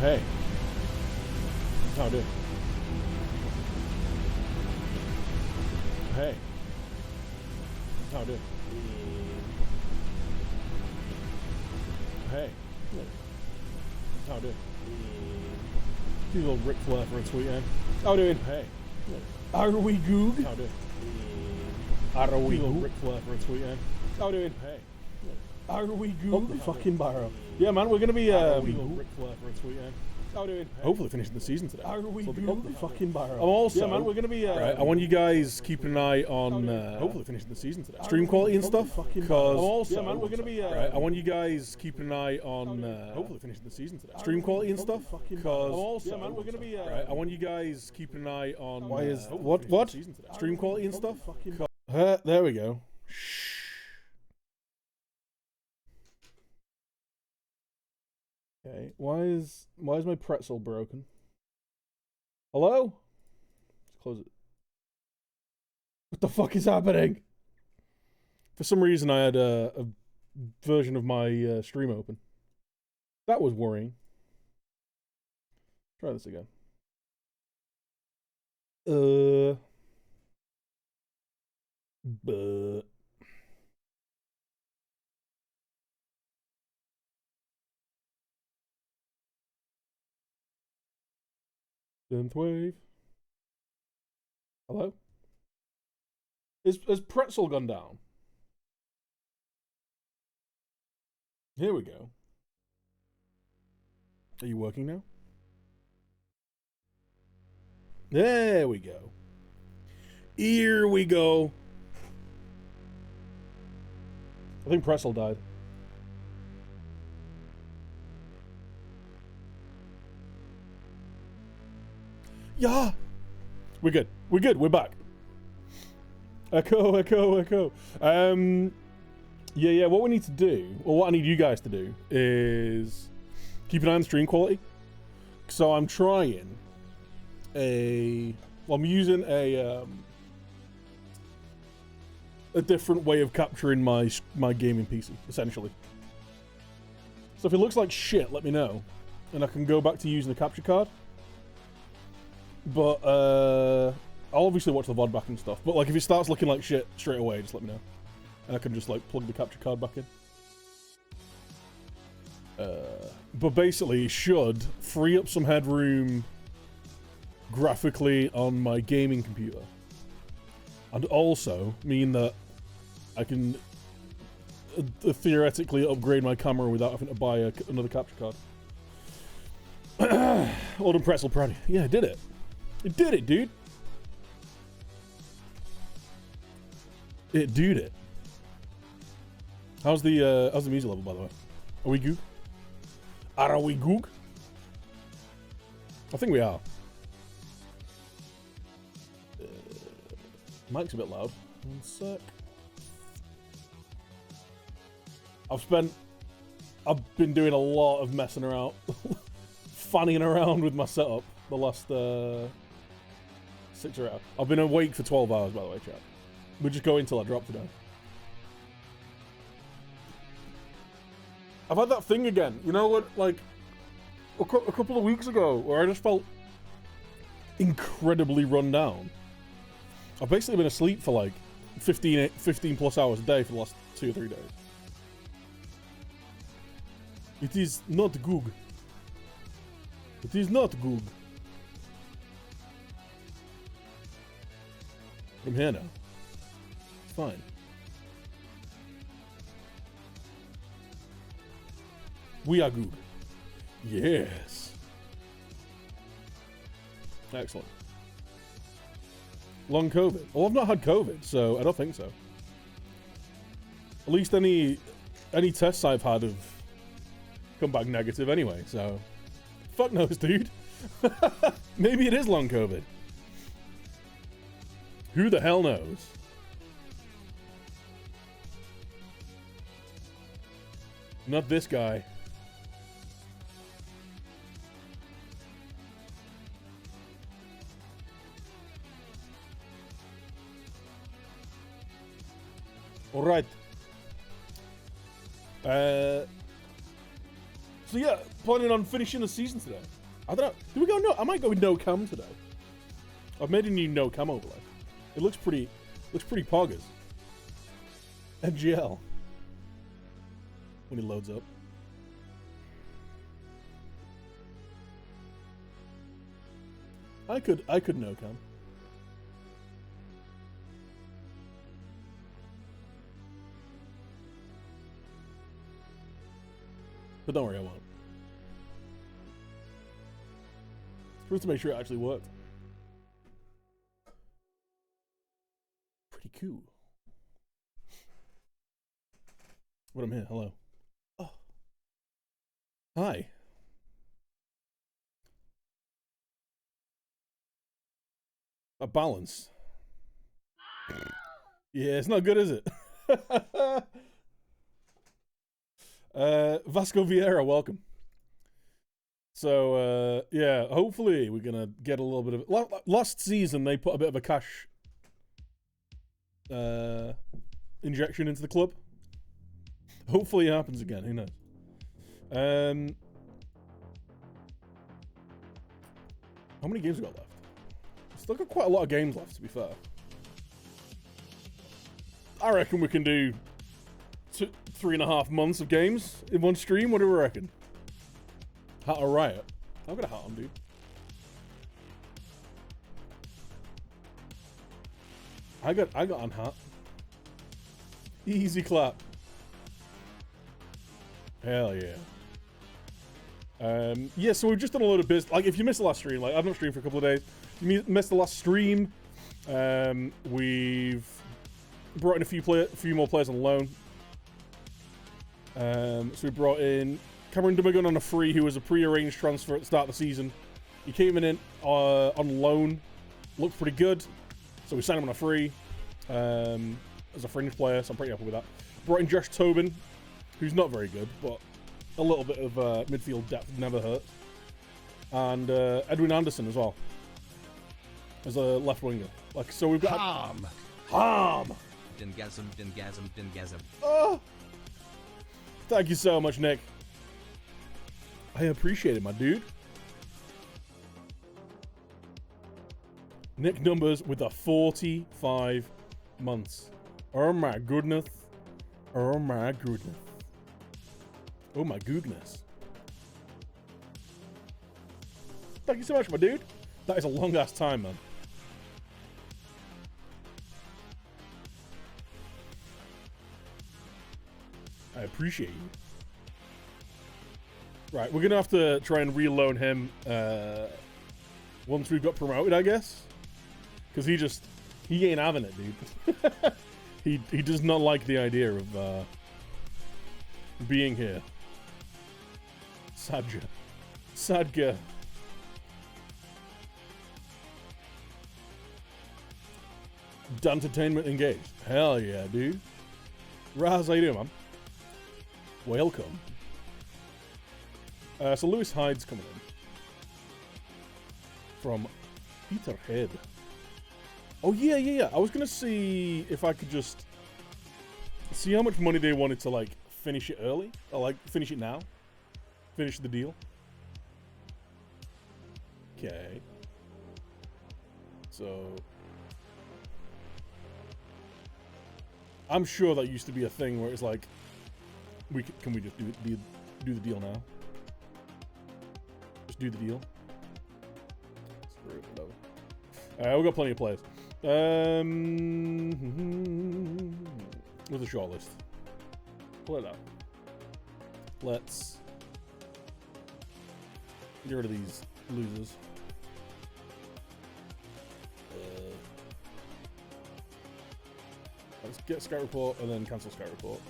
Hey. How do? Hey. How do? Hey. How do? Do a little Ric Flair for a tweet, eh? How doing? Hey. Are we goog? How do? Are we goog? Ric Flair for a tweet, eh? How doing? Hey. Are we goog? Oh, fucking Barrow. Yeah, man, we're gonna be Ric Flair for a tweet, eh? How doing? Hopefully finishing the season today. Are we goog? Fucking Barrow. I'm also, yeah, man, we're gonna be right, I want you guys keeping an eye on hopefully finishing the season today. Stream quality and stuff. Because I'm also, yeah, man, we're gonna be right, I want you guys keeping an eye on hopefully finishing the season today. Stream quality and stuff. Because I'm also, yeah, man, we're gonna be right, I want you guys keeping an eye on why is what stream quality and stuff. There we go. Shh. Okay, why is my pretzel broken? Hello? Let's close it. What the fuck is happening? For some reason I had a version of my stream open. That was worrying. Try this again. But Synth wave. Hello? Has pretzel gone down? Here we go. Are you working now? There we go. Here we go. I think pretzel died. Yeah! We're good. We're good. We're back. Echo, echo, echo. Yeah, what we need to do, or what I need you guys to do, is keep an eye on stream quality. So I'm trying I'm using a different way of capturing my gaming PC, essentially. So if it looks like shit, let me know, and I can go back to using the capture card. But I'll obviously watch the VOD back and stuff. But like, if it starts looking like shit straight away, just let me know, and I can just like plug the capture card back in. But basically, it should free up some headroom graphically on my gaming computer, and also mean that I can theoretically upgrade my camera without having to buy another capture card. Old and pretzel proud. Yeah, I did it. It did it, dude. It dude it. How's the music level, by the way? Are we goog? Are we goog? I think we are. Mic's a bit loud. One sec. I've been doing a lot of messing around, fanning around with my setup the last 6 hours. I've been awake for 12 hours, by the way, chat. We're just going till I drop today. I've had that thing again. You know what? Like a couple of weeks ago, where I just felt incredibly run down. I've basically been asleep for like 15 plus hours a day for the last 2 or 3 days. It is not goog. It is not goog. I'm here now. It's fine. We are goog. Yes. Excellent. Long COVID. Well, I've not had COVID, so I don't think so. At least any tests I've had have come back negative anyway, so fuck knows, dude. Maybe it is long COVID. Who the hell knows? Not this guy. Alright. So So yeah, planning on finishing the season today. I don't know. Do we go no? I might go with no cam today. I've made a new no cam overlay. It looks pretty poggers. NGL. When he loads up. I could no cam. But don't worry, I won't. Just to make sure it actually worked. Pretty cool. But I'm here. Hello. Oh. Hi. A balance. Yeah, it's not good, is it? Vasco Vieira, welcome. So, yeah, hopefully we're going to get a little bit of... Last season, they put a bit of a cash injection into the club. Hopefully it happens again, who knows. How many games we got left? Still got quite a lot of games left, to be fair. I reckon we can do 3.5 months of games in one stream. What do we reckon? Hat or Riot? I've got a hat on, dude. I got on hat. Easy clap. Hell yeah. Yeah, so we've just done a load of business. Like, if you missed the last stream, like, I've not streamed for a couple of days. If you missed the last stream, we've brought in a few more players on loan. So we brought in Cameron Dumagun on a free, who was a pre-arranged transfer at the start of the season. He came in on loan, looked pretty good, so we signed him on a free as a fringe player, so I'm pretty happy with that. Brought in Josh Tobin, who's not very good, but a little bit of midfield depth never hurts. And Edwin Anderson as well, as a left winger. Like, so we've got Harm. Dingasm. Oh, thank you so much, Nick. I appreciate it, my dude. Nick Numbers with the 45 months. Oh my goodness. Oh my goodness. Oh my goodness. Thank you so much, my dude. That is a long ass time, man. I appreciate you. Right, we're gonna have to try and reloan him once we've got promoted, I guess. Because he ain't having it, dude. he does not like the idea of being here. Sadga. Entertainment engaged. Hell yeah, dude. Raz, how you doing, man? Welcome. So Lewis Hyde's coming in. From Peterhead. Oh, yeah. I was going to see if I could just see how much money they wanted to, like, finish it early. Or, like, finish it now. Finish the deal. Okay. So I'm sure that used to be a thing where it's like, can we just do the deal now? Just do the deal. Screw it, whatever. We've got plenty of players. With a short list. Pull it out. Let's get rid of these losers. Let's get Scout Report and then cancel Scout Report.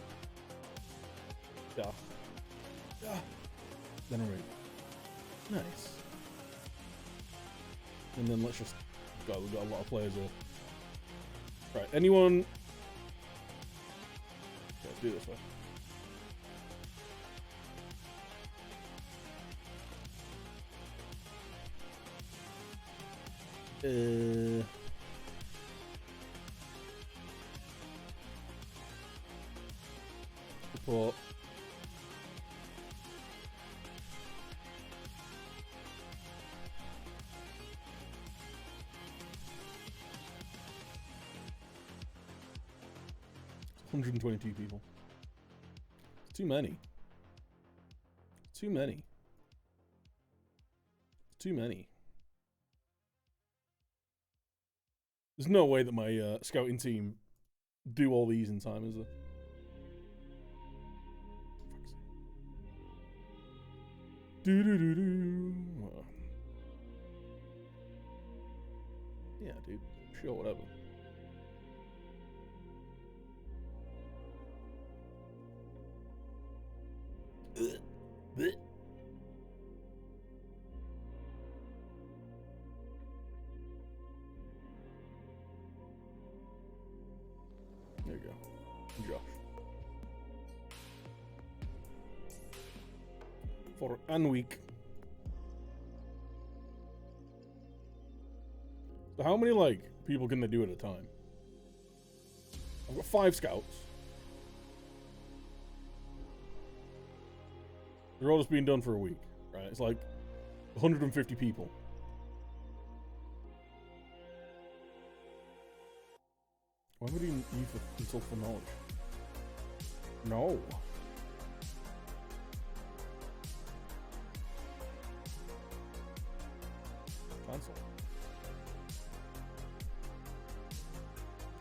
Yeah. Generate. Nice. And then let's just... God, we've got a lot of players here. Right, anyone... Okay, let's do it this way. Report. 122 people. It's too many. Too many. Too many. There's no way that my scouting team do all these in time, is there? Do. Yeah, dude. Sure, whatever. There you go. Josh. For an week. So how many, like, people can they do at a time? I've got 5 scouts. They're all just being done for a week, right? It's like 150 people. Why would he use insult for knowledge? No. Cancel.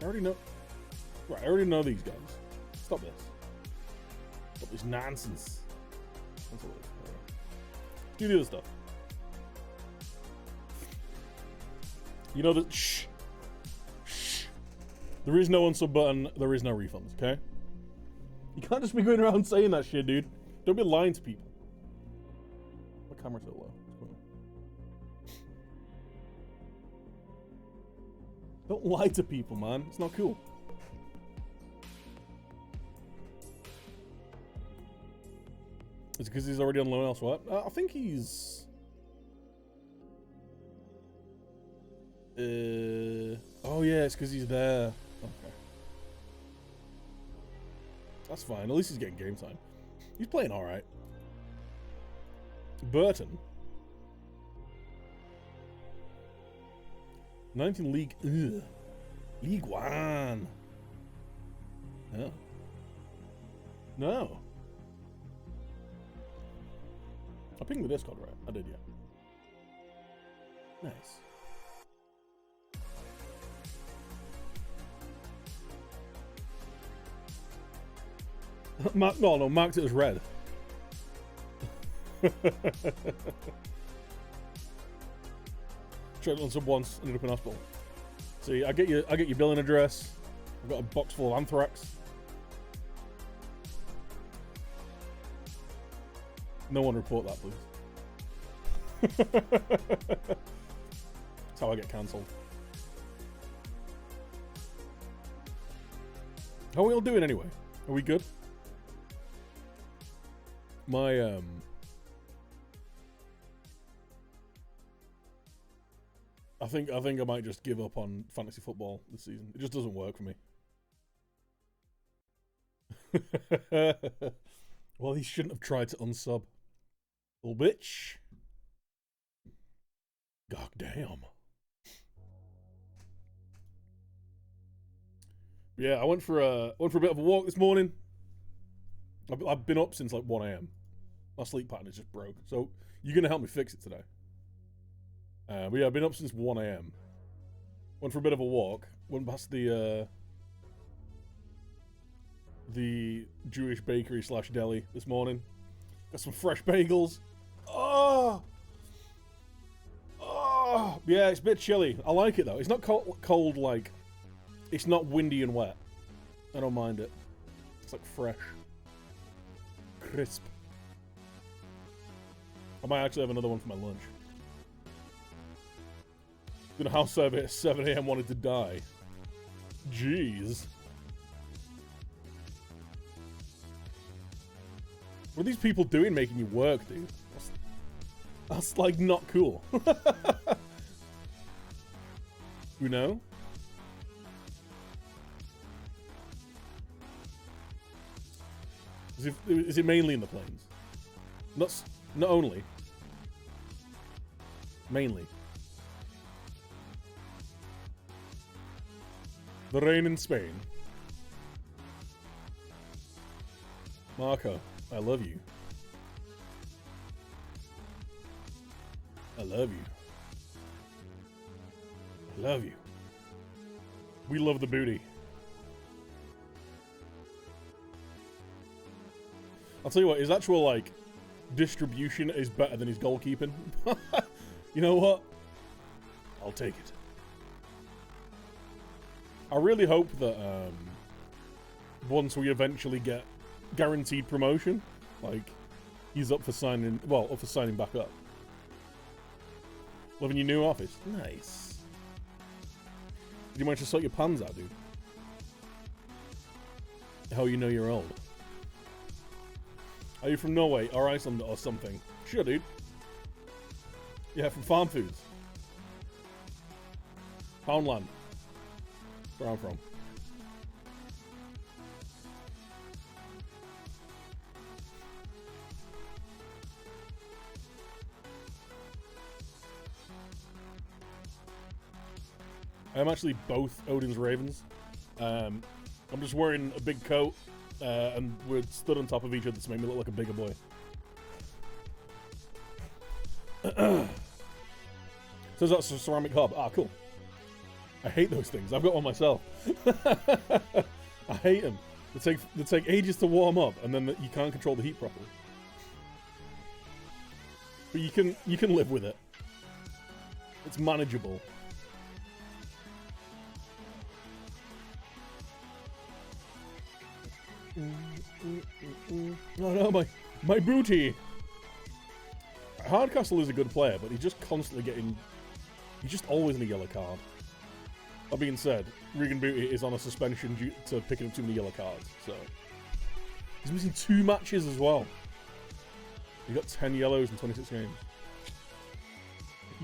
I already know. Right, I already know these guys. Stop this. Stop this nonsense. Cancel this. Right. Do the other stuff. You know that. Shh. Shh. There is no unsub button. There is no refunds. Okay. You can't just be going around saying that shit, dude. Don't be lying to people. My camera's so low. Don't lie to people, man. It's not cool. Is it because he's already on loan elsewhere? I think he's... Oh yeah, it's because he's there. Okay. That's fine. At least he's getting game time. He's playing alright. Burton. 9th in League. Ugh. League One. No. No. I pinged the Discord, right? I did, yeah. Nice. No, marked it as red. Tried on sub once, ended up in hospital. See, I get your billing address. I've got a box full of anthrax. No one report that, please. That's how I get cancelled. How are we all doing anyway? Are we good? My I think I might just give up on fantasy football this season. It just doesn't work for me. Well, he shouldn't have tried to unsub. Little bitch. God damn. Yeah, I went for a bit of a walk this morning. I've been up since like 1 AM. My sleep pattern is just broke. So you're gonna help me fix it today. But yeah, I've been up since 1 AM. Went for a bit of a walk. Went past the Jewish bakery / deli this morning. Got some fresh bagels. Oh! Oh! Yeah, it's a bit chilly. I like it though. It's not cold like... It's not windy and wet. I don't mind it. It's like fresh. Crisp. I might actually have another one for my lunch. Did a house survey at 7 AM, wanted to die. Jeez. What are these people doing making you work, dude? That's like not cool. You know? Is it mainly in the plains? Not only. Mainly. The rain in Spain. Marco, I love you. I love you. I love you. We love the booty. I'll tell you what, his actual, like, distribution is better than his goalkeeping. You know what? I'll take it. I really hope that, once we eventually get guaranteed promotion, like, he's up for signing, well, up for signing back up. Loving your new office. Nice. Did you manage to sort your pans out, dude? How you know you're old? Are you from Norway or Iceland or something? Sure, dude. Yeah, from Farm Foods. Poundland. That's where I'm from. I'm actually both Odin's Ravens. I'm just wearing a big coat, and we're stood on top of each other to make me look like a bigger boy. So that's a ceramic hob. Ah, cool. I hate those things. I've got one myself. I hate them. They take ages to warm up, and then you can't control the heat properly. But you can live with it. It's manageable. Oh no, my booty! Hardcastle is a good player, but he's just constantly getting... He's just always in a yellow card. That being said, Regan Booty is on a suspension due to picking up too many yellow cards, so... He's missing 2 matches as well. He got 10 yellows in 26 games.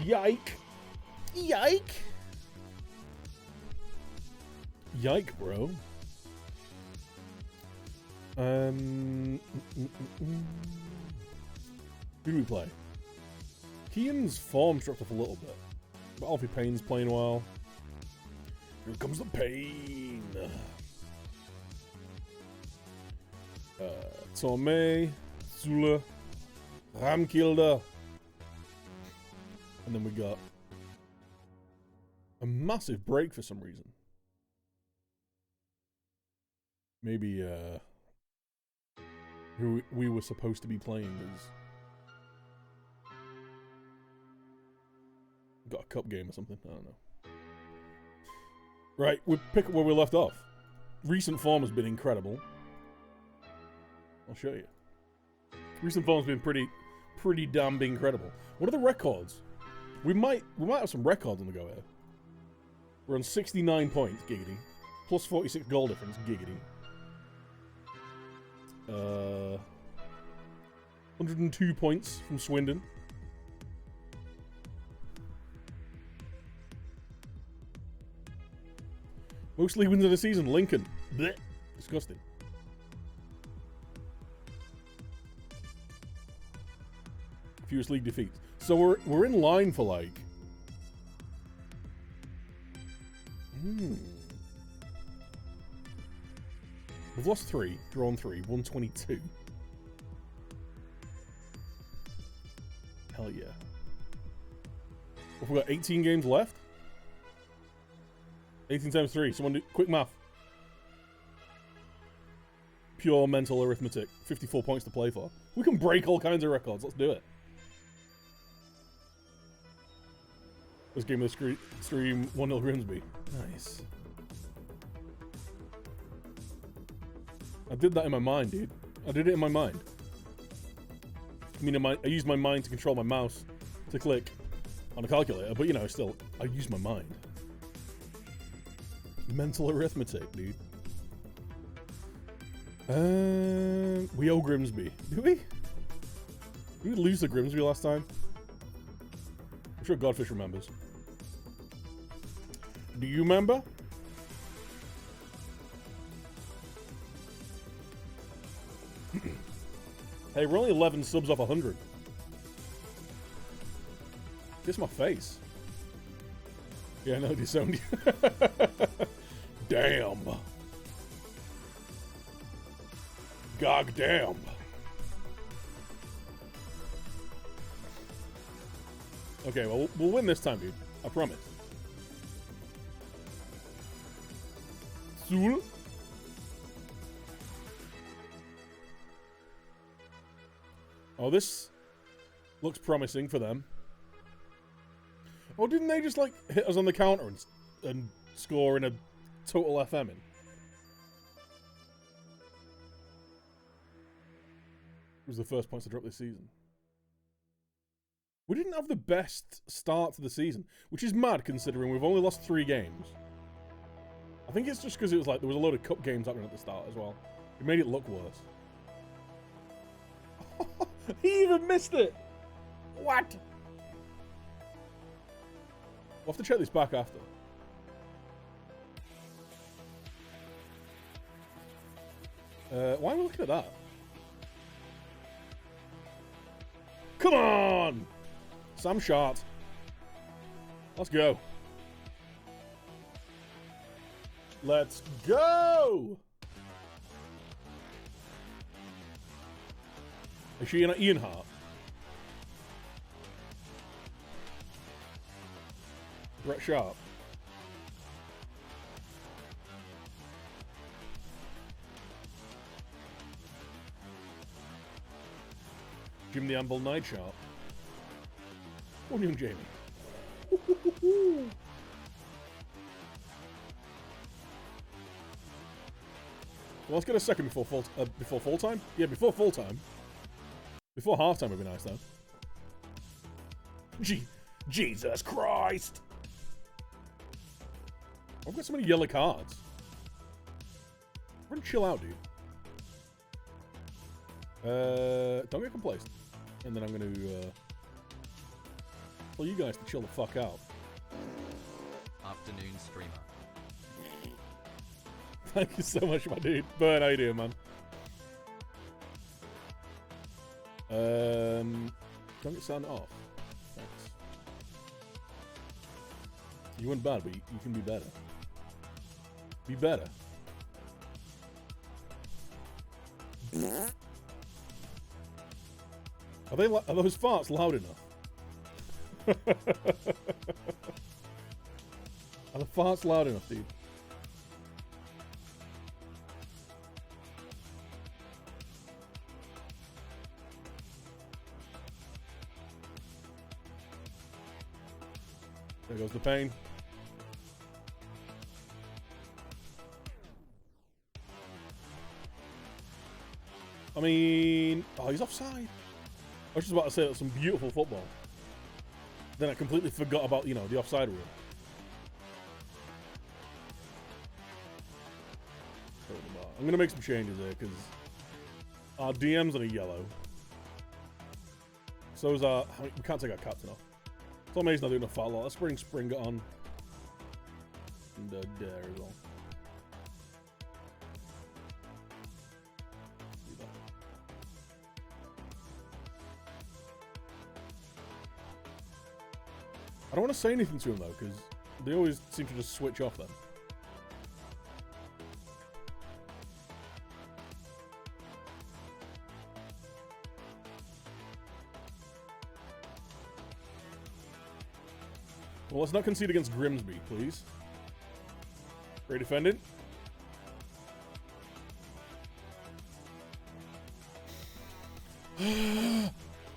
Yike! Yike! Yike, bro. Who do we play? Keane's form's dropped off a little bit, but Alfie Payne's playing well. Here comes the pain. Tomei, Zula, Ramkilde, and then we got a massive break for some reason. Maybe who we were supposed to be playing is got a cup game or something. I don't know. Right, we pick up where we left off. Recent form has been incredible. I'll show you. Recent form's been pretty damn incredible. What are the records? We might have some records on the go here. We're on 69 points, giggity. Plus 46 goal difference, giggity. 102 points from Swindon. Most league wins of the season, Lincoln. Blech. Disgusting. Fewest league defeats. So we're in line for like... We've lost 3, drawn 3, won 22. Hell yeah. We've got 18 games left. 18 times 3. Someone do quick math. Pure mental arithmetic. 54 points to play for. We can break all kinds of records. Let's do it. This game of the stream 1-0 Grimsby. Nice. I did that in my mind, dude. I did it in my mind. I mean, I used my mind to control my mouse to click on a calculator, but you know, still, I used my mind. Mental arithmetic, dude. We owe Grimsby. Do we? Did we lose to Grimsby last time? I'm sure Godfish remembers. Do you remember? Hey, we're only 11 subs off 100. Kiss my face. Yeah, no, disowned you. Damn. God damn. Okay, well, we'll win this time, dude. I promise. Sul. Oh, this looks promising for them. Oh, didn't they just, like, hit us on the counter and score in a total FM in? It was the first points to drop this season. We didn't have the best start to the season, which is mad considering we've only lost 3 games. I think it's just because it was like there was a load of cup games happening at the start as well. It made it look worse. He even missed it! What? We'll have to check this back after. Why are we looking at that? Come on! Sam Shart. Let's go. Let's go! Is she in Ian Hart? Brett Sharp. Jim the Anvil Night Sharp. Oh, young Jamie. Well, let's get a second before full time. Yeah, before full time. Before halftime would be nice though. Jesus Christ! I've got so many yellow cards. We're gonna chill out, dude. Don't get complacent. And then I'm gonna tell you guys to chill the fuck out. Afternoon streamer. Thank you so much, my dude. Burn, how you doing, man? Don't get sound off. Thanks. You weren't bad, but you can be better. Be better. Are those farts loud enough? Are the farts loud enough, dude? There goes the pain. I mean... Oh, he's offside. I was just about to say that's some beautiful football. Then I completely forgot about, you know, the offside rule. I'm going to make some changes here, because our DM's on a yellow. So is our... we can't take our captain off. So amazing not doing a foul lot. Let's bring Springer on. And there as well. I don't want to say anything to him though, because they always seem to just switch off then. Well, let's not concede against Grimsby, please. Great defending.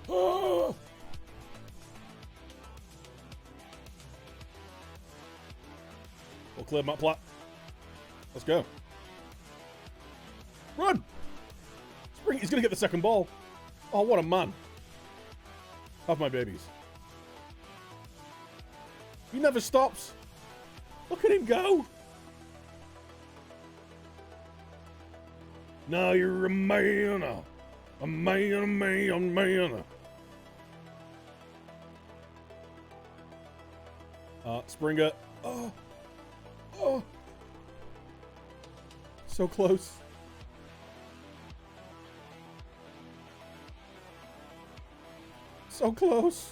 Oh! Well cleared, Matt Platt. Let's go. Run! Spring, he's gonna get the second ball. Oh, what a man. Have my babies. He never stops. Look at him go. Now you're a man. A man, a man, a man. Springer. Oh. Oh. So close. So close.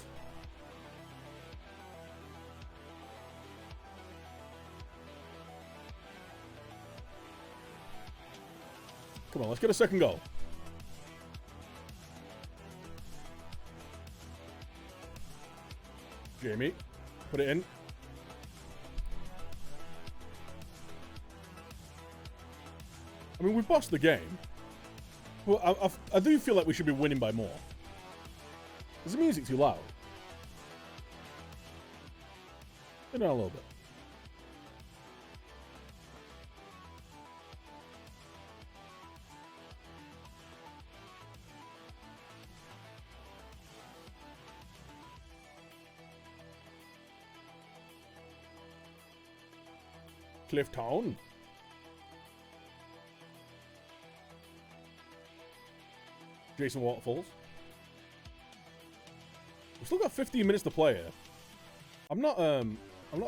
Come on, let's get a second goal. Jamie, put it in. I mean, we bossed the game. Well, I do feel like we should be winning by more. Is the music too loud? Turn it down a little bit. Clifftown. Jason Waterfalls. We've still got 15 minutes to play here. I'm not a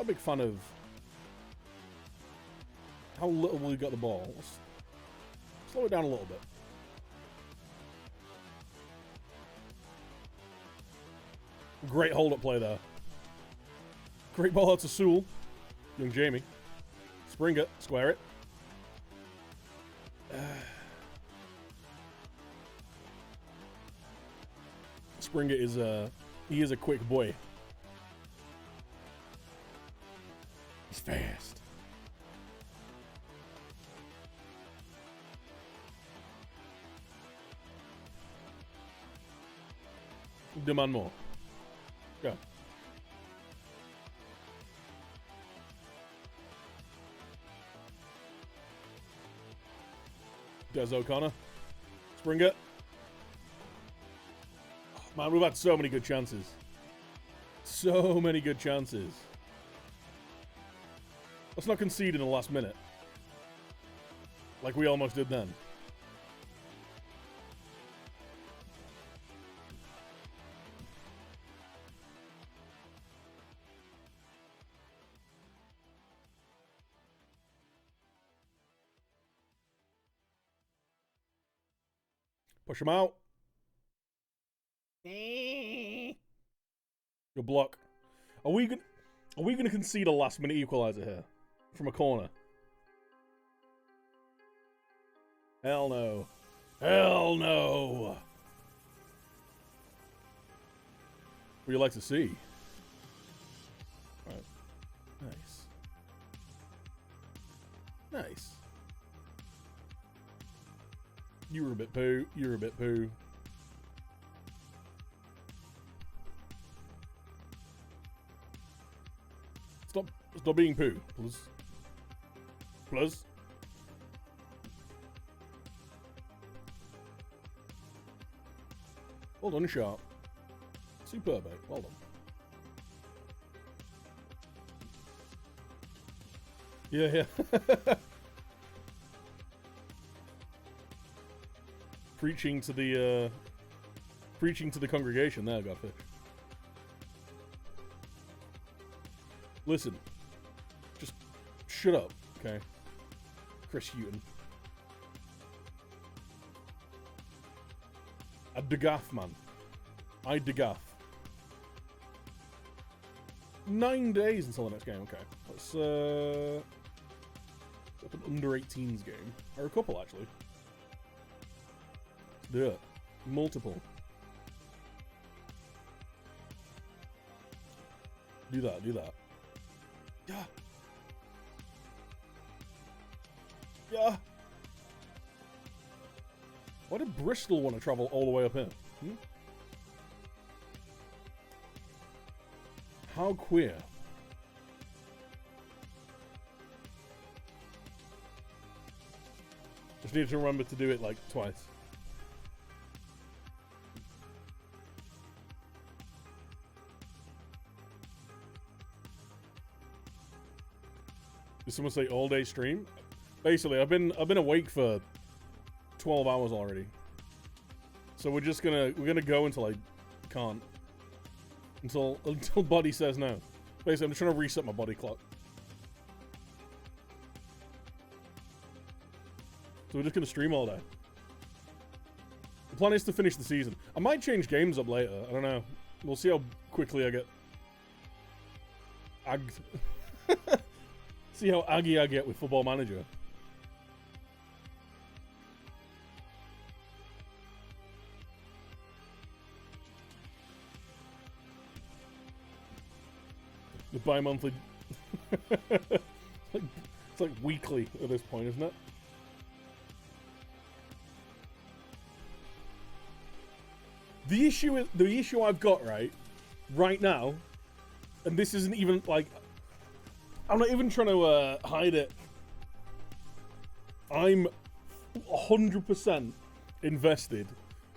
big fan of how little we got the ball. Let's slow it down a little bit. Great hold-up play there. Great ball out to Sewell. Young Jamie. Springer, square it. Springer is he is a quick boy. He's fast. Demand more. Go. Des O'Connor. Springer. Oh, man, we've had so many good chances. So many good chances. Let's not concede in the last minute. Like we almost did then. Push him out. Good block. Are we gonna concede a last minute equalizer here? From a corner? Hell no. Hell no. What do you like to see? Right. Nice. Nice. You were a bit poo. You were a bit poo. Stop being poo, please. Please. Well done, Sharp. Superb, mate. Well done. Yeah. Preaching to the congregation there, Godfish. Listen. Just shut up, okay? Chris Hutton. A degaff, man. I degaff. 9 days until the next game, okay. Let's up an under 18s game. Or a couple, actually. Let's do it. Multiple. Do that. Yeah. Yeah. Why did Bristol want to travel all the way up here? Hmm? How queer. Just need to remember to do it like twice. Did someone say all day stream? Basically, I've been awake for 12 hours already. So we're gonna go until I can't. Until body says no. Basically, I'm just trying to reset my body clock. So we're just gonna stream all day. The plan is to finish the season. I might change games up later. I don't know. We'll see how quickly I get agged. See how aggy I get with Football Manager. The bi-monthly. It's like weekly at this point, isn't it? The issue I've got right now, and this isn't even like, I'm not even trying to hide it. I'm 100% invested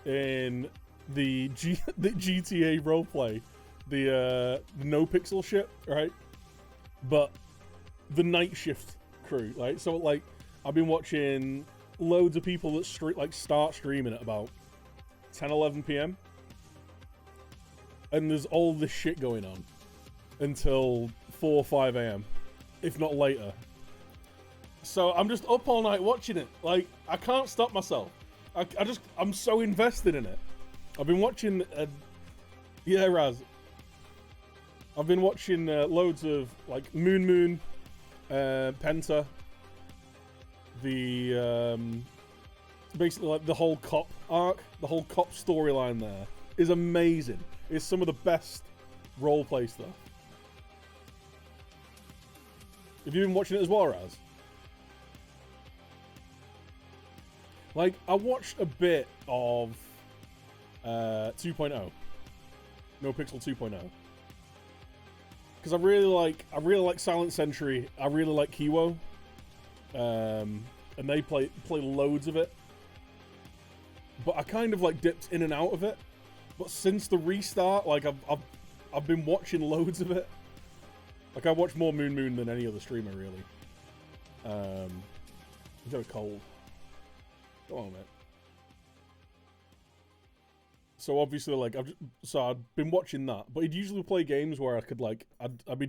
in the GTA roleplay, the no pixel shit, right? But the night shift crew, right? So like, I've been watching loads of people that start streaming at about 10, 11 p.m. and there's all this shit going on until 4 or 5 a.m. if not later. So I'm just up all night watching it. Like, I can't stop myself. I'm so invested in it. I've been watching, yeah, Raz. I've been watching loads of, like, Moon, Penta, the, basically, like, the whole cop arc, the whole cop storyline there is amazing. It's some of the best roleplay stuff. Have you been watching it as well, Raz? Like, I watched a bit of 2.0. No Pixel 2.0. Because I really like Silent Sentry. I really like Kiwo. And they play loads of it. But I kind of like dipped in and out of it. But since the restart, like I've been watching loads of it. Like I watch more Moon than any other streamer really. I'm very cold. Go on, mate. So obviously, like I've been watching that, but he'd usually play games where I could like I'd be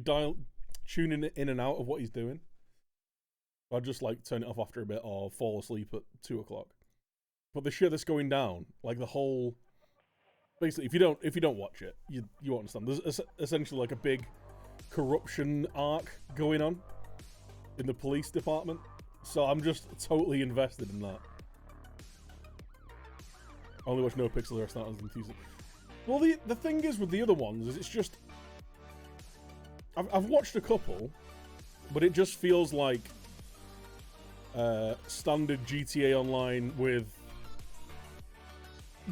tuning in and out of what he's doing. I'd just like turn it off after a bit or fall asleep at 2 o'clock. But the shit that's going down, like the whole, basically, if you don't watch it, you understand. There's essentially like a big corruption arc going on in the police department. So I'm just totally invested in that. I only watch No Pixel, the rest not as enthusiastic. Well, the thing is with the other ones is it's just I've watched a couple, but it just feels like standard GTA Online with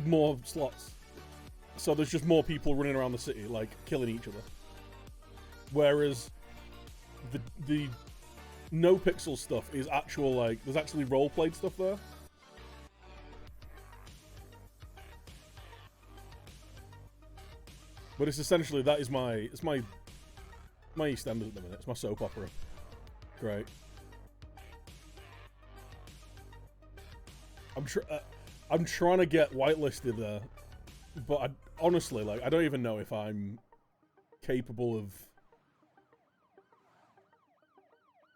more slots. So there's just more people running around the city, like killing each other. Whereas the No Pixel stuff is actual, like there's actually role-played stuff there. But it's essentially, that is my EastEnders at the minute. It's my soap opera. Great. I'm trying to get whitelisted there, but honestly, like, I don't even know if I'm capable of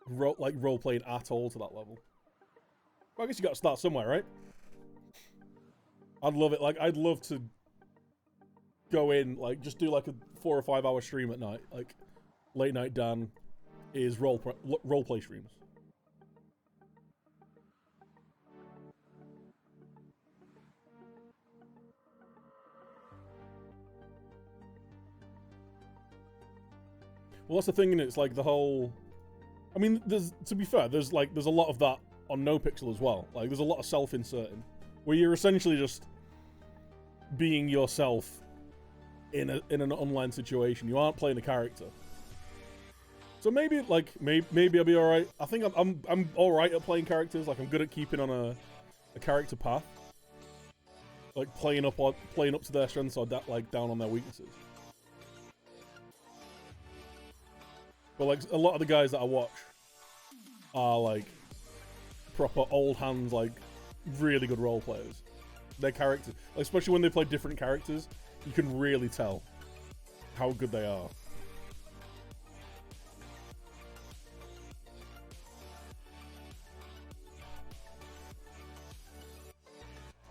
role playing at all to that level. Well, I guess you got to start somewhere, right? I'd love it. Like, I'd love to go in, like, just do like a 4 or 5 hour stream at night. Like, late night Dan is roleplay streams. Well, that's the thing, and it's like the whole. I mean, to be fair, there's a lot of that on No Pixel as well. Like, there's a lot of self-inserting where you're essentially just being yourself in an online situation. You aren't playing a character. So maybe I'll be all right. I think I'm all right at playing characters. Like, I'm good at keeping on a character path. Like playing up to their strengths or like down on their weaknesses. But like a lot of the guys that I watch are like proper old hands, like really good role players. Their characters, especially when they play different characters, you can really tell how good they are.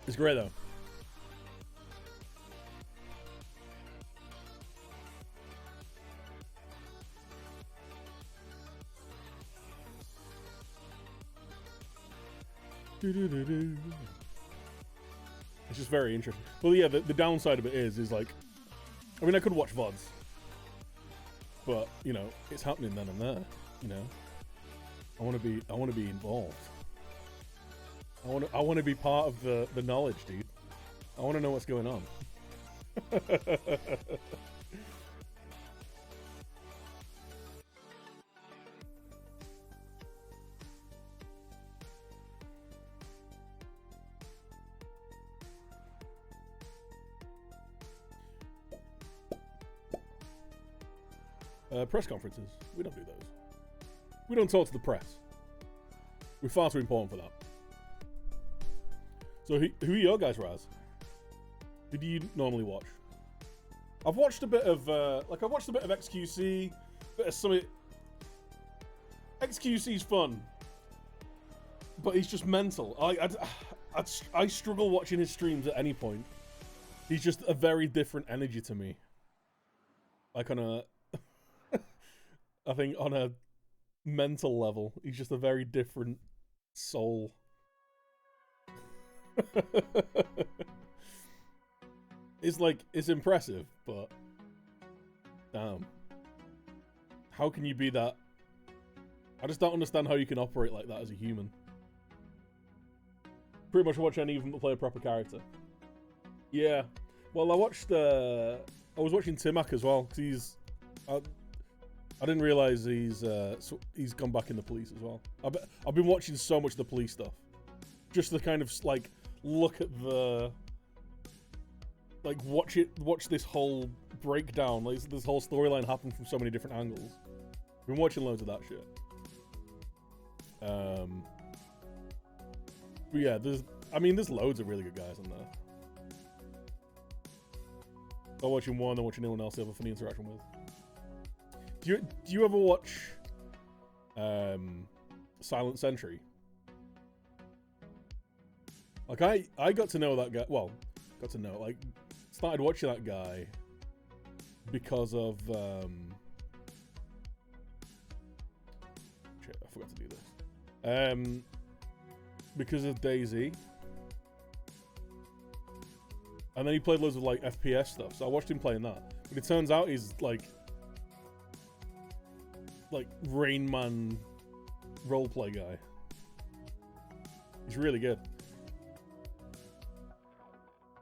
It's great though. It's just very interesting. Well, yeah, the downside of it is like, I mean, I could watch VODs. But you know, it's happening then and there. You know, I want to be involved. I want to be part of the knowledge, dude. I want to know what's going on. Press conferences. We don't do those. We don't talk to the press. We're far too important for that. So who are your guys, Raz? Who do you normally watch? I've watched a bit of I've watched a bit of XQC, bit of Summit. XQC's fun, but he's just mental. I struggle watching his streams at any point. He's just a very different energy to me. Like on a, I think on a mental level, he's just a very different soul. It's impressive, but damn, how can you be that? I just don't understand how you can operate like that as a human. Pretty much watch any of them play a proper character. Yeah, well, I was watching Timac as well because I didn't realize he's gone back in the police as well. I've been watching so much of the police stuff, just to kind of like look at the, like watch this whole breakdown, like this whole storyline happen from so many different angles. I've been watching loads of that shit. But yeah, there's loads of really good guys in there. I'm watching one, I'm watching anyone else I have a funny interaction with. Do you ever watch Silent Sentry? Like I got to know that guy. Well, started watching that guy because of shit, I forgot to do this. Because of DayZ. And then he played loads of like FPS stuff, so I watched him playing that. But it turns out he's like Rain Man roleplay guy. He's really good.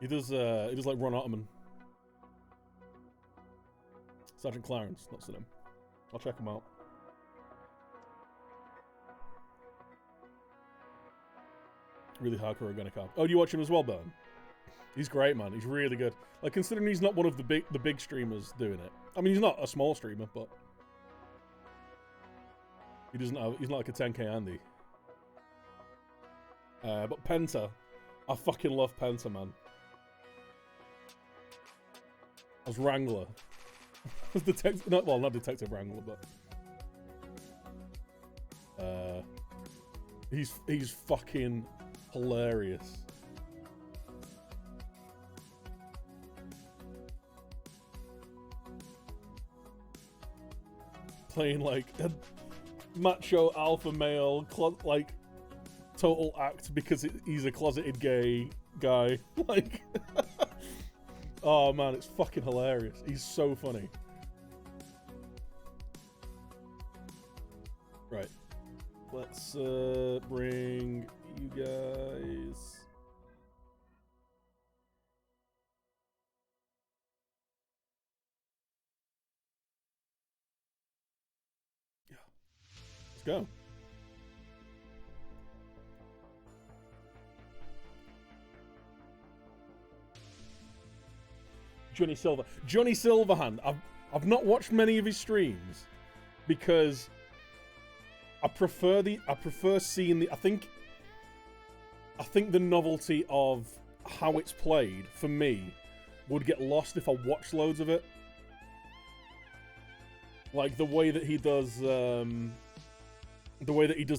He does like Ron Ottoman. Sergeant Clarence, not him. I'll check him out. Really hardcore organic art. Oh, do you watch him as well, Burn? He's great, man. He's really good. Like, considering he's not one of the big streamers doing it. I mean, he's not a small streamer, but he's not like a 10k Andy. But Penta, I fucking love Penta, man. I was Wrangler. I was not Detective Wrangler, but he's fucking hilarious. Playing like a macho alpha male, like total act because he's a closeted gay guy. Like, oh man, it's fucking hilarious. He's so funny. Right, let's bring you guys. Yeah, let's go. Johnny Silverhand. I've not watched many of his streams because I prefer seeing the. I think the novelty of how it's played for me would get lost if I watched loads of it. Like the way that he does, the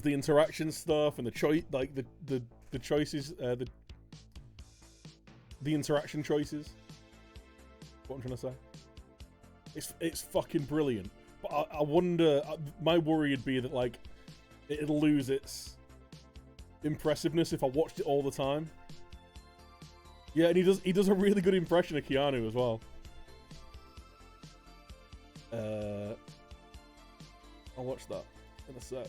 interaction stuff and the choice, like the choices, the interaction choices. What I'm trying to say, it's fucking brilliant. But I wonder, my worry would be that like it'll lose its impressiveness if I watched it all the time. Yeah, and he does a really good impression of Keanu as well. I'll watch that in a sec.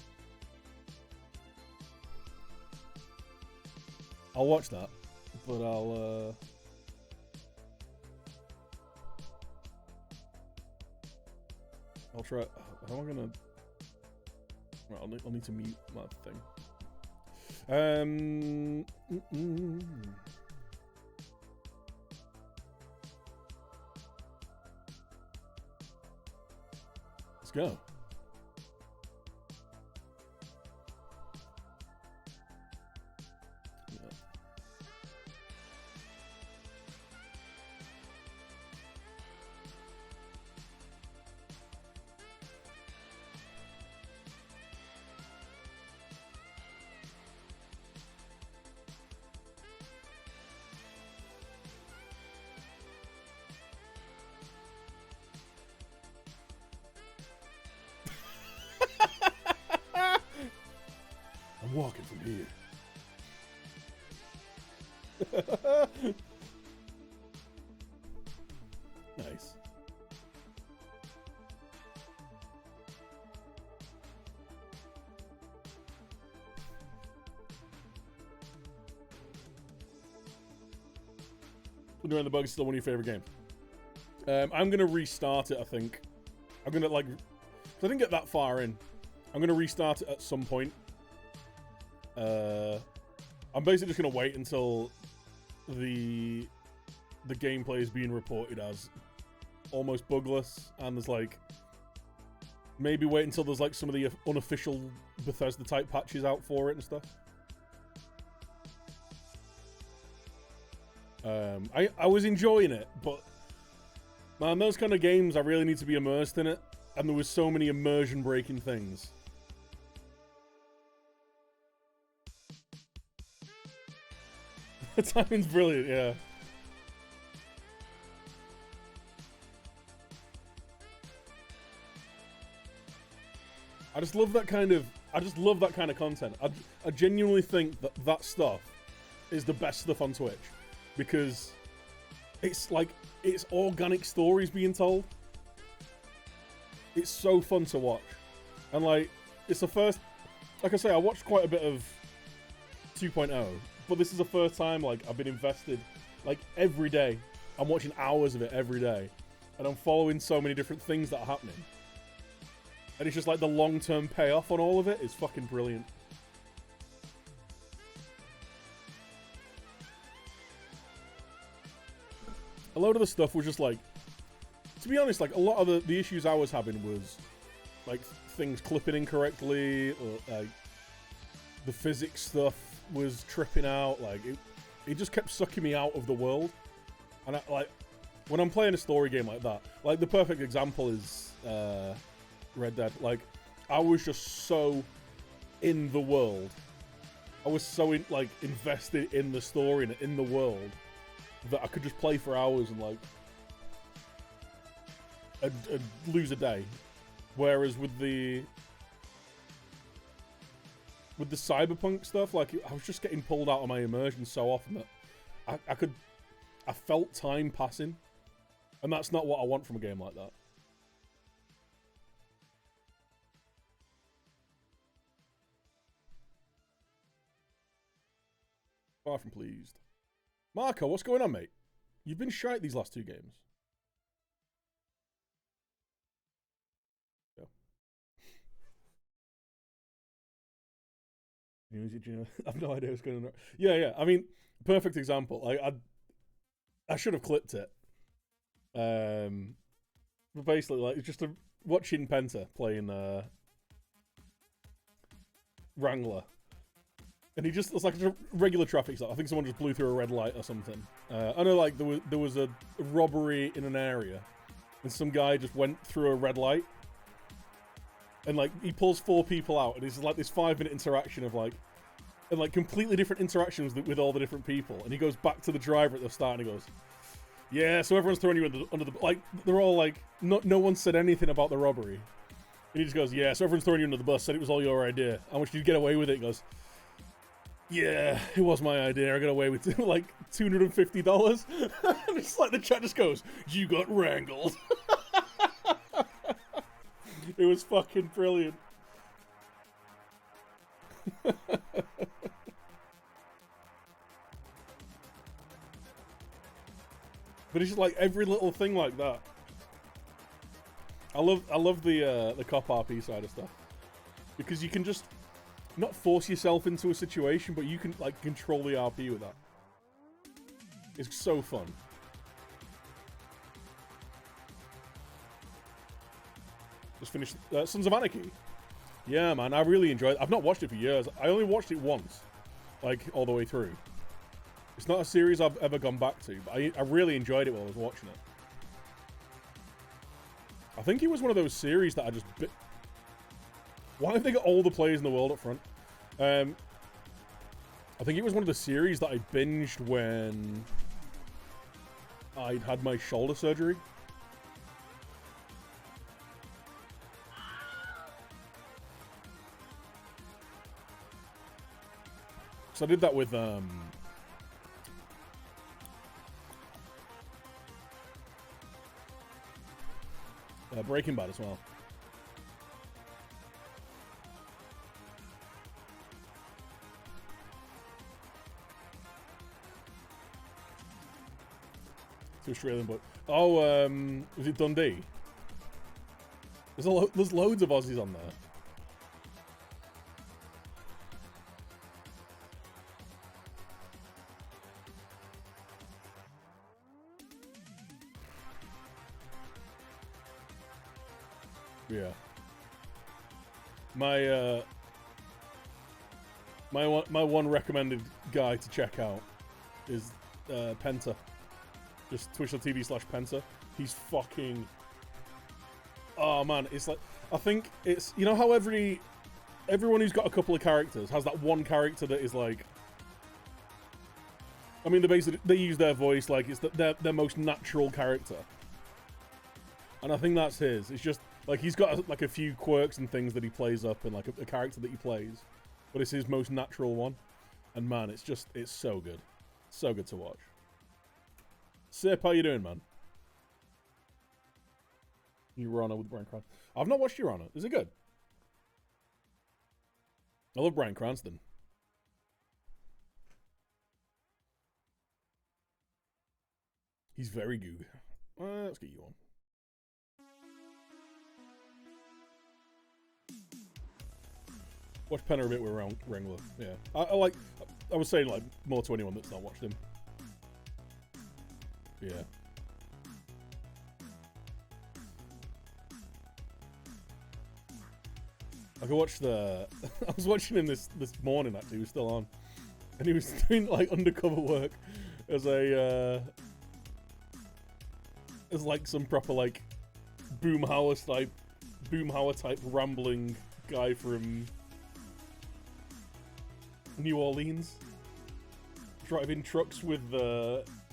I'll watch that, but I'll try. How am I gonna? Right, I'll need to mute my thing. Let's go. I'm walking from here. Nice. Wonder and the Bug is still one of your favorite games. I'm gonna restart it. I think I'm gonna I didn't get that far in. I'm gonna restart it at some point. I'm basically just gonna wait until the gameplay is being reported as almost bugless, and there's like maybe wait until there's like some of the unofficial Bethesda type patches out for it and stuff. I was enjoying it, but man, those kind of games I really need to be immersed in it, and there was so many immersion breaking things. The timing's brilliant, yeah. I just love that kind of content. I genuinely think that stuff is the best stuff on Twitch, because it's like it's organic stories being told. It's so fun to watch, and like it's the first. Like I say, I watched quite a bit of 2.0. But this is the first time, like, I've been invested, like, every day. I'm watching hours of it every day. And I'm following so many different things that are happening. And it's just like the long-term payoff on all of it is fucking brilliant. A load of the stuff was just like, to be honest, like, a lot of the issues I was having was, like, things clipping incorrectly, or, like, the physics stuff was tripping out. Like it just kept sucking me out of the world. And like when I'm playing a story game like that, like the perfect example is Red Dead. Like I was just so in the world. I was so invested in the story and in the world that I could just play for hours and like I'd lose a day. Whereas with the Cyberpunk stuff, like I was just getting pulled out of my immersion so often that I felt time passing, and that's not what I want from a game like that. Far from pleased. Marco, what's going on, mate? You've been shite these last two games. I have no idea what's going on. Yeah. I mean, perfect example. Like, I should have clipped it. But basically, like, it's just watching Penta playing Wrangler, and he just, it's like a regular traffic stop. I think someone just blew through a red light or something. I know, like, there was a robbery in an area, and some guy just went through a red light. And, like, he pulls 4 people out, and it's like this 5-minute interaction of, like, and, like, completely different interactions with all the different people. And he goes back to the driver at the start, and he goes, yeah, so everyone's throwing you under the... Like, they're all, like, no one said anything about the robbery. And he just goes, yeah, so everyone's throwing you under the bus, said it was all your idea. How much did you get away with it? He goes, yeah, it was my idea. I got away with, like, $250. And it's like the chat just goes, you got wrangled. It was fucking brilliant. But it's just like every little thing like that. I love the cop RP side of stuff, because you can just not force yourself into a situation, but you can like control the RP with that. It's so fun. Just finished Sons of Anarchy. Yeah, man, I really enjoyed it. I've not watched it for years. I only watched it once, like all the way through. It's not a series I've ever gone back to, but I really enjoyed it while I was watching it. I think it was one of those series that I just... Why have they got all the players in the world up front? I think it was one of the series that I binged when I'd had my shoulder surgery. So I did that with Breaking Bad as well. It's Australian, but was it Dundee? There's loads of Aussies on there. Yeah. My one recommended guy to check out is Penta. Just twitch.tv/Penta. He's fucking... Oh man, it's like... I think it's... You know how everyone who's got a couple of characters has that one character that is like... I mean, they use their voice like it's their most natural character. And I think that's his. It's just... Like, he's got, like, a few quirks and things that he plays up and, like, a character that he plays. But it's his most natural one. And, man, it's so good. So good to watch. Sip, how you doing, man? Your Honor with Bryan Cranston. I've not watched Your Honor. Is it good? I love Bryan Cranston. He's very goog. Let's get you on. Watch Penner a bit with Wrangler. Yeah, I was saying like more to anyone that's not watched him. Yeah. I could watch I was watching him this morning actually. He was still on, and he was doing like undercover work as as like some proper like Boomhauer type rambling guy from New Orleans, driving trucks with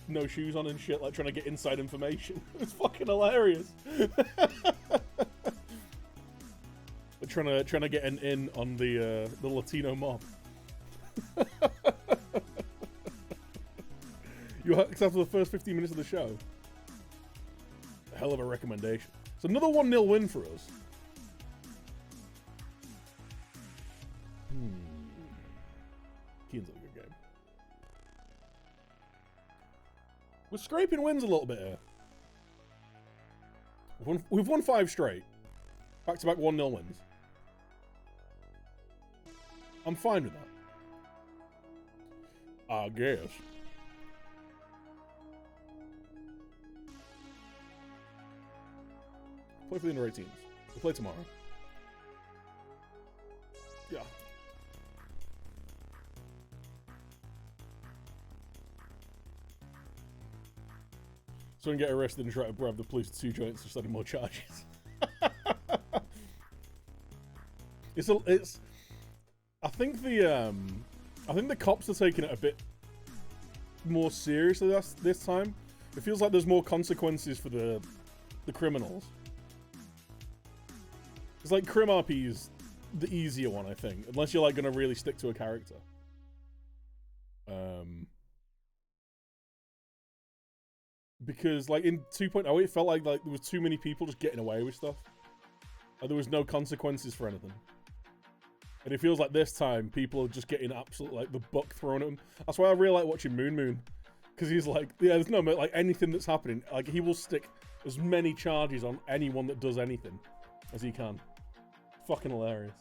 no shoes on and shit, like trying to get inside information. It's fucking hilarious. Trying to get an in on the Latino mob. You hooked after the first 15 minutes of the show. A hell of a recommendation. It's another 1-0 win for us. Keane's a good game. We're scraping wins a little bit here. We've won 5 straight. Back-to-back 1-0 wins. I'm fine with that. I guess. Play for the under 18s. We'll play tomorrow. Yeah. So I can get arrested and try to bribe the police with 2 joints for studying more charges. I think the cops are taking it a bit more seriously this time. It feels like there's more consequences for the criminals. It's like Crim RP is the easier one, I think, unless you're like gonna really stick to a character. Because like in 2.0, it felt like there was too many people just getting away with stuff. And there was no consequences for anything. And it feels like this time, people are just getting absolutely, like, the book thrown at them. That's why I really like watching Moon Moon. Because he's like, yeah, there's no, like, anything that's happening. Like, he will stick as many charges on anyone that does anything as he can. Fucking hilarious.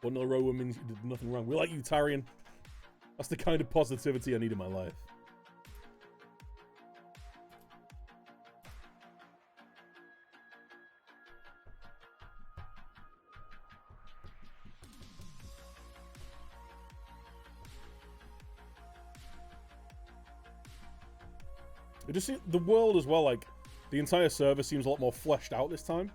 But no row means you did nothing wrong. We like you, Tarian. That's the kind of positivity I need in my life. It just the world as well, like, the entire server seems a lot more fleshed out this time.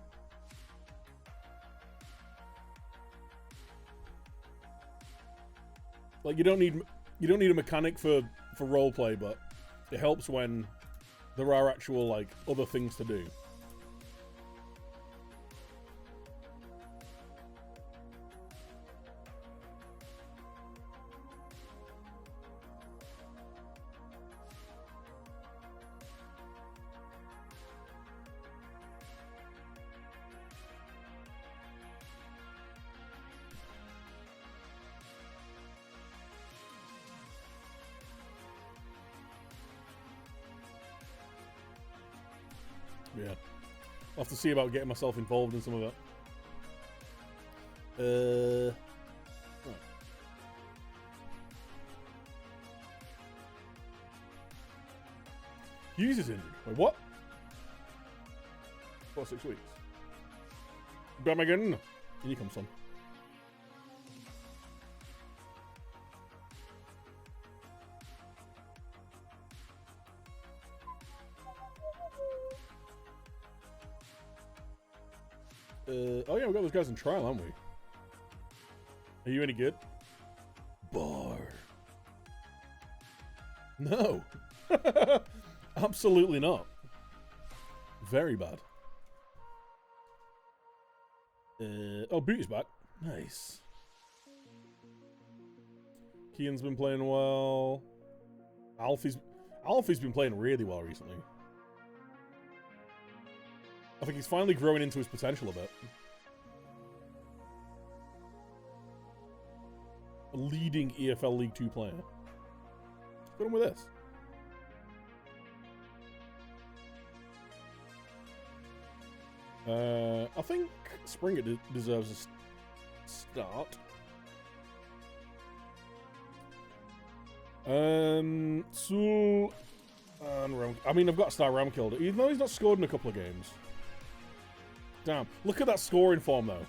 Like, you don't need a mechanic for roleplay, but it helps when there are actual, like, other things to do. Yeah. I'll have to see about getting myself involved in some of that. Right. Hughes is injured. Wait, what? For 6 weeks. Bam again. In you come, son. Oh yeah, we got those guys in trial, haven't we? Are you any good? Bar. No. Absolutely not. Very bad. Oh, Booty's back. Nice. Kian's been playing well. Alfie's been playing really well recently. I think he's finally growing into his potential a bit. A leading EFL League 2 player. What's going on with this? I think Springer deserves a start. Sul and Ram. I mean, I've got to start Ramkilder, even though he's not scored in a couple of games. Damn. Look at that scoring form, though.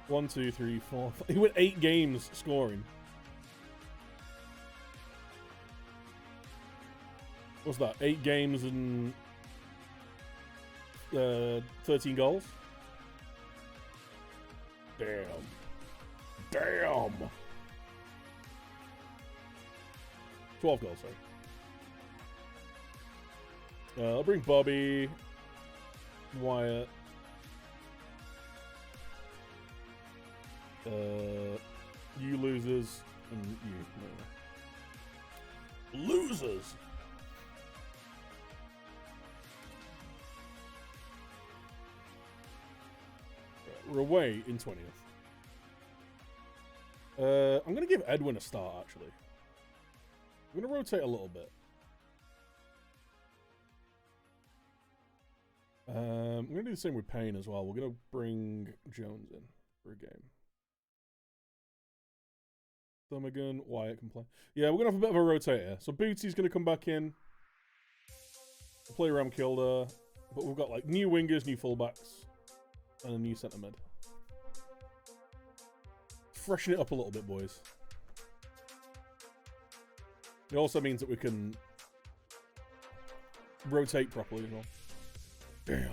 1, 2, 3, 4. He went 8 games scoring. What's that? 8 games and 13 goals? Damn. Damn. 12 goals, sorry. I'll bring Bobby. Wyatt. You losers. And you. No. Losers! We're away in 20th. I'm going to give Edwin a start, actually. I'm going to rotate a little bit. I'm going to do the same with Payne as well. We're going to bring Jones in for a game. Thummigan, Wyatt can play. Yeah, we're going to have a bit of a rotator. So Booty's going to come back in. We'll play Ramkilder. But we've got like new wingers, new fullbacks, and a new centre mid. Freshen it up a little bit, boys. It also means that we can rotate properly as well. Damn.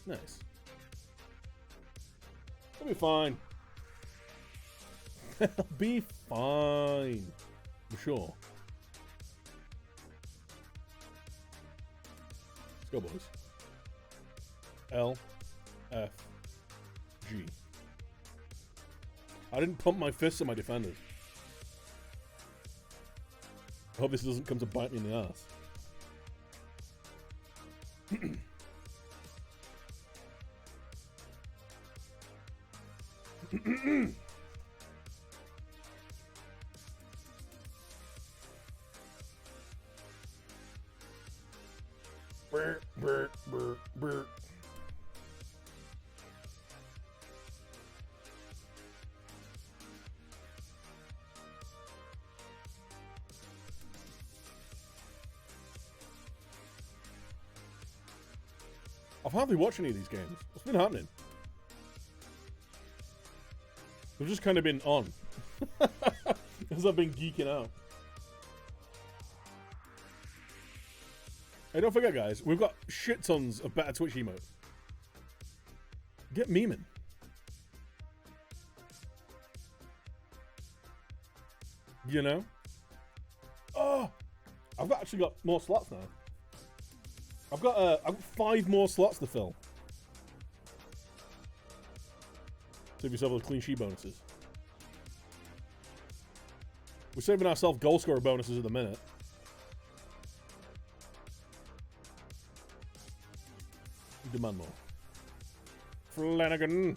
Nice. It'll be fine. It'll be fine. For sure. Let's go, boys. L, F, G. I didn't pump my fists at my defenders. I hope this doesn't come to bite me in the ass. Brr, brr, brr, brr. I've hardly watched any of these games. What's been happening? They've just kind of been on. As I've been geeking out. Hey, don't forget, guys, we've got shit tons of better Twitch emotes. Get memeing. You know? Oh! I've actually got more slots now. I've got 5 more slots to fill. Save yourself all the clean sheet bonuses. We're saving ourselves goal scorer bonuses at the minute. Demand more. Flanagan.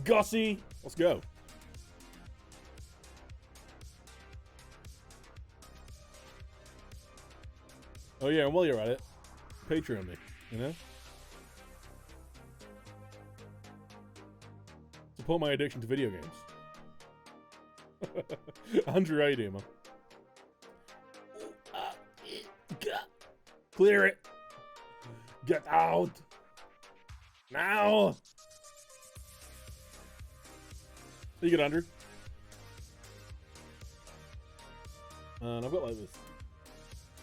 Gussie. Let's go. Oh yeah, and while you're at it, Patreon me, you know? Support my addiction to video games. Andrew, how you doing, man? Clear it! Get out! Now! You good, Andrew? And I've got like this.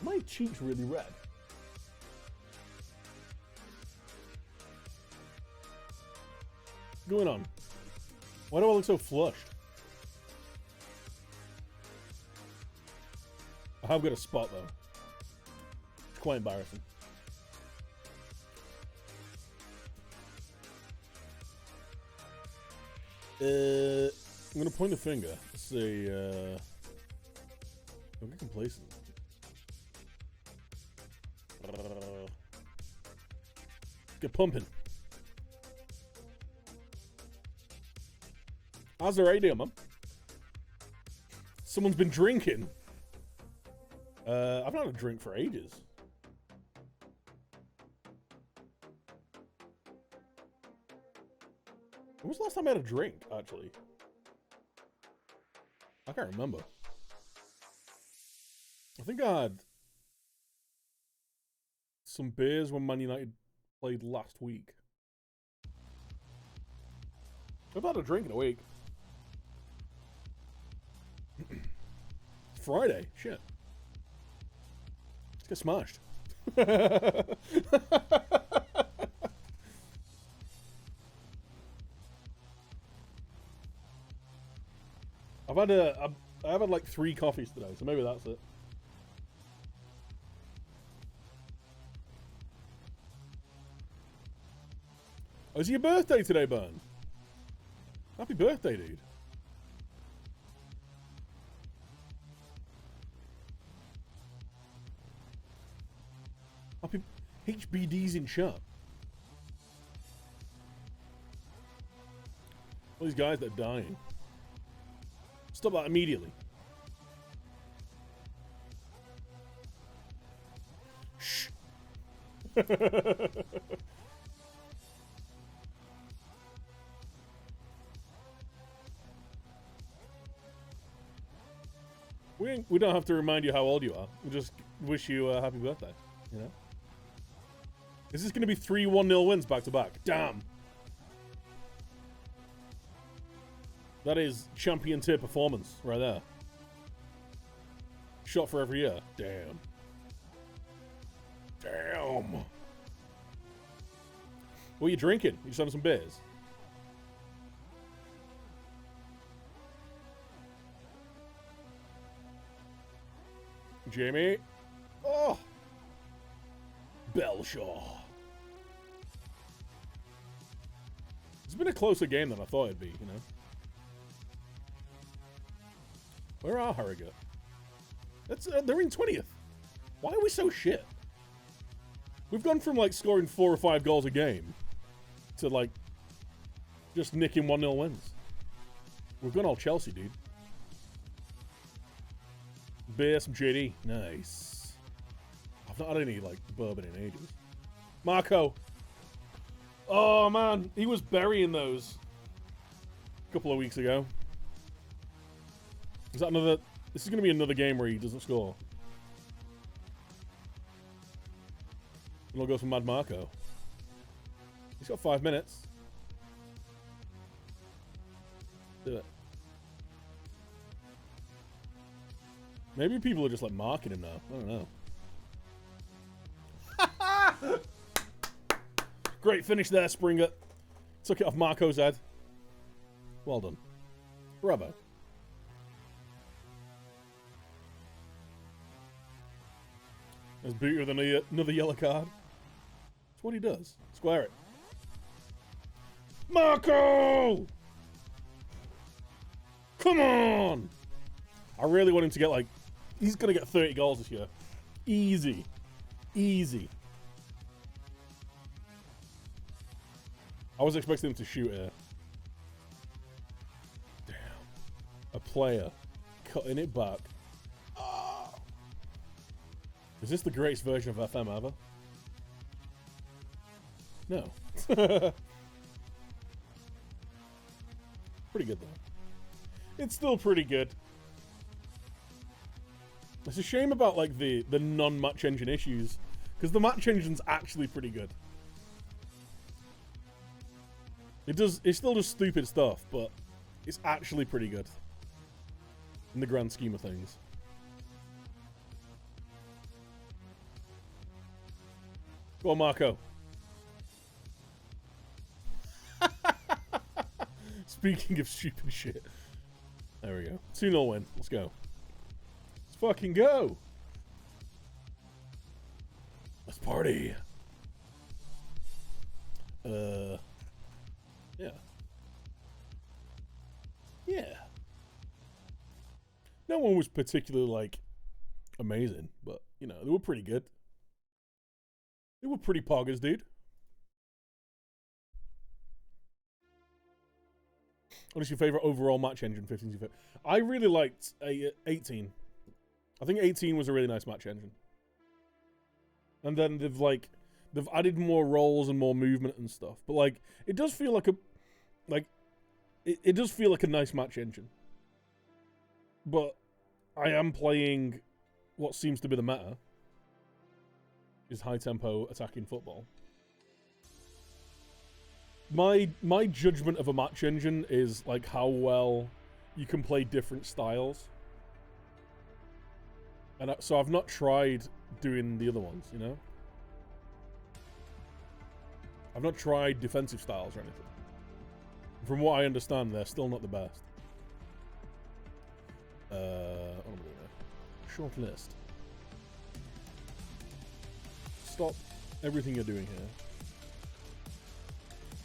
My cheek's really red. What's going on? Why do I look so flushed? I have got a spot though. It's quite embarrassing. I'm gonna point the finger. Say, don't get complacent. Get pumping. How's the idea, man? Someone's been drinking. I've not had a drink for ages. When was the last time I had a drink, actually? I can't remember. I think I had some beers when Man United played last week. I've had a drink in a week. It's Friday. Shit. Let's get smashed. I've had like 3 coffees today, so maybe that's it. Oh, is it your birthday today, Burn? Happy birthday, dude. Happy HBD's in chat. All these guys that are dying. Stop that immediately. Shh. We don't have to remind you how old you are. We just wish you a happy birthday, you know? Is this going to be 3 1-0 wins back to back? Damn. That is champion tier performance right there. Shot for every year. Damn. Damn. What are you drinking? You just having some beers? Jamie. Oh. Belshaw. been a closer game than I thought it'd be, you know. Where are Harrogate? They're in 20th. Why are we so shit? We've gone from, like, scoring 4 or 5 goals a game to, like, just nicking 1-0 wins. We've gone all Chelsea, dude. Beer, some JD. Nice. I've not had any, like, bourbon in ages. Marco. Oh, man. He was burying those a couple of weeks ago. Is that another... This is going to be another game where he doesn't score. And we'll go for Mad Marco. He's got 5 minutes. Do it. Maybe people are just like marking him now. I don't know. Great finish there, Springer. Took it off Marco's head. Well done. Bravo. There's Booter with another yellow card. That's what he does. Square it. Marco! Come on! I really want him to get, like... He's going to get 30 goals this year. Easy. Easy. I was expecting him to shoot here. Damn. A player cutting it back. Oh. Is this the greatest version of FM ever? No. Pretty good, though. It's still pretty good. It's a shame about, like, the non-match engine issues. Because the match engine's actually pretty good. It still does stupid stuff, but it's actually pretty good. In the grand scheme of things. Go on, Marco. Speaking of stupid shit. There we go. 2-0 win. Let's go. Let's fucking go. Let's party. Yeah. Yeah. No one was particularly, like, amazing, but, you know, they were pretty good. They were pretty poggers, dude. What is your favourite overall match engine? 15. I really liked 18. I think 18 was a really nice match engine. And then they've added more roles and more movement and stuff. But, like, it does feel like it does feel like a nice match engine. But I am playing what seems to be the meta. Is high tempo attacking football. My judgment of a match engine is like how well you can play different styles. And so I've not tried doing the other ones, you know? I've not tried defensive styles or anything. From what I understand, they're still not the best. What am I doing there? Short list. Stop everything you're doing here.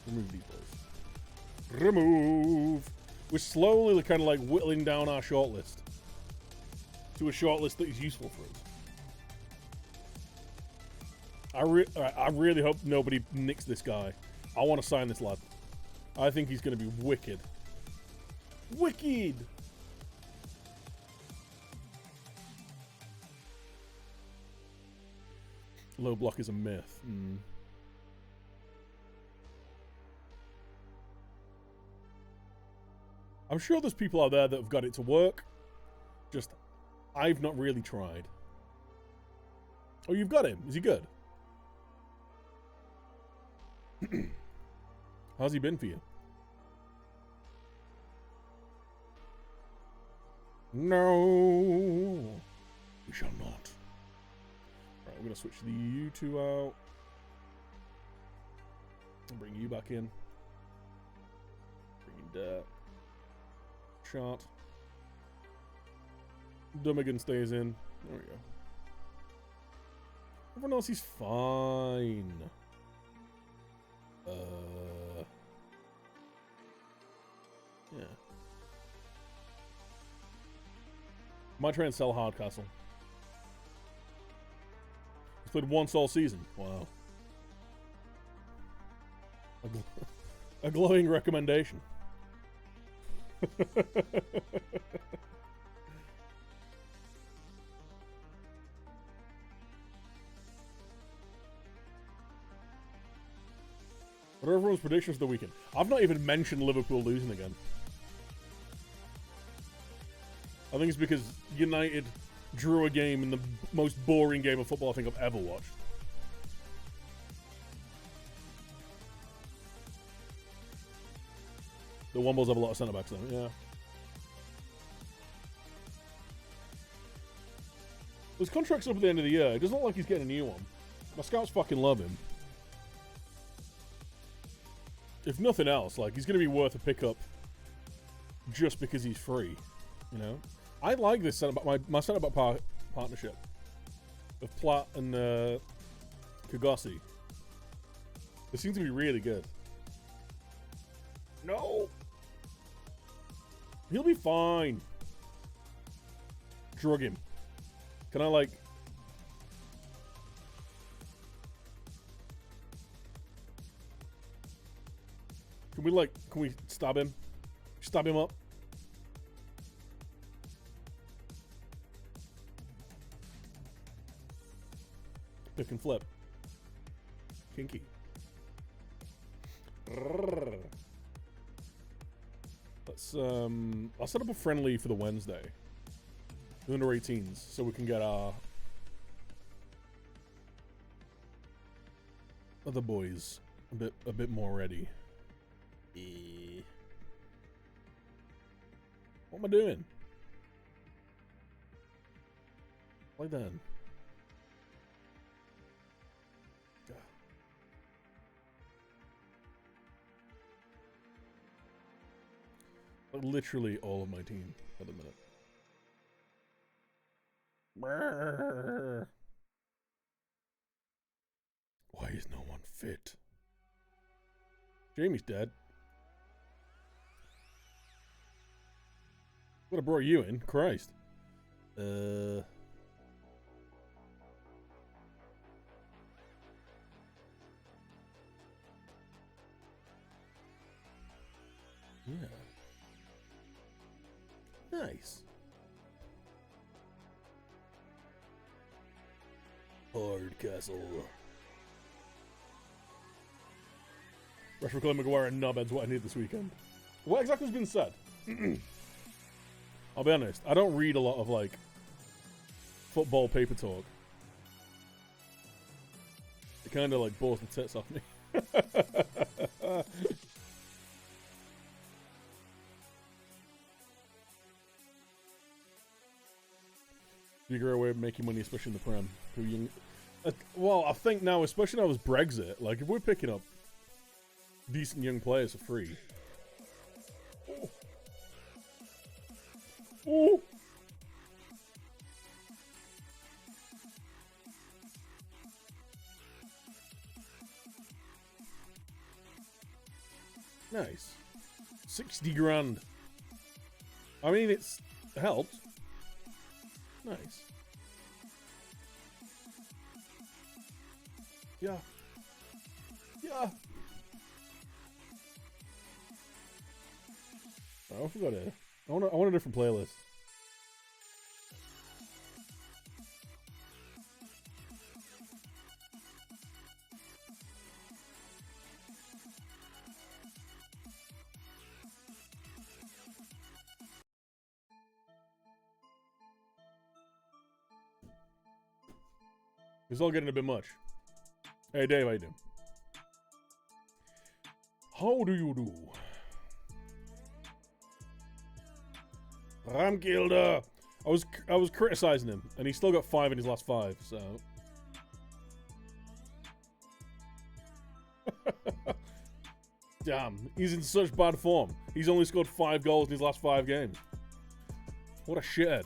Remove these boys. Remove! We're slowly kind of like whittling down our shortlist to a shortlist that is useful for us. I really hope nobody nicks this guy. I want to sign this lad. I think he's going to be wicked. Wicked! Low block is a myth. I'm sure there's people out there that have got it to work. Just, I've not really tried. Oh, you've got him. Is he good? How's he been for you? No. We shall not. Right, we're going to switch you two out. I'll bring you back in. Bring in that. Shot. Dummigan stays in. There we go. Everyone else is fine. Yeah. Might try and sell Hardcastle. He's played once all season. Wow. A glowing recommendation. What are everyone's predictions for the weekend? I've not even mentioned Liverpool losing again. I think it's because United drew a game in the most boring game of football I think I've ever watched. The Wombles have a lot of centre-backs though, yeah. His contract's up at the end of the year. It doesn't look like he's getting a new one. My scouts fucking love him. If nothing else, like, he's going to be worth a pickup just because he's free, you know? I like this centre-back, my centre-back partnership of Platt and Kagossi. They seem to be really good. No! He'll be fine. Drug him. Can I, like... Can we stab him? Stab him up? Pick and flip. Kinky. Let's, I'll set up a friendly for the Wednesday. The under 18s, so we can get our other boys a bit more ready. What am I doing? Like that. Like literally all of my team at the minute. Why is no one fit? Jamie's dead. Would have brought you in, Christ. Yeah. Nice. Hardcastle. Rashford, Colin Maguire, and Nubbins what I need this weekend. What exactly has been said? I'll be honest, I don't read a lot of, like, football paper talk. It kind of, like, bores the tits off me. Figure a way of making money, especially in the Prem. Well, I think now, especially now with Brexit, like, if we're picking up decent young players for free. Oh. Oh. Nice. 60 grand. I mean, it's helped. Nice. Yeah. Yeah. I forgot it. I want a different playlist. It's all getting a bit much. Hey Dave, how you doing? How do you do? Ramgilda! I was criticizing him, and he still got 5 in his last 5, so... Damn, he's in such bad form. He's only scored 5 goals in his last 5 games. What a shithead.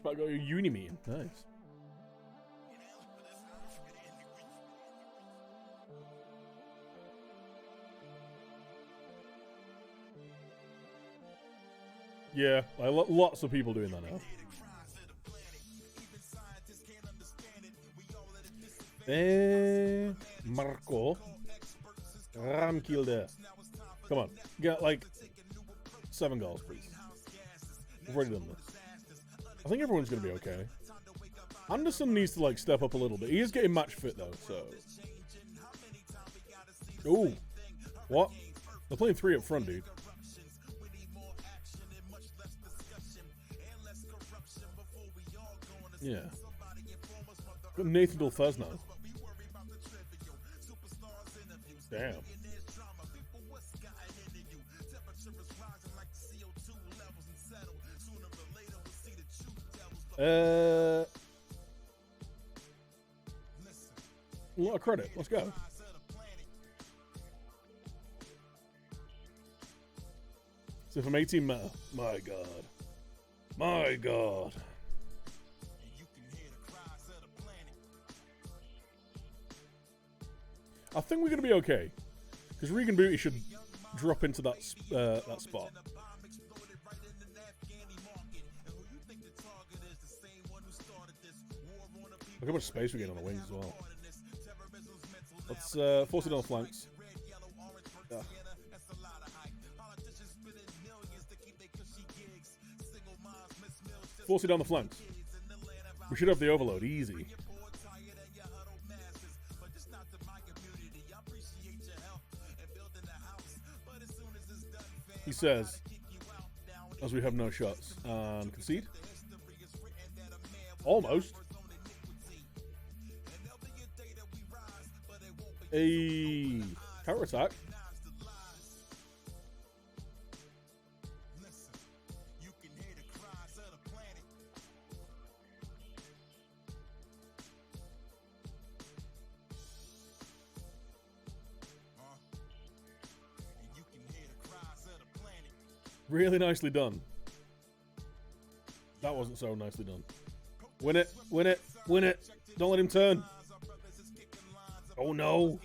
about to go to a uni meeting. Nice. Yeah, lots of people doing that now. Marco Ramkilde. Come on, get like 7 goals, please. We've already done this. I think everyone's going to be okay. Anderson needs to like step up a little bit. He is getting match fit though, so. Ooh, what? They're playing 3 up front, dude. Yeah. Got Nathan Dulfez now. Damn. A lot of credit. Let's go. So from 18 meta. My God. My God. I think we're going to be okay. Because Regan Booty should drop into that spot. Look how much space we get on the wings as well. Let's force it on the flanks. Yeah. Force it on the flanks. We should have the overload. Easy. He says, as we have no shots. Concede? Almost. A counter attack. Really nicely done. That wasn't so nicely done. Win it, win it, win it. Don't let him turn. Oh no.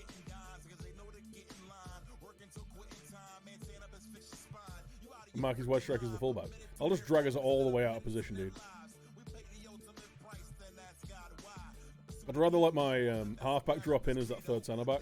Mark his wide striker as the fullback. I'll just drag us all the way out of position, dude. I'd rather let my halfback drop in as that third centre back.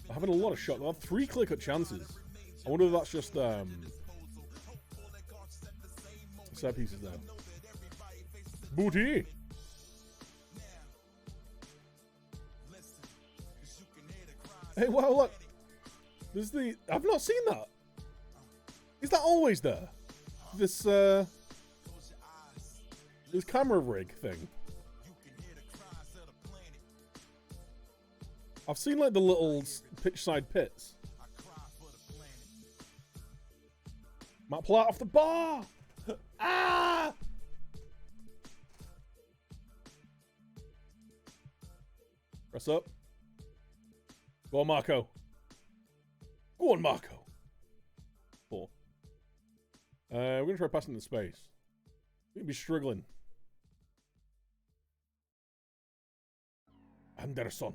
I'm having a lot of shots. I have 3 clear-cut chances. I wonder if that's just set pieces there. Booty. Hey, wow, look. There's the. I've not seen that. Is that always there? This camera rig thing. I've seen like the little pitch side pits. Might pull out off the bar. Ah! Press up. Go on, Marco. Go on, Marco. 4. We're gonna try passing the space. We're gonna be struggling. Anderson.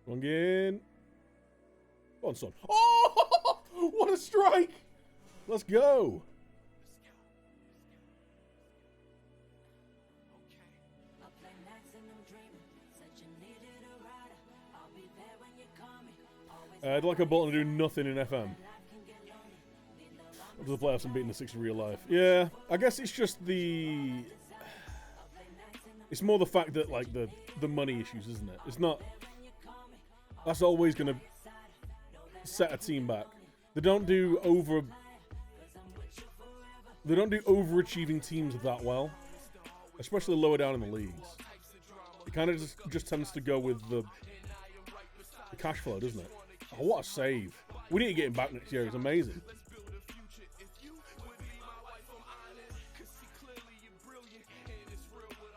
Going in. Go on, son. Oh! What a strike! Let's go. I'd like a button to do nothing in FM. Up to the playoffs and beating the 6 in real life. Yeah, I guess it's just the... It's more the fact that, like, the money issues, isn't it? It's not... That's always going to set a team back. They don't do overachieving teams that well. Especially lower down in the leagues. It kind of just tends to go with the cash flow, doesn't it? Oh, what a save. We need to get him back next year. It's amazing.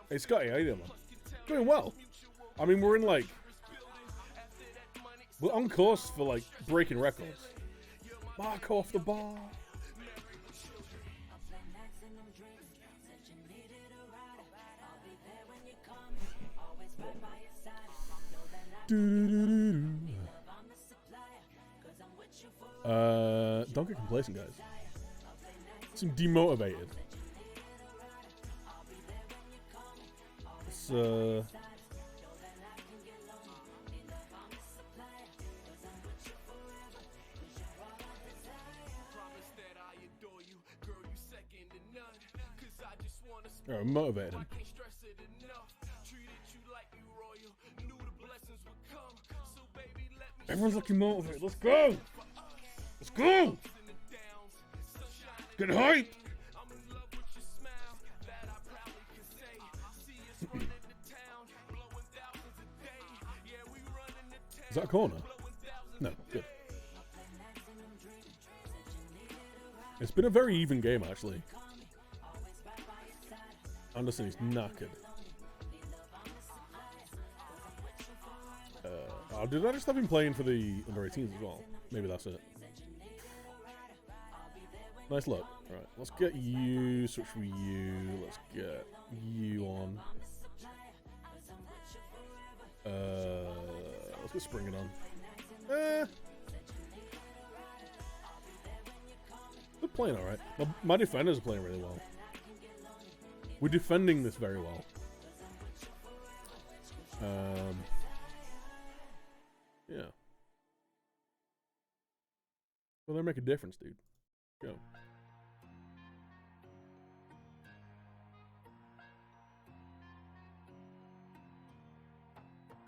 Hey, Scotty, how you doing, man? Doing well. I mean, we're in, like... We're on course for, like, breaking records. Mark off the bar. Don't get complacent, guys. Seem demotivated. It's, Alright, motivated him. Everyone's looking motivated. Let's go! Let's go! Get hype! Is that a corner? No, good. It's been a very even game, actually. Anderson is knackered. Did I just have him playing for the under 18s as well? Maybe that's it. Nice look. Alright, let's get you, switch with you, let's get you on. Let's get Springing on. They're playing alright. My defenders are playing really well. We're defending this very well. Yeah. Well, they make a difference, dude. Go. Look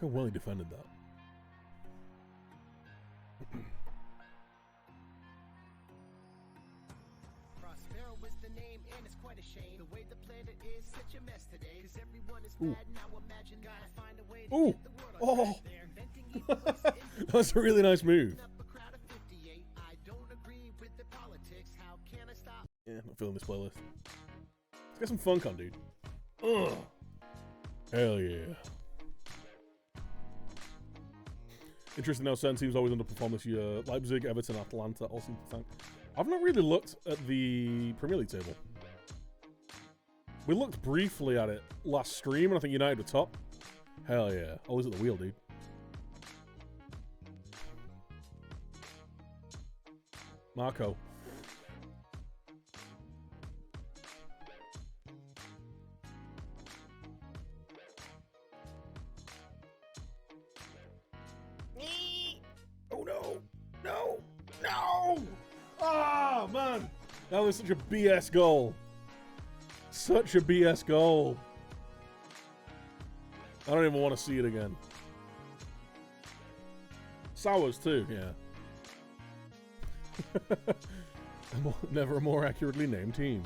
how well he defended that. Was the name, and it's quite a shame the way the planet is such a mess today. Cause everyone is mad now. Imagine gotta find a way to get the world on there. That's a really nice move. I don't agree with the politics. How can I stop? Yeah, not feeling this playlist. Let's get some funk on, dude. Ugh. Hell yeah. Interesting how certain teams always underperform this year. Leipzig, Everton, Atlanta all seem to tank. I've not really looked at the Premier League table. We looked briefly at it last stream, and I think United were top. Hell yeah. Always at the wheel, dude. Marco. Oh no! No! No! Ah, man! That was such a BS goal. Such a BS goal. I don't even want to see it again. Sours too, yeah. Never a more accurately named team.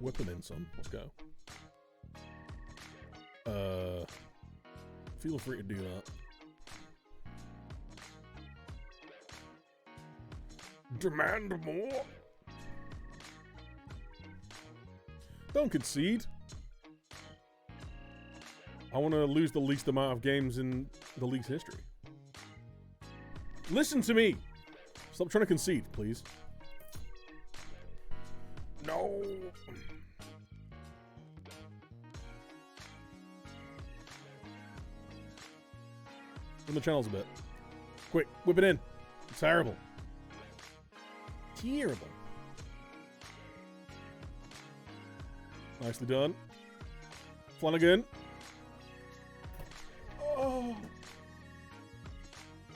Whip him in some. Let's go. Feel free to do that. Demand more. Don't concede. I want to lose the least amount of games in the league's history. Listen to me. Stop trying to concede, please. No. Run the channels a bit. Quick, whip it in. It's terrible. Terrible. Nicely done. Flanagan. Oh.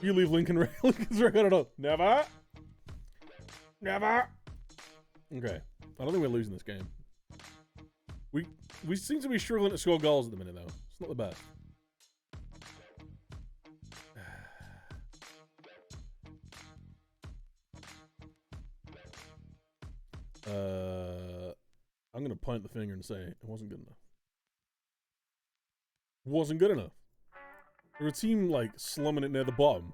You leave Lincoln's record up. Never. Never. Okay. I don't think we're losing this game. We seem to be struggling to score goals at the minute, though. It's not the best. I'm gonna point the finger and say it wasn't good enough. Wasn't good enough. They're a team, like, slumming it near the bottom.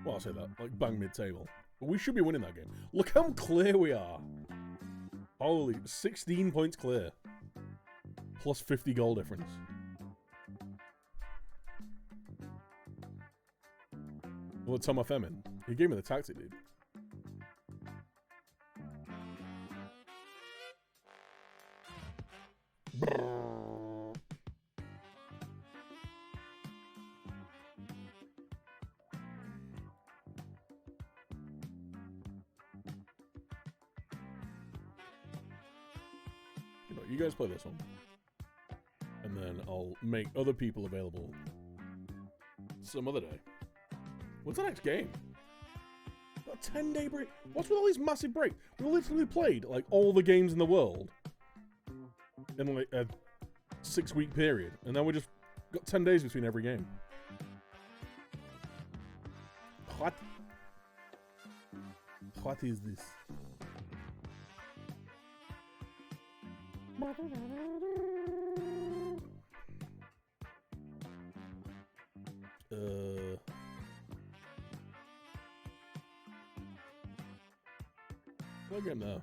Well, I'll say that. Like, bang mid-table. But we should be winning that game. Look how clear we are. Holy, 16 points clear. Plus 50 goal difference. Well, Thomas Femin. He gave me the tactic, dude. You guys play this one. And then I'll make other people available some other day. What's the next game? A 10-day break? What's with all these massive breaks? We literally played, like, all the games in the world in, like, a 6-week period. And now we just got 10 days between every game. What? What is this? Look at now.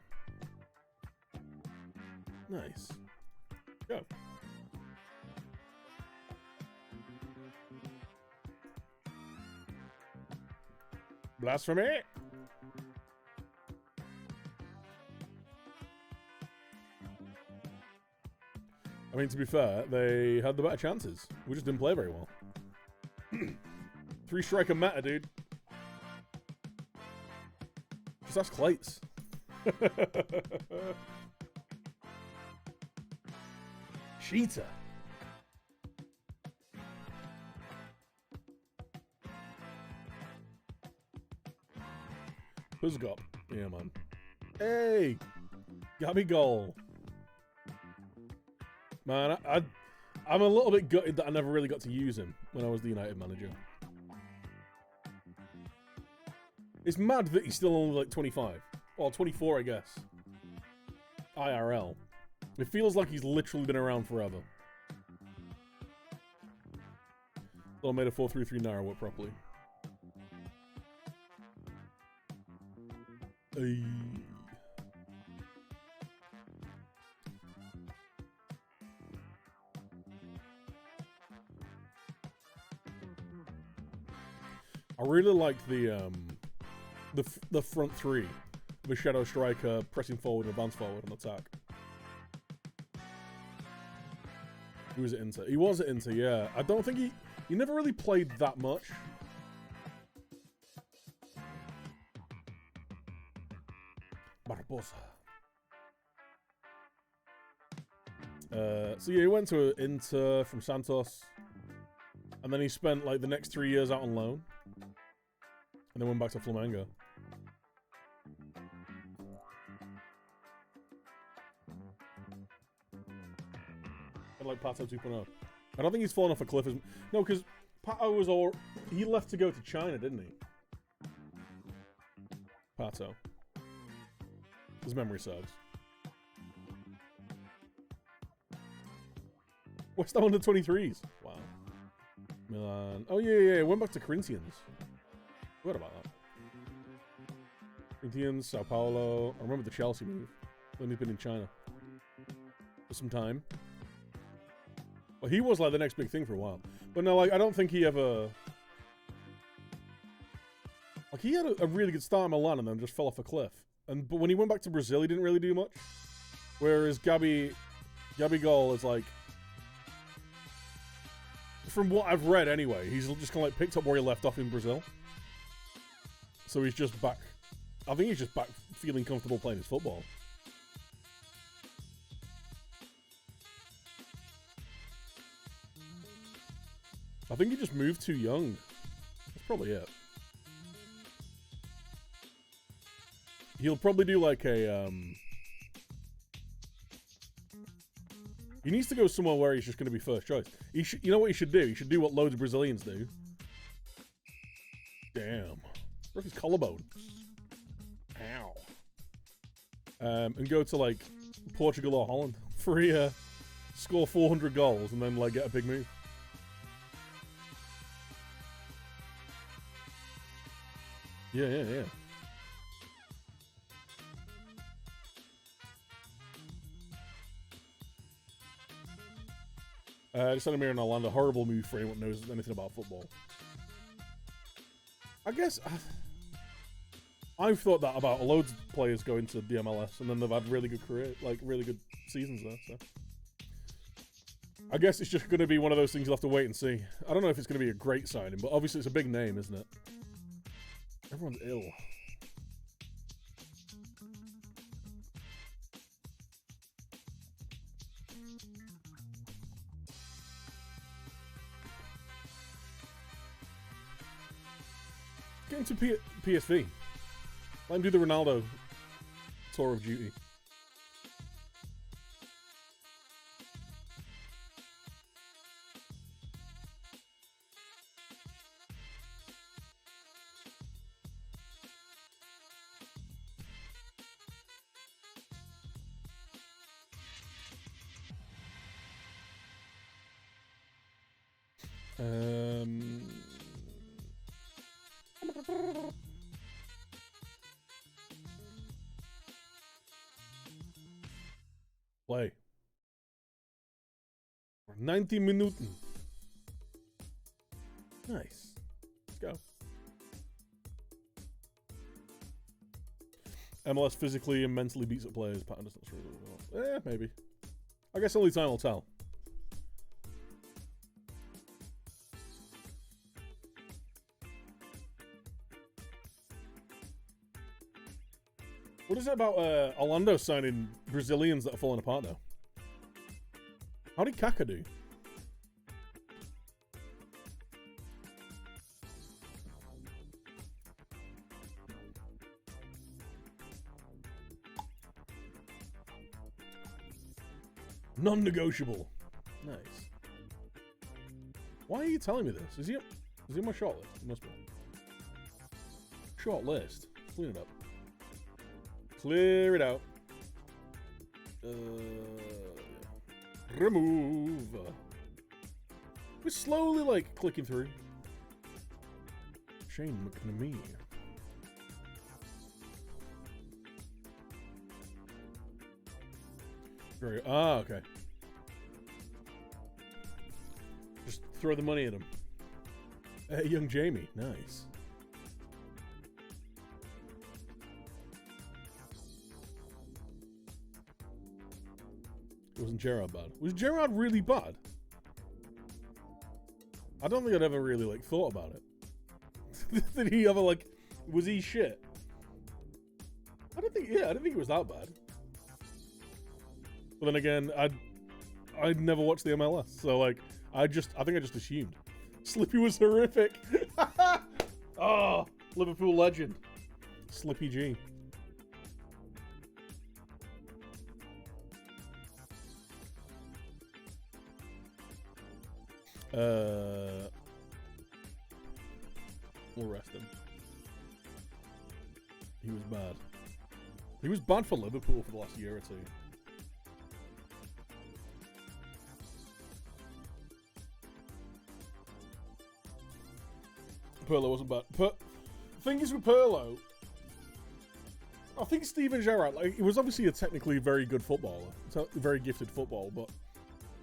Nice. Go. Blasphemy! I mean, to be fair, they had the better chances. We just didn't play very well. 3-striker meta, dude. Just ask Clates. Cheetah. Who's got? Yeah, man. Hey! Got me goal. Man, I'm a little bit gutted that I never really got to use him when I was the United manager. It's mad that he's still only like 25. Well, 24, I guess. IRL. It feels like he's literally been around forever. Still made a 4-3-3 narrow work properly. Ay. I really liked the front three, the shadow striker pressing forward, advance forward, and attack. He was at Inter. He was at Inter, yeah. I don't think he never really played that much. Barbosa. So yeah, he went to Inter from Santos, and then he spent like the next 3 years out on loan, and then went back to Flamengo. And like Pato 2.0. I don't think he's fallen off a cliff as no, because Pato was all he left to go to China, didn't he? Pato. His memory serves. West Ham under 23s. Wow. Milan. Oh yeah. Went back to Corinthians. What about that? Corinthians, Sao Paulo. I remember the Chelsea move. When he's been in China for some time. Well, he was like the next big thing for a while. But no, like I don't think he ever. Like he had a really good start in Milan and then just fell off a cliff. But when he went back to Brazil, he didn't really do much. Whereas Gabigol is like, from what I've read anyway, he's just kind of like picked up where he left off in Brazil. So he's just back. I think he's just back feeling comfortable playing his football. I think he just moved too young. That's probably it. He'll probably do like a, he needs to go somewhere where he's just going to be first choice. You know what he should do? He should do what loads of Brazilians do. Damn. Broke his collarbone. Ow. And go to like Portugal or Holland for score 400 goals and then like get a big move. Yeah, yeah, yeah. Just sent a mirror in Orlando. Horrible move for anyone who knows anything about football. I guess I've thought that about loads of players going to the MLS and then they've had really good career, like really good seasons there. So I guess it's just going to be one of those things you'll have to wait and see. I don't know if it's going to be a great signing, but obviously it's a big name, isn't it? Everyone's ill. Get into PSV. Let him do the Ronaldo tour of duty. Play. 90 Minuten. Nice. Let's go. MLS physically and mentally beats up players. Pattern doesn't struggle as well. Maybe. I guess only time will tell. What is it about Orlando signing Brazilians that are falling apart now? How did Kaká do? Non-negotiable. Nice. Why are you telling me this? Is he on my short list? He must be. Short list. Clean it up. Clear it out. Remove. We're slowly, like, clicking through. Shane McNamee. Very. Okay. Just throw the money at him. Young Jamie. Nice. Wasn't Gerrard bad? Was Gerrard really bad? I don't think I'd ever really, like, thought about it. Did he ever, like, was he shit? I don't think he was that bad. But then again, I'd never watched the MLS, so, like, I think I just assumed. Slippy was horrific. Oh, Liverpool legend. Slippy G. We'll rest him. He was bad. He was bad for Liverpool for the last year or two. Pirlo wasn't bad. The thing is with Pirlo, I think Steven Gerrard, like, he was obviously a technically very good footballer, very gifted football, but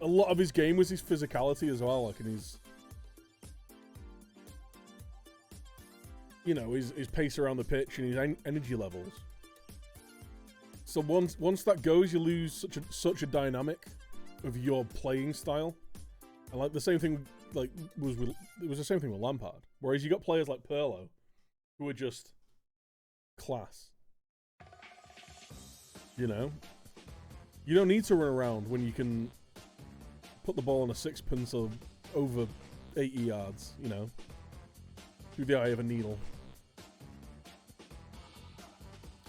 a lot of his game was his physicality as well, like, and his, you know, his pace around the pitch and his energy levels. So once that goes, you lose such a dynamic of your playing style. And like the same thing, like it was the same thing with Lampard. Whereas you got players like Pirlo, who are just class. You know, you don't need to run around when you can put the ball on a sixpence or over 80 yards. You know, through the eye of a needle.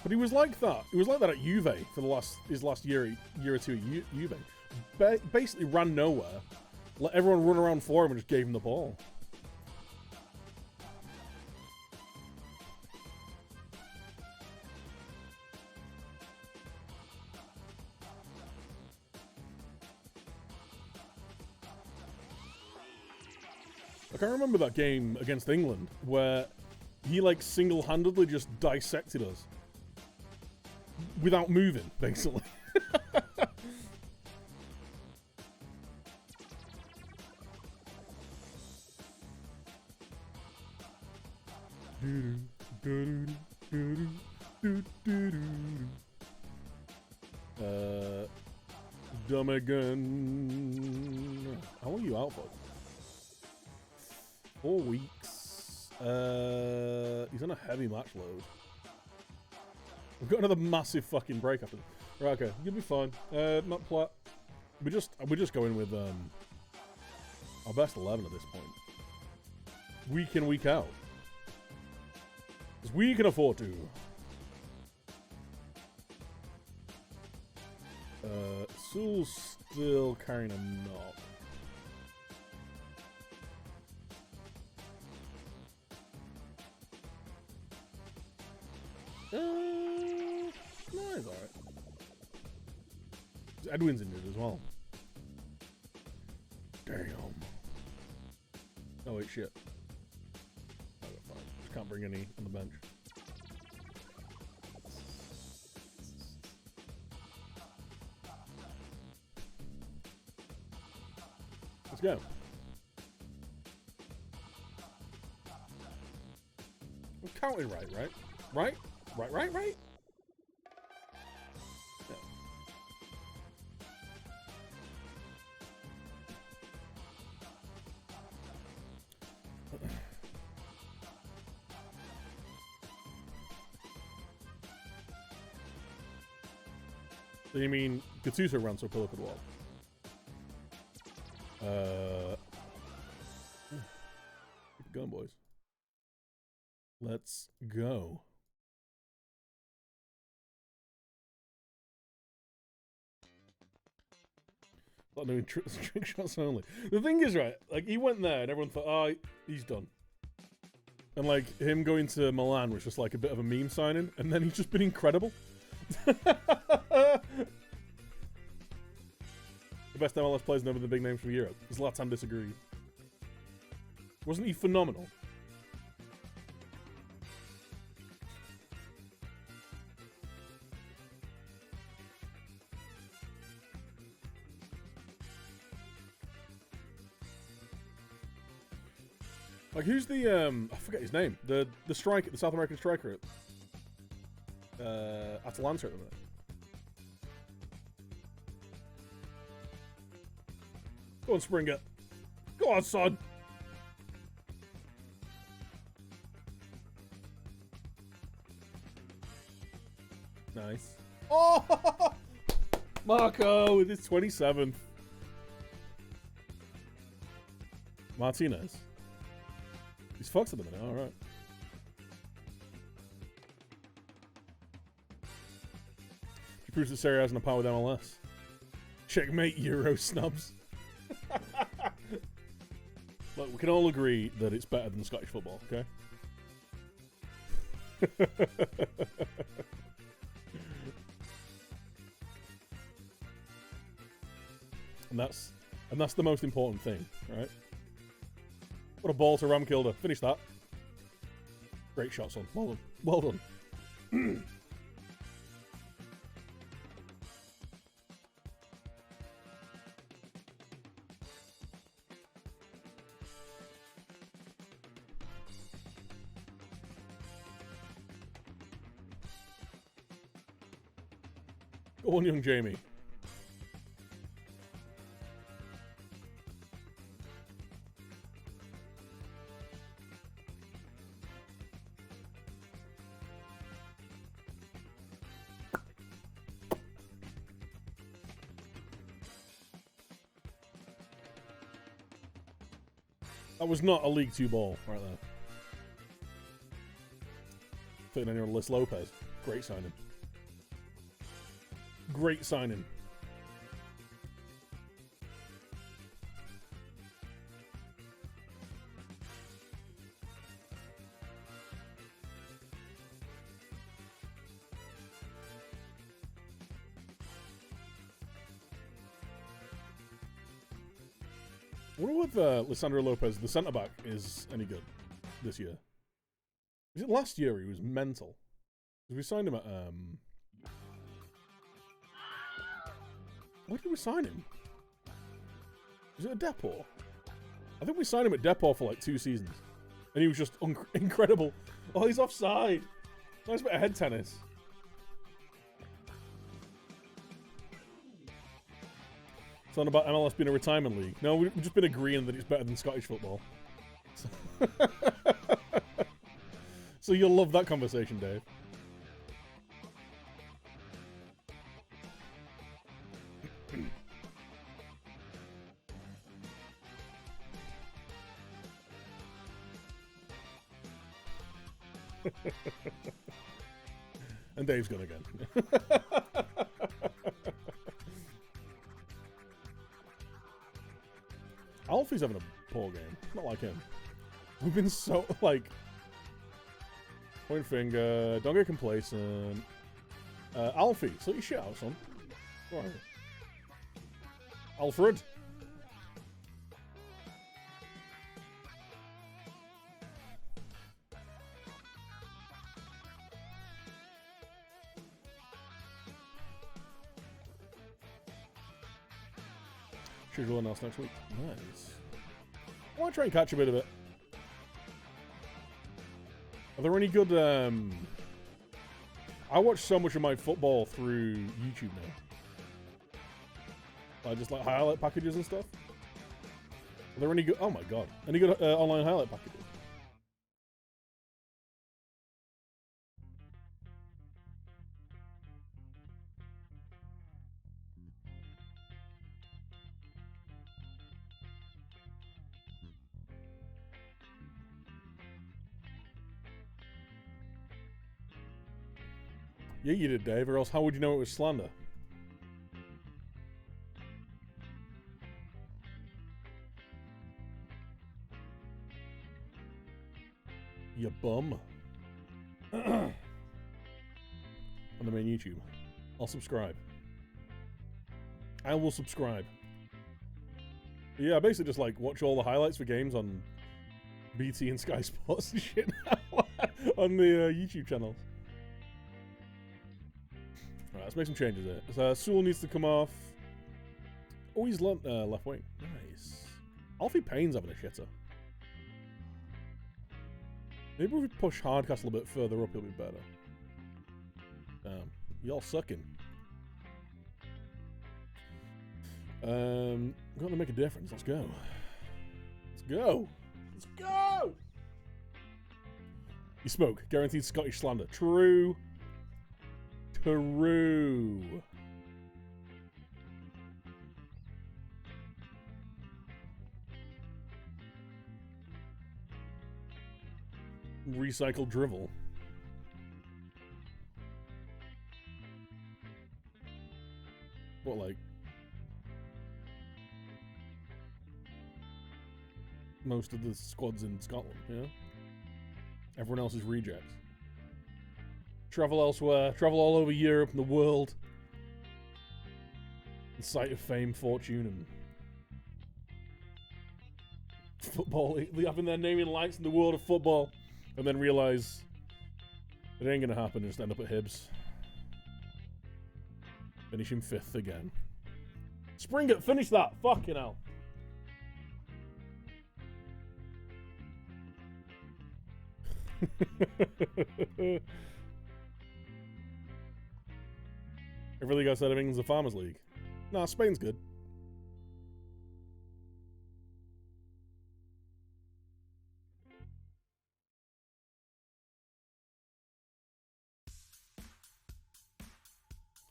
But he was like that. He was like that at Juve for his last year or two at Juve. Basically ran nowhere, let everyone run around for him and just gave him the ball. I can't remember that game against England where He like single-handedly just dissected us without moving, basically. Dumb again. How are you out for? 4 weeks. He's on a heavy match load. We've got another massive fucking break after this. Right, okay, you'll be fine. Not plat. We're just going with our best 11 at this point. Week in, week out. Because we can afford to. Soul's still carrying a knock. No, he's alright. Edwin's injured as well. Damn. Oh wait, shit. Oh, fine. Just can't bring any on the bench. Let's go. I'm counting right? Right? Yeah. So you mean Gattuso runs so Pillow could walk? Keep it going, boys. Let's go. Not doing trick shots only. The thing is, right, like, he went there and everyone thought, oh, he's done. And, like, him going to Milan was just, like, a bit of a meme signing, and then he's just been incredible. The best MLS players never the big names from Europe. Zlatan disagrees. Wasn't he phenomenal? Like, who's the I forget his name. The striker, the South American striker at Atalanta at the minute. Go on, Springer. Go on, son. Nice. Oh! Marco with his 27th. Martinez. He's fucked at the minute, alright. He proves that Serie A has no power with MLS. Checkmate, Euro snubs. Look, we can all agree that it's better than Scottish football, okay? and that's the most important thing, right? What a ball to Ramkilder. Finish that. Great shot, son. Well done. Well done. Go on, young Jamie. That was not a League 2 ball right there. Putting in Liz Lopez. Great signing. Great signing. I wonder if Lisandro Lopez, the centre-back, is any good this year. Was it last year he was mental? We signed him at, where did we sign him? Was it a Depot? I think we signed him at Depot for like 2 seasons. And he was just incredible. Oh, he's offside. Nice bit of head tennis. It's not about MLS being a retirement league. No, we've just been agreeing that it's better than Scottish football. So you'll love that conversation, Dave. And Dave's gone again. Alfie's having a poor game. Not like him. We've been so, like... Point finger. Don't get complacent. Alfie, sort your shit out, son. Right. Alfred. Should go else next week. Nice. I want to try and catch a bit of it. Are there any good, I watch so much of my football through YouTube now. Just like highlight packages and stuff. Are there any good, oh my god. Any good online highlight packages? Yeah, you did, Dave, or else how would you know it was slander? You bum. On the main YouTube. I'll subscribe. I will subscribe. Yeah, basically just like watch all the highlights for games on BT and Sky Sports and shit on the YouTube channels. Alright, let's make some changes here. So, Sewell needs to come off. Oh, he's left wing. Nice. Alfie Payne's having a shitter. Maybe if we push Hardcastle a bit further up, he'll be better. Damn. Y'all sucking. Going to make a difference. Let's go. Let's go. Let's go! You smoke. Guaranteed Scottish slander. True. True. Recycled drivel. What, like? Most of the squads in Scotland, yeah? Everyone else is rejects. Travel elsewhere, travel all over Europe and the world. In sight of fame, fortune, and football. Having their name in lights in the world of football. And then realise it ain't gonna happen and just end up at Hibs. Finishing 5th again. Springett, finish that! Fucking hell. Every league outside of England's a Farmers League. Nah, Spain's good.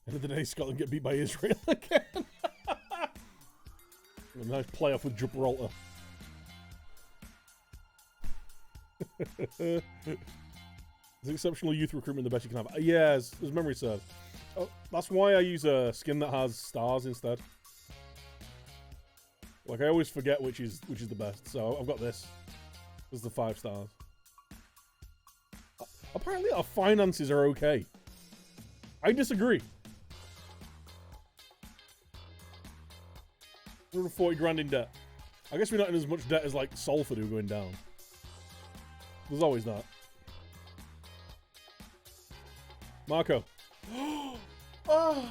End of the day, Scotland get beat by Israel again. A nice playoff with Gibraltar. Is exceptional youth recruitment the best you can have? Yeah, as memory serves. Oh, that's why I use a skin that has stars instead. Like, I always forget which is the best. So I've got this. This is the 5 stars. Apparently our finances are okay. I disagree. 140 grand in debt. I guess we're not in as much debt as like Salford who are going down. There's always that. Marco. Oh.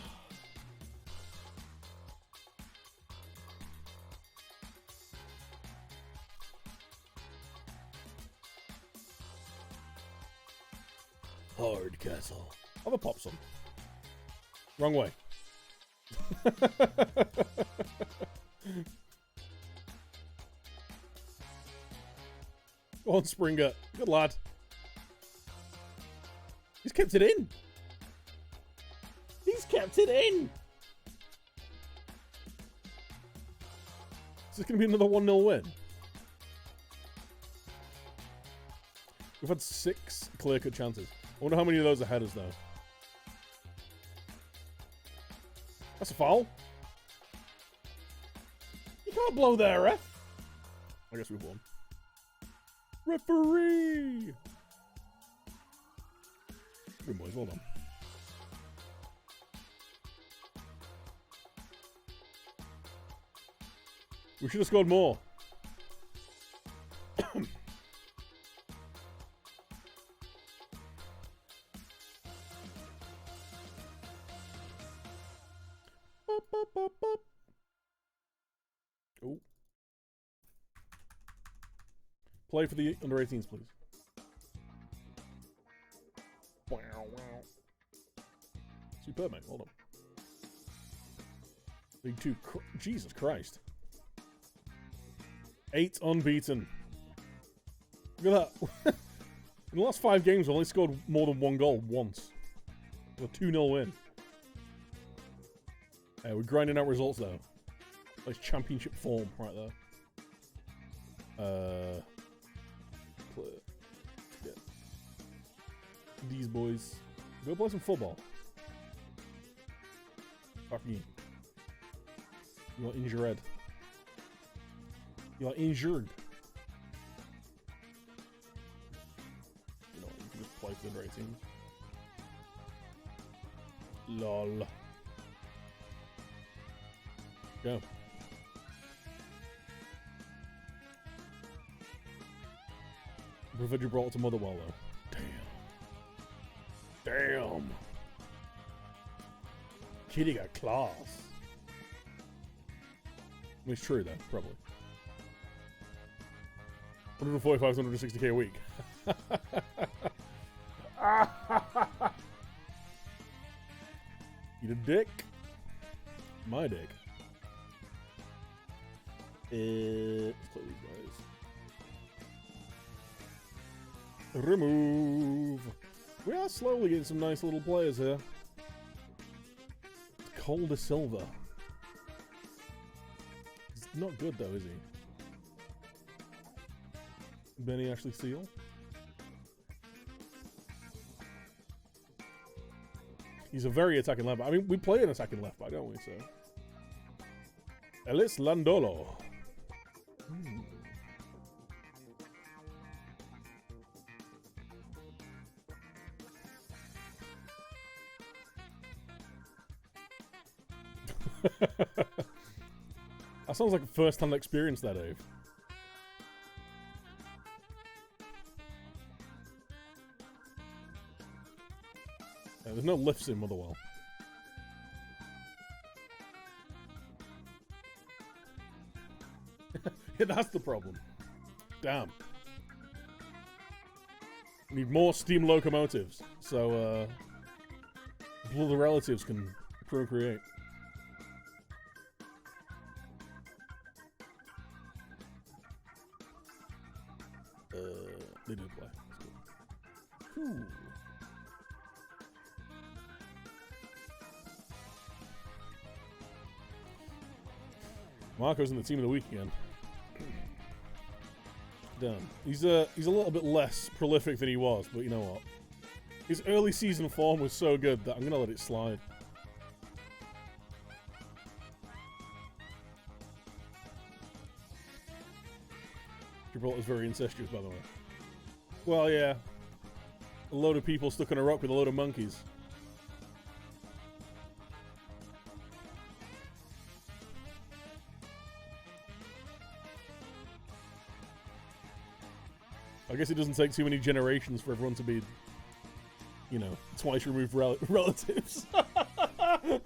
Hard castle. Have a pop some. Wrong way. Go on, Springer. Good lad. He's kept it in. He's kept it in. Is this going to be another 1-0 win? We've had 6 clear-cut chances. I wonder how many of those are headers, though. That's a foul. You can't blow there, ref. I guess we've won. Referee! Good boys, well done. We should have scored more. Oh. Play for the under 18s, please. Wow, wow. Superb, mate. Hold on. League 2. Jesus Christ. 8 unbeaten. Look at that. In the last 5 games, we've only scored more than 1 goal once. A 2-0 win. We're grinding out results, though. Nice championship form right there. Yeah. These boys. Go play some football. Fuck me. You are injured. You are injured. You know, you can just play for the right team. Lol. Go. Preferred you brought it to Motherwell, though. Damn. Damn. Kitty got claws. I mean, it's true, though, probably. 145, 160k a week. Eat a dick. My dick. Let's play these guys. Remove. We are slowly getting some nice little players here. Cole de Silva. He's not good though, is he? Benny Ashley Seal. He's a very attacking left back. I mean, we play an attacking left back, don't we? So, Ellis Landolo. That sounds like a first-hand experience, there, Dave. There's no lifts in Motherwell. Yeah, that's the problem. Damn. We need more steam locomotives, so blood relatives can procreate. They do play. Cool. Marco's in the team of the week again. Damn. He's a little bit less prolific than he was, but you know what? His early season form was so good that I'm gonna let it slide. Gibraltar's very incestuous, by the way. Well, yeah. A load of people stuck on a rock with a load of monkeys. I guess it doesn't take too many generations for everyone to be you know, twice removed relatives. There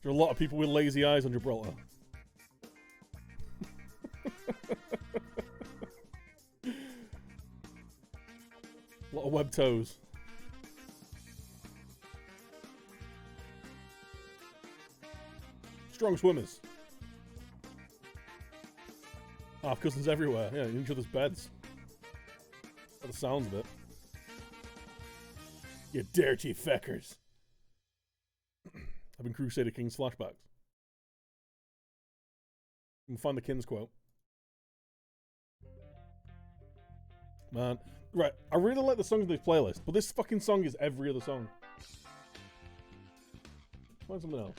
are a lot of people with lazy eyes on Gibraltar. A lot of web toes. Strong swimmers. Half cousins everywhere. Yeah, in each other's beds. By the sounds of it. You dirty feckers. I've been Crusader Kings flashbacks. You can find the Kins quote. Man. Right, I really like the songs in this playlist, but this fucking song is every other song. Find something else.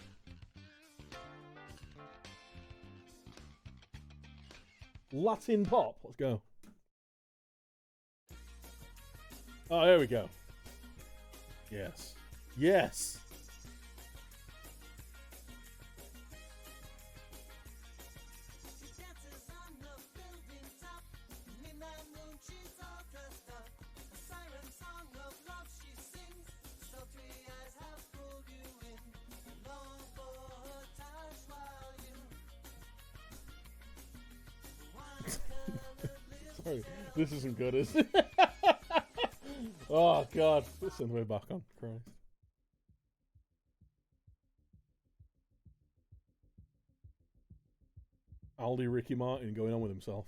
Latin pop. Let's go. Oh, there we go. Yes. Yes. Sorry, this isn't good, is it? Oh god, listen, way back on. Christ. Aldi Ricky Martin going on with himself.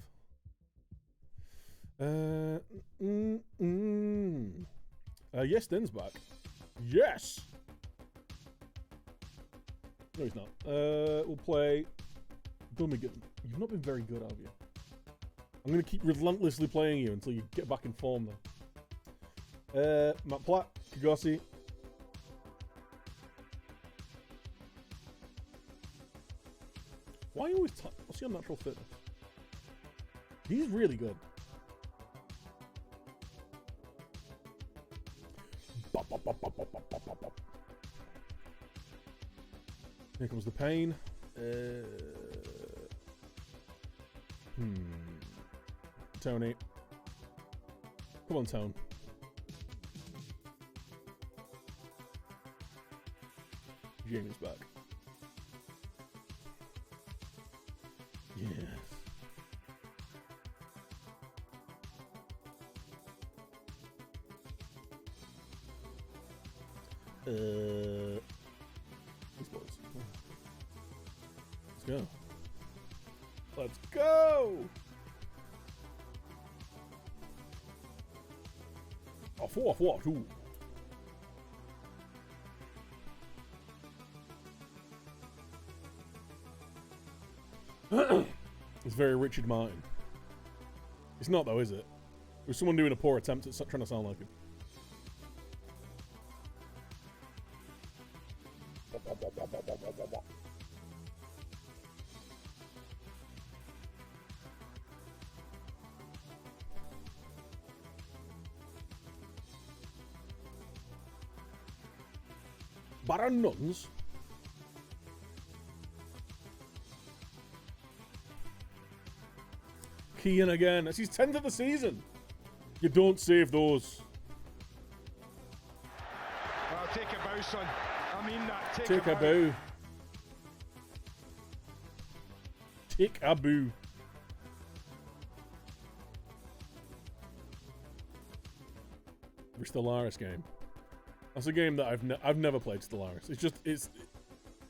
Yes, Den's back. Yes! No, he's not. We'll play Dummigan. You've not been very good, have you? I'm going to keep relentlessly playing you until you get back in form, though. Matt Platt, Kagossi. Why are you always... What's your natural fitness? He's really good. Here comes the pain. Tony. Come on, Tone. Jamie's back. Yes. These boys. Let's go. Let's go! Off, ooh. It's very Richard Martin. It's not though, is it? There's someone doing a poor attempt at trying to sound like him. Baron Nuns. Keane again. That's his 10th of the season. You don't save those. Well, take a bow, son. I mean that. Take a bow. Take a boo. The Stellaris game. That's a game that I've never played Stellaris. It's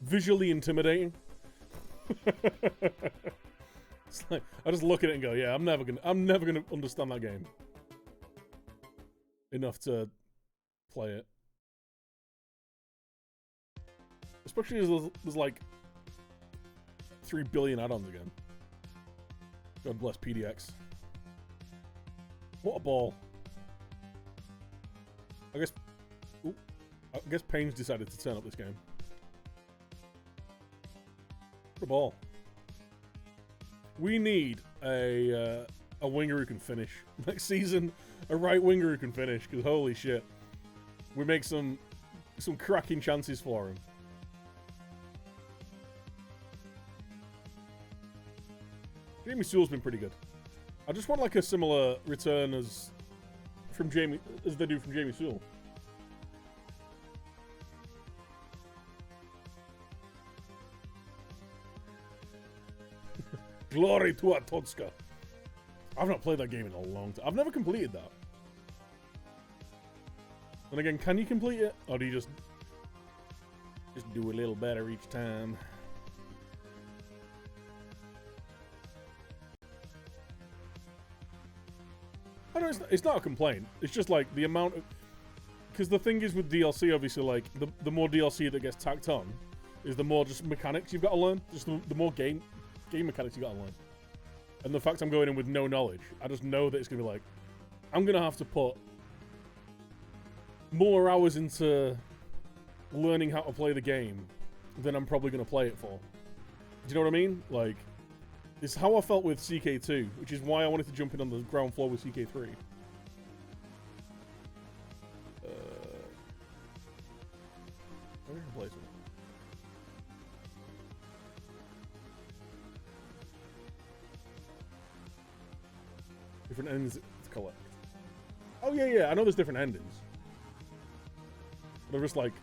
visually intimidating. It's like I just look at it and go, yeah, I'm never gonna understand that game enough to play it. Especially as there's like 3 billion add-ons again. God bless PDX. What a ball. I guess Payne's decided to turn up this game. What a ball. We need a winger who can finish. Next season, a right winger who can finish, because holy shit. We make some cracking chances for him. Jamie Sewell's been pretty good. I just want like a similar return as from Jamie as they do from Jamie Sewell. Glory to Atotska. I've not played that game in a long time. I've never completed that. And again, can you complete it? Or do you just do a little better each time? I know it's not a complaint. It's just like the amount of... Because the thing is with DLC, obviously, like, the more DLC that gets tacked on is the more just mechanics you've got to learn. Just the more game mechanics you've got to learn. And the fact I'm going in with no knowledge, I just know that it's going to be like, I'm going to have to put more hours into learning how to play the game than I'm probably going to play it for. Do you know what I mean? Like, it's how I felt with CK2, which is why I wanted to jump in on the ground floor with CK3. Where did I place it? Different endings to collect. Oh yeah, I know there's different endings. But I'm just like,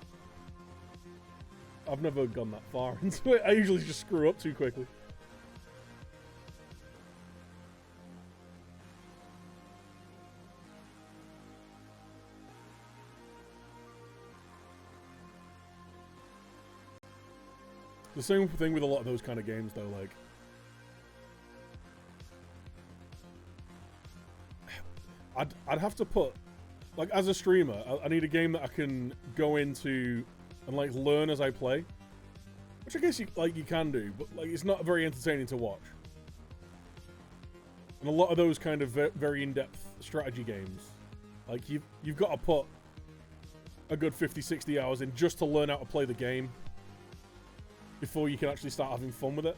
I've never gone that far into it. I usually just screw up too quickly. The same thing with a lot of those kind of games, though. Like, I'd have to put, like, as a streamer, I need a game that I can go into and like learn as I play, which I guess you can do, but like it's not very entertaining to watch. And a lot of those kind of very in-depth strategy games, like you've got to put a good 50-60 hours in just to learn how to play the game before you can actually start having fun with it.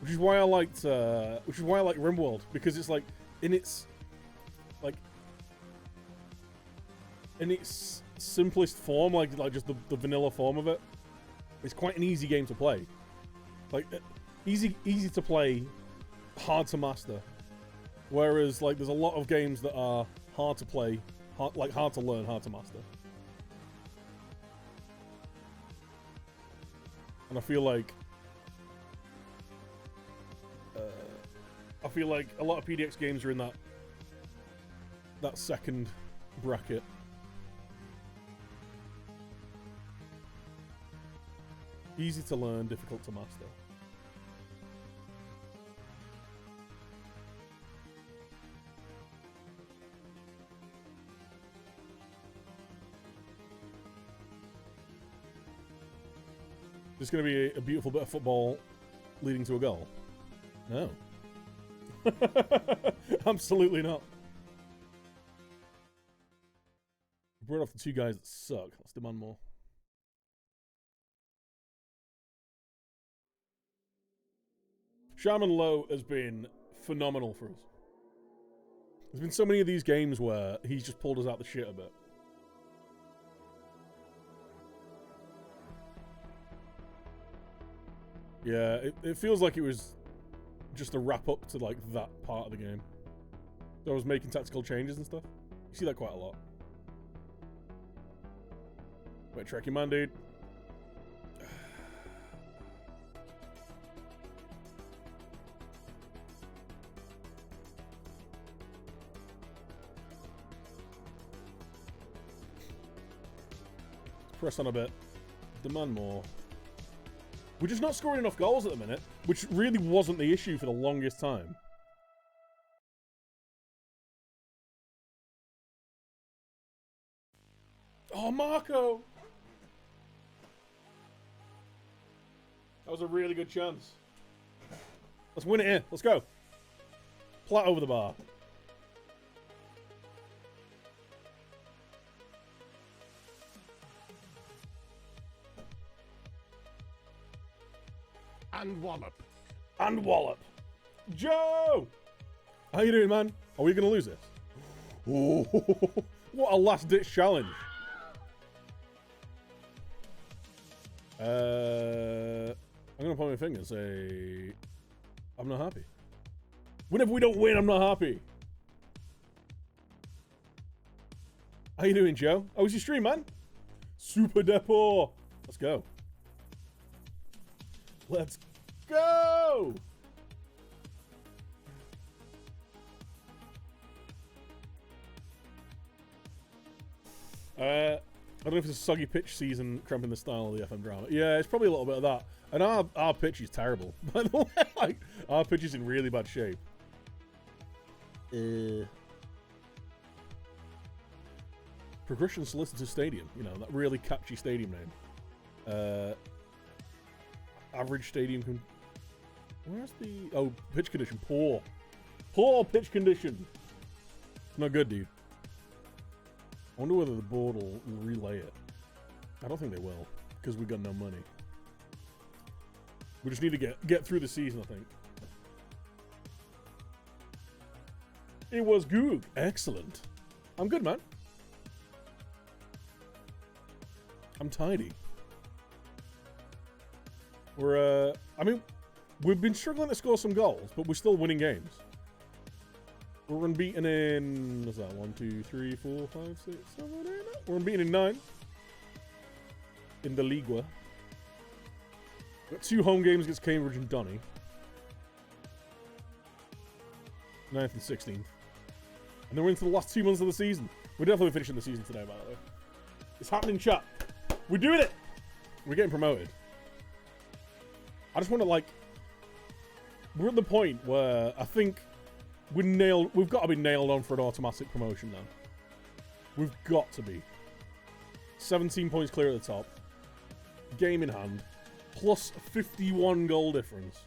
Which is why I liked RimWorld, because it's like in its simplest form, like just the vanilla form of it, it's quite an easy game to play. Like easy to play, hard to master. Whereas like there's a lot of games that are hard to play, hard to learn, hard to master. And I feel like a lot of PDX games are in that second bracket. Easy to learn, difficult to master. There's going to be a beautiful bit of football leading to a goal. No. Absolutely not. We brought off the two guys that suck. Let's demand more. Shaman Low has been phenomenal for us. There's been so many of these games where he's just pulled us out the shit a bit. Yeah, it feels like it was just a wrap up to like that part of the game. So I was making tactical changes and stuff. You see that quite a lot. Wait, track your man, dude. Press on a bit. Demand more. We're just not scoring enough goals at the minute, which really wasn't the issue for the longest time. Oh, Marco! That was a really good chance. Let's win it here. Let's go. Plat over the bar. And wallop. And wallop. Joe! How you doing, man? Are we going to lose this? Oh, what a last-ditch challenge. I'm going to point my finger and say, I'm not happy. Whenever we don't win, I'm not happy. How you doing, Joe? How was your stream, man? Super Depot. Let's go. Let's go! I don't know if it's a soggy pitch season cramping the style of the FM drama. Yeah, it's probably a little bit of that. And our pitch is terrible, by the way. Like, our pitch is in really bad shape. Progression Solicitor Stadium. You know, that really catchy stadium name. Average stadium. Where's the... Oh, pitch condition. Poor. Poor pitch condition. It's not good, dude. I wonder whether the board will relay it. I don't think they will, because we've got no money. We just need to get through the season, I think. It was good. Excellent. I'm good, man. I'm tidy. I mean, we've been struggling to score some goals, but we're still winning games. We're unbeaten in, what's that, 1, 2, 3, 4, 5, 6, 7, 8, 9? We're unbeaten in 9. In the Liga. We've got 2 home games against Cambridge and Donny. 9th and 16th. And then we're into the last 2 months of the season. We're definitely finishing the season today, by the way. It's happening, chat. We're doing it! We're getting promoted. I just want to, like... We're at the point where I think... We've got to be nailed on for an automatic promotion now. We've got to be. 17 points clear at the top. Game in hand. Plus 51 goal difference.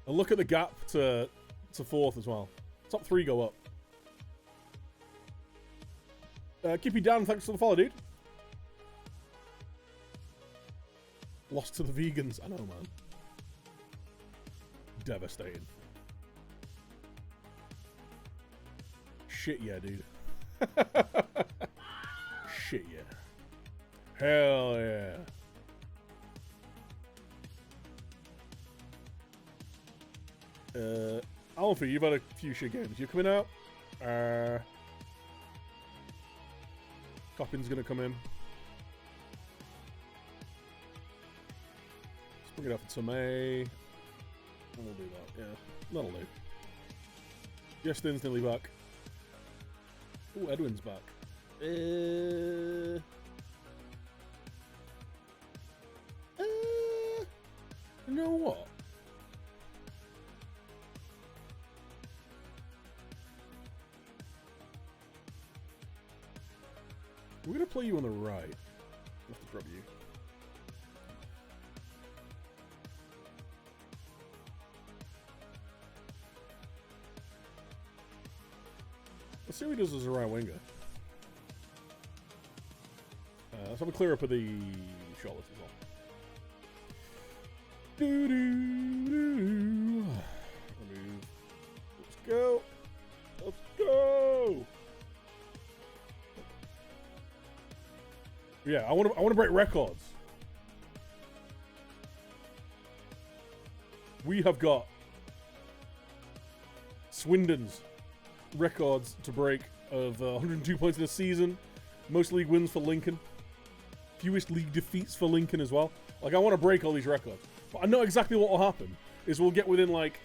And look at the gap to 4th as well. Top 3 go up. Kippy Dan, thanks for the follow, dude. Lost to the vegans. I know, man. Devastating. Shit yeah, dude. Shit yeah. Hell yeah. Alfie, you've had a few shit games. You're coming out. Coppin's gonna come in. Let's bring it up to May. We'll do that, yeah. That'll do. Justin's nearly back. Oh, Edwin's back. You know what? We're gonna play you on the right. I'll have to drop you. Let's see what he does as a right winger. Let's have a clear up of the shot list as well. Let's go. Let's go. Yeah, I want to break records. We have got Swindon's records to break of 102 points in a season, most league wins for Lincoln, fewest league defeats for Lincoln as well. Like, I want to break all these records, but I know exactly what will happen is we'll get within like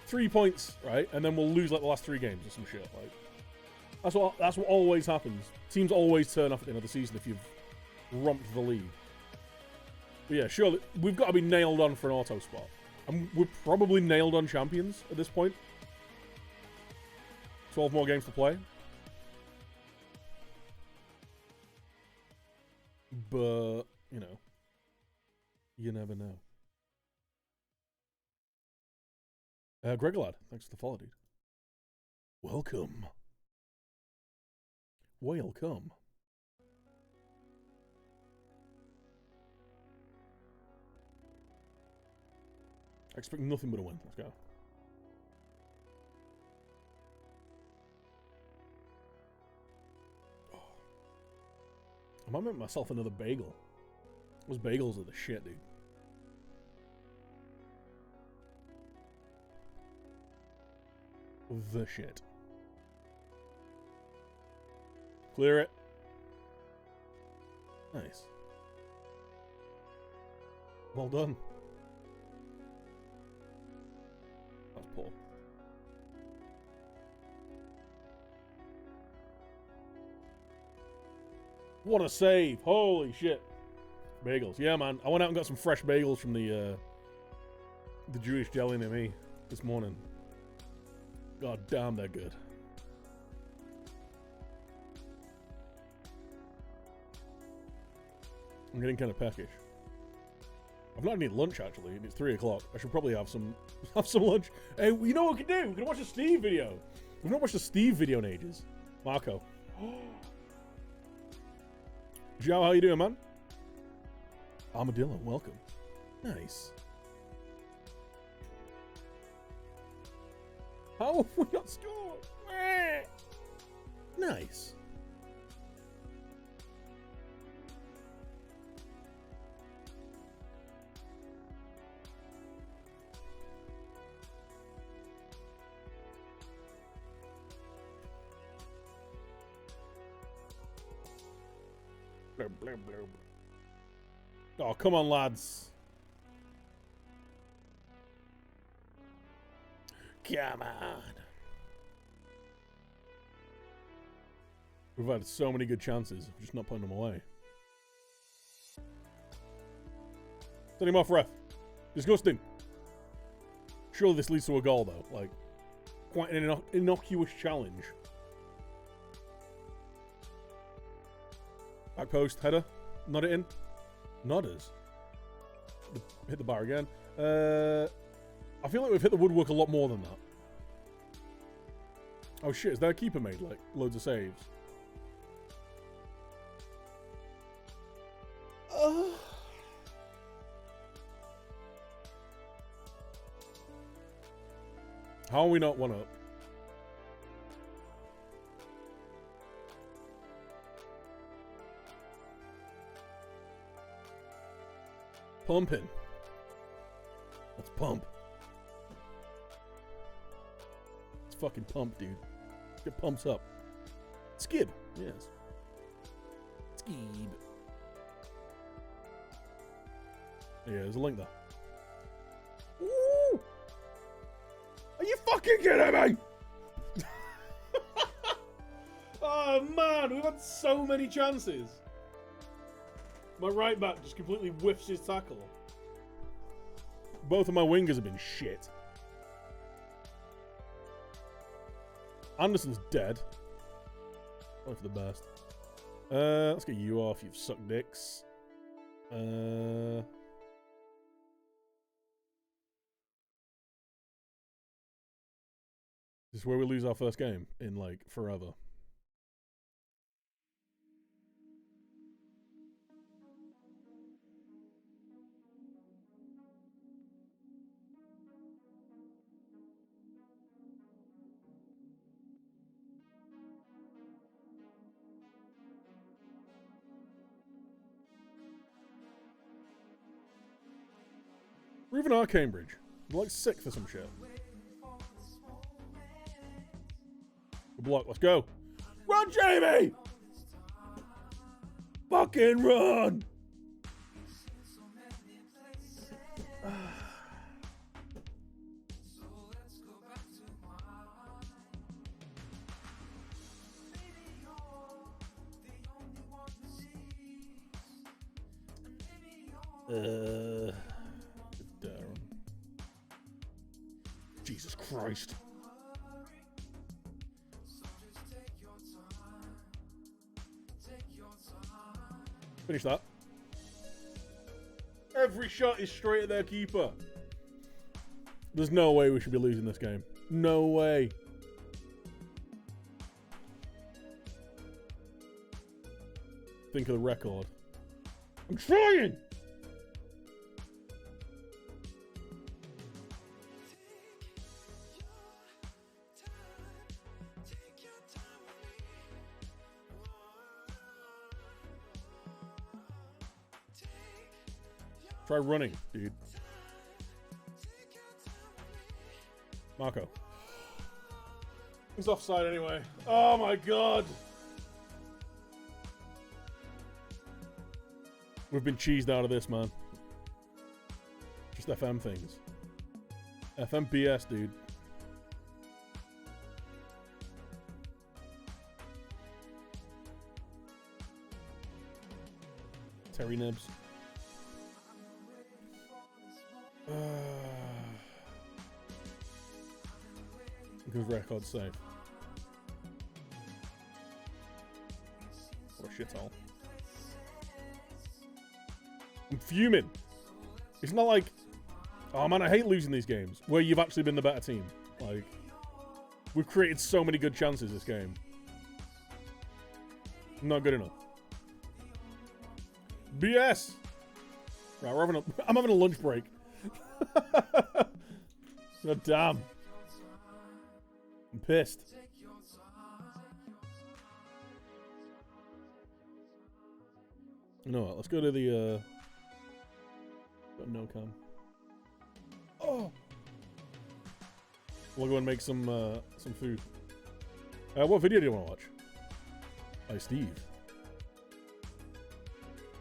3 points, right, and then we'll lose like the last 3 games or some shit. Like, that's what always happens. Teams always turn off at the end of the season if you've romped the league. But yeah, surely we've got to be nailed on for an auto spot, and we're probably nailed on champions at this point. 12 more games to play. But, you know, you never know. Gregolad, thanks for the follow, dude. Welcome. Welcome. I expect nothing but a win. Let's go. I might make myself another bagel. Those bagels are the shit, dude. the shit. Clear it. Nice. Well done. That's poor. What a save! Holy shit! Bagels, yeah, man. I went out and got some fresh bagels from the Jewish deli near me this morning. God damn, they're good. I'm getting kind of peckish. I've not had any lunch actually, and it's 3 o'clock. I should probably have some lunch. Hey, you know what we can do? We can watch a Steve video. We've not watched a Steve video in ages. Marco. Joe, how you doing, man? Armadillo, welcome. Nice. How have we not scored? Nice. Blur, blur, blur. Oh, come on, lads. Come on. We've had so many good chances, just not putting them away. Send him off, ref. Disgusting. Surely this leads to a goal, though. Like, quite an innocuous challenge. Back post, header. Nod it in. Nodders. Hit the bar again. I feel like we've hit the woodwork a lot more than that. Oh shit, is their keeper made like loads of saves? How are we not one up? Pumping. Let's pump. Let's fucking pump, dude. Get pumps up. Skib. Yes. Skib. Yeah, there's a link there. Ooh! Are you fucking kidding me? Oh man, we've had so many chances. My right back just completely whiffs his tackle. Both of my wingers have been shit. Anderson's dead. Probably for the best. Let's get you off, you've sucked dicks. This is where we lose our first game in, like, forever. Or even our Cambridge. We're like 6th or some shit. Good block, let's go. Run, Jamie! Fucking run! Jesus Christ. Finish that. Every shot is straight at their keeper. There's no way we should be losing this game. No way. Think of the record. I'm trying! Try running, dude. He's offside anyway. Oh my god! We've been cheesed out of this, man. Just FM things. FM BS, dude. Terry Nibs. Good record save. What a shithole. I'm fuming. It's not like, oh man, I hate losing these games where you've actually been the better team. Like, we've created so many good chances this game. Not good enough. BS. Right, I'm having a lunch break. God damn. I'm pissed. You know what? Let's go to the no cam. Oh. We'll go and make some food. What video do you want to watch? Hi, Steve.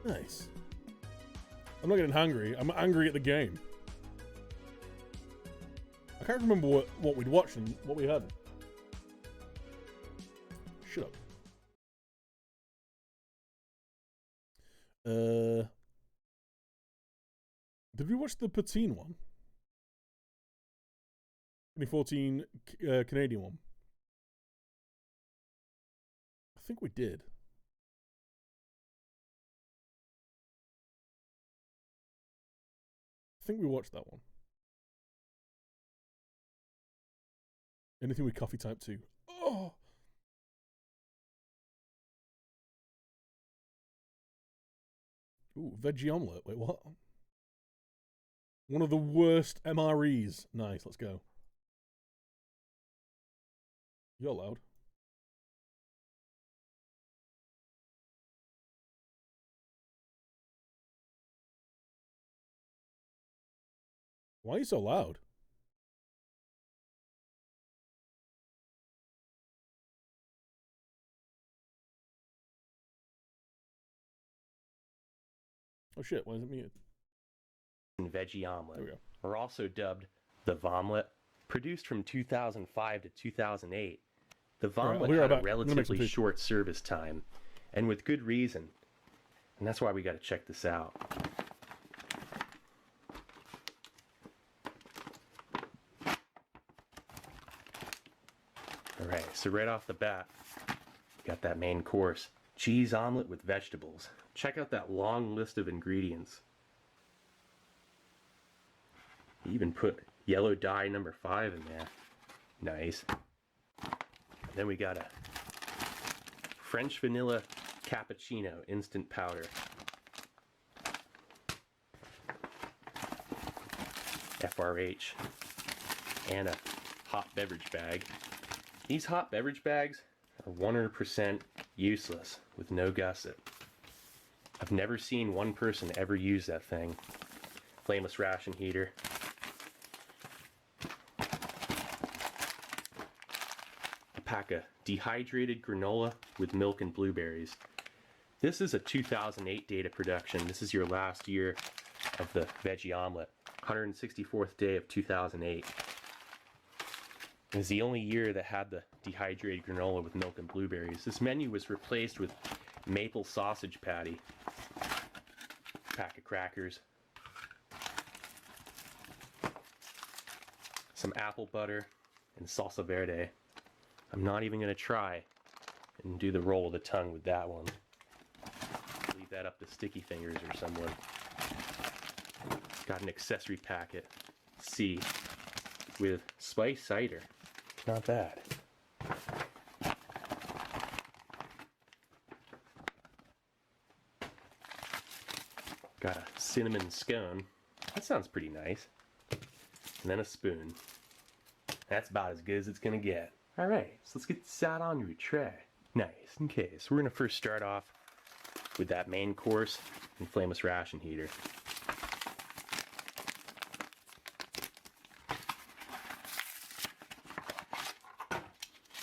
Nice. I'm not getting hungry. I'm angry at the game. I can't remember what we'd watched and what we hadn't. Shut up. Did we watch the Patine one? 2014 Canadian one. I think we did. I think we watched that one. Anything with coffee type 2. Oh! Ooh, veggie omelette. Wait, what? One of the worst MREs. Nice, let's go. You're loud. Why are you so loud? Oh shit, why is it muted? Veggie omelet. There we go. Or also dubbed the Vomlet. Produced from 2005 to 2008, the Vomlet had a relatively short service time, and with good reason. And that's why we got to check this out. Alright, so right off the bat, got that main course. Cheese omelet with vegetables. Check out that long list of ingredients. You even put yellow dye number 5 in there. Nice. And then we got a French vanilla cappuccino instant powder. FRH. And a hot beverage bag. These hot beverage bags are 100% useless with no gusset. I've never seen one person ever use that thing. Flameless ration heater. A pack of dehydrated granola with milk and blueberries. This is a 2008 data production. This is your last year of the veggie omelet. 164th day of 2008. It was the only year that had the dehydrated granola with milk and blueberries. This menu was replaced with maple sausage patty, pack of crackers, some apple butter, and salsa verde. I'm not even going to try and do the roll of the tongue with that one. Leave that up to Sticky Fingers or someone. Got an accessory packet, C, with spice cider. Not bad. Got a cinnamon scone. That sounds pretty nice. And then a spoon. That's about as good as it's gonna get. Alright, so let's get this out onto a tray. Nice. Okay, so we're gonna first start off with that main course and flameless ration heater.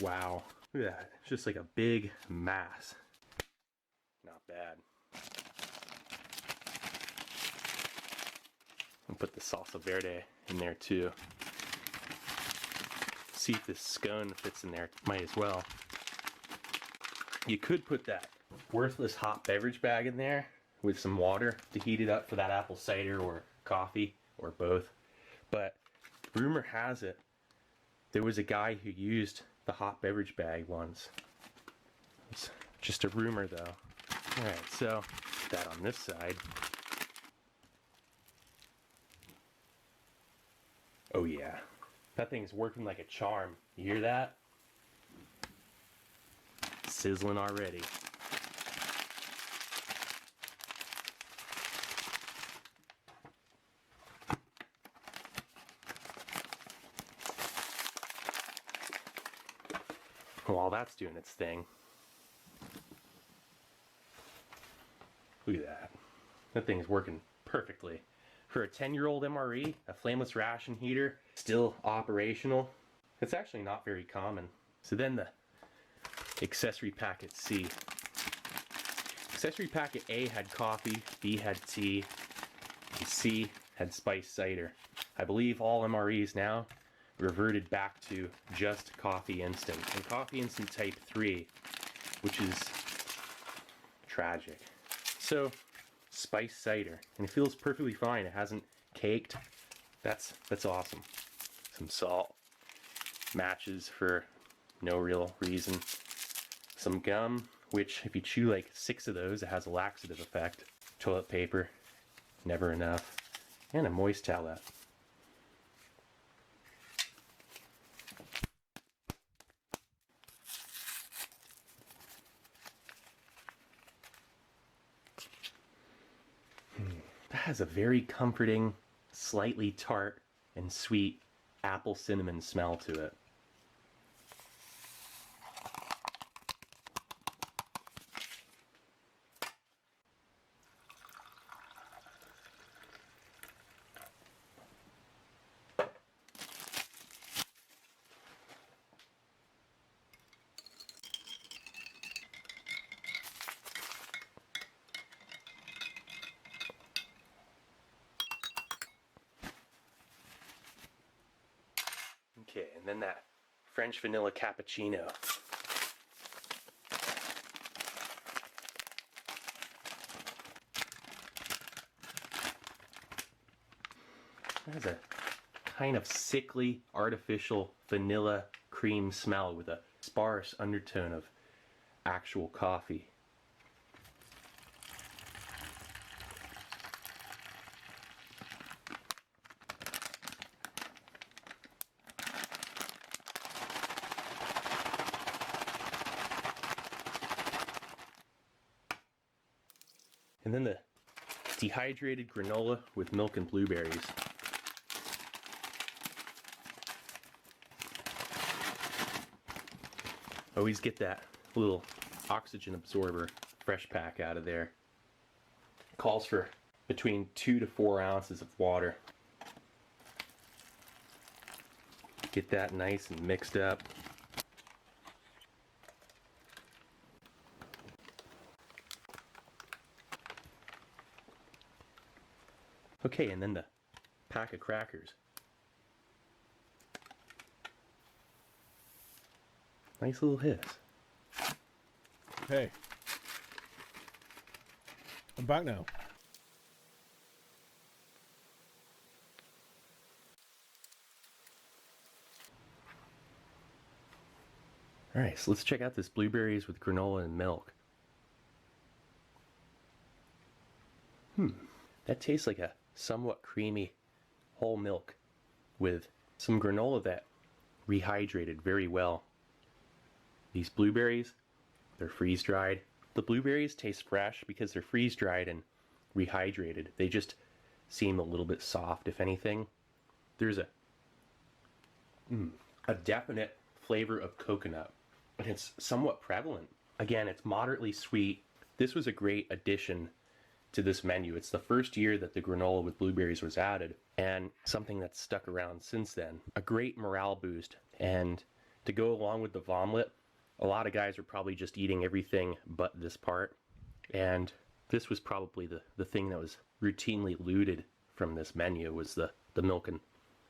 Wow, look at that. It's just like a big mass. Not bad. I'll put the salsa verde in there too. See if this scone fits in there. Might as well. You could put that worthless hot beverage bag in there with some water to heat it up for that apple cider or coffee or both. But rumor has it there was a guy who used the hot beverage bag once. It's just a rumor though. Alright, so put that on this side. Oh yeah, that thing's working like a charm. You hear that? Sizzling already. While that's doing its thing, look at that. That thing's working perfectly. For a 10-year-old MRE, a flameless ration heater, still operational. It's actually not very common. So then the accessory packet C. Accessory packet A had coffee, B had tea, and C had spiced cider. I believe all MREs now reverted back to just coffee instant, and coffee instant type 3, which is tragic. So spiced cider, and it feels perfectly fine. It hasn't caked. That's awesome. Some salt, matches for no real reason, some gum, which if you chew like 6 of those, it has a laxative effect, toilet paper, never enough, and a moist towelette. That has a very comforting, slightly tart and sweet apple cinnamon smell to it. Okay, and then that French vanilla cappuccino. It has a kind of sickly, artificial vanilla cream smell with a sparse undertone of actual coffee. And then the dehydrated granola with milk and blueberries. Always get that little oxygen absorber fresh pack out of there. Calls for between 2 to 4 ounces of water. Get that nice and mixed up. Okay, and then the pack of crackers. Nice little hiss. Hey. I'm back now. Alright, so let's check out this blueberries with granola and milk. That tastes like a somewhat creamy whole milk with some granola that rehydrated very well. These blueberries, they're freeze-dried. The blueberries taste fresh because they're freeze-dried and rehydrated. They just seem a little bit soft, if anything. There's a definite flavor of coconut, but it's somewhat prevalent. Again, it's moderately sweet. This was a great addition to this menu. It's the first year that the granola with blueberries was added, and something that's stuck around since then. A great morale boost, and to go along with the vomlet, a lot of guys are probably just eating everything but this part. And this was probably the thing that was routinely looted from this menu, was the milk and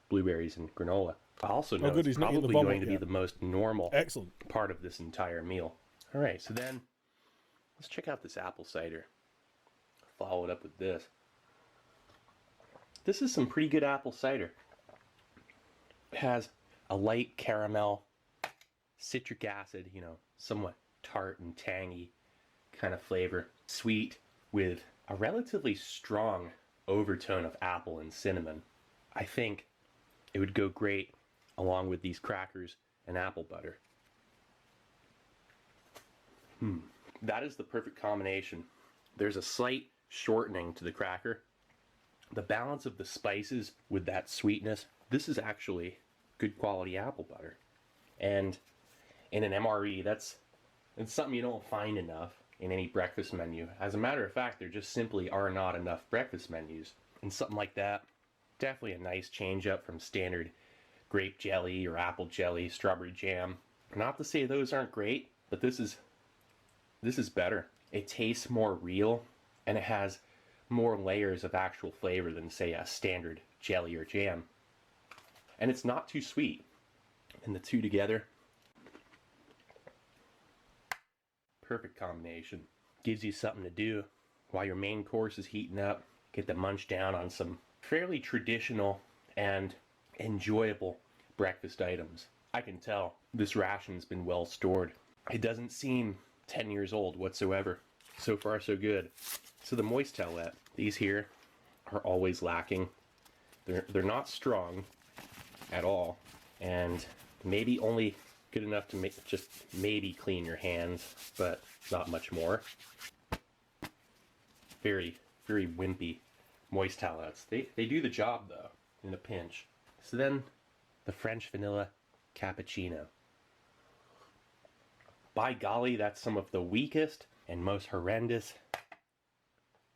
blueberries and granola. I also know good, it's he's not eating the probably vomit going to be yet. the most normal Excellent. part of this entire meal. All right, so then let's check out this apple cider. Follow it up with this. This is some pretty good apple cider. It has a light caramel, citric acid, you know, somewhat tart and tangy kind of flavor. Sweet with a relatively strong overtone of apple and cinnamon. I think it would go great along with these crackers and apple butter. That is the perfect combination. There's a slight shortening to the cracker. The balance of the spices with that sweetness. This is actually good quality apple butter. And in an MRE, it's something you don't find enough in any breakfast menu. As a matter of fact, there just simply are not enough breakfast menus. And something like that, definitely a nice change up from standard grape jelly or apple jelly, strawberry jam. Not to say those aren't great, but this is better. It tastes more real, and it has more layers of actual flavor than, say, a standard jelly or jam. And it's not too sweet. And the two together, perfect combination. Gives you something to do while your main course is heating up. Get to munch down on some fairly traditional and enjoyable breakfast items. I can tell this ration's been well stored. It doesn't seem 10 years old whatsoever. So far, so good. So the moist towelette, these here are always lacking. They're not strong at all, and maybe only good enough to make just maybe clean your hands, but not much more. Very, very wimpy moist towelettes. They do the job though, in a pinch. So then the French vanilla cappuccino. By golly, that's some of the weakest and most horrendous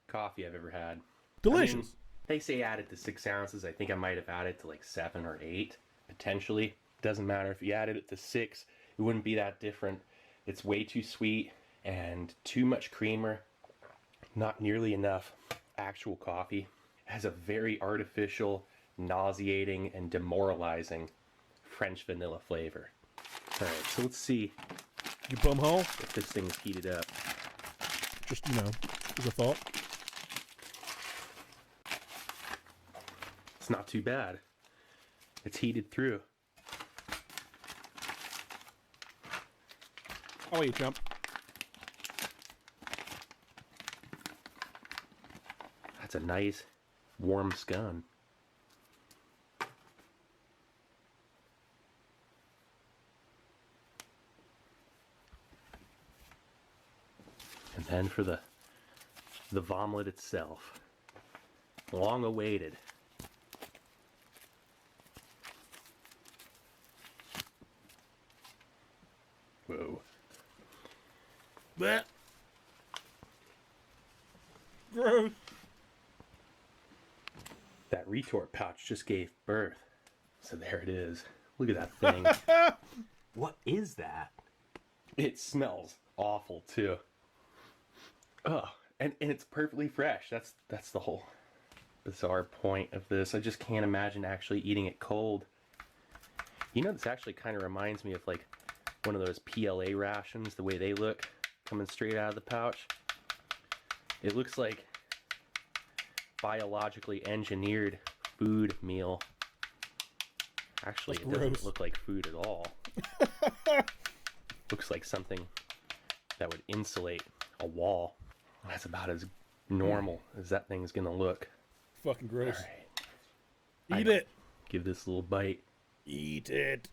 coffee I've ever had. Delicious. I mean, they say add it to 6 ounces. I think I might have added to like 7 or 8, potentially. Doesn't matter if you added it to 6, it wouldn't be that different. It's way too sweet and too much creamer. Not nearly enough actual coffee. It has a very artificial, nauseating, and demoralizing French vanilla flavor. All right, so let's see You bum hole? if this thing's heated up. Just, you know, as a thought. It's not too bad. It's heated through. How are you, chump? That's a nice, warm scone. And then for the vomit itself. Long awaited. Whoa. Blech. Gross. That retort pouch just gave birth. So there it is. Look at that thing. What is that? It smells awful too. Oh, and it's perfectly fresh. That's the whole bizarre point of this. I just can't imagine actually eating it cold. You know, this actually kind of reminds me of like one of those PLA rations, the way they look coming straight out of the pouch. It looks like biologically engineered food meal. Actually, That's it doesn't gross. look like food at all. Looks like something that would insulate a wall. That's about as normal as that thing's gonna look. Fucking gross. All right. Eat it. Give this a little bite. Eat it.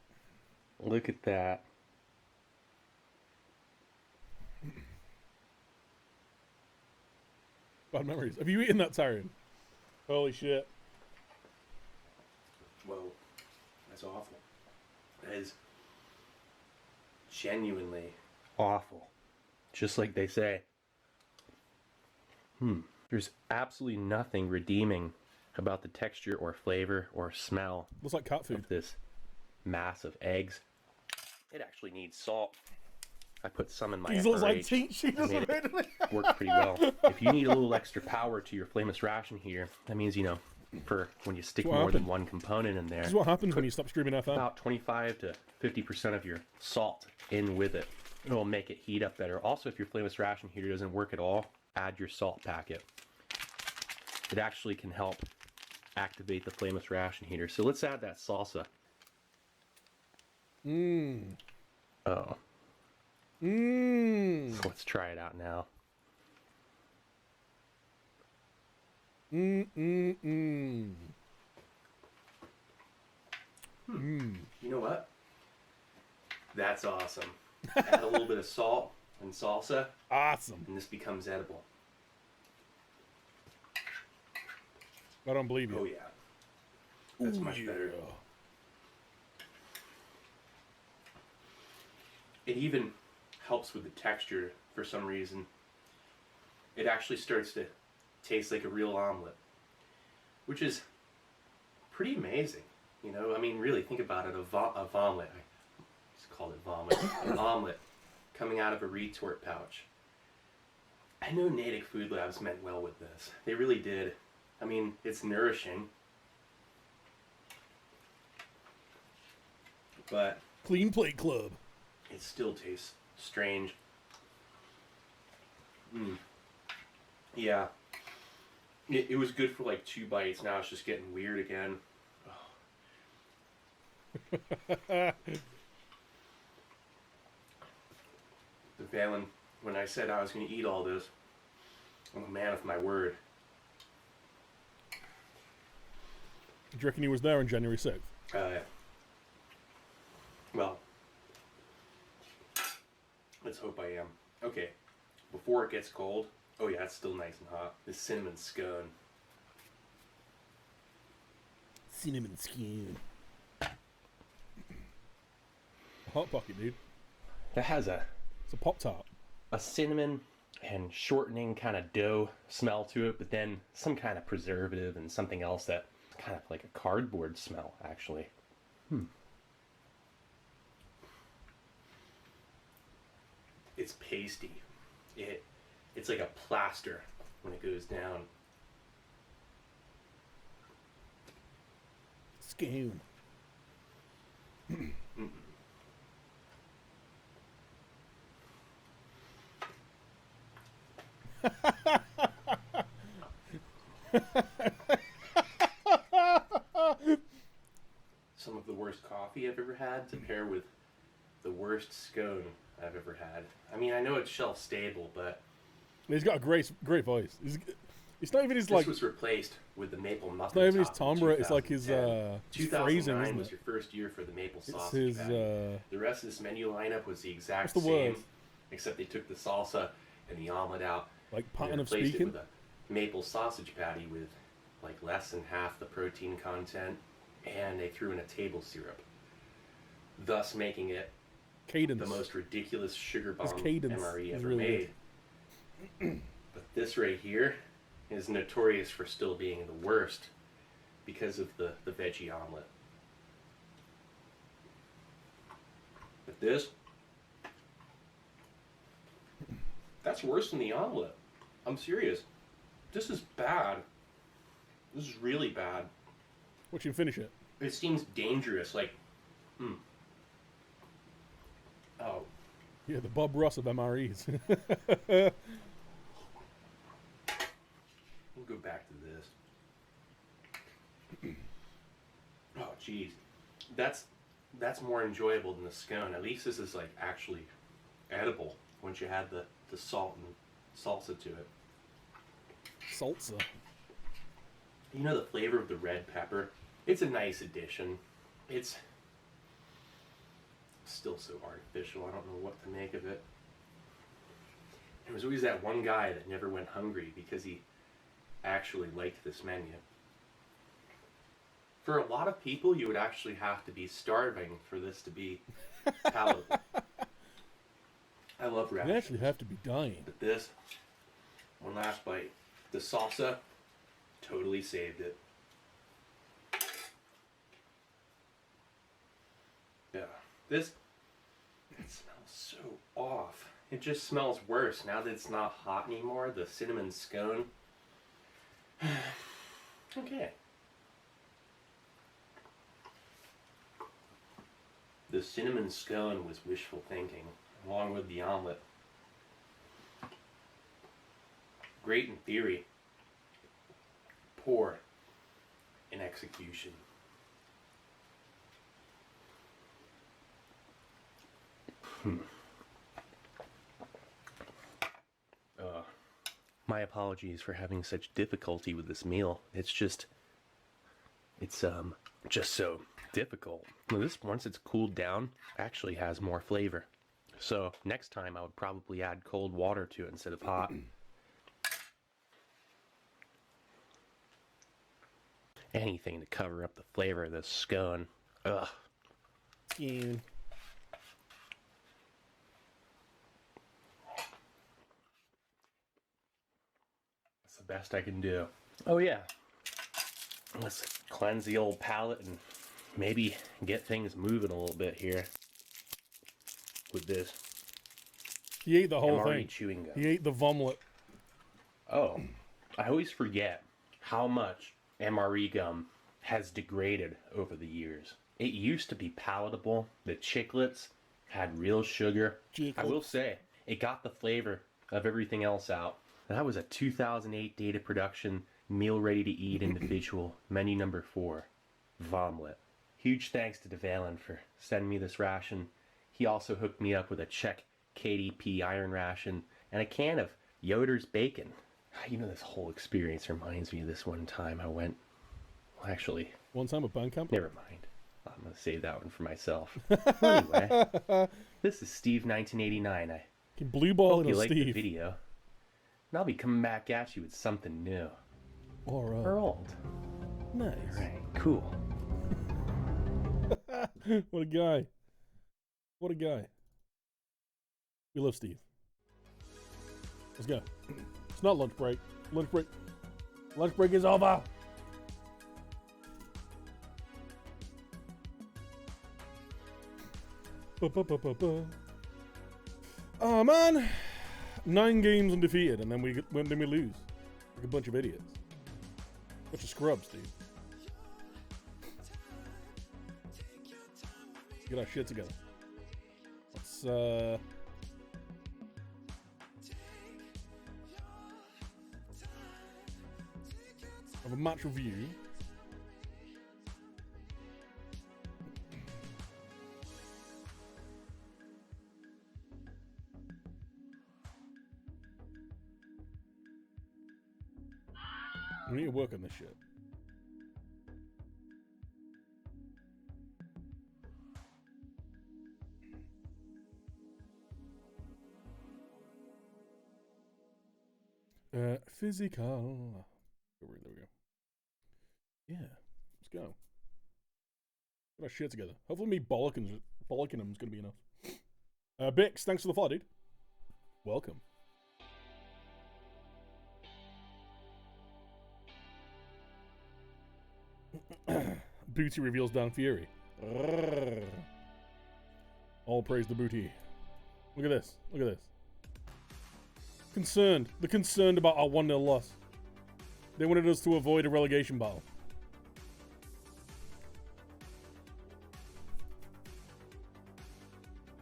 Look at that. Bad memories. Have you eaten that Tyrion? Holy shit. Whoa. That's awful. That is genuinely awful. Just like they say. There's absolutely nothing redeeming about the texture or flavor or smell Looks like cat food. of this mass of eggs. It actually needs salt. I put some in my Diesel's like, FRH. she doesn't made it work pretty well. If you need a little extra power to your flameless ration heater, that means, you know, for when you stick more than one component in there. This is what happens when you stop streaming FM. About 25 to 50% of your salt in with it. It'll make it heat up better. Also, if your flameless ration heater doesn't work at all, add your salt packet. It actually can help activate the flameless ration heater. So let's add that salsa. Oh. So let's try it out now. You know what? That's awesome. Add a little bit of salt and salsa. Awesome. And this becomes edible. I don't believe you. Oh yeah. That's much better. It even helps with the texture for some reason. It actually starts to taste like a real omelet, which is pretty amazing. You know, I mean, really think about it. A omelet. I just called it vomit. An omelet coming out of a retort pouch. I know Natick Food Labs meant well with this. They really did. I mean, it's nourishing, but Clean Plate Club. it still tastes strange. Yeah. It was good for like 2 bites. Now it's just getting weird again. But Valen, when I said I was going to eat all this, I'm a man of my word. Do you reckon he was there on January 6th? Well, let's hope I am. Okay, before it gets cold, oh yeah, it's still nice and hot. This cinnamon scone. Cinnamon scone. Hot Pocket, dude. That has It's a Pop-Tart. a cinnamon and shortening kind of dough smell to it, but then some kind of preservative and something else that kind of like a cardboard smell, actually. It's pasty. It's like a plaster when it goes down. Scone. Some of the worst coffee I've ever had to pair with the worst scone I've ever had. I mean, I know it's shelf stable, but He's got a great voice. It's not even his this like. was replaced with the maple muffin. It's not even his top in timbre. It's like his 2010. phrasing, 2009 isn't was it? your first year for the maple It's sausage his. patty. The rest of this menu lineup was the exact What's the same, word? except they took the salsa and the omelet out. Like and pattern of replaced speaking. it with a maple sausage patty with like less than half the protein content, and they threw in a table syrup, thus making it Cadence. the most ridiculous sugar bomb cadence MRE is ever really made. But this right here is notorious for still being the worst because of the veggie omelet. But this, that's worse than the omelet. I'm serious. This is bad. This is really bad. Watch him finish it. It seems dangerous. Like, oh, Yeah, the Bob Ross of MREs. we'll go back to this. Oh, jeez. That's more enjoyable than the scone. At least this is like actually edible once you add the salt and salsa to it. Salsa. You know the flavor of the red pepper? It's a nice addition. It's still so artificial. I don't know what to make of it. There was always that one guy that never went hungry because he actually liked this menu. For a lot of people, you would actually have to be starving for this to be palatable. I love You rations. actually have to be dying. But this, one last bite. The salsa totally saved it. Yeah. This off. It just smells worse now that it's not hot anymore, the cinnamon scone. Okay. The cinnamon scone was wishful thinking, along with the omelet. Great in theory, poor in execution. My apologies for having such difficulty with this meal. It's just so difficult. Well, this, once it's cooled down, actually has more flavor. So next time I would probably add cold water to it instead of hot. Anything to cover up the flavor of this scone. Ugh. Yeah. That's the best I can do. Oh yeah. Let's cleanse the old palate and maybe get things moving a little bit here with this. He ate the whole MRE thing. chewing gum. He ate the vomlet. Oh, I always forget how much MRE gum has degraded over the years. It used to be palatable. The chiclets had real sugar. I will say, it got the flavor of everything else out. That was a 2008 data production, meal ready to eat individual, menu number 4, Vomlet. Huge thanks to DeValen for sending me this ration. He also hooked me up with a Czech KDP iron ration and a can of Yoder's bacon. You know, this whole experience reminds me of this one time I went, well, actually, One time at band camp? never mind. I'm going to save that one for myself. Anyway, this is Steve 1989. I Blue ball hope in you a liked the Steve. video. And I'll be coming back at you with something new. Alright. Or old. Nice. Alright, cool. What a guy. What a guy. We love Steve. Let's go. It's not lunch break. Lunch break. Lunch break is over. Oh man, 9 games undefeated, and then we lose like a bunch of idiots, bunch of scrubs, dude. Let's get our shit together. Let's have a match review. We need to work on this shit. Physical. There we go. Yeah, let's go. Get our shit together. Hopefully me bollocking him is going to be enough. Bix, thanks for the follow, dude. Welcome. Booty reveals Dan Fury. All praise the booty. Look at this. Look at this. Concerned. They're concerned about our 1-0 loss. They wanted us to avoid a relegation battle.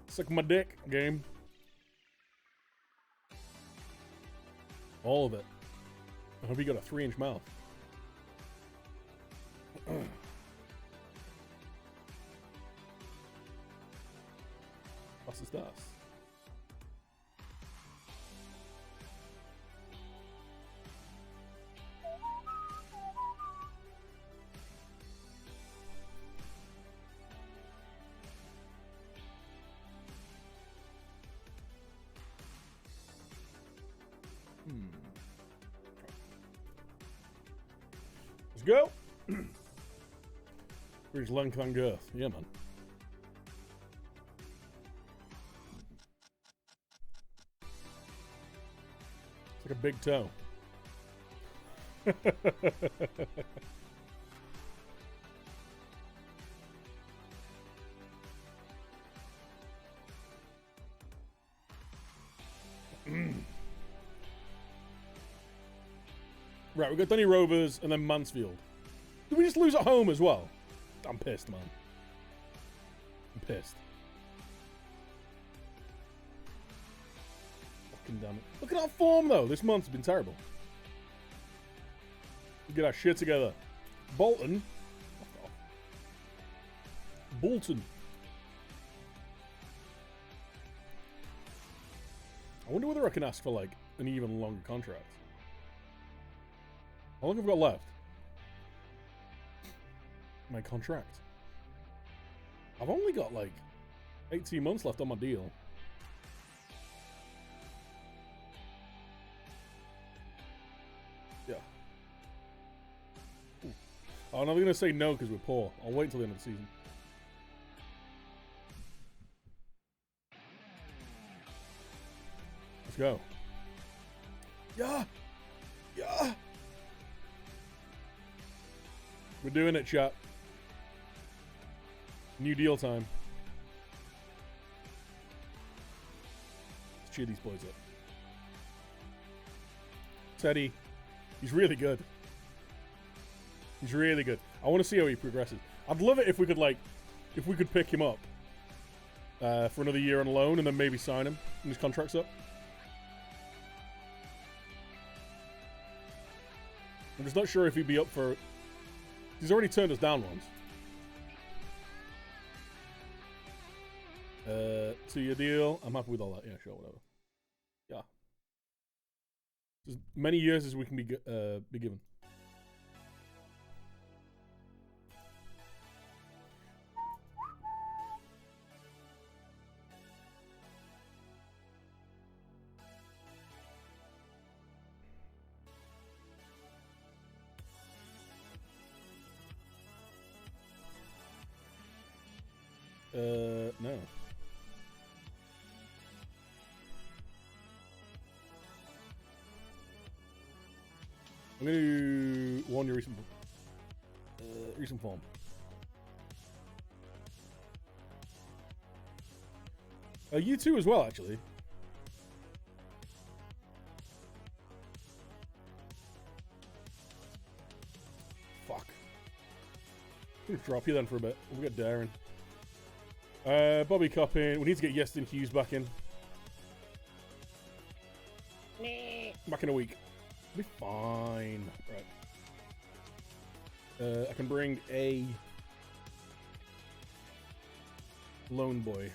Suck my dick, game. All of it. I hope you got a 3-inch mouth. Was ist das? Let's go. Reach length on girth. Yeah, man. It's like a big toe. Right, we've got Dunny Rovers and then Mansfield. Did we just lose at home as well? I'm pissed, man. I'm pissed. Fucking damn it. Look at our form, though. This month's been terrible. We get our shit together. Bolton. Fuck off. Bolton. I wonder whether I can ask for, like, an even longer contract. How long have I got left? My contract. I've only got, like, 18 months left on my deal. Yeah. Ooh. Oh, I'm not going to say no because we're poor. I'll wait until the end of the season. Let's go. Yeah! Yeah! We're doing it, chat. New deal time. Let's cheer these boys up. Teddy, he's really good. He's really good. I want to see how he progresses. I'd love it if we could, like, if we could pick him up for another year on loan and then maybe sign him when his contract's up. I'm just not sure if he'd be up for... He's already turned us down once. 2-year deal. I'm happy with all that. Yeah, sure, whatever. Yeah. As many years as we can be given. No. I'm gonna do one your recent form. You too as well, actually. Fuck. I'm gonna drop you then for a bit. We'll get Darren. Bobby Copp in. We need to get Yeston Hughes back in. Back in a week. We'll be fine. Right. I can bring a lone boy.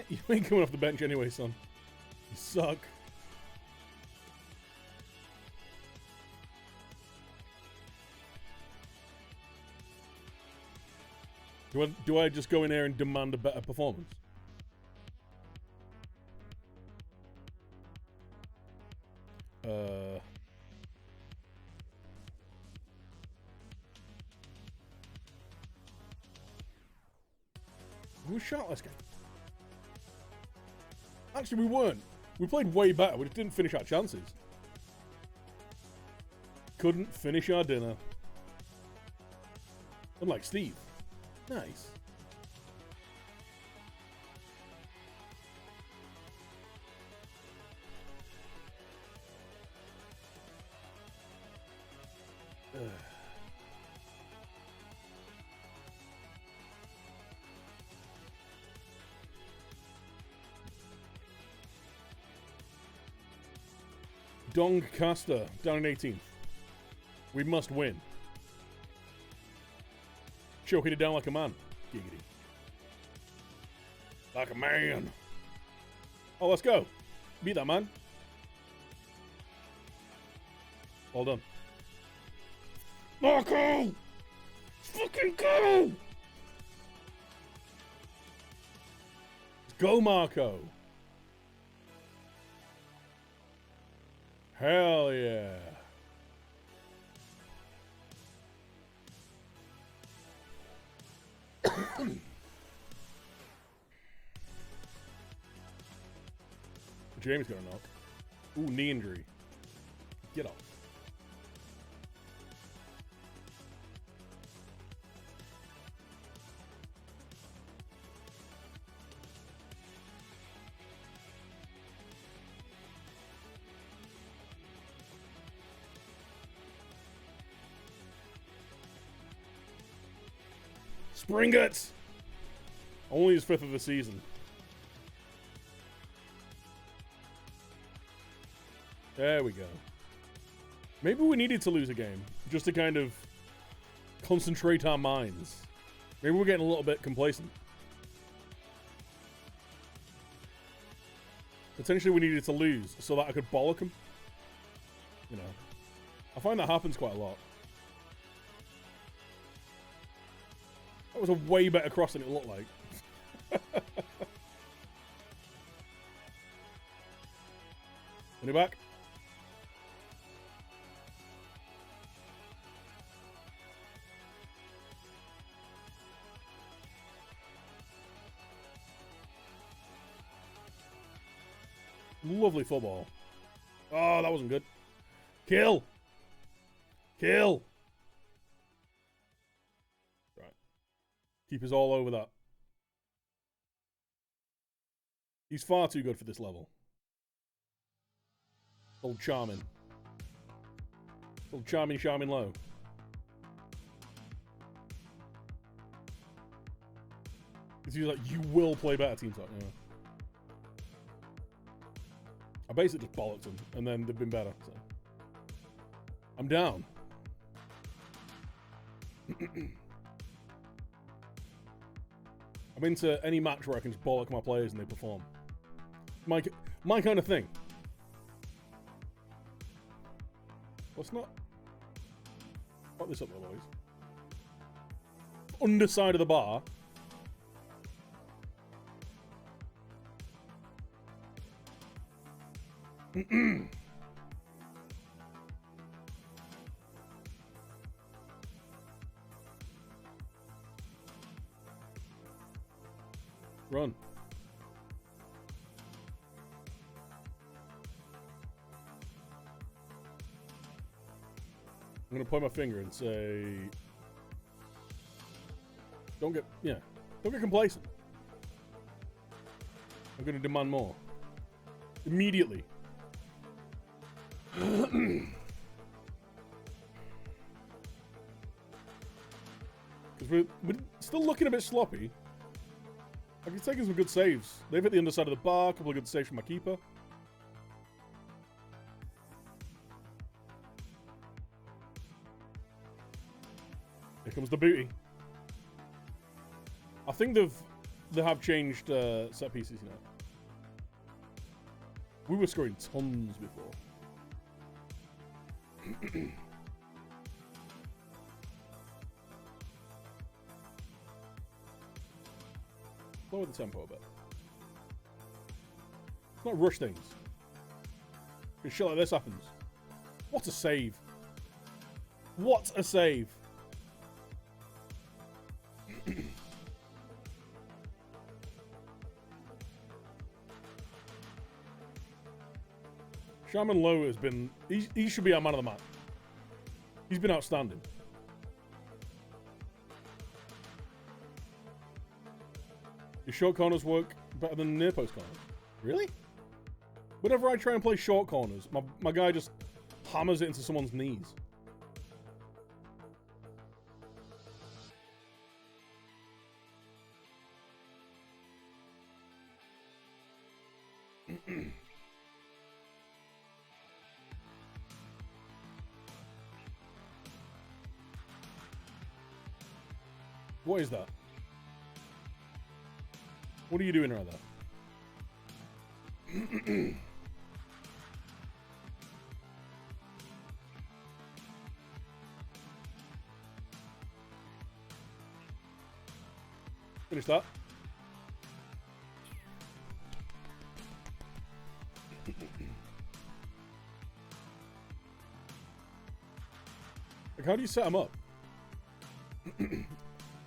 You ain't coming off the bench anyway, son. You suck. Do I just go in there and demand a better performance? We were shot last game. Actually, we weren't. We played way better. We just didn't finish our chances. Couldn't finish our dinner. Unlike Steve. Nice. Doncaster, down in 18th. We must win. Choking it down like a man. Giggity. Like a man. Oh, let's go. Beat that man. Well done. Marco! Let's fucking go! Let's go, Marco. Hell yeah. Jamie's got a knock. Ooh, knee injury. Get off. Springett! Only his 5th of the season. There we go. Maybe we needed to lose a game, just to kind of concentrate our minds. Maybe we're getting a little bit complacent. Potentially we needed to lose so that I could bollock him. You know. I find that happens quite a lot. That was a way better cross than it looked like. Put it back. Lovely football. Oh, that wasn't good. Kill! Kill! Right. Keep us all over that. He's far too good for this level. Old Charming. Old Charming low. Because he's like, you will play better teams like now. I basically just bollocked them, and then they've been better, so. I'm down. I'm into any match where I can just bollock my players and they perform. My kind of thing. Let's not fuck this up though, boys. Underside of the bar. Run. I'm gonna point my finger and say, don't get complacent. I'm gonna demand more. Immediately. Because we're still looking a bit sloppy. I can take some good saves. They've hit the underside of the bar, a couple of good saves from my keeper. Here comes the booty. I think they have changed set pieces, you know. We were scoring tons before. Lower the tempo a bit. Let's not rush things. Because shit like this happens. What a save. What a save. Shaman Lowe has been... He should be our man of the match. He's been outstanding. Your short corners work better than near post corners. Really? Whenever I try and play short corners, my guy just hammers it into someone's knees. What is that? What are you doing right there? Finish that. Like, how do you set them up?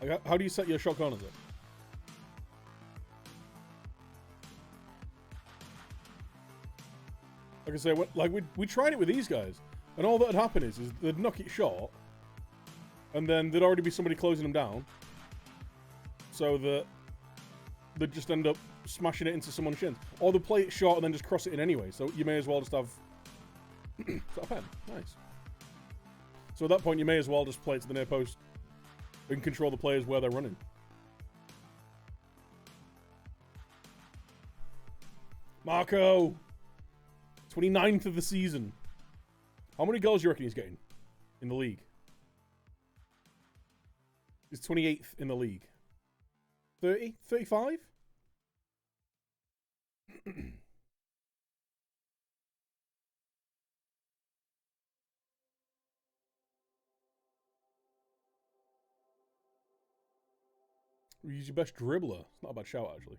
Like, how do you set your shot corners up? Like I say, like we tried it with these guys, and all that would happen is they'd knock it short, and then there'd already be somebody closing them down, so that they'd just end up smashing it into someone's shins. Or they'd play it short and then just cross it in anyway, so you may as well just have... Is that a pen? Nice. So at that point, you may as well just play it to the near post and control the players where they're running. Marco! 29th of the season. How many goals do you reckon he's getting in the league? He's 28th in the league. 30? 35? He's your best dribbler. It's not a bad shout, actually.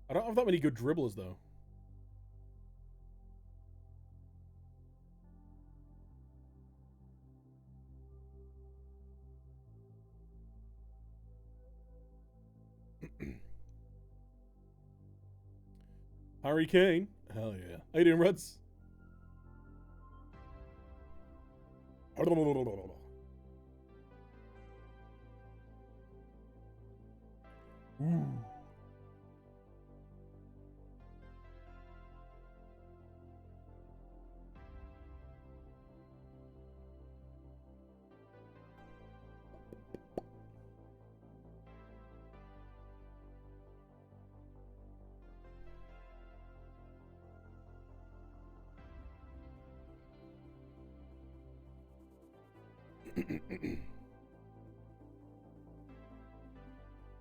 I don't have that many good dribblers, though. Harry Kane. Hell yeah. How you doing, Reds? Ooh.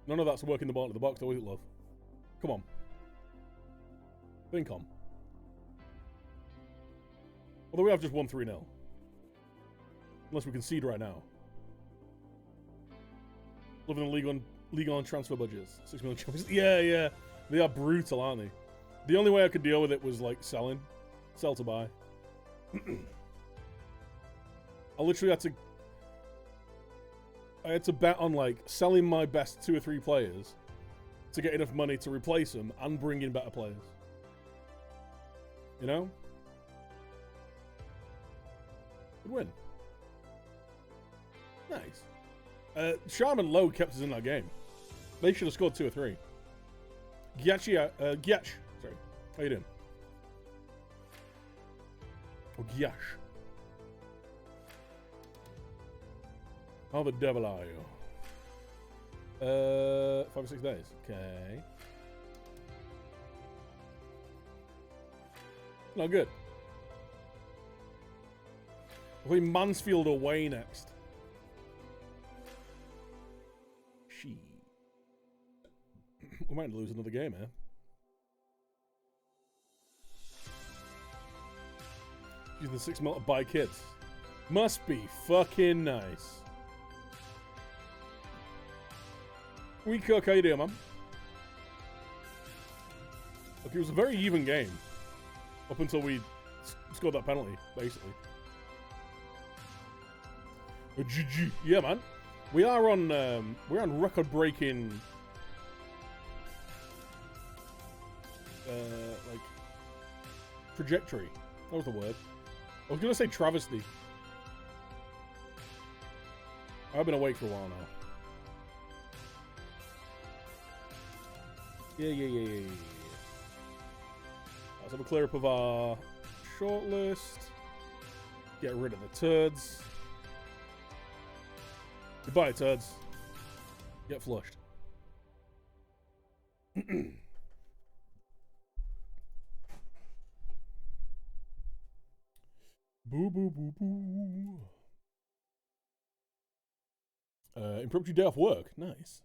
None of that's working the ball to the box, though, is it, love? Come on. Think on. Although we have just won 3-0. Unless we concede right now. Living in league on transfer budgets. 6 million champions. Yeah. They are brutal, aren't they? The only way I could deal with it was, like, selling. Sell to buy. I literally had to bet on, like, selling my best 2 or 3 players to get enough money to replace them and bring in better players. You know? Good win. Nice. Sharman Lowe kept us in that game. They should have scored 2 or 3. Gyach. Sorry. How you doing? Oh, Gyach. How the devil are you? 5 or 6 days. Okay. Not good. We're playing Mansfield away next. She. We might lose another game here. Using the 6 mil to buy kids. Must be fucking nice. We Cook, how you doing, man? Look, it was a very even game. Up until we scored that penalty, basically. GG. Yeah, man. We're on record-breaking... like... trajectory. That was the word. I was gonna say travesty. I've been awake for a while now. Yeah. Let's have a clear up of our shortlist. Get rid of the turds. Goodbye, turds. Get flushed. Boo, boo, boo, boo. Impromptu day off work. Nice.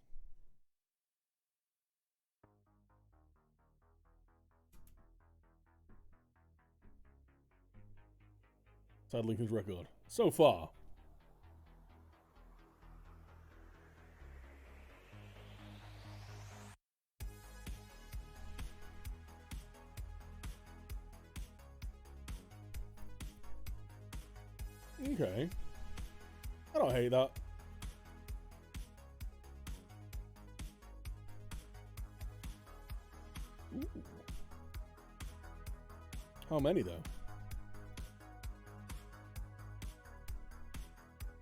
Sad Lincoln's record. So far. Okay. I don't hate that. Ooh. How many, though?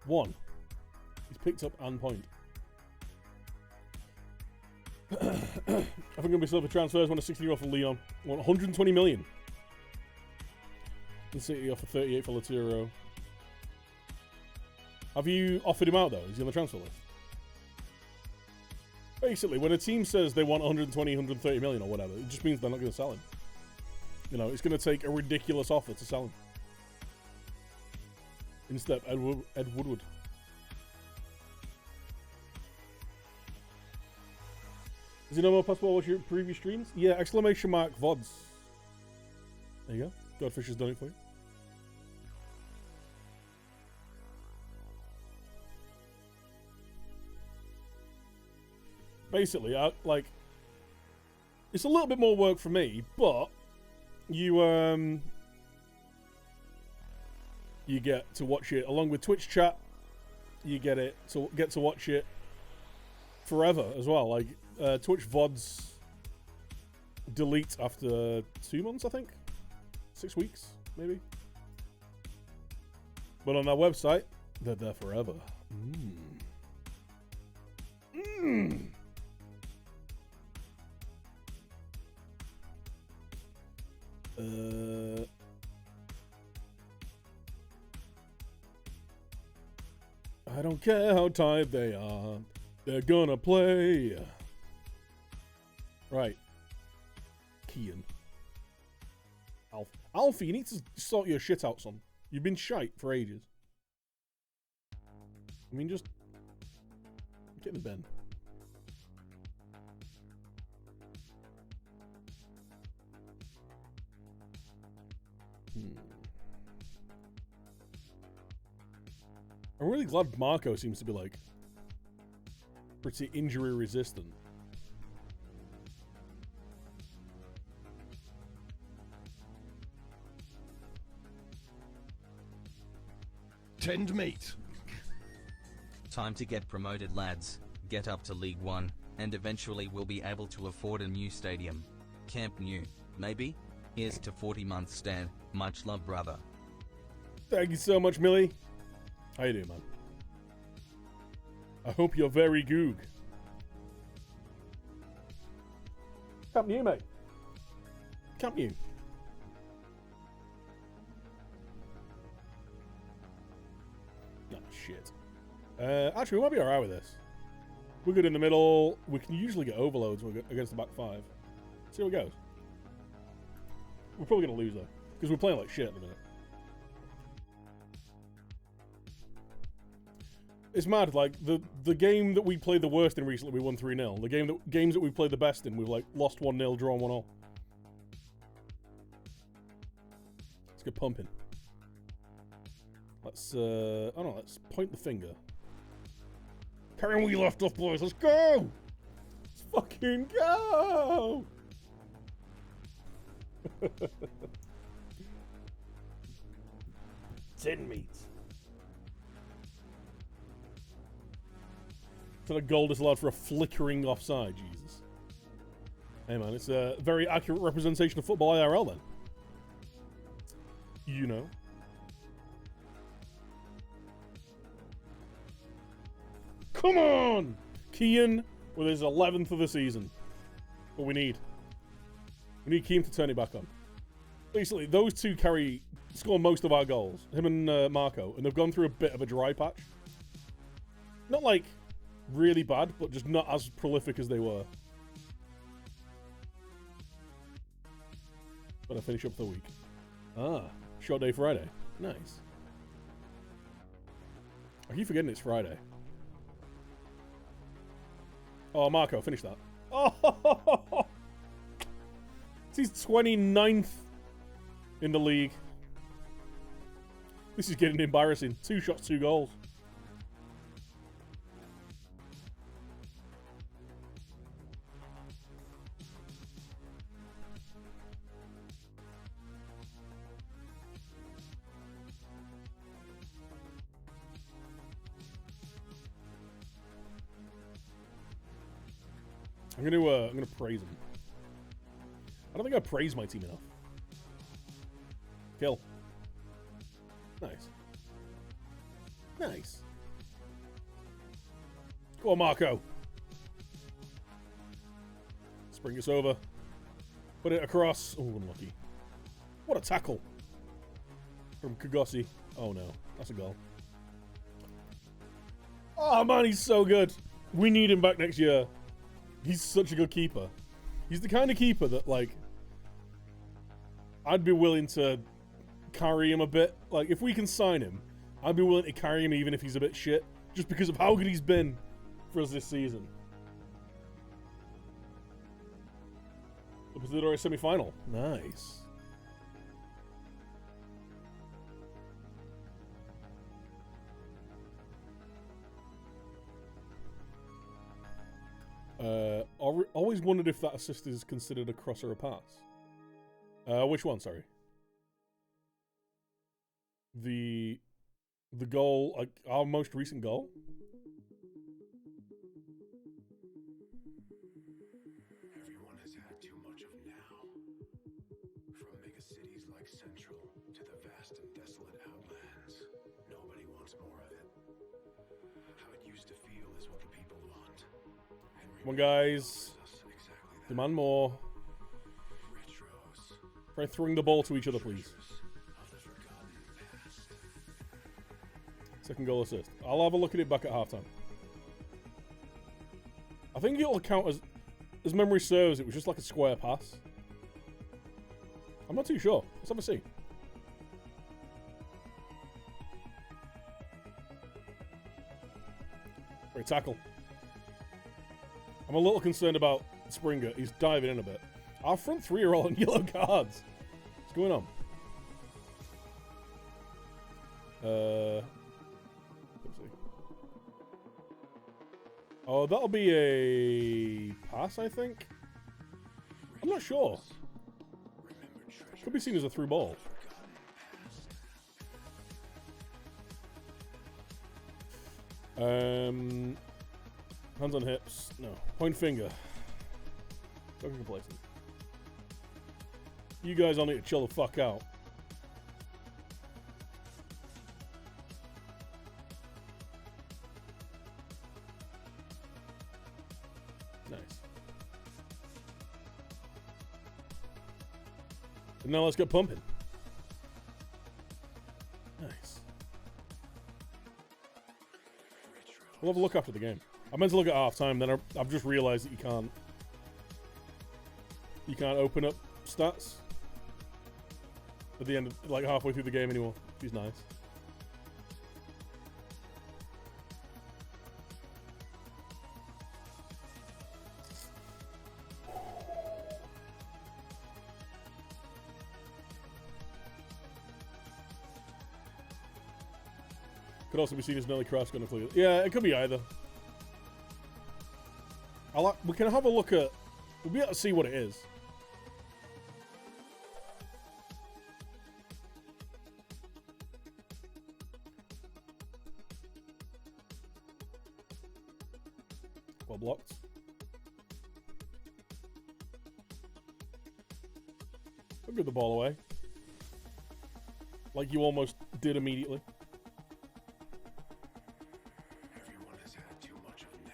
1. He's picked up and point. I think I'm going to be still for transfers. Want a 16-year-old for Leon. Want 120 million. And City offer 38 for Laturo. Have you offered him out though? Is he on the transfer list? Basically, when a team says they want 120, 130 million or whatever, it just means they're not going to sell him. You know, it's going to take a ridiculous offer to sell him. Instead, Ed Woodward. Is it no more possible to watch your previous streams? Yeah, exclamation mark vods. There you go. Godfish has done it for you. Basically, it's a little bit more work for me, but you get to watch it along with Twitch chat. You get to watch it forever as well. Like Twitch VODs delete after 2 months, I think, 6 weeks maybe. But on our website, they're there forever. I don't care how tired they are, they're gonna play. Right. Kian. Alfie, you need to sort your shit out, son. You've been shite for ages. I mean, just get in the bin. I'm really glad Marco seems to be like pretty injury resistant. Tinned meat. Time to get promoted, lads. Get up to League One, and eventually we'll be able to afford a new stadium. Camp Nou, maybe? Here's to 40 months, Stan. Much love, brother. Thank you so much, Millie. How you doing, man? I hope you're very goog. Camp Nou, mate. Camp Nou. Oh, shit. Actually, we might be alright with this. We're good in the middle. We can usually get overloads against the back five. See how it goes. We're probably going to lose, though. Because we're playing like shit at the minute. It's mad, like, the game that we played the worst in recently, we won 3-0. The games that we played the best in, we've, like, lost 1-0, drawn 1-0. Let's get pumping. Let's, oh no, let's point the finger. Carry on, we left off, boys, let's go! Let's fucking go! Tin meat. So the goal is allowed for a flickering offside, Jesus. Hey man, it's a very accurate representation of football IRL then. You know. Come on! Kian with his 11th of the season. What we need. We need Keane to turn it back on. Basically, those two score most of our goals. Him and Marco. And they've gone through a bit of a dry patch. Not like really bad, but just not as prolific as they were. But I finish up the week. Ah, short day Friday. Nice. I keep forgetting it's Friday. Oh, Marco, finish that. Oh! He's 29th in the league. This is getting embarrassing. 2 shots, 2 goals. I'm gonna praise him. I don't think I praise my team enough. Kill. Nice. Nice. Go on, Marco. Let's bring this over. Put it across. Oh, unlucky. What a tackle. From Kagossi. Oh no, that's a goal. Oh man, he's so good. We need him back next year. He's such a good keeper. He's the kind of keeper that, like, I'd be willing to carry him a bit. Like, if we can sign him, I'd be willing to carry him even if he's a bit shit, just because of how good he's been for us this season. Libertadores semi-final. Nice. Always wondered if that assist is considered a cross or a pass. Which one? Sorry. The goal, our most recent goal. Everyone has had too much of now. From mega cities like Central to the vast and desolate outlands, nobody wants more of it. How it used to feel is what the people want. Come on, guys. Demand more. Try throwing the ball to each other, please. Second goal assist. I'll have a look at it back at halftime. I think it'll count as memory serves. It was just like a square pass. I'm not too sure. Let's have a see. Great tackle. I'm a little concerned about Springer. He's diving in a bit. Our front three are all on yellow cards. What's going on? Let's see. Oh, that'll be a pass, I think. I'm not sure. Could be seen as a through ball. Hands on hips. No. Point finger. Don't be complacent. You guys all need to chill the fuck out. Nice. And now let's get pumping. Nice. We'll have a look after the game. I meant to look at halftime, then I've just realised that you can't open up stats at the end of, like, halfway through the game anymore. He's nice. Could also be seen as Nelly Cross going to clear. Yeah, it could be either. We can have a look at. We'll be able to see what it is. Well blocked. I'll give the ball away. Like you almost did immediately. Everyone has had too much of now.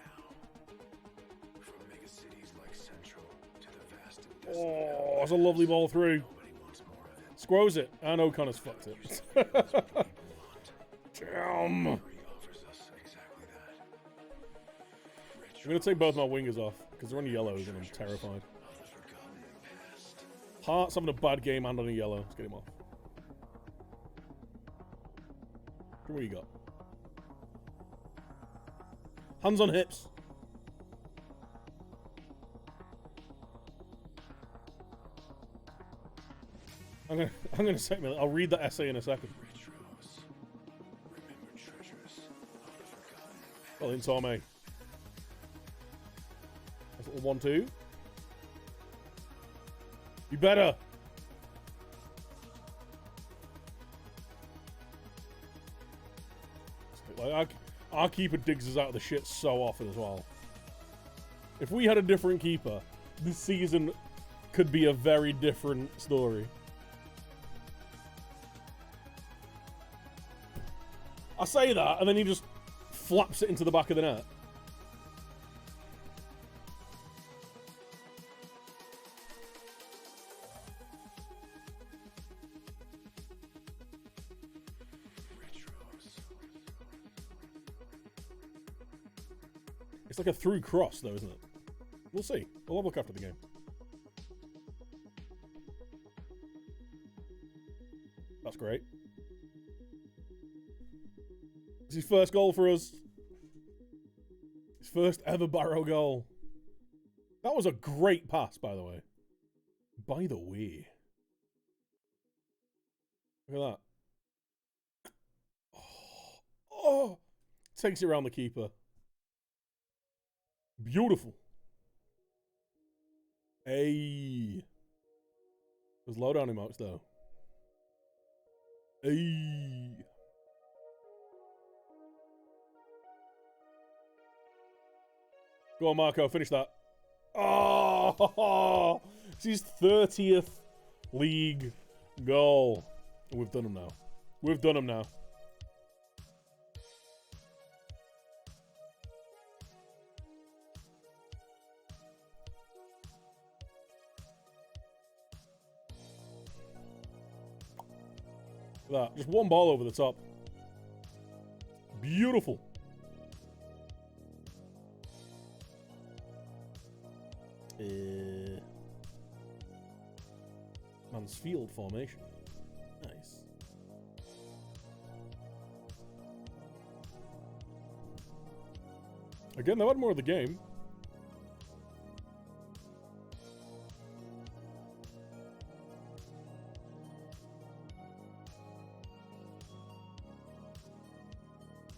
From mega cities like Central to the vast and desolate Oh, that's a lovely ball through. nobody wants more of it. Squoze it. And O'Connor's fucked it. Is what the people want. Damn. He offers us exactly that. I'm going to take both my wingers off because they're on yellows and I'm terrified. Of the forgotten past. Hart's having a bad game and on a yellow. Let's get him off. What do you got? Hands on hips. I'm gonna say, I'll read that essay in a second. Rich Rose. Remember treasures of the forgotten past. Well, in Tommy. That's a little 1-2. You better. Like, our keeper digs us out of the shit so often as well. If we had a different keeper, this season could be a very different story. I say that, and then he just flaps it into the back of the net. It's like a through cross, though, isn't it? We'll see. We'll have a look after the game. That's great. It's his first goal for us. His first ever Barrow goal. That was a great pass, by the way. By the way. Look at that. Oh! Takes it around the keeper. Beautiful. Hey. There's low down emotes, though. Hey. Go on, Marco. Finish that. Oh! It's his 30th league goal. We've done him now. We've done him now. That. Just one ball over the top. Beautiful. Mansfield formation. Nice. Again, they had more of the game.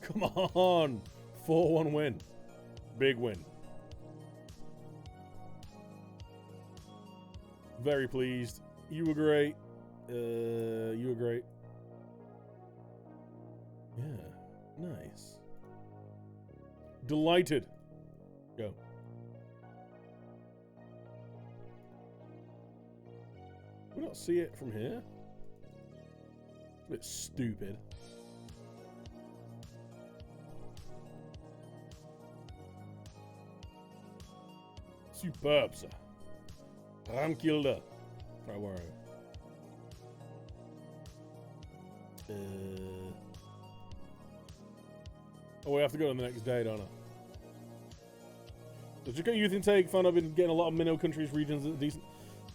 Come on! 4-1 win. Big win. Very pleased. You were great. You were great. Yeah. Nice. Delighted. Go. We don't see it from here. It's a bit stupid. Superb, sir. Tranquilda. Right, where are we? Oh, we have to go on the next day, don't I? So just got youth intake. Found I've been getting a lot of minnow countries, regions that are decent.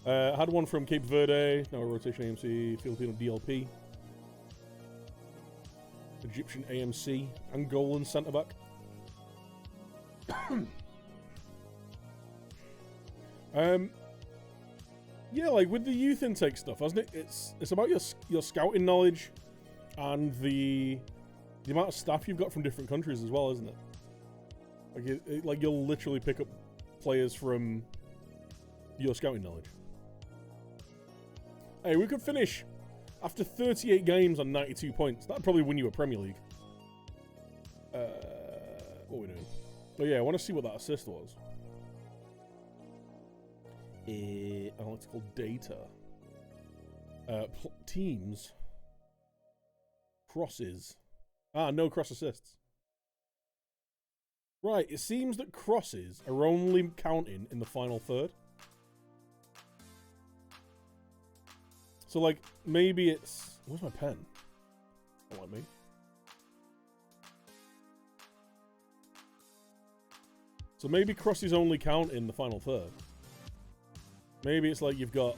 I had one from Cape Verde. Now a rotation AMC. Filipino DLP. Egyptian AMC. Angolan centre back. Yeah, like with the youth intake stuff, hasn't it? It's about your scouting knowledge and the amount of staff you've got from different countries as well, isn't it? Like you'll literally pick up players from your scouting knowledge. Hey, we could finish after 38 games on 92 points. That'd probably win you a Premier League. What are we doing? Oh yeah, I want to see what that assist was. Analytical data. Teams. Crosses. Ah, no cross assists. Right, it seems that crosses are only counting in the final third. So, like, maybe it's... Where's my pen? Don't like me. So maybe crosses only count in the final third. Maybe it's like you've got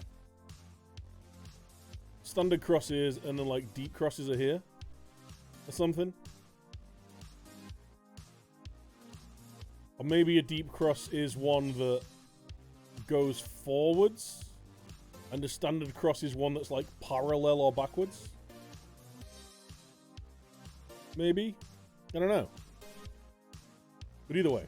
standard crosses and then like deep crosses are here or something. Or maybe a deep cross is one that goes forwards and a standard cross is one that's like parallel or backwards. Maybe. I don't know. But either way.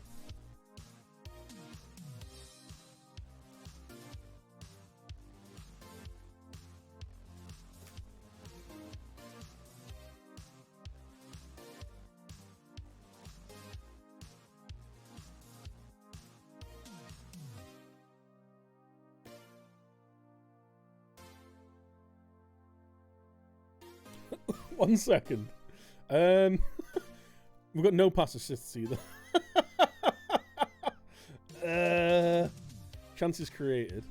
One second. We've got no pass assists either. Chances created.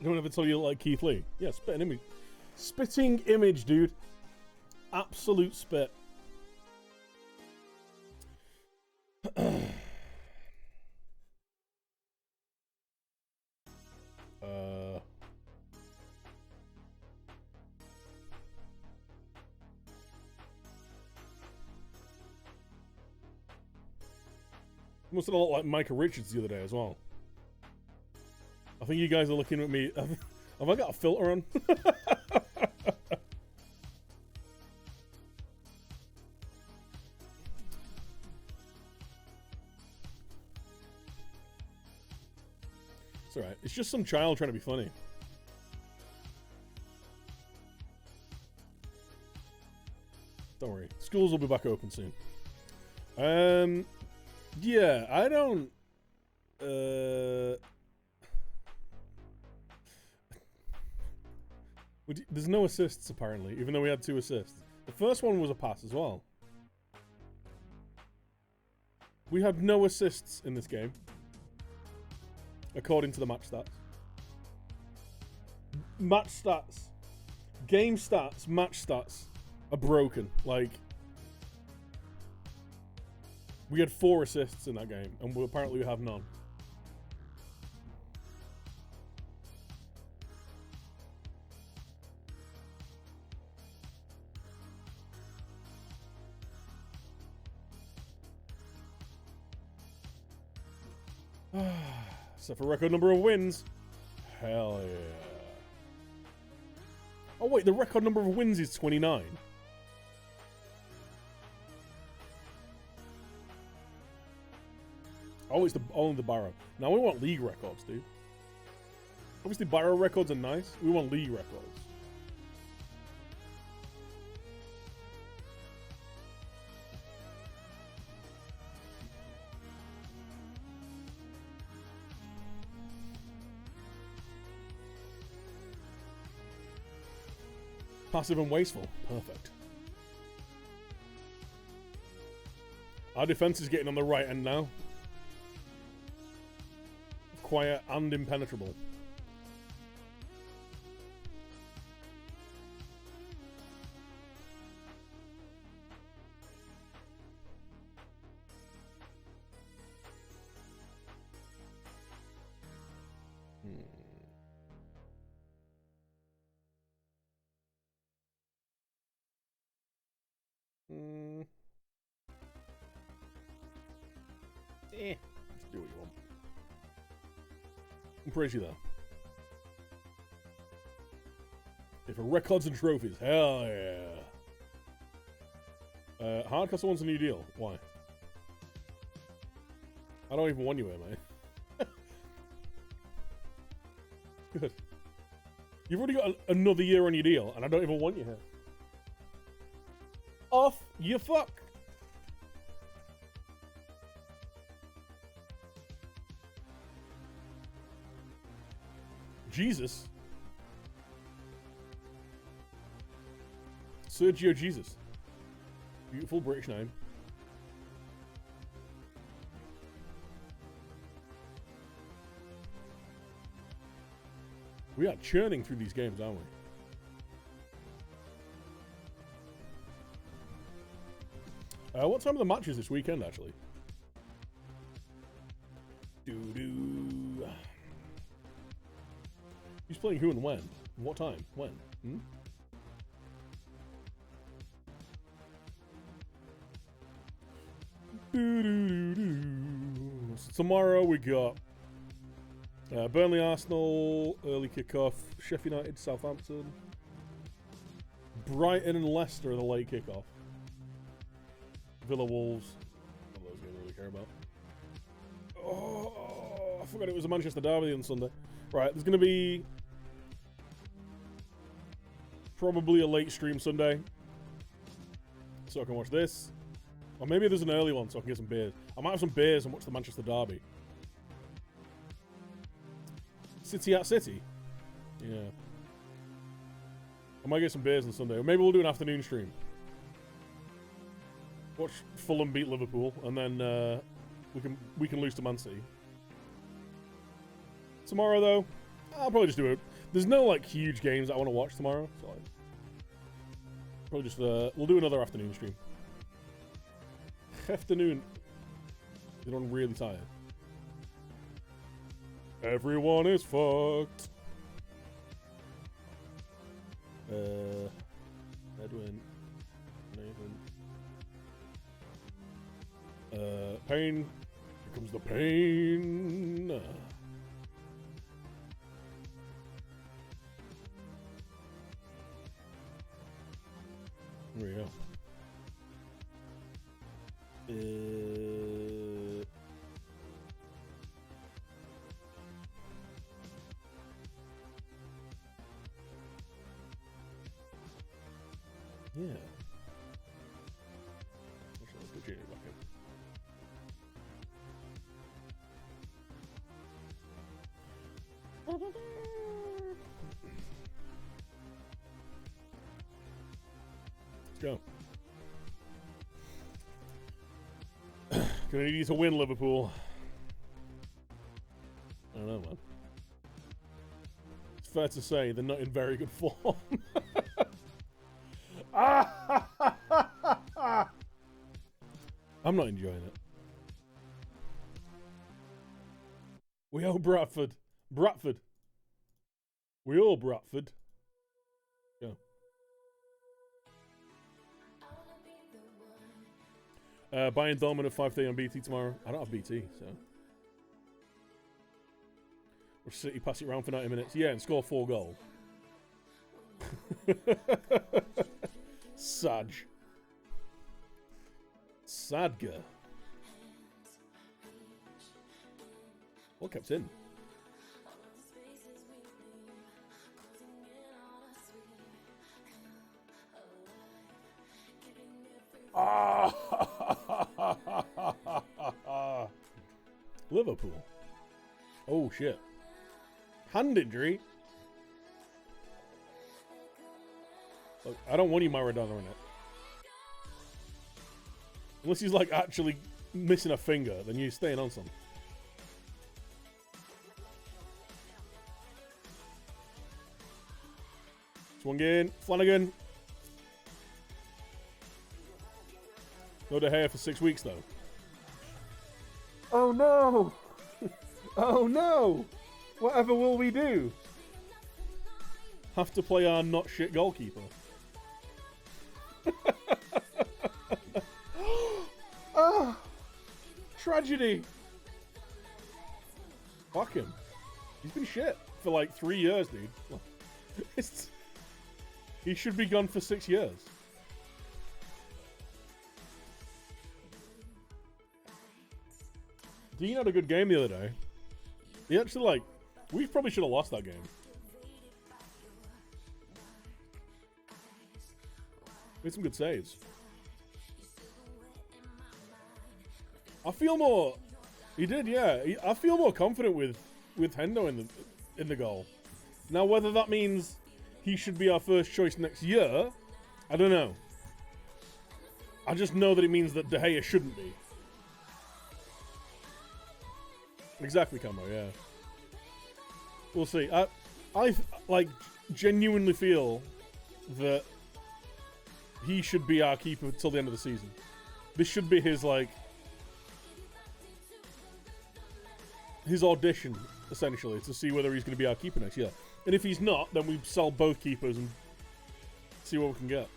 don't ever tell you like Keith Lee. Yeah, spitting image. Spitting image, dude. Absolute spit. Must have looked like Micah Richards the other day as well. I think you guys are looking at me. Have I got a filter on? It's alright. It's just some child trying to be funny. Don't worry. Schools will be back open soon. Yeah, I don't... There's no assists, apparently, even though we had 2 assists. The first one was a pass as well. We had no assists in this game, according to the match stats. Match stats. Game stats, match stats are broken. Like, we had 4 assists in that game, and apparently we have none. So for record number of wins, hell yeah. Oh wait, the record number of wins is 29. Oh, it's only the Barrow. Now we want league records, dude. Obviously Barrow records are nice. We want league records. Passive and wasteful. Perfect. Our defense is getting on the right end now. Quiet and impenetrable. Just do what you want. I'm pretty though. If for records and trophies, hell yeah. Hardcastle wants a new deal. Why? I don't even want you here, mate. Good. You've already got another year on your deal, and I don't even want you here. Off you fuck. Jesus. Sergio Jesus. Beautiful British name. We are churning through these games, aren't we? What time are the matches this weekend, actually? Doo-doo. Who's playing who and when? What time? When? Hmm? Doo-doo-doo-doo. So tomorrow we got Burnley Arsenal, early kickoff. Sheffield United, Southampton. Brighton and Leicester are the late kickoff. Villa Wolves. Not those games I really care about. Oh, I forgot it was a Manchester derby on Sunday. Right, there's going to be probably a late stream Sunday, so I can watch this. Or maybe there's an early one so I can get some beers. I might have some beers and watch the Manchester derby. City at City? Yeah. I might get some beers on Sunday. Or maybe we'll do an afternoon stream. Watch Fulham beat Liverpool, and then we can lose to Man City. Tomorrow, though, I'll probably just do it. There's no like huge games I want to watch tomorrow, so like, probably just we'll do another afternoon stream. Afternoon. Is I'm really tired. Everyone is fucked. Edwin, Nathan. Pain. Here comes the pain. There we go. Yeah. Actually, let's put Janie back in. Let's go. Gonna need you to win, Liverpool. I don't know, man. It's fair to say they're not in very good form. I'm not enjoying it. We owe Bradford. Bradford. We owe Bradford. Go. Buying Dolman at 5:30 on BT tomorrow. I don't have BT, so. Or City pass it around for 90 minutes. Yeah, and score 4 goals. Saj. Sadga. What kept in? Liverpool. Oh shit. Hand injury. Look, I don't want you Maradona in it. Unless he's like actually missing a finger, then you're staying on some. Swung in. Flanagan. No De Gea for 6 weeks though. Oh no! Oh no! Whatever will we do? Have to play our not shit goalkeeper. Ah! Tragedy! Fuck him. He's been shit for like 3 years, dude. He should be gone for 6 years. Dean had a good game the other day. He actually, like, we probably should have lost that game. Made some good saves. I feel more. He did, yeah. I feel more confident with Hendo in the goal. Now, whether that means he should be our first choice next year, I don't know. I just know that it means that De Gea shouldn't be. Exactly, Camo, yeah. We'll see. I like genuinely feel that he should be our keeper till the end of the season. This should be his like his audition, essentially, to see whether he's going to be our keeper next year. And if he's not, then we sell both keepers and see what we can get.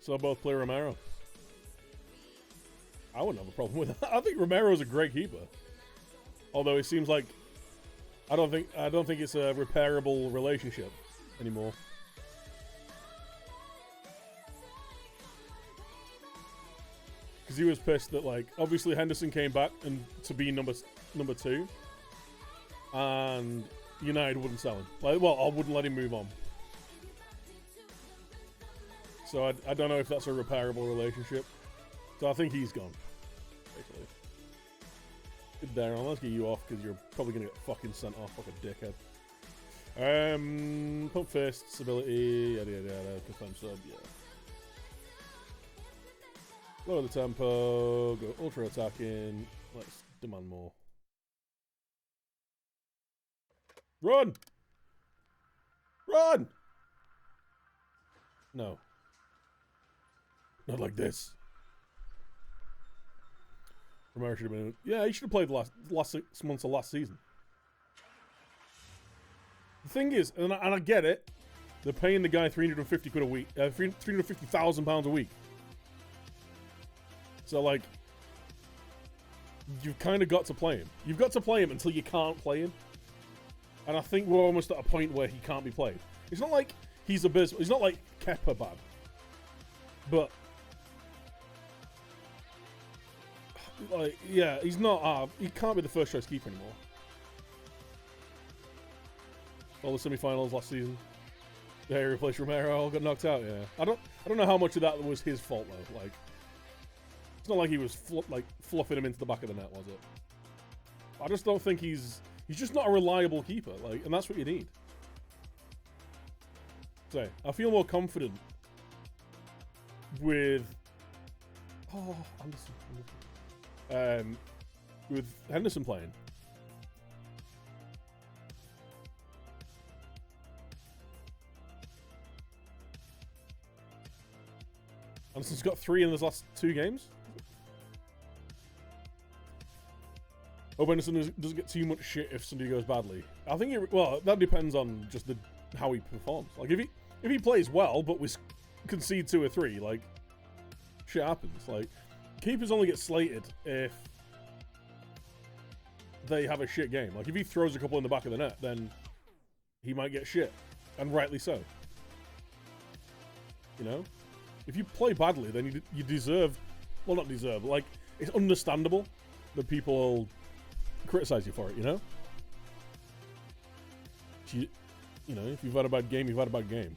So both play Romero. I wouldn't have a problem with that. I think Romero's a great keeper. Although it seems like I don't think it's a repairable relationship anymore. Because he was pissed that, like, obviously Henderson came back and to be number 2, and United wouldn't sell him. Like, well, I wouldn't let him move on. So I don't know if that's a repairable relationship. So I think he's gone. basically. Good Darren, let's get you off because you're probably gonna get fucking sent off like a dickhead. Pump fists, ability, yada yada yada, confirm sub, yeah. Lower the tempo, go ultra attacking, let's demand more. Run! Run! No. Not like this. Romero should have been. Yeah, he should have played the last 6 months of last season. The thing is, and I get it, they're paying the guy 350 quid a week, 350,000 pounds a week. So like, you've kind of got to play him. You've got to play him until you can't play him. And I think we're almost at a point where he can't be played. It's not like he's abysmal. He's not like Kepa bad, but like, yeah, he's not. He can't be the first choice keeper anymore. All the semi-finals last season. Yeah, he replaced Romero, got knocked out. Yeah, I don't know how much of that was his fault though. Like, it's not like he was fluffing him into the back of the net, was it? I just don't think he's just not a reliable keeper. Like, and that's what you need. So I feel more confident with Anderson. With Henderson playing. Anderson's got 3 in his last 2 games. Hope Henderson doesn't get too much shit if somebody goes badly. I think well, that depends on just how he performs. Like if he plays well, but we concede 2 or 3, like shit happens. Like keepers only get slated if they have a shit game. Like if he throws a couple in the back of the net, then he might get shit, and rightly so. You know, if you play badly, then you deserve. Well, not deserve. But like it's understandable that people criticize you for it. You know. You know, if you've had a bad game, you've had a bad game.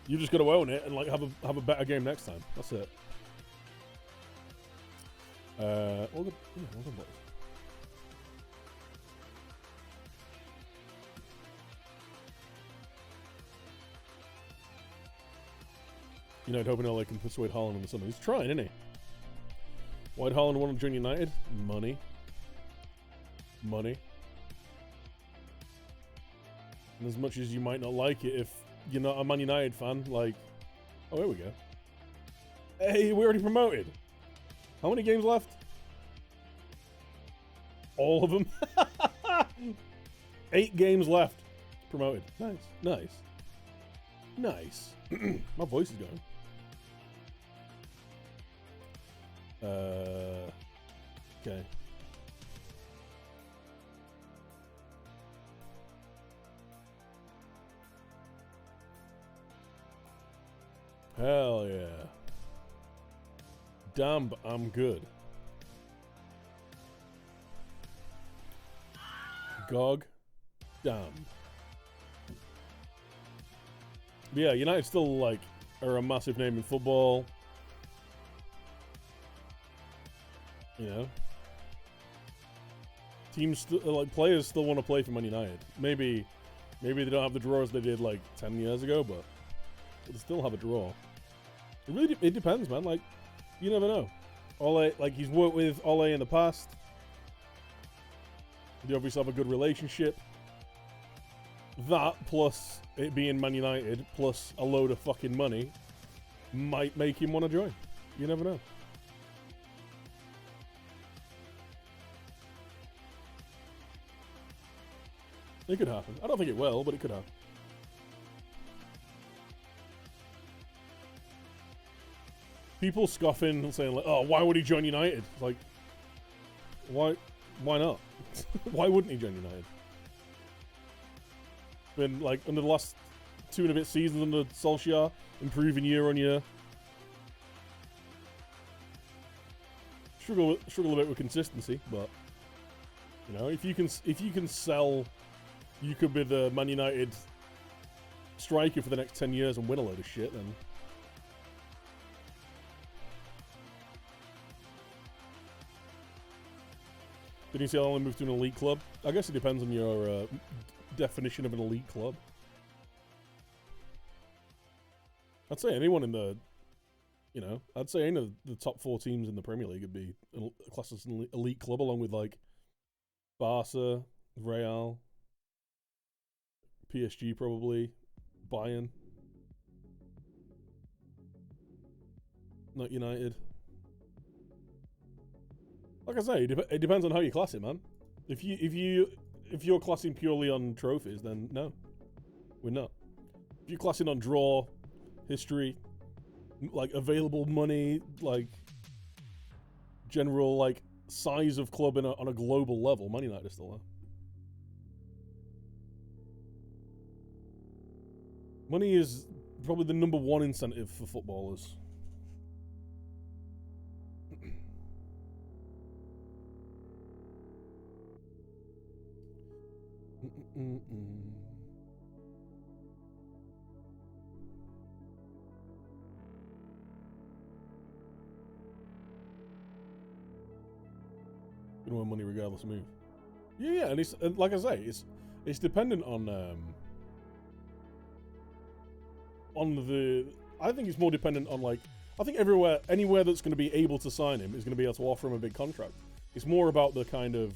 You just got to own it and like have a better game next time. That's it. All good. Yeah, all good boys. United hoping Ole can persuade Haaland in the summer. He's trying, isn't he? Why'd Haaland want to join United? Money. Money. And as much as you might not like it if you're not a Man United fan, like... Oh, here we go. Hey, we already promoted. How many games left? All of them. 8 games left. Promoted. Nice. Nice. Nice. My voice is going. Okay. Hell yeah. Damn, I'm good. Gog. Damn. But yeah, United still like are a massive name in football. You know, teams like players still want to play for Man United. Maybe they don't have the draws they did like 10 years ago, but they still have a draw. It depends, man. Like you never know. Ole, like he's worked with Ole in the past. They obviously have a good relationship. That plus it being Man United plus a load of fucking money might make him want to join. You never know. It could happen. I don't think it will, but it could happen. People scoffing and saying like, "Oh, why would he join United?" Like, why not? Why wouldn't he join United? Been like under the last 2 and a bit seasons under Solskjaer, improving year on year. Struggle a bit with consistency, but you know, if you can sell, you could be the Man United striker for the next 10 years and win a load of shit. Then Did you say I only moved to an elite club? I guess it depends on your definition of an elite club. I'd say anyone in the, you know, I'd say any of the top 4 teams in the Premier League would be classed as an elite club, along with like Barca, Real, PSG probably, Bayern, not United. Like I say, it depends on how you class it, man. If you're classing purely on trophies, then no, we're not. If you're classing on draw, history, like available money, like general like size of club on a global level, Man United is still there. Money is probably the number 1 incentive for footballers. You want money regardless of move. Yeah, and like I say, it's dependent on the. I think it's more dependent on like. I think anywhere that's going to be able to sign him is going to be able to offer him a big contract. It's more about the kind of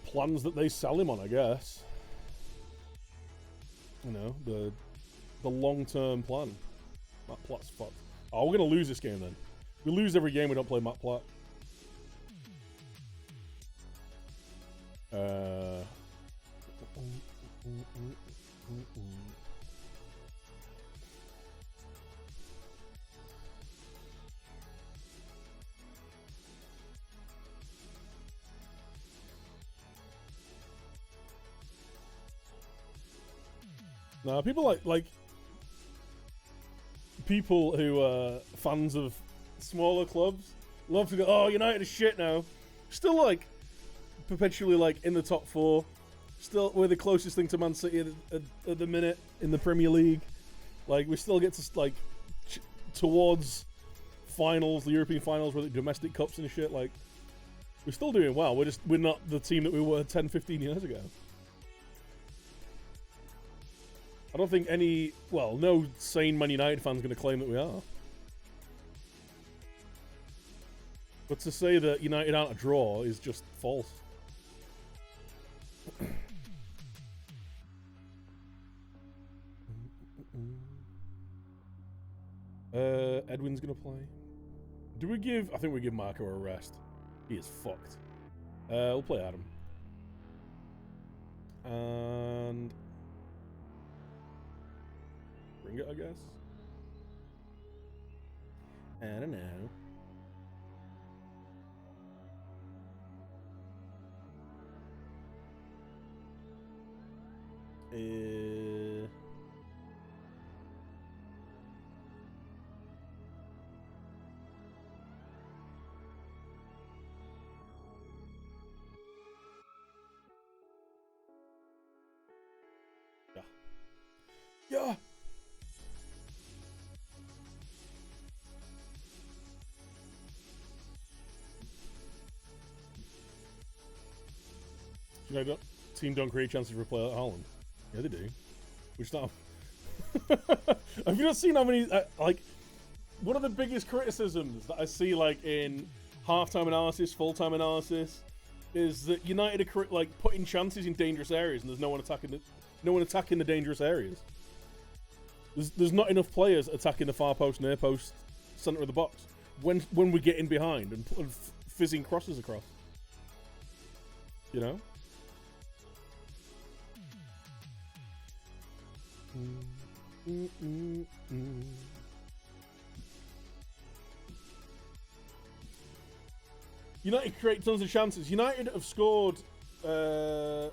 plans that they sell him on, I guess. You know, the long-term plan. Matt Platt's fucked. Oh, we're going to lose this game then. We lose every game we don't play Matt Platt. Now, people like people who are fans of smaller clubs love to go, oh, United is shit now. Still, like, perpetually, like, in the top 4. Still, we're the closest thing to Man City at the minute in the Premier League. Like, we still get to, like, towards finals, the European finals, with domestic cups and shit. Like, we're still doing well. We're not the team that we were 10, 15 years ago. I don't think no sane Man United fan's going to claim that we are. But to say that United aren't a draw is just false. Edwin's going to play. I think we give Marco a rest. He is fucked. We'll play Adam. And bring it, I guess. I don't know. Yeah. You know, team don't create chances for play at Holland. Yeah, they do. Which not. Have you not seen how many? Like, one of the biggest criticisms that I see, like in halftime analysis, full-time analysis, is that United are like putting chances in dangerous areas, and there's no one attacking the dangerous areas. There's not enough players attacking the far post, near post, centre of the box when we get in behind and putting fizzing crosses across. You know. United create tons of chances. United have scored. Have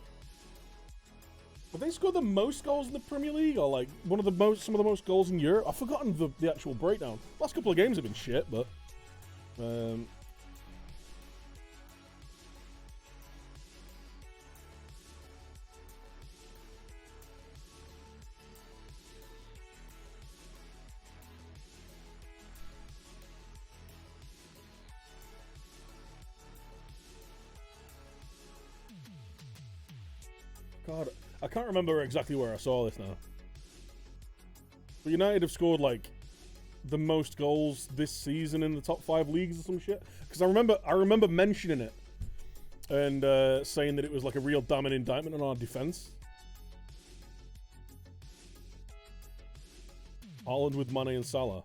they scored the most goals in the Premier League, or like some of the most goals in Europe? I've forgotten the actual breakdown. Last couple of games have been shit, but God, I can't remember exactly where I saw this now. But United have scored like the most goals this season in the top 5 leagues or some shit. Because I remember mentioning it and saying that it was like a real damning indictment on our defense. Haaland with Mane and Salah.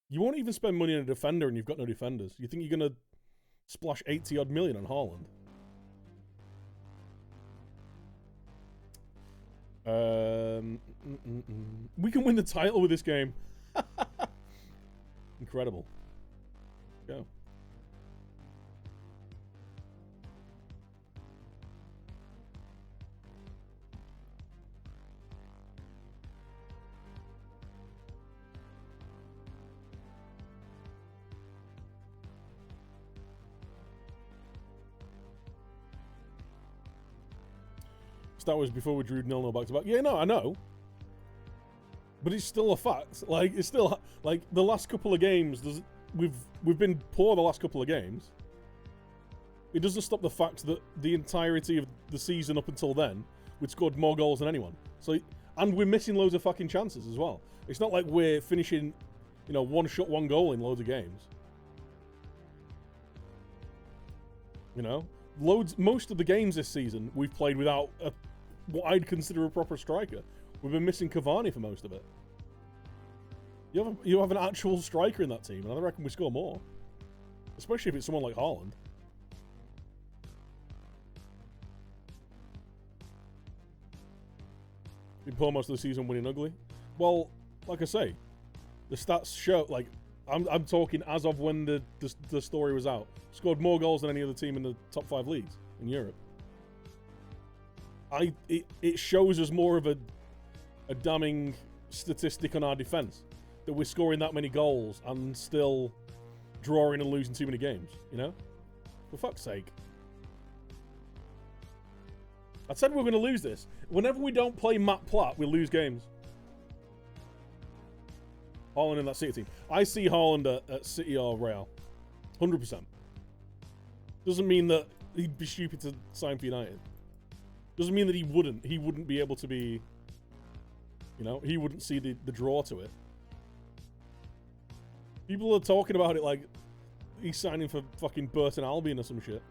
You won't even spend money on a defender and you've got no defenders. You think you're gonna splash 80 odd million on Haaland? We can win the title with this game. Incredible. Go. That was before we drew 0-0 back-to-back. Yeah, no, I know. But it's still a fact. Like, it's still... Like, the last couple of games... We've been poor the last couple of games. It doesn't stop the fact that the entirety of the season up until then, we'd scored more goals than anyone. So, and we're missing loads of fucking chances as well. It's not like we're finishing, you know, one shot, one goal in loads of games. You know? Most of the games this season, we've played without what I'd consider a proper striker. We've been missing Cavani for most of it. You have an actual striker in that team, and I reckon we score more. Especially if it's someone like Haaland. Been poor most of the season, winning ugly. Well, like I say, the stats show, like, I'm talking as of when the story was out. Scored more goals than any other team in the top 5 leagues in Europe. It shows us more of a damning statistic on our defence. That we're scoring that many goals and still drawing and losing too many games, you know? For fuck's sake. I said we're going to lose this. Whenever we don't play Matt Platt, we lose games. Haaland in that City team. I see Haaland at City or Real. 100%. Doesn't mean that he'd be stupid to sign for United. Doesn't mean that he wouldn't be able to be, you know, he wouldn't see the draw to it. People are talking about it like he's signing for fucking Burton Albion or some shit.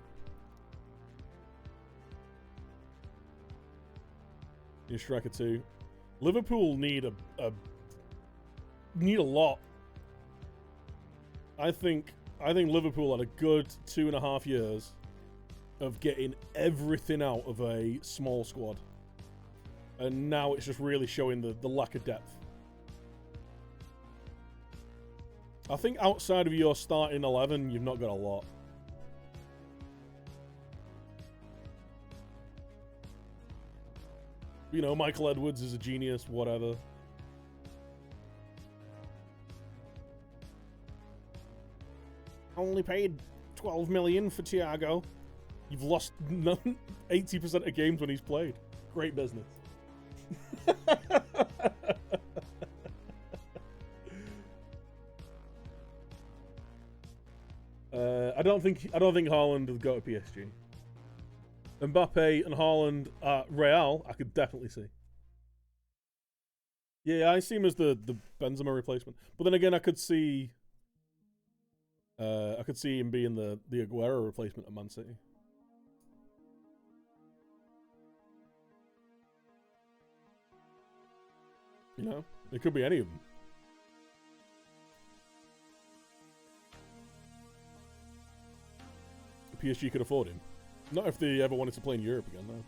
In Striker 2. Liverpool need a lot. I think Liverpool had a good 2.5 years of getting everything out of a small squad. And now it's just really showing the lack of depth. I think outside of your starting 11, you've not got a lot. You know, Michael Edwards is a genius, whatever. Only paid 12 million for Thiago. You've lost 80% of games when he's played. Great business. I don't think Haaland would go to PSG. Mbappe and Haaland at Real, I could definitely see. Yeah, I see him as the Benzema replacement. But then again, I could see him being the Aguero replacement at Man City. You know, it could be any of them. PSG could afford him. Not if they ever wanted to play in Europe again, no.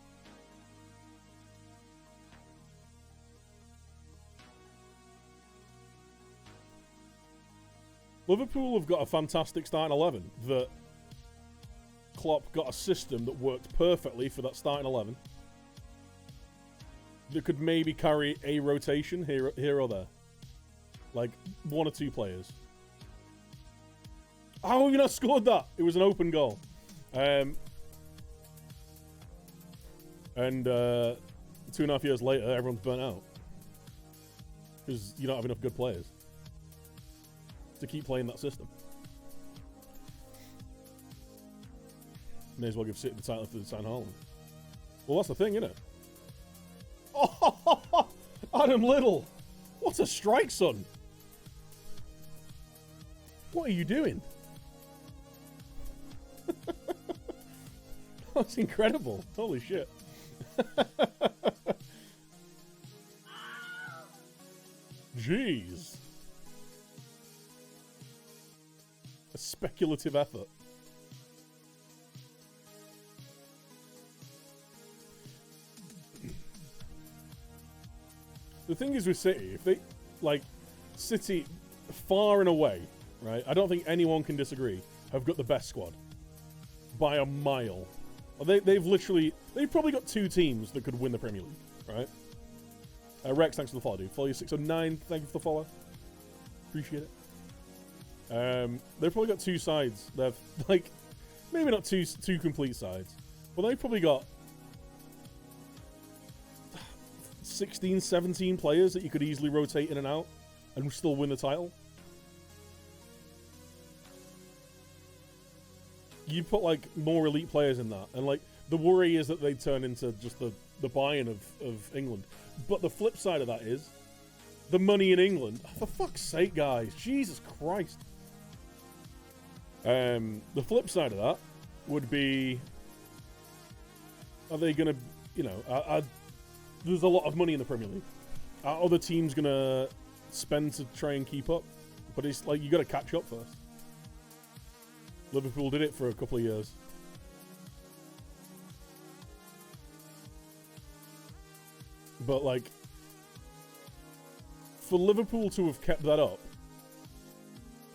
Liverpool have got a fantastic starting 11 that Klopp got a system that worked perfectly for that starting 11. That could maybe carry a rotation here or there. Like 1 or 2 players. How have you not scored that? It was an open goal. And 2.5 years later, everyone's burnt out. Because you don't have enough good players to keep playing that system. May as well give City the title if they sign Haaland. Well, that's the thing, isn't it? Oh, Adam Little. What a strike, son. What are you doing? That's incredible. Holy shit. Jeez. A speculative effort. The thing is with City, if they, like, City, far and away, right? I don't think anyone can disagree, have got the best squad. By a mile. They've probably got two teams that could win the Premier League, right? Rex, thanks for the follow, dude. Follow you 609, thank you for the follow. Appreciate it. They've probably got two sides. They've, like, maybe not two complete sides, but they've probably got 16, 17 players that you could easily rotate in and out and still win the title. You put, like, more elite players in that, and, like, the worry is that they turn into just the Bayern of England. But the flip side of that is the money in England. Oh, for fuck's sake, guys. Jesus Christ. The flip side of that would be, are they going to, you know, there's a lot of money in the Premier League. Are other teams going to spend to try and keep up? But it's like, you got to catch up first. Liverpool did it for a couple of years. But, like, for Liverpool to have kept that up,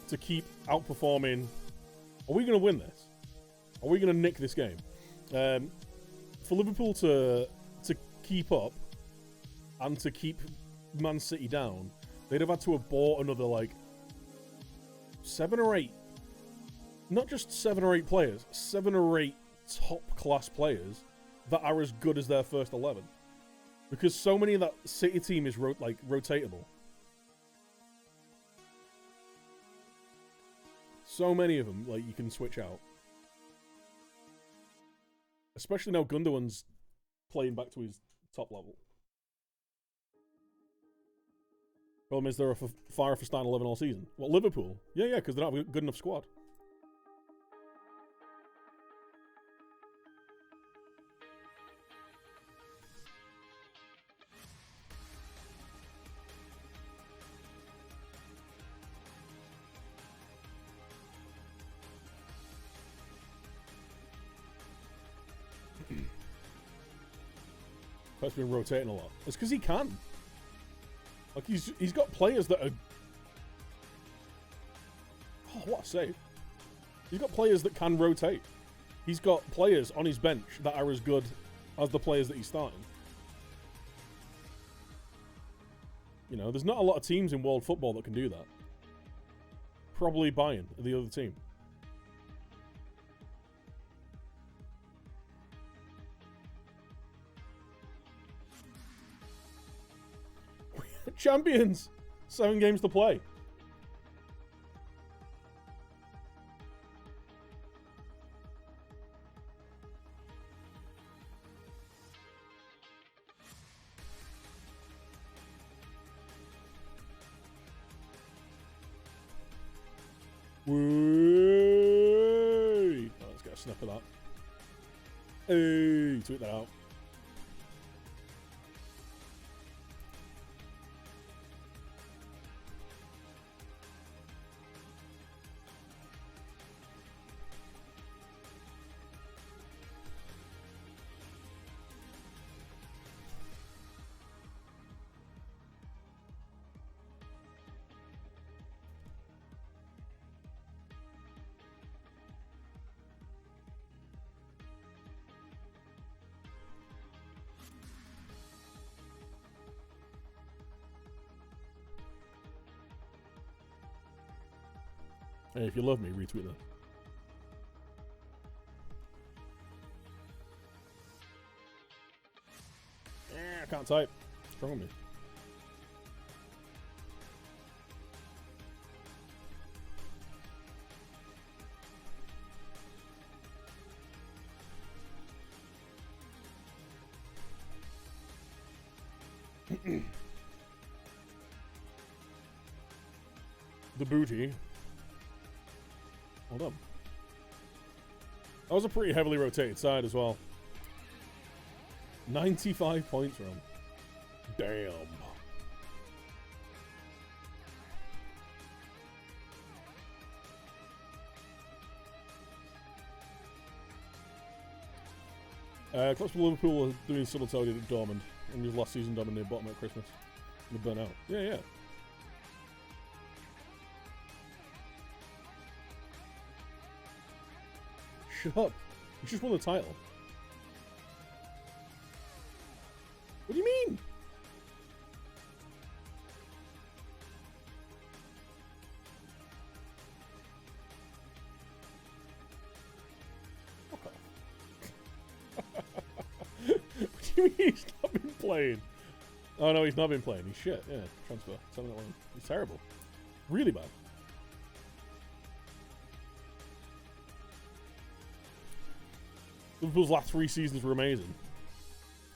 to keep outperforming, are we going to win this? Are we going to nick this game? For Liverpool to keep up and to keep Man City down, they'd have had to have bought another, like, 7 or 8. Not just 7 or 8 players, 7 or 8 top-class players that are as good as their first 11. Because so many of that City team is, rotatable. So many of them, like, you can switch out. Especially now Gundogan's playing back to his top level. Problem is, they're a fire for starting 11 all season. What, Liverpool? Yeah, because they're not a good enough squad. Pep's been rotating a lot. It's because he can. Like, he's got players that are... Oh, what a save. He's got players that can rotate. He's got players on his bench that are as good as the players that he's starting. You know, there's not a lot of teams in world football that can do that. Probably Bayern, the other team. Champions! 7 games to play. Wait! Oh, let's get a snip of that. Hey, tweet that out. Hey, if you love me, retweet that. I can't type. What's wrong with me? The booty. Hold on. That was a pretty heavily rotated side as well. 95 points from. Damn. Clutch for Liverpool are doing simultaneously at Dortmund, and his last season dominated bottom at Christmas. And they burn out. Yeah, yeah. Shut up. You just won the title. What do you mean? Fuck off. What do you mean he's not been playing? Oh no, he's not been playing. He's shit. Yeah, transfer. 7-1. He's terrible. Really bad. Liverpool's last 3 seasons were amazing.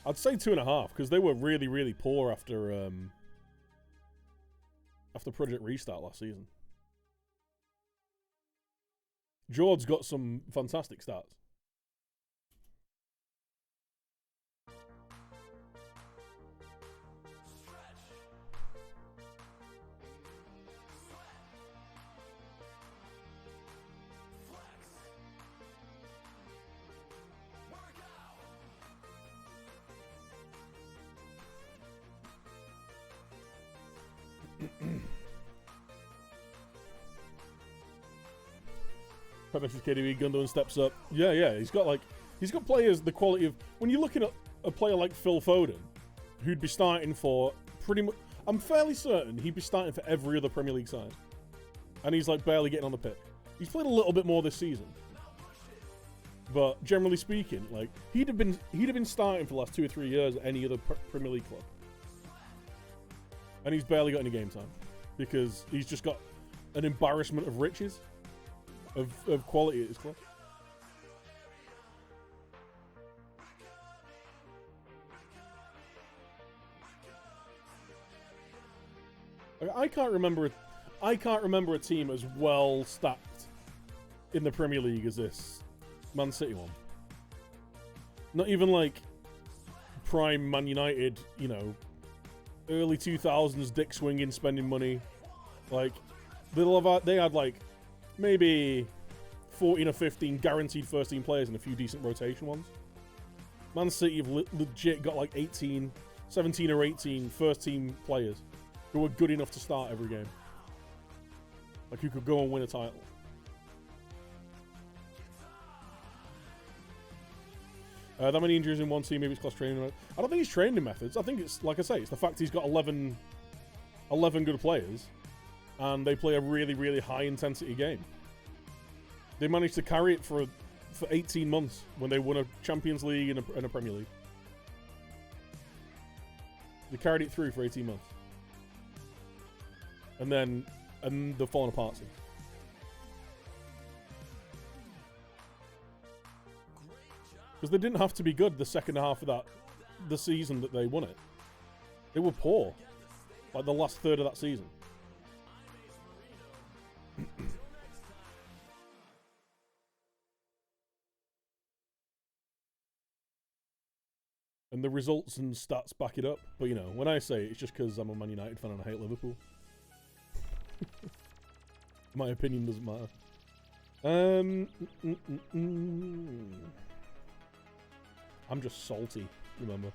I'd say 2.5 because they were really, really poor after Project Restart last season. George's got some fantastic stats. Penalties KDB, Gundogan steps up. Yeah, yeah, he's got players the quality of when you're looking at a player like Phil Foden, who'd be starting for pretty much. I'm fairly certain he'd be starting for every other Premier League side, and he's like barely getting on the pitch. He's played a little bit more this season, but generally speaking, like he'd have been starting for the last 2 or 3 years at any other Premier League club, and he's barely got any game time because he's just got an embarrassment of riches. Of quality at his club. I can't remember a team as well stacked in the Premier League as this Man City one. Not even like prime Man United, you know, early 2000s dick swinging, spending money. Like they had like maybe 14 or 15 guaranteed first team players and a few decent rotation ones. Man City have legit got like 17 or 18 first team players who are good enough to start every game. Like who could go and win a title. That many injuries in one team, maybe it's class training. I don't think it's training methods. I think it's, like I say, it's the fact he's got 11 good players and they play a really, really high intensity game. They managed to carry it for 18 months when they won a Champions League and a Premier League. They carried it through for 18 months. And they're falling apart since. Because they didn't have to be good the second half of the season that they won it. They were poor. Like the last third of that season. And the results and stats back it up. But, you know, when I say it, it's just because I'm a Man United fan and I hate Liverpool. My opinion doesn't matter. I'm just salty, remember.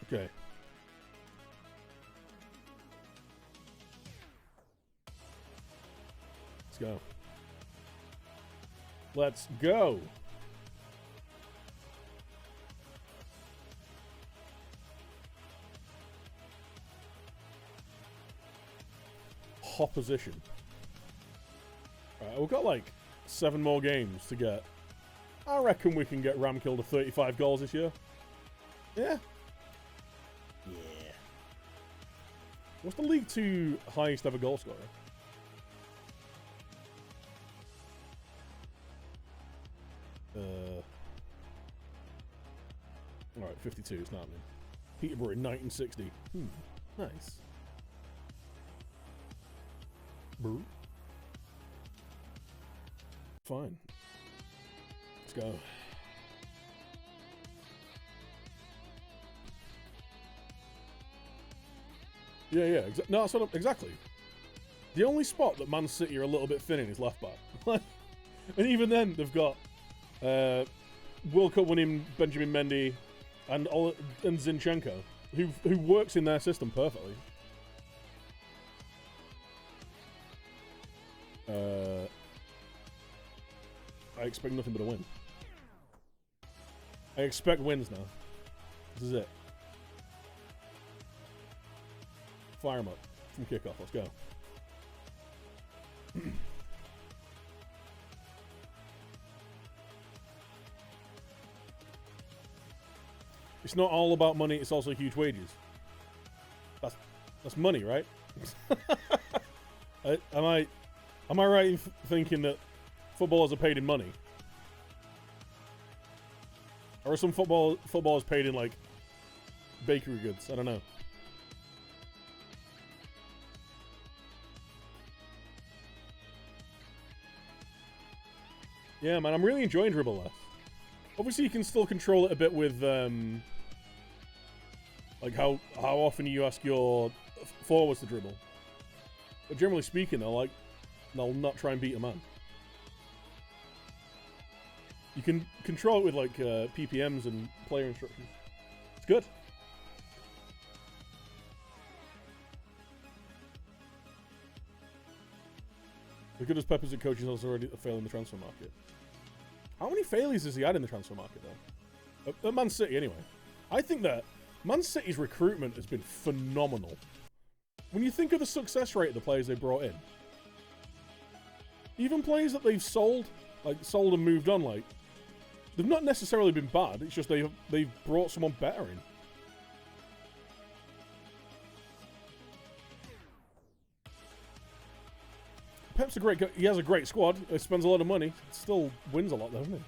Okay. Let's go. Let's go. Opposition. Right, we've got like 7 more games to get. I reckon we can get Ramkill to 35 goals this year. Yeah. Yeah. What's the League 2 highest ever goal scorer? 52, it's not happening. Peterborough in 1960. Nice. Brew. Fine. Let's go. Yeah. No, that's what exactly. The only spot that Man City are a little bit thin in is left back. And even then, they've got World Cup winning Benjamin Mendy and Zinchenko, who works in their system perfectly. I expect nothing but a win. I expect wins now. This is it. Fire him up from kickoff. Let's go. It's not all about money, it's also huge wages. That's money, right? Am I right in thinking that footballers are paid in money? Or are some footballers paid in, like, bakery goods? I don't know. Yeah, man, I'm really enjoying dribble less. Obviously, you can still control it a bit with, like, how often you ask your forwards to dribble. But generally speaking, they'll not try and beat a man. You can control it with, like, PPMs and player instructions. It's good. As good as Pepper's at coaching, is also already failing the transfer market. How many failures has he had in the transfer market, though? At Man City, anyway. I think that Man City's recruitment has been phenomenal. When you think of the success rate of the players they brought in, even players that they've sold and moved on, like, they've not necessarily been bad. It's just they've brought someone better in. Pep's a great guy. He has a great squad. He spends a lot of money. Still wins a lot, though, doesn't he?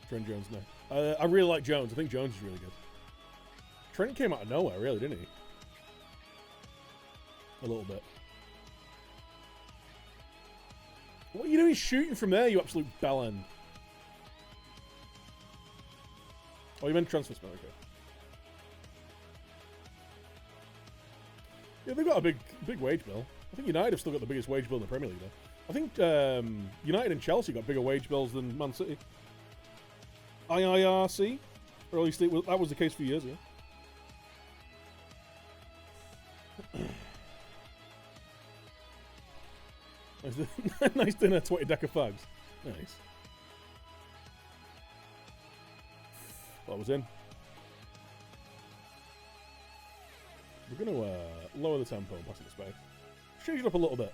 Trent Jones, no. I really like Jones. I think Jones is really good. Trent came out of nowhere, really, didn't he? A little bit. What are you doing shooting from there, you absolute bellend? Oh, you meant transfer spell, okay. Yeah, they've got a big wage bill. I think United have still got the biggest wage bill in the Premier League, though. I think United and Chelsea got bigger wage bills than Man City. IIRC? Or at least that was the case for years ago. Nice dinner, 20 deck of fags. Nice. Well, I was in. We're going to lower the tempo and pass it this way. Change it up a little bit.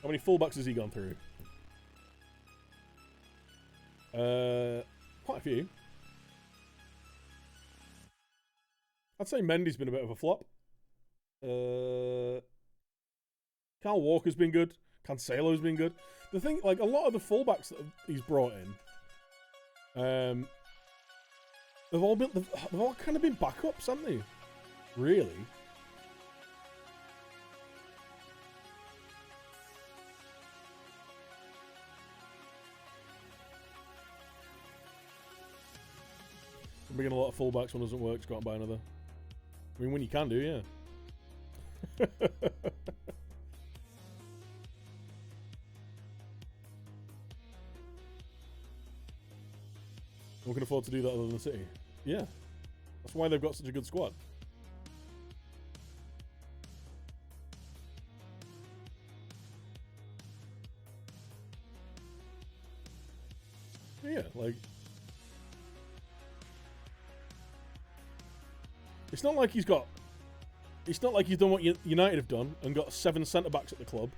How many fullbacks has he gone through? Quite a few. I'd say Mendy's been a bit of a flop. Kyle Walker's been good. Cancelo's been good. The thing, like, a lot of the fullbacks that he's brought in, they've all kind of been backups, haven't they? Really? I'm bringing a lot of fullbacks. One doesn't work, just go out and buy another. I mean, when you can do, yeah. We can afford to do that other than the City. Yeah. That's why they've got such a good squad. Yeah, like... It's not like he's got... It's not like he's done what United have done and got 7 centre-backs at the club.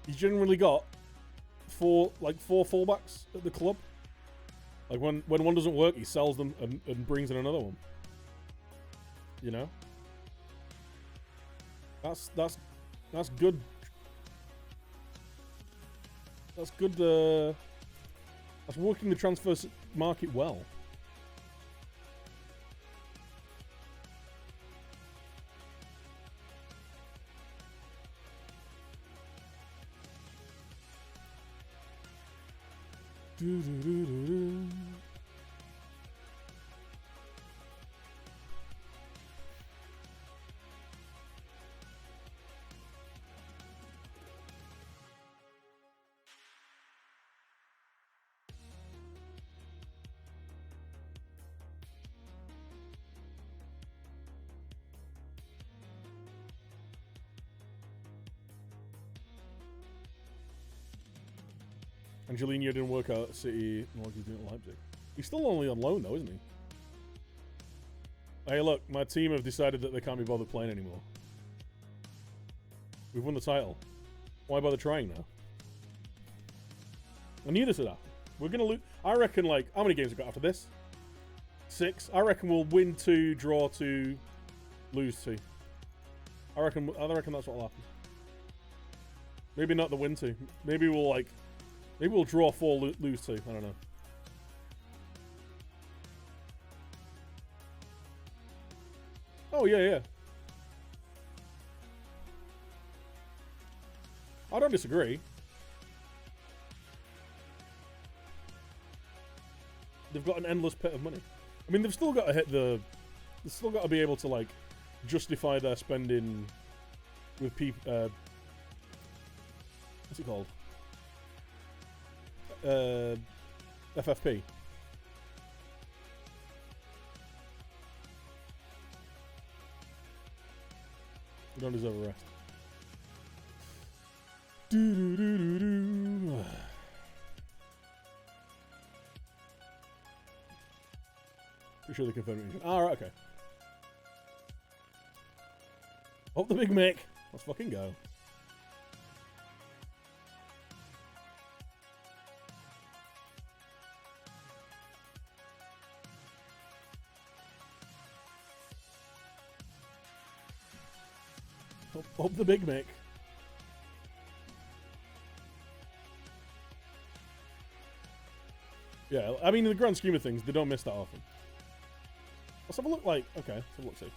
He's generally got four fullbacks at the club. Like when one doesn't work, he sells them and brings in another one. You know? That's good. That's good. That's working the transfer market well. Angelino didn't work out at City like he's doing at Leipzig. He's still only on loan though, isn't he? Hey look, my team have decided that they can't be bothered playing anymore. We've won the title. Why bother trying now? I knew this would happen. We're gonna lose. I reckon, like, how many games we got after this? 6. I reckon we'll win 2, draw 2, lose 2. I reckon that's what'll happen. Maybe not the win 2. Maybe we'll draw 4, lose 2. I don't know. Oh yeah. I don't disagree. They've got an endless pit of money. I mean, they've still got to hit the... They've still got to be able to, like, justify their spending with people... what's it called? FFP. We don't deserve a rest. Pretty sure they confirmed it. Alright, okay. Up the Big Mick. Let's fucking go. Up the Big Mick. Yeah, I mean, in the grand scheme of things, they don't miss that often. Let's have a look, like... Okay, let's have a look, see.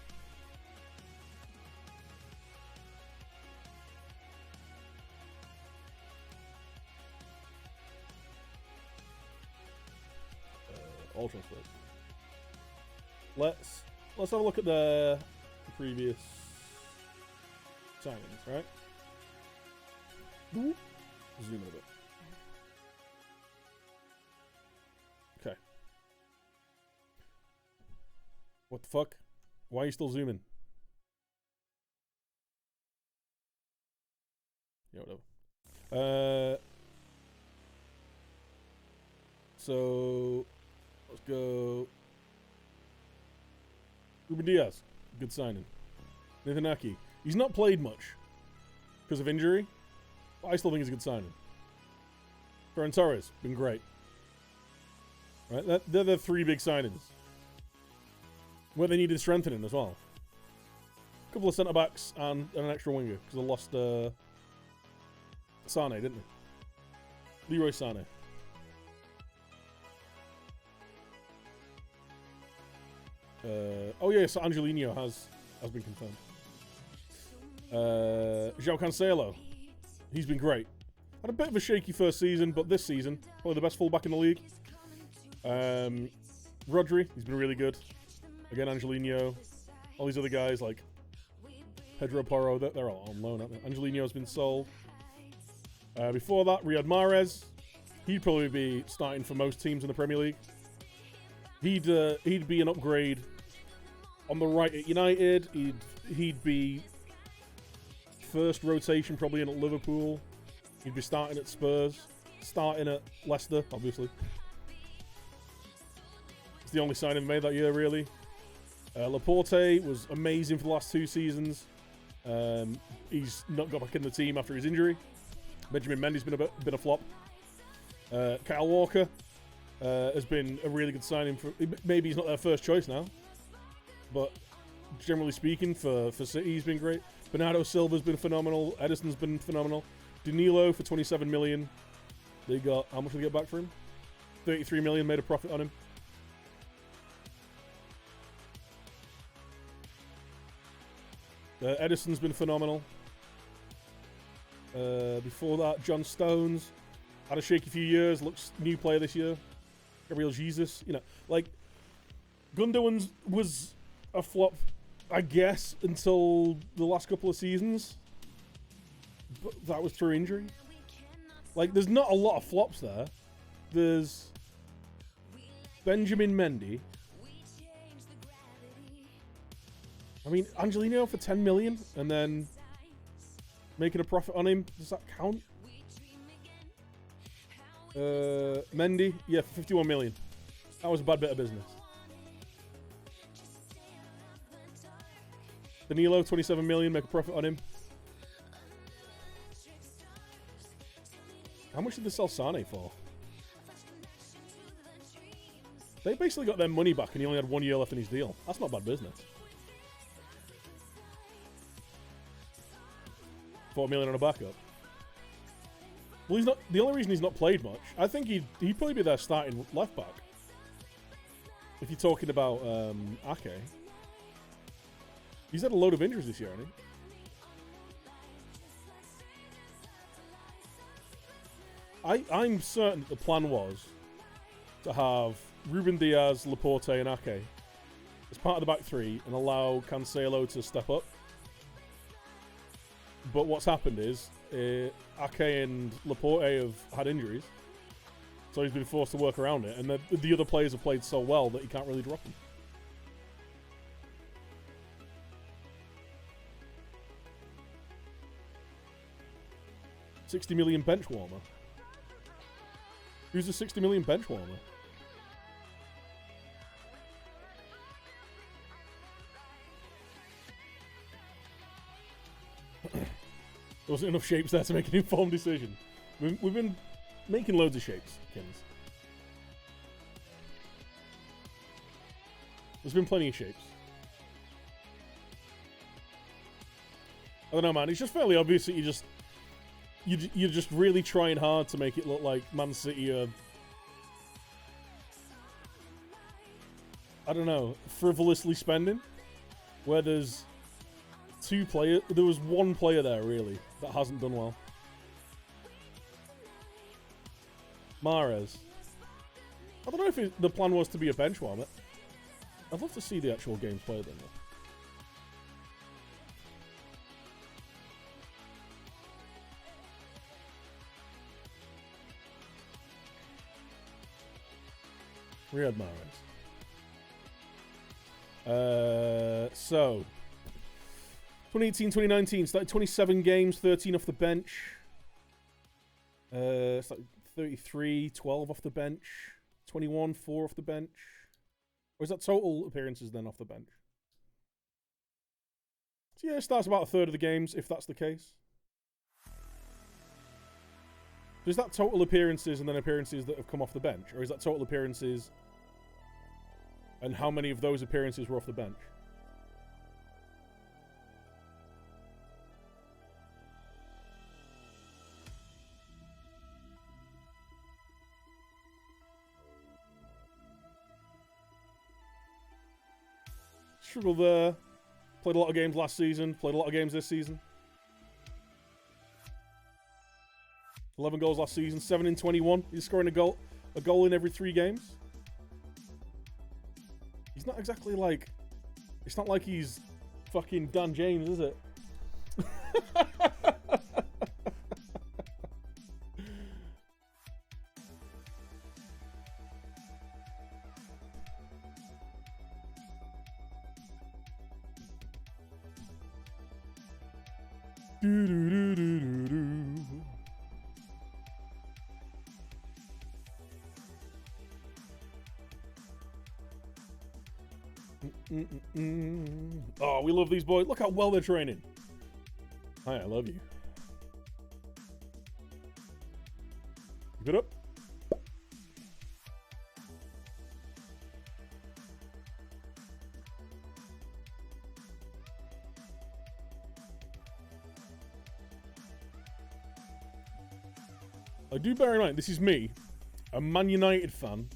All transfers. Let's have a look at the previous signings, right? Zoom in a bit. Okay. What the fuck? Why are you still zooming? Yeah, whatever. So let's go. Ruben Diaz, good signing. Nathan Aki, he's not played much because of injury, but I still think he's a good signing. Ferran Torres, been great. Right, they're the 3 big signings. Where they needed strengthening as well. A couple of centre backs and an extra winger because they lost Sane, didn't they? Leroy Sane. Oh yeah, so Angelino has been confirmed. João Cancelo, he's been great. Had a bit of a shaky first season, but this season, probably the best fullback in the league. Rodri, he's been really good. Again, Angelino, all these other guys like Pedro Porro, they're all on loan, aren't they? Angelino's been sold. Before that, Riyad Mahrez, he'd probably be starting for most teams in the Premier League. He'd be an upgrade on the right at United. He'd be first rotation probably in at Liverpool. He'd be starting at Spurs, starting at Leicester, obviously. It's the only signing made that year, really. Laporte was amazing for the last 2 seasons. He's not got back in the team after his injury. Benjamin Mendy's been a flop. Kyle Walker has been a really good signing for. Maybe he's not their first choice now, but generally speaking, for City, he's been great. Bernardo Silva's been phenomenal. Edison's been phenomenal. Danilo for 27 million. They got, how much did they get back for him? 33 million, made a profit on him. Edison's been phenomenal. Before that, John Stones had a shaky few years. Looks new player this year. Gabriel Jesus, you know, like Gundogan was a flop, I guess, until the last couple of seasons. But that was through injury. Like, there's not a lot of flops there. There's Benjamin Mendy. I mean, Angelino for 10 million and then making a profit on him. Does that count? Mendy, yeah, for 51 million. That was a bad bit of business. Danilo, 27 million, make a profit on him. How much did they sell Sane for? They basically got their money back and he only had 1 year left in his deal. That's not bad business. 4 million on a backup. Well, he's not. The only reason he's not played much, I think he'd probably be their starting left back. If you're talking about Ake, he's had a load of injuries this year, hasn't he? I'm certain that the plan was to have Ruben Diaz, Laporte, and Ake as part of the back three and allow Cancelo to step up. But what's happened is Ake and Laporte have had injuries, so he's been forced to work around it. And the other players have played so well that he can't really drop them. $60 million bench warmer. Who's a 60 million bench warmer? There wasn't enough shapes there to make an informed decision. We've been making loads of shapes, Kins. There's been plenty of shapes. I don't know, man. It's just fairly obvious that you're just really trying hard to make it look like Man City are, I don't know, frivolously spending. Where there's two players, there was one player there really that hasn't done well. Mahrez. I don't know if the plan was to be a bench warmer. I'd love to see the actual games played then. Riyad Mahrez. So 2018-2019 started 27 games, 13 off the bench. Started 33, 12 off the bench. 21, 4 off the bench. Or is that total appearances then off the bench? So yeah, it starts about a third of the games, if that's the case. So is that total appearances and then appearances that have come off the bench? Or is that total appearances and how many of those appearances were off the bench? Struggle there. Played a lot of games last season. Played a lot of games this season. 11 goals last season. 7 in 21. He's scoring a goal in every 3 games. He's not exactly like... It's not like he's fucking Dan James, is it? Oh, we love these boys. Look how well they're training. Hi, I love you. Keep it up. I do bear in mind, this is me, a Man United fan,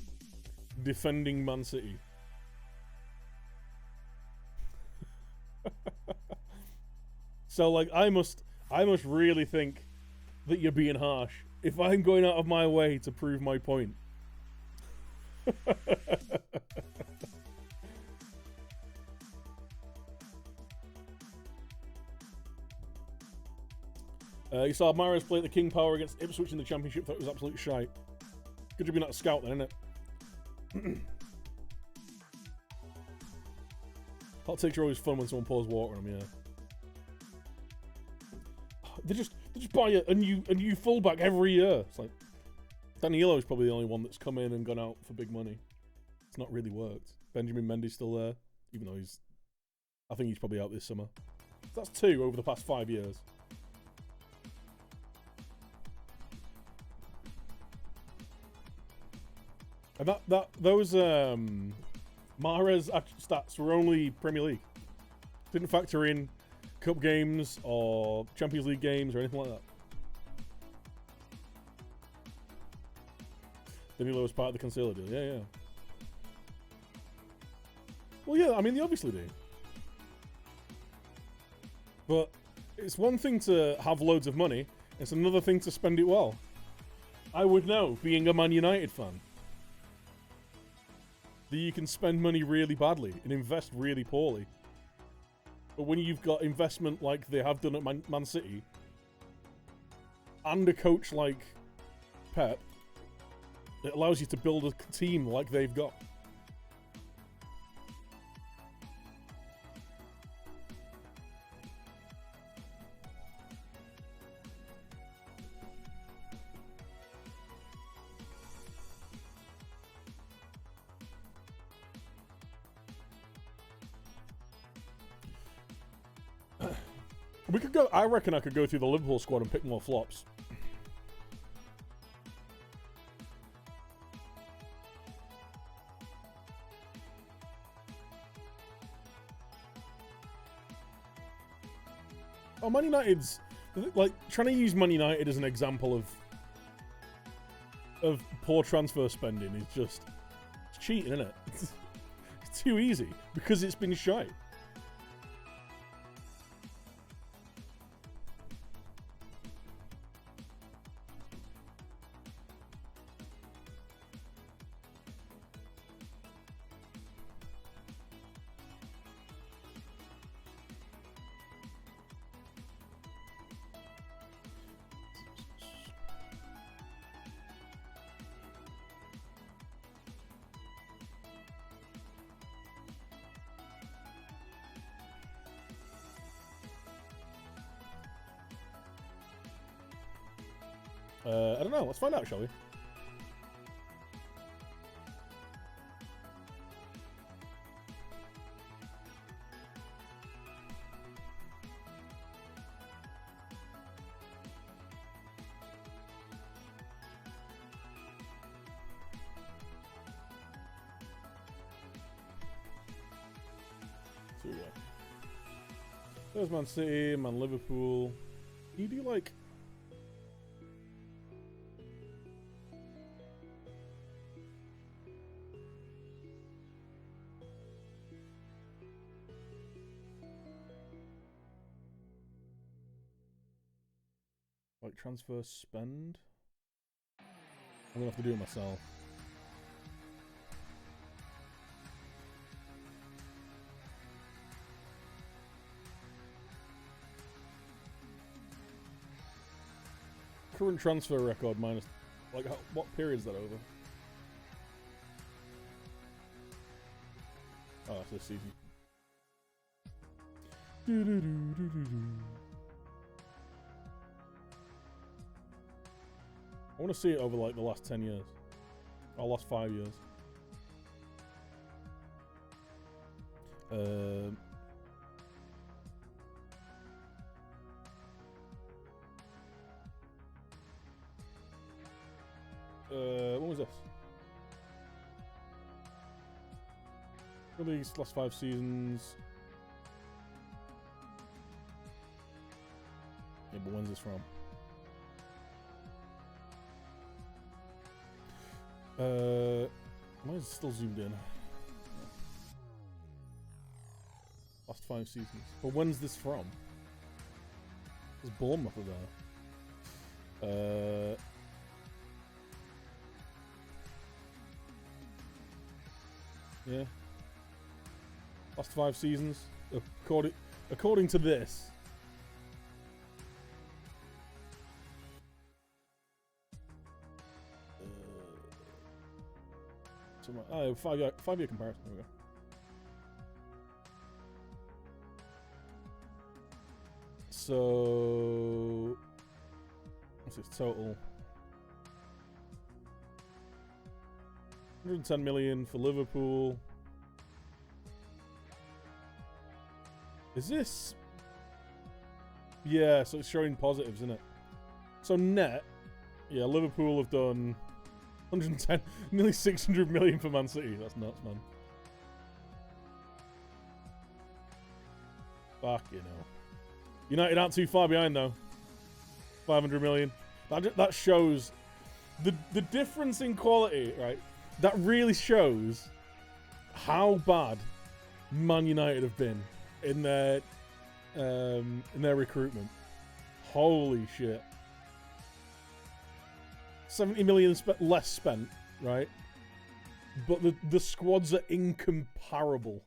defending Man City. So, like, I must really think that you're being harsh if I'm going out of my way to prove my point. You saw Mahrez play the King Power against Ipswich in the Championship. Thought it was absolute shite. Good job you're not a scout then, innit? Hot takes are always fun when someone pours water on them, yeah. They just buy a new fullback every year. It's like Danilo is probably the only one that's come in and gone out for big money. It's not really worked. Benjamin Mendy's still there, even though I think he's probably out this summer. So that's 2 over the past 5 years. And those Mahrez stats were only Premier League. Didn't factor in Cup games or Champions League games or anything like that. Danilo was part of the Cancelo deal. Yeah. Well, yeah, I mean, they obviously do. But it's one thing to have loads of money. It's another thing to spend it well. I would know, being a Man United fan, that you can spend money really badly and invest really poorly. But when you've got investment like they have done at Man City, and a coach like Pep, it allows you to build a team like they've got. We could go. I reckon I could go through the Liverpool squad and pick more flops. Oh, Man United's like trying to use Man United as an example of poor transfer spending is just cheating, isn't it? It's too easy because it's been shite. I don't know. Let's find out, shall we? So we go. There's Man City, Man Liverpool. Can you do like... like transfer spend? I'm gonna have to do it myself. Current transfer record minus, like, what period is that over? Oh, it's this season. I want to see it over like the last 10 years. Or last 5 years. When was this? Released last 5 seasons. Yeah, but when's this from? Why is it still zoomed in? Last 5 seasons. But when's this from? There's Bournemouth there. Yeah. Last 5 seasons. According to this. Oh, 5-year comparison. There we go. So, what's this total? 110 million for Liverpool. Is this? Yeah, so it's showing positives, isn't it? So net, yeah, Liverpool have done 110, nearly 600 million for Man City. That's nuts, man. Fuck, you know. United aren't too far behind, though. 500 million. That shows the difference in quality, right? That really shows how bad Man United have been in their recruitment. Holy shit. 70 million less spent, right? But the squads are incomparable.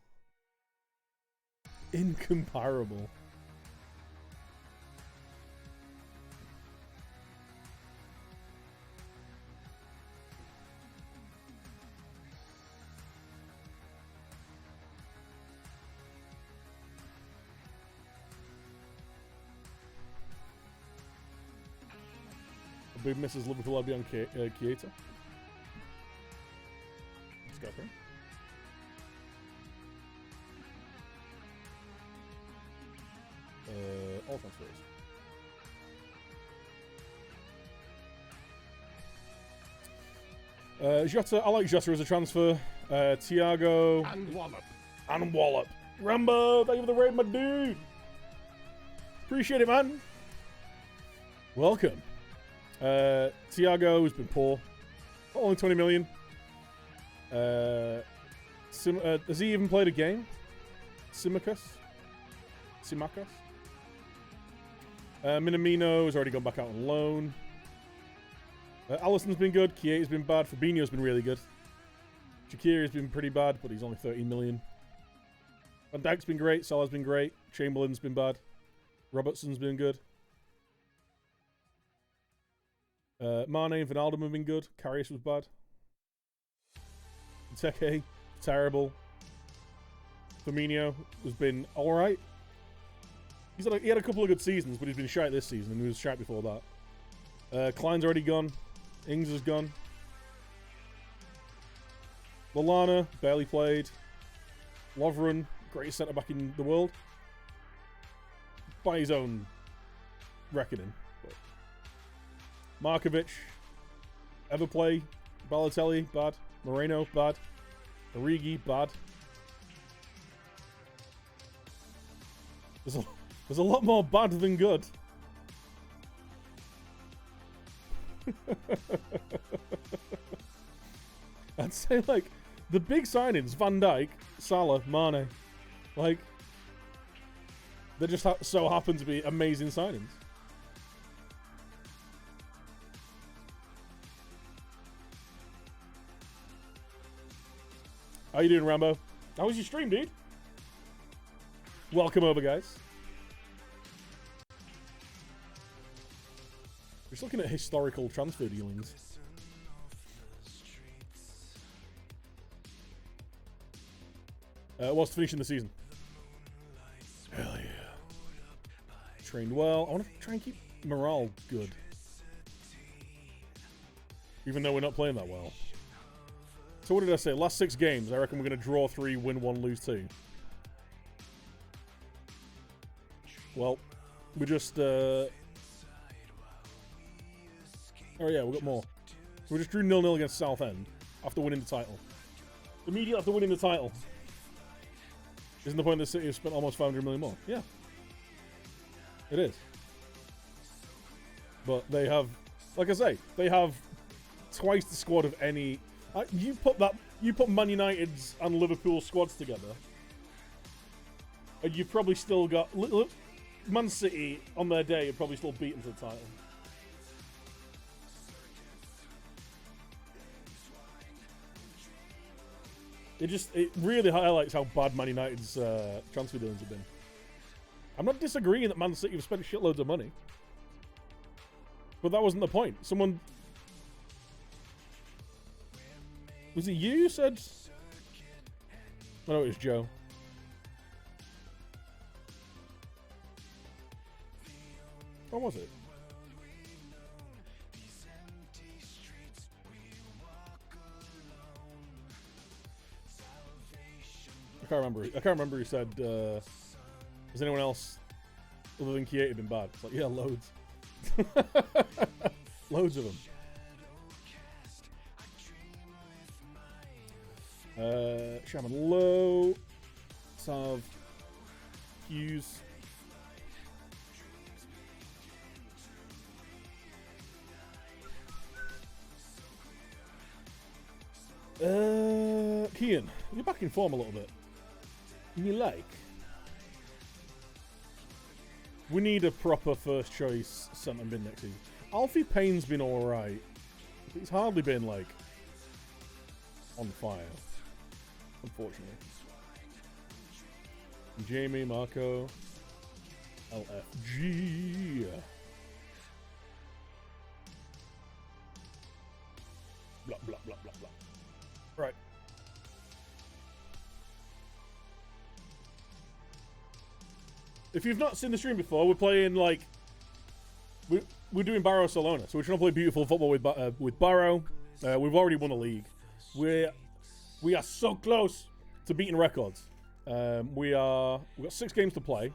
Incomparable. Big misses Liverpool Albion Keita. Let's go for him. All transfers. Jota, I like Jota as a transfer. Thiago. And wallop. And Wallop. Rambo, thank you for the raid, my dude. Appreciate it, man. Welcome. Thiago has been poor. Only 20 million. Has he even played a game? Simakas? Minamino has already gone back out on loan. Alisson's been good. Keita's been bad. Fabinho's been really good. Shaqiri's been pretty bad, but he's only 13 million. Van Dijk's been great. Salah's been great. Chamberlain's been bad. Robertson's been good. Mane and Wijnaldum have been good. Karius was bad. Teke, terrible. Firmino has been alright. He had a couple of good seasons, but he's been shite this season, and he was shite before that. Klein's already gone. Ings is gone. Lallana, barely played. Lovren, greatest centre-back in the world. By his own reckoning. But Markovic, Everplay, Balotelli, bad. Moreno, bad. Origi, bad. There's a lot more bad than good. I'd say, like, the big signings, Van Dijk, Salah, Mane, like, they just so happen to be amazing signings. How you doing, Rambo? How was your stream, dude? Welcome over, guys. Just looking at historical transfer dealings. What's finishing the season? Hell yeah. Trained well. I want to try and keep morale good. Even though we're not playing that well. So what did I say? Last 6 games, I reckon we're going to draw 3, win 1, lose 2. Well, we just... Oh yeah, we got more. We just drew 0-0 against Southend after winning the title. Immediately after winning the title. Isn't the point that City have spent almost 500 million more? Yeah. It is. But they have, like I say, they have twice the squad of any... You put Man United's and Liverpool squads together, and you've probably still got Man City on their day are probably still beaten to the title. It really highlights how bad Man United's transfer dealings have been. I'm not disagreeing that Man City have spent shitloads of money, but that wasn't the point. Someone. Was it you who said? No, it was Joe. What was it? I can't remember. I can't remember who said. Has anyone else other than Kieta been bad? It's like, yeah, loads. Loads of them. Shaman Low, Sav, Hughes. Kian, you're back in form a little bit. You like? We need a proper first choice centre mid next season. Alfie Payne's been alright. He's hardly been like on fire. Unfortunately. Jamie, Marco, LFG. Blah, blah, blah, blah, blah. Right. If you've not seen the stream before, we're playing like... We're doing Barrowcelona, so we're trying to play beautiful football with Barrow. We've already won a league. We are so close to beating records. We've got 6 games to play.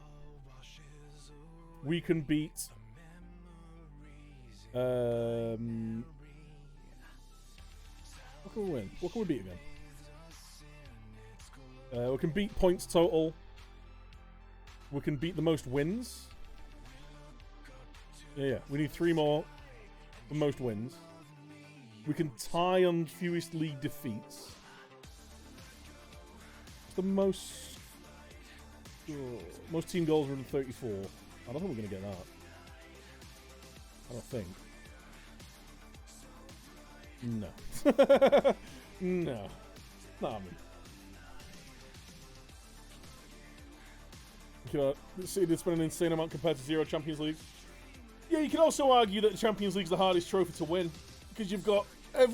We can beat. What can we win? What can we beat again? We can beat points total. We can beat the most wins. Yeah. We need 3 more for most wins. We can tie on fewest league defeats. The most team goals are in 34. I don't think we're going to get that. I don't think. No. No. Not happening. City did spend an insane amount compared to 0 Champions League. Yeah, you can also argue that the Champions League's the hardest trophy to win because you've got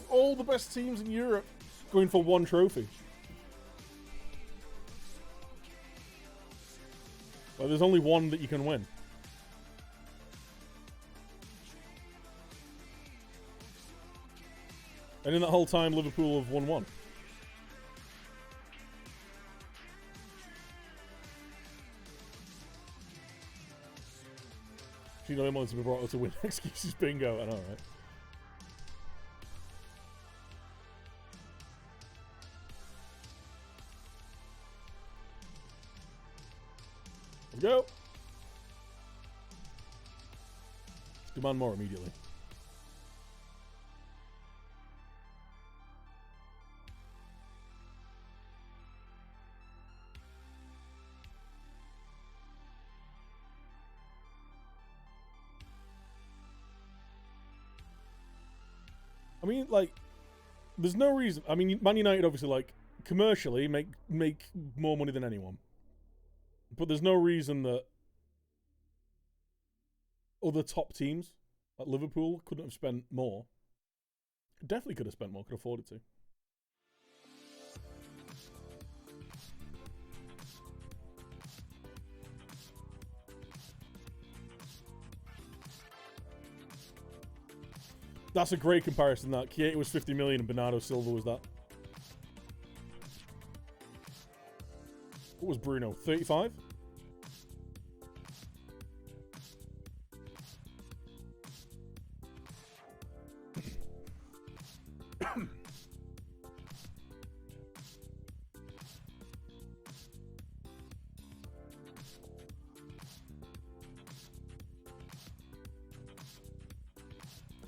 all the best teams in Europe going for 1 trophy. Well, there's only 1 that you can win. And in that whole time, Liverpool have won 1. You know, him wants to be brought up to win excuses bingo. I know, right? Let's go. Demand more immediately. I mean, like, there's no reason. I mean, Man United obviously, like, commercially make more money than anyone. But there's no reason that other top teams, like Liverpool, couldn't have spent more. Definitely could have spent more, could have afforded to. That's a great comparison, that. Kieta was 50 million and Bernardo Silva was that. What was Bruno? 35?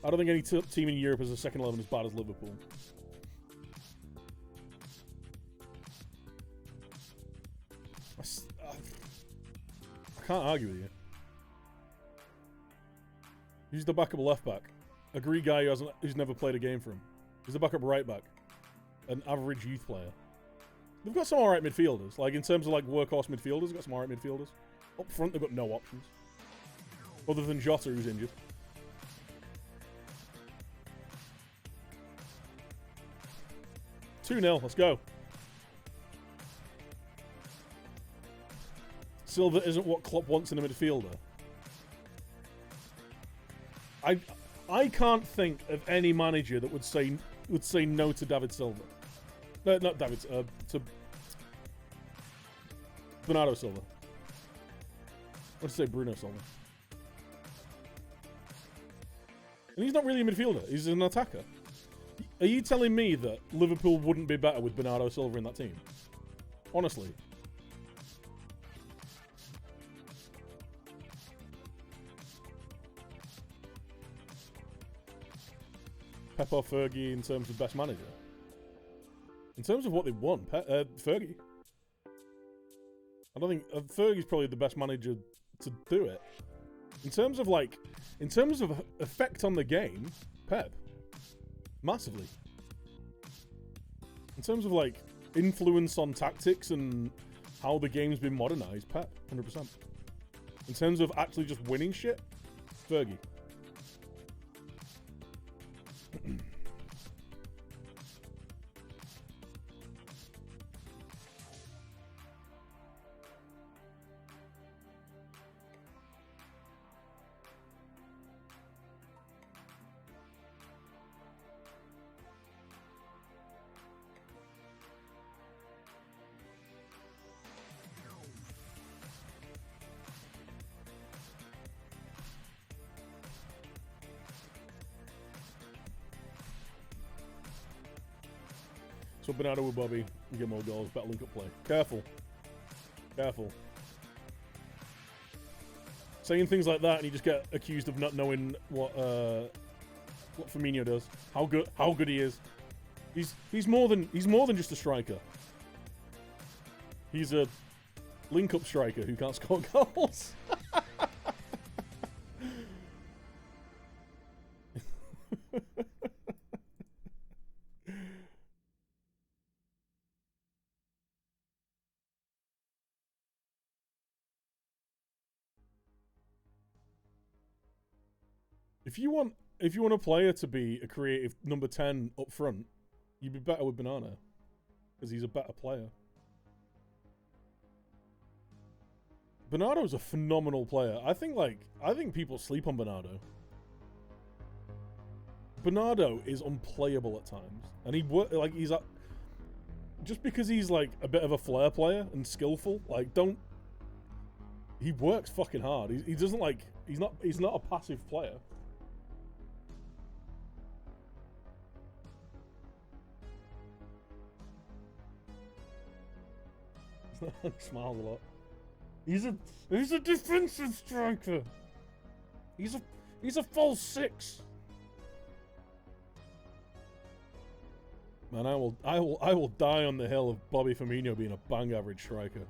I don't think any team in Europe has a second 11 as bad as Liverpool. can't argue with you. He's the backup left back. A Greek guy who's never played a game for him. He's the backup right back. An average youth player. They've got some alright midfielders. Like, in terms of, like, workhorse midfielders, they've got some alright midfielders. Up front, they've got no options. Other than Jota, who's injured. "2-0, let's go." Silva isn't what Klopp wants in a midfielder. I can't think of any manager that would say no to David Silva. No, not David. To Bernardo Silva. I want to say Bruno Silva. And he's not really a midfielder. He's an attacker. Are you telling me that Liverpool wouldn't be better with Bernardo Silva in that team? Honestly. Pep or Fergie in terms of best manager? In terms of what they won, Fergie. I don't think Fergie's probably the best manager to do it. In terms of effect on the game, Pep. Massively. In terms of like influence on tactics and how the game's been modernized, Pep, 100%. In terms of actually just winning shit, Fergie. So Bernardo with Bobby, you get more goals, better link-up play. Careful. Careful. Saying things like that and you just get accused of not knowing what Firmino does. How good he is. He's more than just a striker. He's a link-up striker who can't score goals. If you want a player to be a creative number 10 up front, you'd be better with Banana. Because he's a better player. Bernardo's a phenomenal player. I think people sleep on Bernardo. Bernardo is unplayable at times. And just because he's like a bit of a flair player and skillful, he works fucking hard. He doesn't he's not a passive player. He smiles a lot. He's a defensive striker. He's a false 6. Man, I will die on the hill of Bobby Firmino being a bang average striker.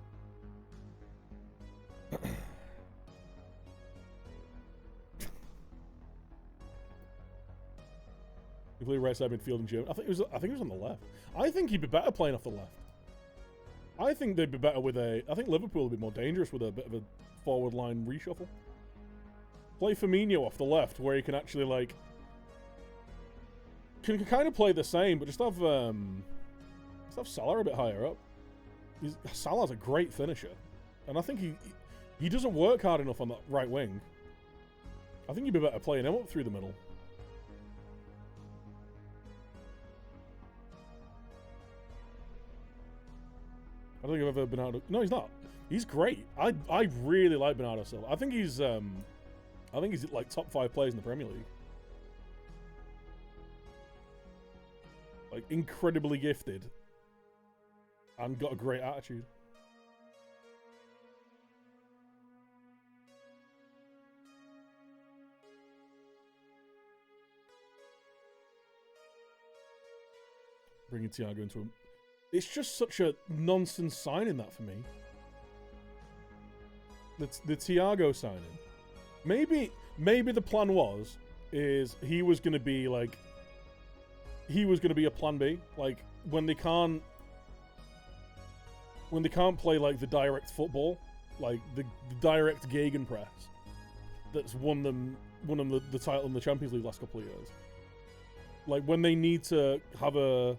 He played right side midfield in Germany. I think it was on the left. I think he'd be better playing off the left. I think they'd be better with I think Liverpool would be more dangerous with a bit of a forward line reshuffle. Play Firmino off the left, where he can actually can kind of play the same, but just have Salah a bit higher up. Salah's a great finisher, and I think he doesn't work hard enough on that right wing. I think he'd be better playing him up through the middle. I don't think I've ever Bernardo. No, he's not. He's great. I really like Bernardo Silva. I think he's like top 5 players in the Premier League. Like incredibly gifted, and got a great attitude. Bringing Thiago into him. It's just such a nonsense signing that for me. the Thiago signing. Maybe the plan is he was going to be like, he was going to be a plan B. Like when they can't play like the direct football, like the direct gegenpress that's won them the title in the Champions League last couple of years. Like when they need to have a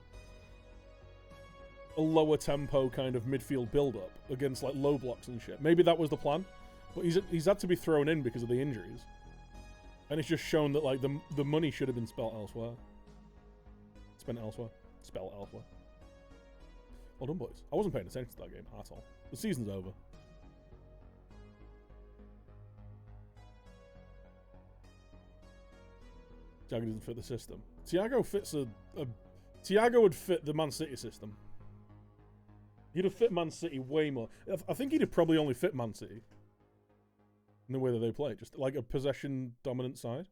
lower tempo kind of midfield build up against like low blocks and shit. Maybe that was the plan, but he's had to be thrown in because of the injuries, and it's just shown that like the money should have been spent elsewhere. Well done, boys. I wasn't paying attention to that game at all. The season's over. Thiago doesn't fit the system. Thiago fits Thiago would fit the Man City system. He'd have fit Man City way more. I think he'd have probably only fit Man City in the way that they play, just like a possession dominant side.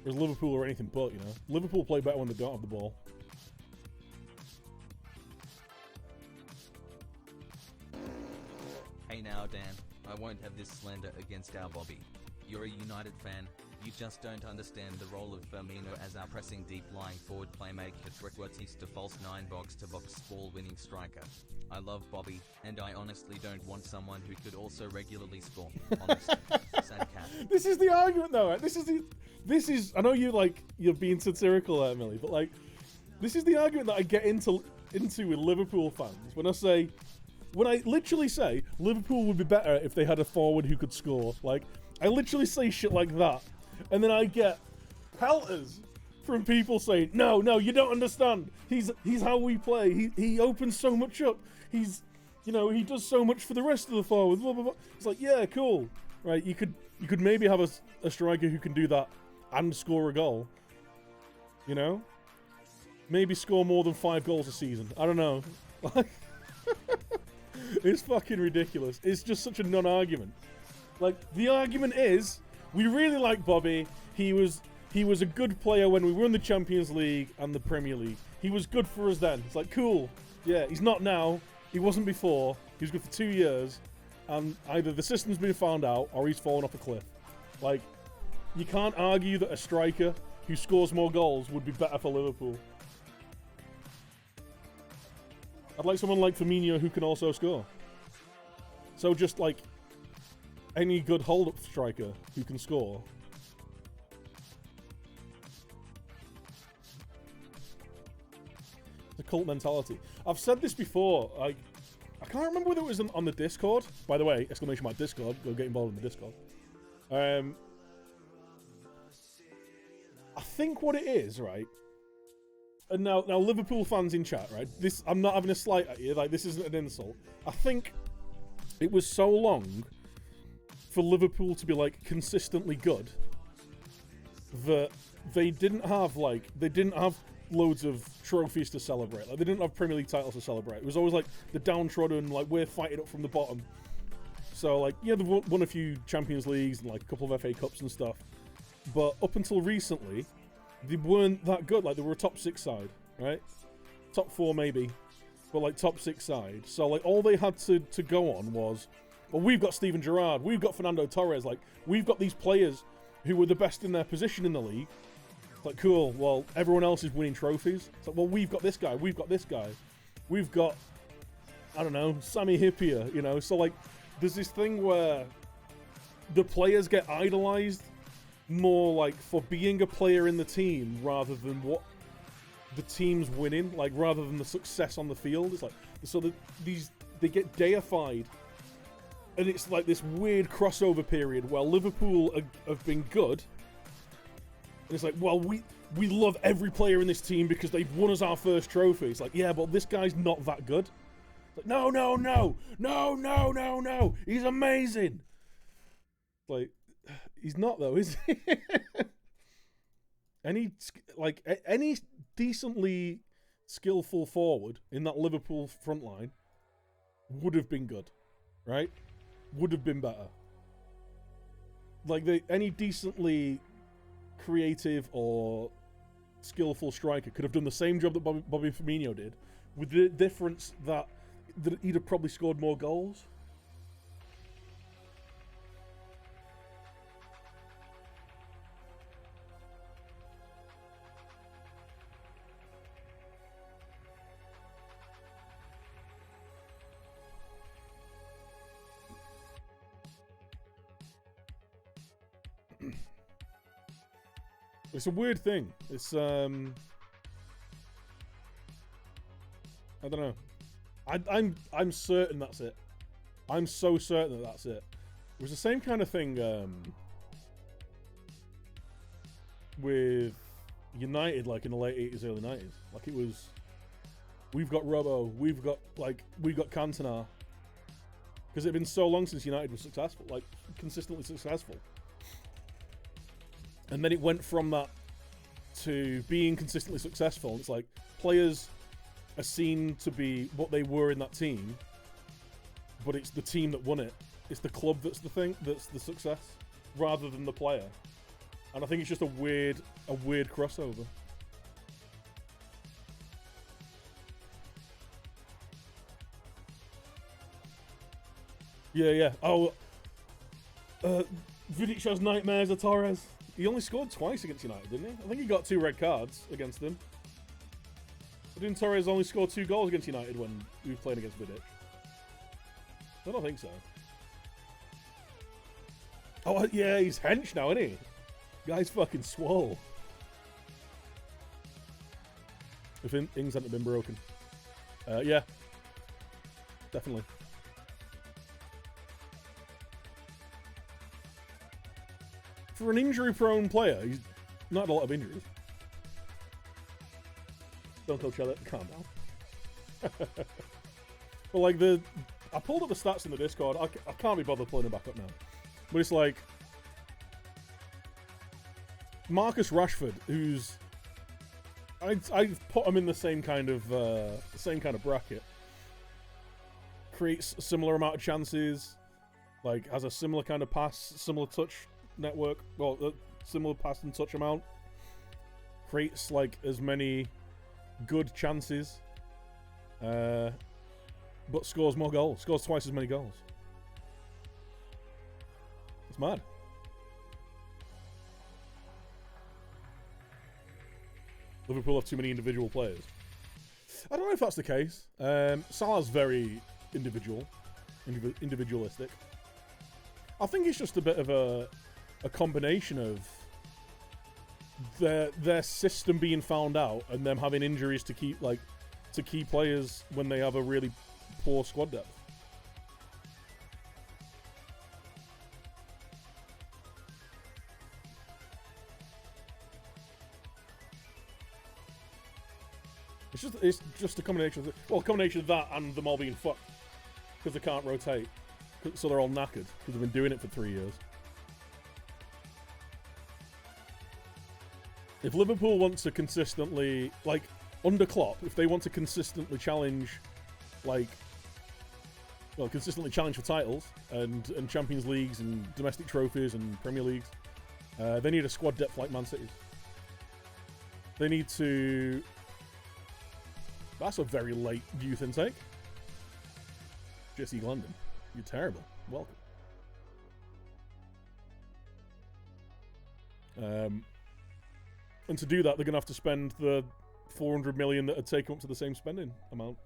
Whereas Liverpool are anything but, you know. Liverpool play better when they don't have the ball. Hey now, Dan, I won't have this slander against our Bobby. You're a United fan. You just don't understand the role of Firmino as our pressing deep lying forward playmaker, trequartista false 9 box-to-box ball-winning striker. I love Bobby, and I honestly don't want someone who could also regularly score. Honest. Sad cat. This is the argument though, right? This is I know you're being satirical there, Millie, but like this is the argument that I get into with Liverpool fans when I literally say Liverpool would be better if they had a forward who could score. Like I literally say shit like that. And then I get pelters from people saying, no, you don't understand. He's how we play. He opens so much up. He does so much for the rest of the forwards. Blah, blah, blah. It's like, yeah, cool. Right, you could maybe have a striker who can do that and score a goal. You know? Maybe score more than 5 goals a season. I don't know. It's fucking ridiculous. It's just such a non-argument. Like, the argument is, we really like Bobby. He was a good player when we won the Champions League and the Premier League. He was good for us then. It's like, cool. Yeah, he's not now. He wasn't before. He was good for 2 years. And either the system's been found out or he's fallen off a cliff. Like, you can't argue that a striker who scores more goals would be better for Liverpool. I'd like someone like Firmino who can also score. So just like any good hold-up striker who can score. The cult mentality. I've said this before. Like, I can't remember whether it was on the Discord. By the way, ! Discord. Go get involved in the Discord. I think what it is, right? And now Liverpool fans in chat, right? This, I'm not having a slight at you. Like, this isn't an insult. I think it was so long for Liverpool to be like consistently good that they didn't have loads of trophies to celebrate. Like, they didn't have Premier League titles to celebrate. It was always like the downtrodden, like, we're fighting up from the bottom. So like, yeah, they've won a few Champions Leagues and like a couple of FA Cups and stuff, but up until recently they weren't that good. Like, they were a top 6 side, right? Top 4 maybe, but like top 6 side. So like, all they had to go on was, well, we've got Steven Gerrard, we've got Fernando Torres, like, we've got these players who were the best in their position in the league. It's like, cool, well, everyone else is winning trophies. It's like, well, we've got this guy, we've got this guy. We've got, I don't know, Sami Hyypiä, you know? So like, there's this thing where the players get idolized more like for being a player in the team rather than what the team's winning, like rather than the success on the field. It's like, so they get deified. And it's like this weird crossover period where Liverpool have been good. And it's like, well, we love every player in this team because they've won us our first trophy. It's like, yeah, but this guy's not that good. It's like, no. He's amazing. Like, he's not though, is he? Any decently skillful forward in that Liverpool front line would have been good, right? Would have been better. Like, any decently creative or skillful striker could have done the same job that Bobby Firmino did, with the difference that that he'd have probably scored more goals. It's a weird thing. It's I don't know. I'm certain that's it. I'm so certain that that's it. It was the same kind of thing with United, like in the late 80s, early 90s. Like it was, we've got Robbo, we've got Cantona, because it had been so long since United was successful, like consistently successful. And then it went from that to being consistently successful. It's like players are seen to be what they were in that team, but it's the team that won it. It's the club that's the thing, that's the success, rather than the player. And I think it's just a weird crossover. Yeah. Oh, Vidic has nightmares of Torres. He only scored twice against United, didn't he? I think he got 2 red cards against them. But didn't Torres only score 2 goals against United when we were playing against Vidic? I don't think so. Oh, yeah, he's hench now, isn't he? Guy's fucking swole. If things hadn't been broken. Yeah. Definitely. For an injury-prone player, he's not had a lot of injuries. Don't tell Cheddar, calm down. But like I pulled up the stats in the Discord. I can't be bothered pulling them back up now. But it's like Marcus Rashford, who's I'd put him in the same kind of bracket. Creates a similar amount of chances, like has a similar kind of pass, similar touch network, well, similar pass and touch amount. Creates like as many good chances, but scores more goals. Scores twice as many goals. It's mad. Liverpool have too many individual players. I don't know if that's the case. Salah's very individualistic. I think it's just a bit of a combination of their system being found out and them having injuries to key players when they have a really poor squad depth. It's just a combination of that and them all being fucked because they can't rotate, so they're all knackered because they've been doing it for 3 years. If Liverpool wants to consistently, like under Klopp, if they want to consistently challenge, consistently challenge for titles and Champions Leagues and domestic trophies and Premier Leagues, they need a squad depth like Man City's. They need to. That's a very late youth intake. Jesse Glendon, you're terrible. Welcome. And to do that, they're going to have to spend the 400 million that would take them up to the same spending amount.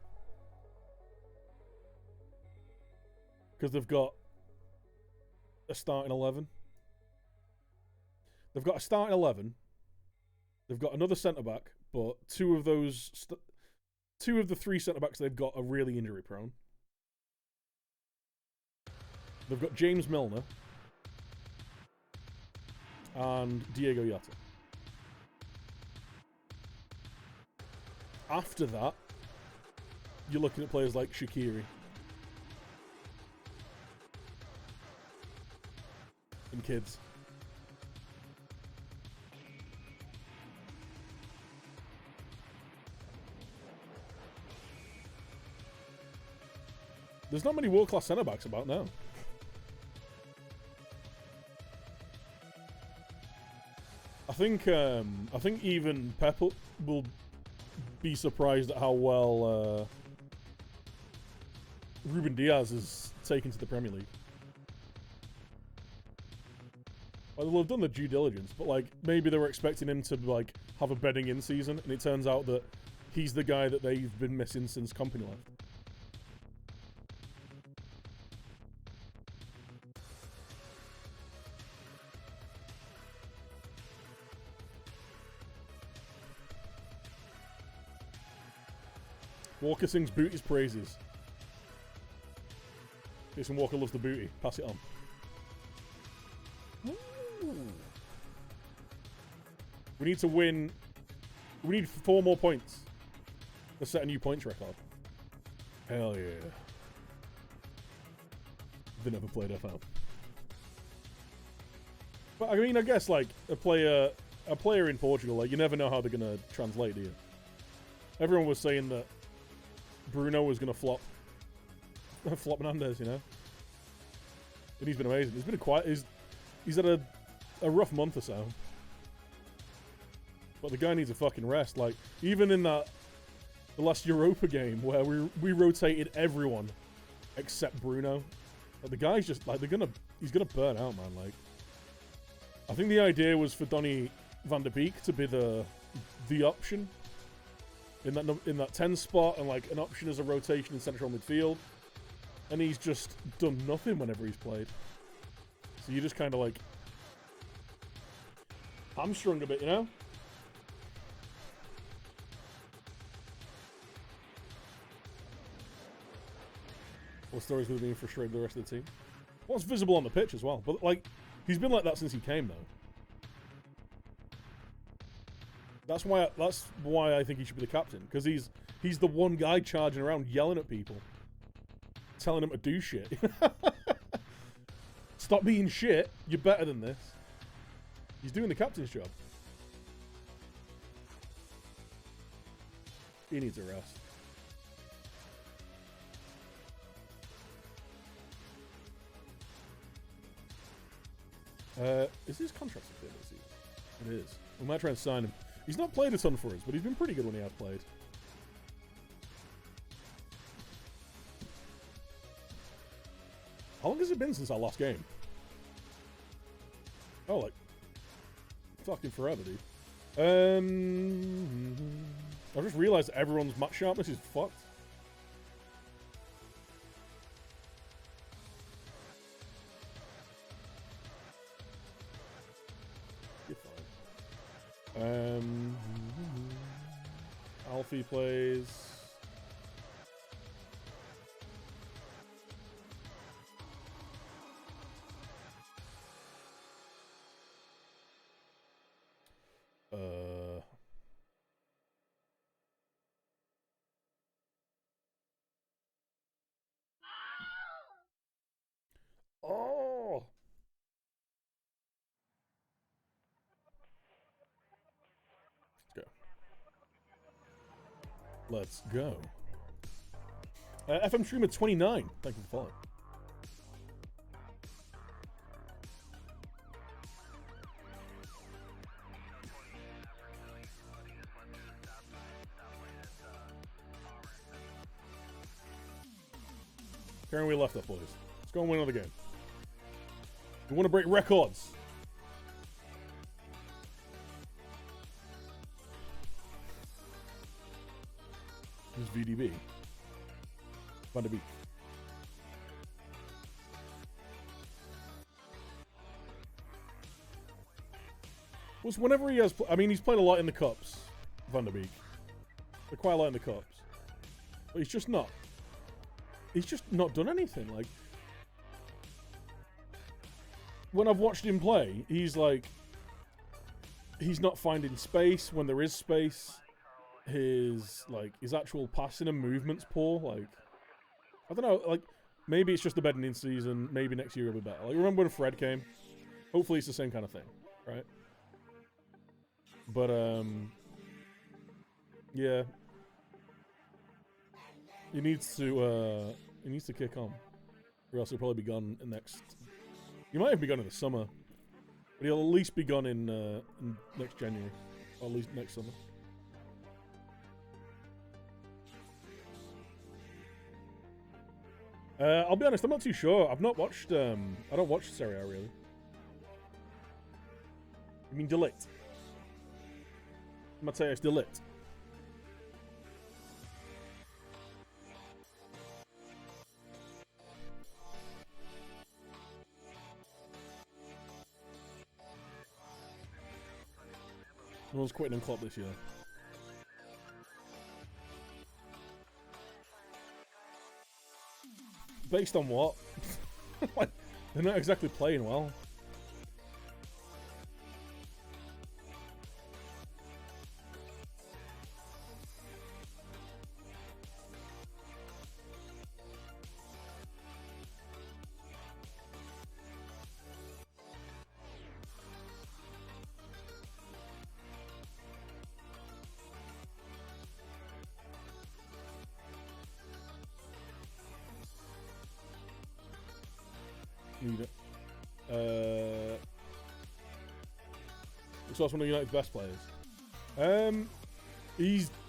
Because they've got a starting 11. They've got a starting 11. They've got another centre-back, but two of the 3 centre-backs they've got are really injury-prone. They've got James Milner and Diego Yota. After that, you're looking at players like Shaqiri and kids. There's not many world-class centre-backs about now. I think even Pep will be surprised at how well Ruben Diaz is taken to the Premier League. Well, they'll have done the due diligence, but like maybe they were expecting him to like have a bedding in season, and it turns out that he's the guy that they've been missing since Company left. Walker sings Booty's praises. Jason Walker loves the booty. Pass it on. Ooh. We need to win. We need 4 more points to set a new points record. Hell yeah. They never played FL. But I mean, I guess like a player in Portugal, like you never know how they're gonna translate, do you? Everyone was saying that Bruno was gonna flop Hernandez, you know? And he's been amazing. He's been he's had a rough month or so. But the guy needs a fucking rest. Like, even in the last Europa game where we rotated everyone except Bruno. Like, the guy's just like he's gonna burn out, man. Like, I think the idea was for Donny van der Beek to be the option in that 10 spot, and like an option as a rotation in central midfield. And he's just done nothing whenever he's played. So you just kind of like hamstrung a bit, you know? Well, stories with being frustrated the rest of the team. Well, it's visible on the pitch as well. But like, he's been like that since he came, though. That's why I think he should be the captain, because he's the one guy charging around yelling at people, telling them to do shit. Stop being shit. You're better than this. He's doing the captain's job. He needs a rest. Is his contract at the end of the season? It is. We might try and sign him. He's not played a ton for us, but he's been pretty good when he has played. How long has it been since our last game? Oh, like fucking forever, dude. I just realized that everyone's match sharpness is fucked. You're fine. Alfie plays. Oh! Let's go. FM Streamer 29. Thank you for following. Karen, we left up, boys. Let's go and win another game. We want to break records. Who's VDB? Van der Beek. Was whenever he has... I mean, he's played a lot in the Cups, Van der Beek. Quite a lot in the Cups. But he's just not... He's just not done anything. Like, when I've watched him play, he's like... He's not finding space when there is space. His actual passing and movement's poor. Like, I don't know. Like, maybe it's just the bedding in season. Maybe next year will be better. Like, remember when Fred came? Hopefully it's the same kind of thing, right? But yeah, he needs to kick on, or else he'll probably be gone next. He might even be gone in the summer, but he'll at least be gone in next January, or at least next summer. I'll be honest, I'm not too sure. I've not watched, I don't watch Serie A, really. You mean Delete? Mateus Delete. No one's quitting on Klopp this year. Based on what? Like, they're not exactly playing well. So that's one of United's best players.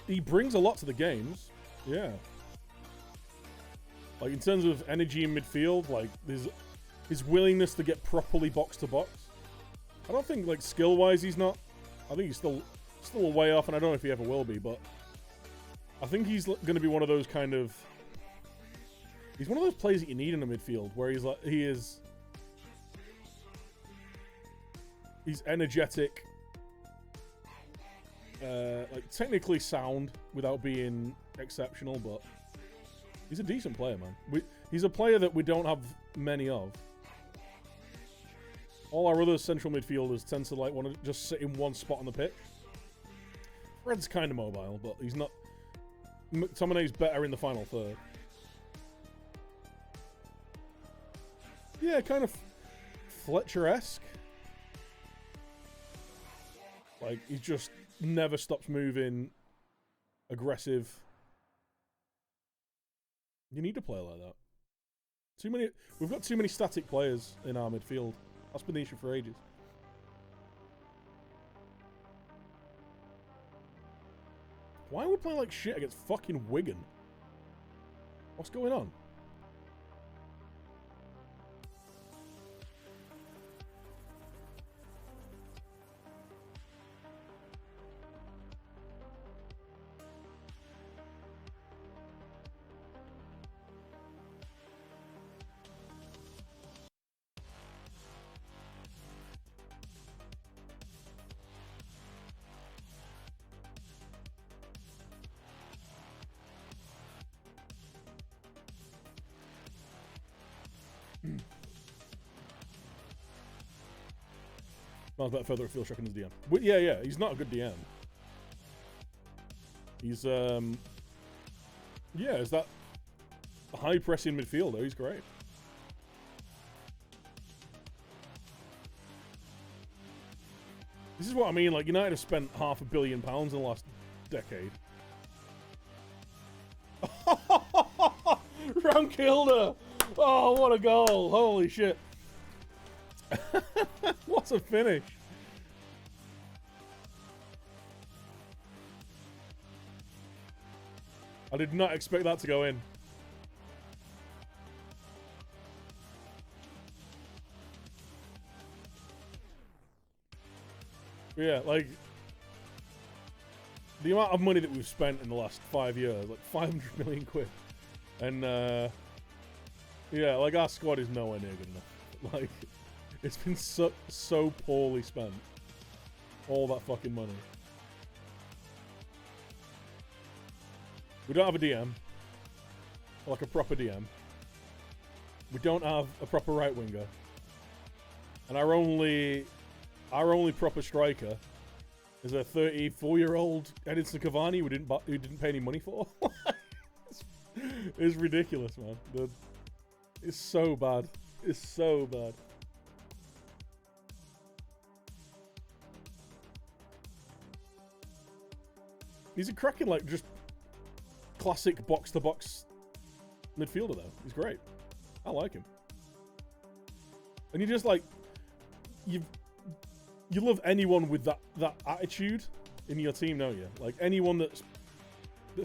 He brings a lot to the games. Yeah. Like in terms of energy in midfield, like his willingness to get properly box to box. I don't think like skill wise he's not. I think he's still a way off, and I don't know if he ever will be, but I think he's going to be one of those kind of. He's one of those players that you need in the midfield, where he's like he's energetic, like technically sound without being exceptional, but he's a decent player, man. He's a player that we don't have many of. All our other central midfielders tend to like want to just sit in one spot on the pitch. Fred's kind of mobile, but he's not. McTominay's better in the final third. Yeah, kind of Fletcher-esque. Like, he just never stops moving. Aggressive. You need a player like that. We've got too many static players in our midfield. That's been the issue for ages. Why are we playing like shit against fucking Wigan? What's going on? Miles better further afield striking as DM. But yeah, he's not a good DM. He's yeah, is that high pressing midfielder? He's great. This is what I mean. Like United have spent £500 million in the last decade. Rankilda! Oh, what a goal! Holy shit! What a finish! I did not expect that to go in. Yeah, like the amount of money that we've spent in the last 5 years, like 500 million quid, and yeah, like our squad is nowhere near good enough. Like. It's been so poorly spent. All that fucking money. We don't have a DM. Like a proper DM. We don't have a proper right winger. And our only proper striker is a 34-year-old Edinson Cavani who didn't pay any money for. It's ridiculous, man. It's so bad. It's so bad. He's a cracking, like, just classic box-to-box midfielder, though. He's great. I like him. And you just, like, you love anyone with that attitude in your team, don't you? Like, anyone that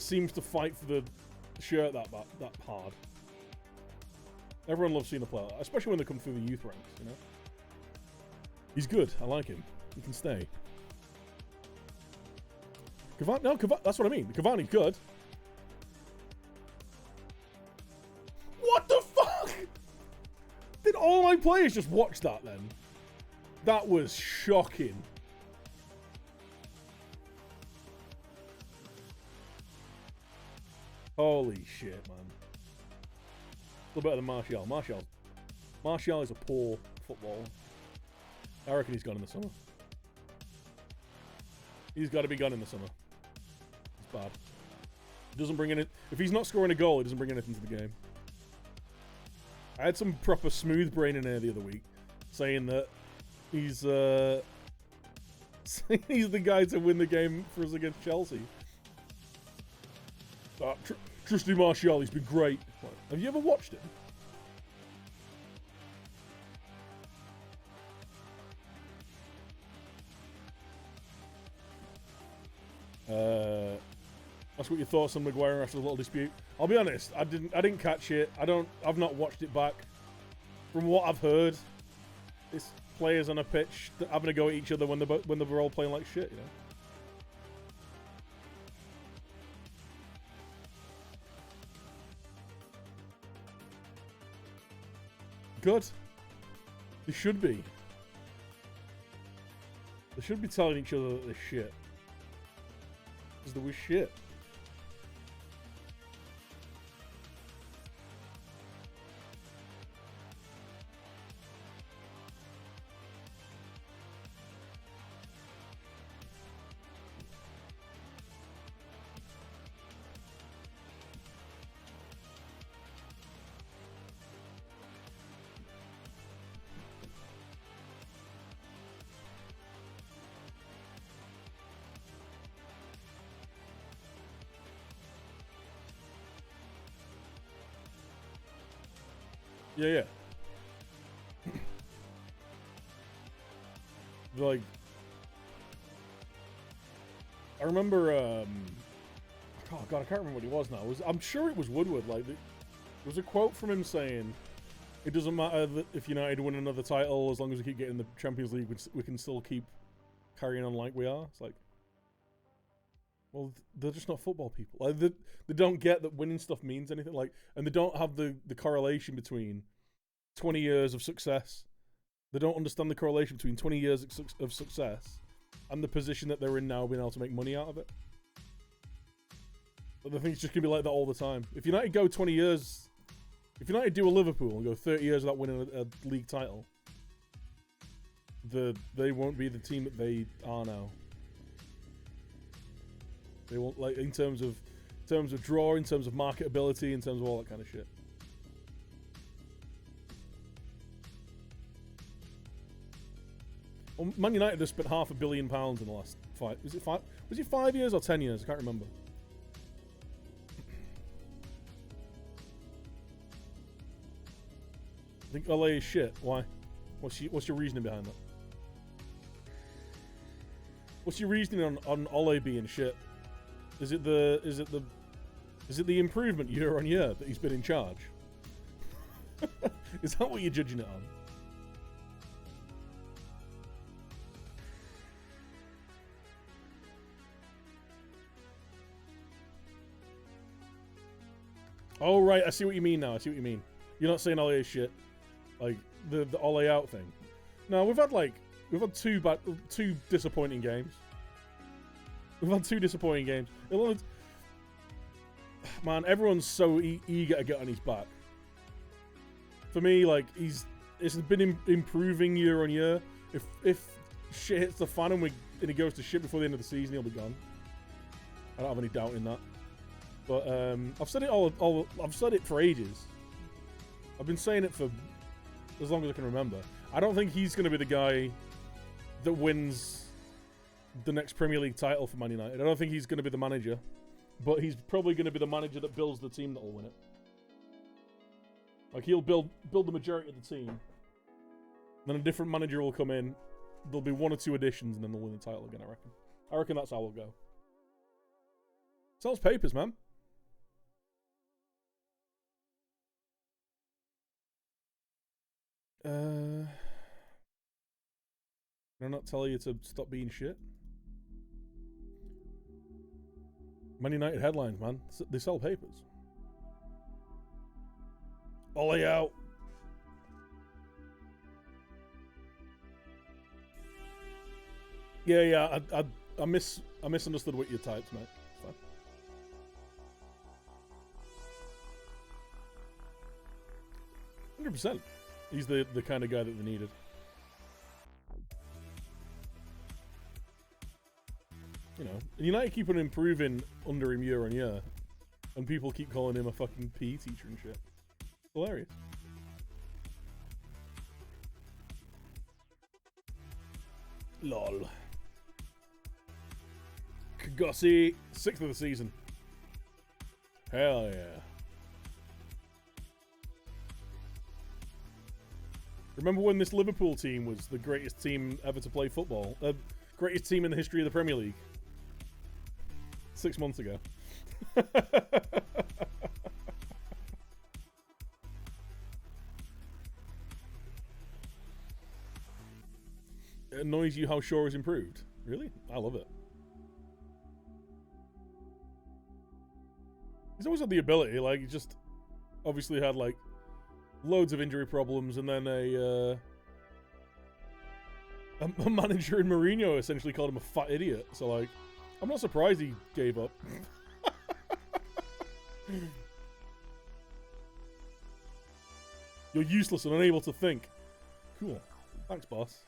seems to fight for the shirt that hard. Everyone loves seeing a player, especially when they come through the youth ranks, you know? He's good. I like him. He can stay. Cavani, no, that's what I mean. Cavani's good. What the fuck? Did all my players just watch that then? That was shocking. Holy shit, man. A little better than Martial. Martial is a poor footballer. I reckon he's gone in the summer. He's got to be gone in the summer. It's bad. He doesn't bring in it. If he's not scoring a goal, he doesn't bring anything to the game. I had some proper smooth brain in here the other week saying that he's he's the guy to win the game for us against Chelsea. Trusty Martial, he's been great. Have you ever watched him? That's what your thoughts on Maguire after the little dispute. I'll be honest, I didn't catch it. I've not watched it back. From what I've heard, it's players on a pitch having a go at each other when they're all playing like shit, you know. Good. They should be. They should be telling each other that they're shit. Because they were shit. Yeah. Like, I remember, oh god, I can't remember what he was now. I'm sure it was Woodward. Like, there was a quote from him saying, "It doesn't matter that if United win another title, as long as we keep getting the Champions League, we can still keep carrying on like we are." It's like, well, they're just not football people. Like, they don't get that winning stuff means anything. Like, and they don't have the correlation between 20 years of success. They don't understand the correlation between 20 years of success and the position that they're in now, being able to make money out of it. But I think it's just going to be like that all the time. If United go 20 years... If United do a Liverpool and go 30 years without winning a league title, they won't be the team that they are now. They won't, like, in terms of draw, in terms of marketability, in terms of all that kind of shit. Well, Man United have spent £500 million in the last 5... Was it 5 years or 10 years? I can't remember. I think LA is shit. Why? What's your reasoning behind that? What's your reasoning on Ole being shit? Is it the improvement year on year that he's been in charge? Is that what you're judging it on? Oh, right, I see what you mean now. I see what you mean. You're not saying Ole is shit. Like, the Ole out thing. No, we've had two disappointing games. We've had two disappointing games. Man, everyone's so eager to get on his back. For me, like, it's been improving year on year. If shit hits the fan and he goes to shit before the end of the season, he'll be gone. I don't have any doubt in that. But I've said it I've said it for ages. I've been saying it for as long as I can remember. I don't think he's going to be the guy that wins the next Premier League title for Man United. I don't think he's going to be the manager, but he's probably going to be the manager that builds the team that will win it. Like, he'll build the majority of the team. Then a different manager will come in. There'll be one or two additions, and then they'll win the title again. I reckon that's how we'll go. Sells papers, man. Did I not tell you to stop being shit? Man United headlines, man. They sell papers. Ollie out. Yeah. I misunderstood what you typed, mate. It's fine. %. He's the kind of guy that they needed. You know, United keep on improving under him year on year, and people keep calling him a fucking PE teacher and shit. Hilarious. Lol. Kagossi, 6th of the season. Hell yeah. Remember when this Liverpool team was the greatest team ever to play football? Greatest team in the history of the Premier League? 6 months ago. It annoys you how Shaw has improved? Really? I love it. He's always had the ability, like, he just obviously had, like, loads of injury problems, and then a manager in Mourinho essentially called him a fat idiot, so, like, I'm not surprised he gave up. You're useless and unable to think. Cool. Thanks, boss.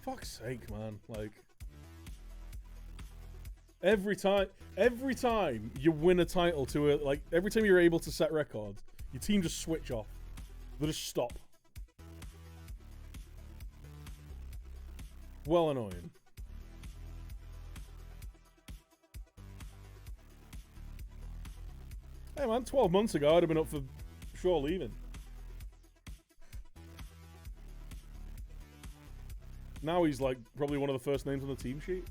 Fuck's sake, man. Like, every time you win a title to it, like, every time you're able to set records, your team just switch off. They just stop. Well annoying. Hey man, 12 months ago I'd have been up for Shaw leaving. Now he's like probably one of the first names on the team sheet.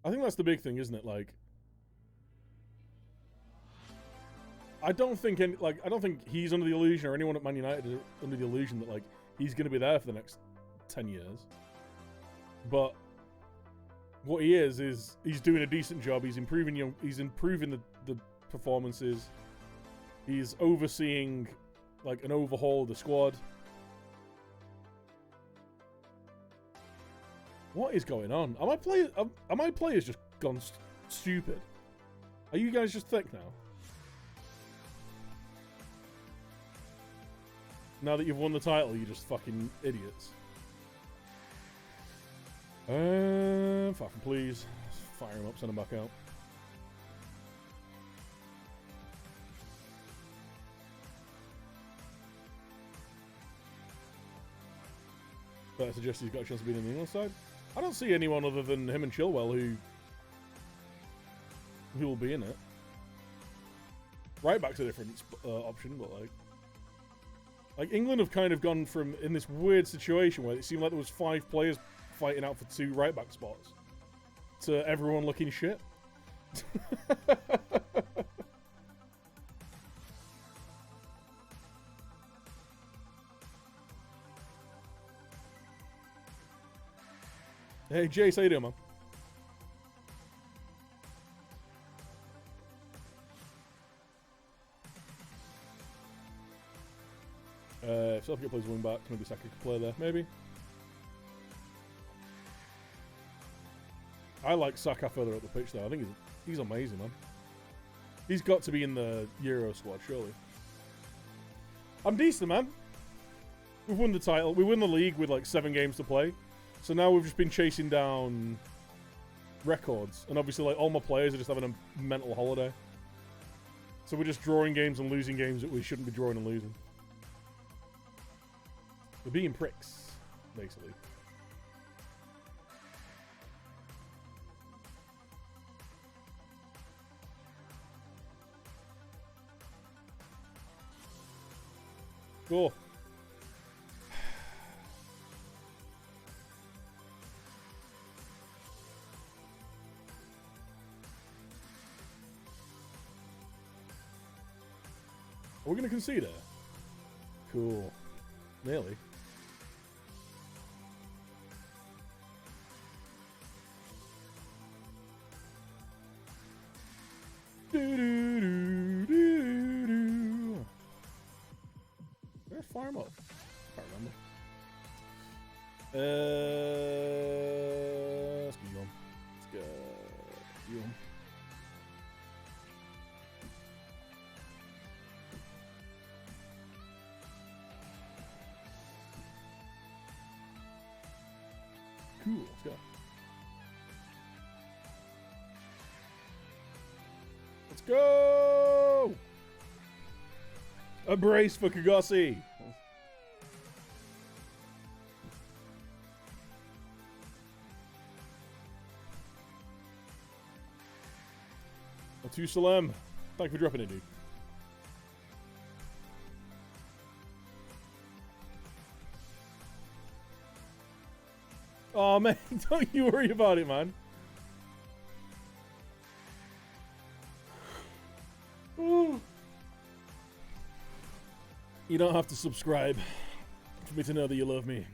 I think that's the big thing, isn't it? Like, I don't think he's under the illusion, or anyone at Man United is under the illusion that, like, he's going to be there for the next 10 years. But what he is he's doing a decent job. He's improving the performances. He's overseeing, like, an overhaul of the squad. What is going on? Are my players just gone stupid? Are you guys just thick now? Now that you've won the title, you're just fucking idiots. Fucking please. Fire him up, send him back out. But I suggest he's got a chance of being in the England side. I don't see anyone other than him and Chilwell who will be in it. Right back's a different option, but like England have kind of gone from in this weird situation where it seemed like there was 5 players fighting out for 2 right back spots to everyone looking shit. Hey, Jace, how you doing, man? If Southgate plays wing back, maybe Saka could play there. Maybe. I like Saka further up the pitch, though. I think he's amazing, man. He's got to be in the Euro squad, surely. I'm decent, man. We've won the title. We win the league with like 7 games to play. So now we've just been chasing down records. And obviously, like, all my players are just having a mental holiday. So we're just drawing games and losing games that we shouldn't be drawing and losing. We're being pricks, basically. Cool. Are we going to concede it? Cool. Nearly. Where's farm up? Can't remember. Let's go Yum. Let's go Yum. Cool, let's go. Let's go! A brace for Kagasi. To Salem. Thank you for dropping it, dude. Oh man, don't you worry about it, man. Ooh. You don't have to subscribe for me to know that you love me.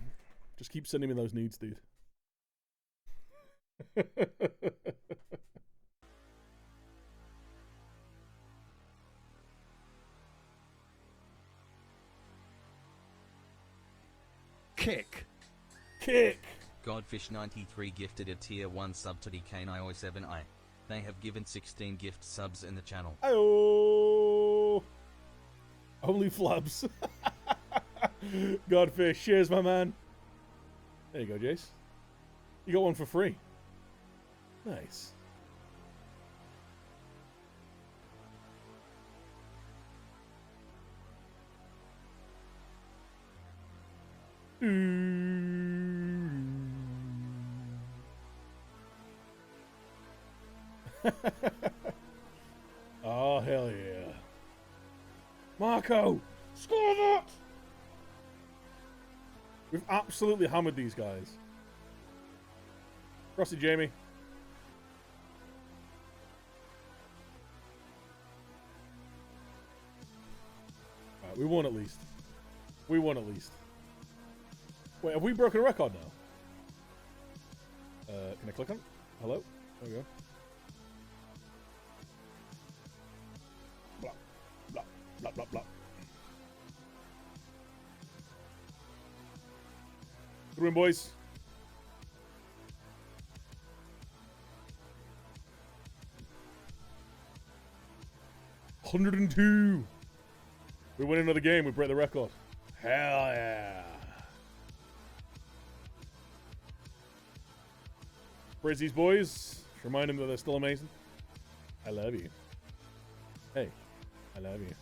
Just keep sending me those nudes, dude. Kick. Kick! Godfish93 gifted a tier 1 sub to DK907i. They have given 16 gift subs in the channel. Ayo! Only flubs. Godfish, cheers, my man. There you go, Jace. You got one for free. Nice. Oh, hell yeah. Marco, score that! We've absolutely hammered these guys. Frosty Jamie. Alright, we won at least. We won at least. Wait, have we broken a record now? Can I click on it? Hello? There we go. Blah, blah, blah, blah, blah. Good win, boys. $102. We win another game. We break the record. Hell yeah. Praise these boys. Remind them that they're still amazing. I love you. Hey. I love you.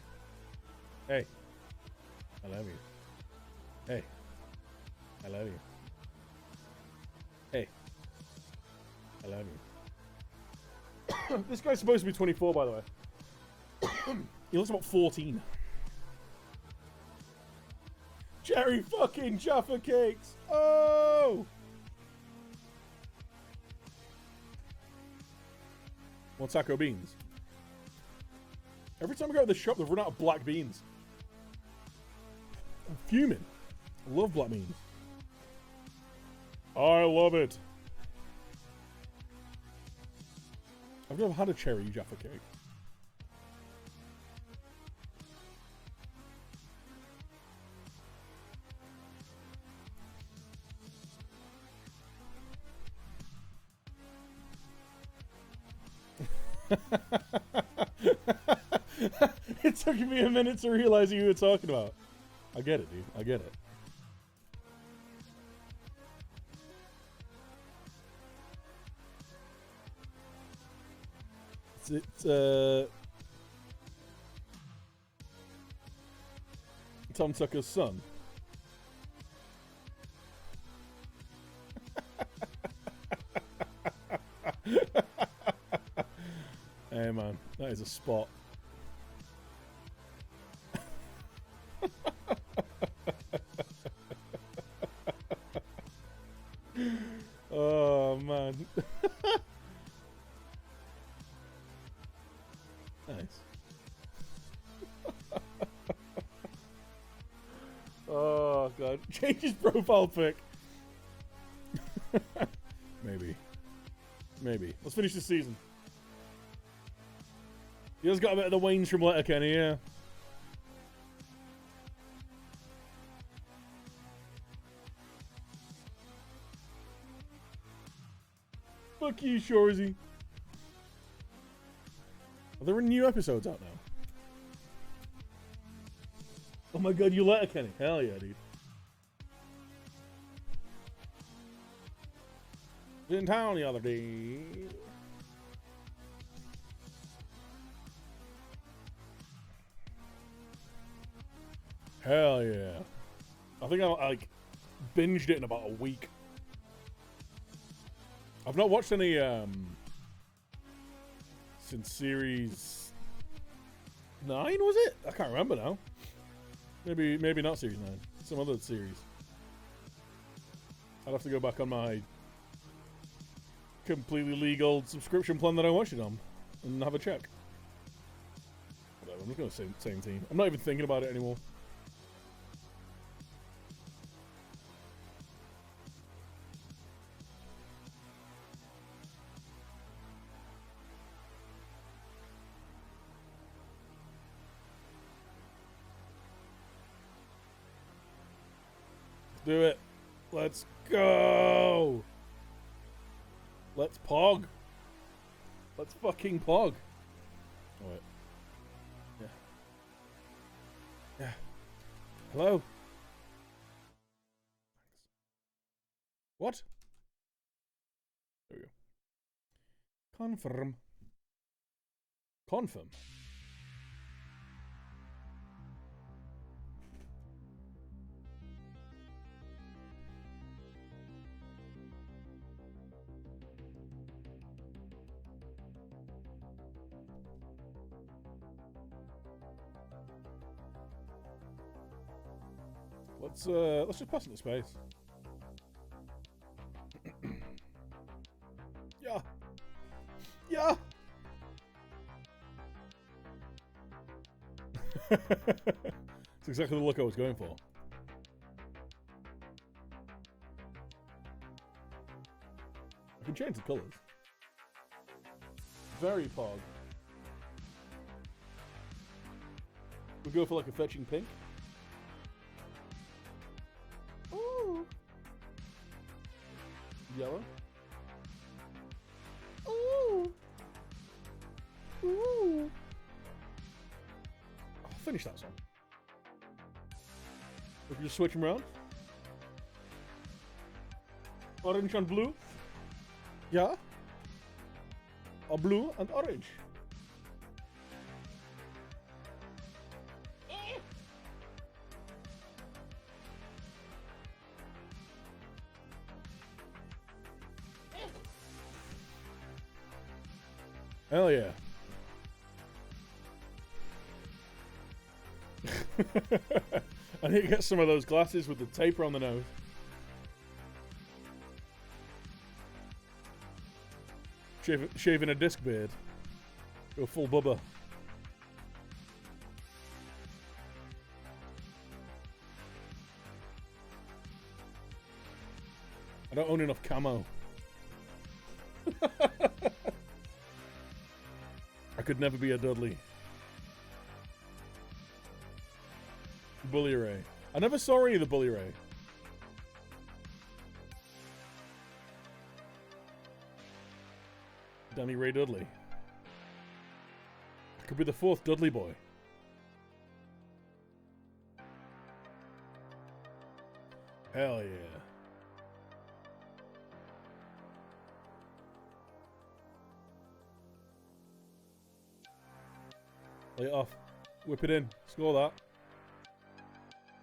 Hey. I love you. Hey. I love you. Hey. I love you. This guy's supposed to be 24, by the way. He looks about 14. Jerry fucking Jaffa Cakes. Oh! Want taco beans? Every time I go to the shop, they've run out of black beans. I'm fuming. I love black beans. I love it. I've never had a cherry Jaffa cake. It took me a minute to realize who you were talking about. I get it, dude. I get it. It's Tom Tucker's son. Hey man, that is a spot. God. Change his profile pic. Maybe. Maybe. Let's finish this season. He has got a bit of the Waynes from Letterkenny, yeah. Fuck you, Shorzy. Are there new episodes out now? Oh my god, you Letterkenny. Hell yeah, dude. Was in town the other day. Hell yeah. I think I like binged it in about a week. I've not watched any since series 9, was it? I can't remember now. Maybe not series 9. Some other series. I'd have to go back on my completely legal subscription plan that I watched it on and have a check. Whatever, I'm just gonna say same team. I'm not even thinking about it anymore. Do it. Let's go. Let's pog. Let's fucking pog. Oh, wait. Yeah. Yeah. Hello? What? There we go. Confirm. Confirm. Let's just pass into space. Yeah. Yeah. It's exactly the look I was going for. I can change the colours. Very pog. We'll go for like a fetching pink. Ooh. Yellow. Ooh. Ooh. I'll finish that song. We can just switch them around. Orange and blue. Yeah. Or blue and orange. Hell yeah. I need to get some of those glasses with the taper on the nose. Shaving a disc beard. Go full Bubba. I don't own enough camo. I could never be a Dudley. Bully Ray. I never saw any of the Bully Ray. Danny Ray Dudley. I could be the 4th Dudley boy. Hell yeah. Lay it off. Whip it in. Score that.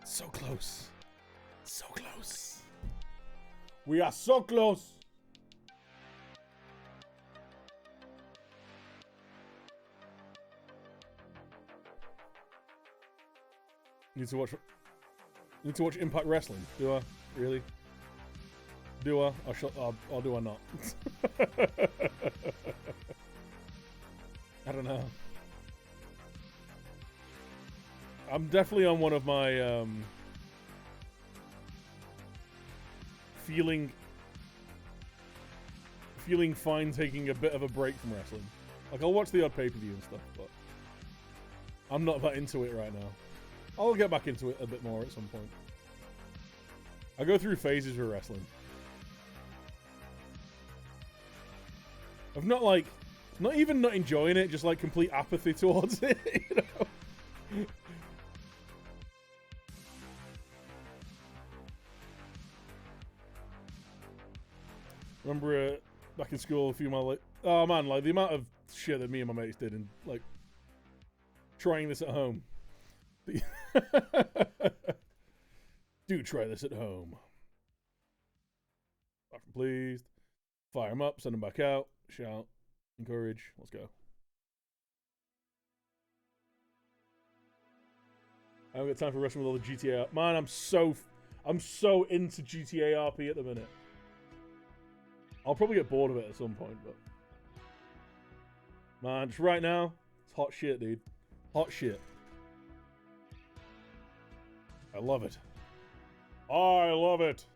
So close. So close. We are so close. Need to watch Impact Wrestling. Do I? Really? Do I? Or do I not? I don't know. I'm definitely on one of my feeling fine taking a bit of a break from wrestling. Like, I'll watch the odd pay-per-view and stuff, but I'm not that into it right now. I'll get back into it a bit more at some point. I go through phases with wrestling. Of not even not enjoying it, just like complete apathy towards it, you know? Remember back in school a few months like, oh man, like the amount of shit that me and my mates did and like trying this at home. Do try this at home. Pleased. Fire them up, send them back out, shout, encourage, let's go. I haven't got time for wrestling with all the GTA. Man, I'm so into GTA RP at the minute. I'll probably get bored of it at some point, but man, just right now, it's hot shit, dude. Hot shit. I love it. I love it.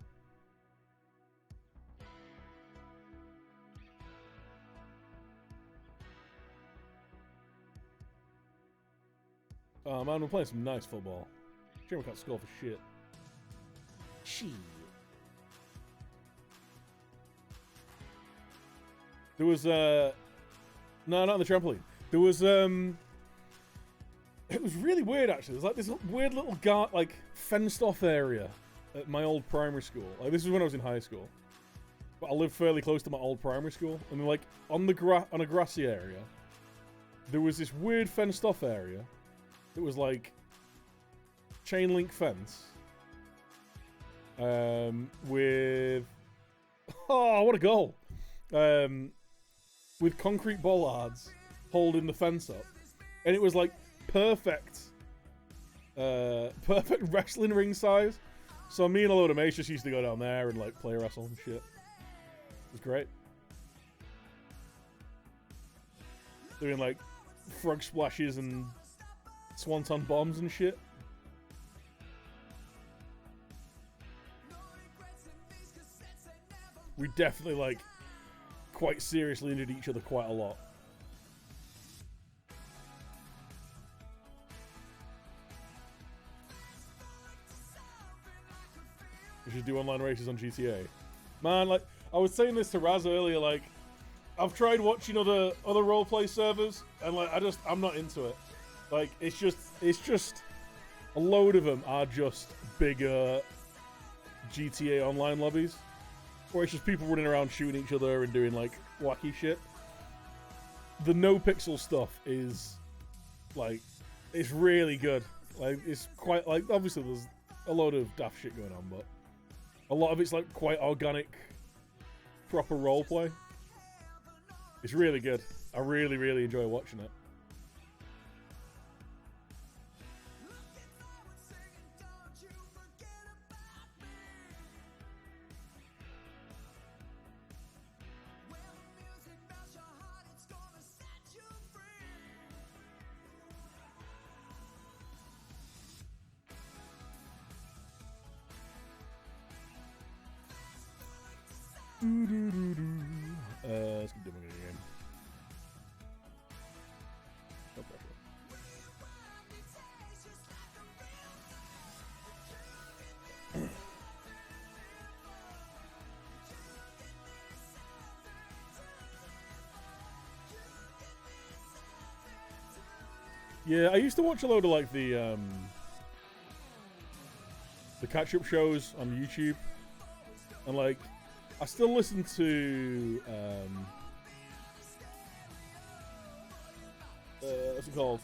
Oh man, we're playing some nice football. Sure, we can't score for shit. Shit. There was no, not on the trampoline. There was it was really weird actually. There's like this weird little like fenced off area at my old primary school. Like this was when I was in high school. But I lived fairly close to my old primary school, and like on a grassy area, there was this weird fenced off area. It was like chain link fence with oh what a goal with concrete bollards holding the fence up, and it was like perfect wrestling ring size. So me and a load of mates just used to go down there and like play wrestle and shit. It was great. Doing like frog splashes and swanton bombs and shit. We definitely like quite seriously injured each other quite a lot. We should do online races on GTA. Man, like I was saying this to Raz earlier, like I've tried watching other roleplay servers and like I'm not into it. Like it's just a load of them are just bigger GTA online lobbies, where it's just people running around shooting each other and doing like wacky shit. The no pixel stuff is like it's really good. Like it's quite like obviously there's a load of daft shit going on, but a lot of it's like quite organic, proper roleplay. It's really good. I really, really enjoy watching it. Let's keep doing it again. No pressure. Yeah, I used to watch a load of like the catch-up shows on YouTube, and like I still listen to what's it called?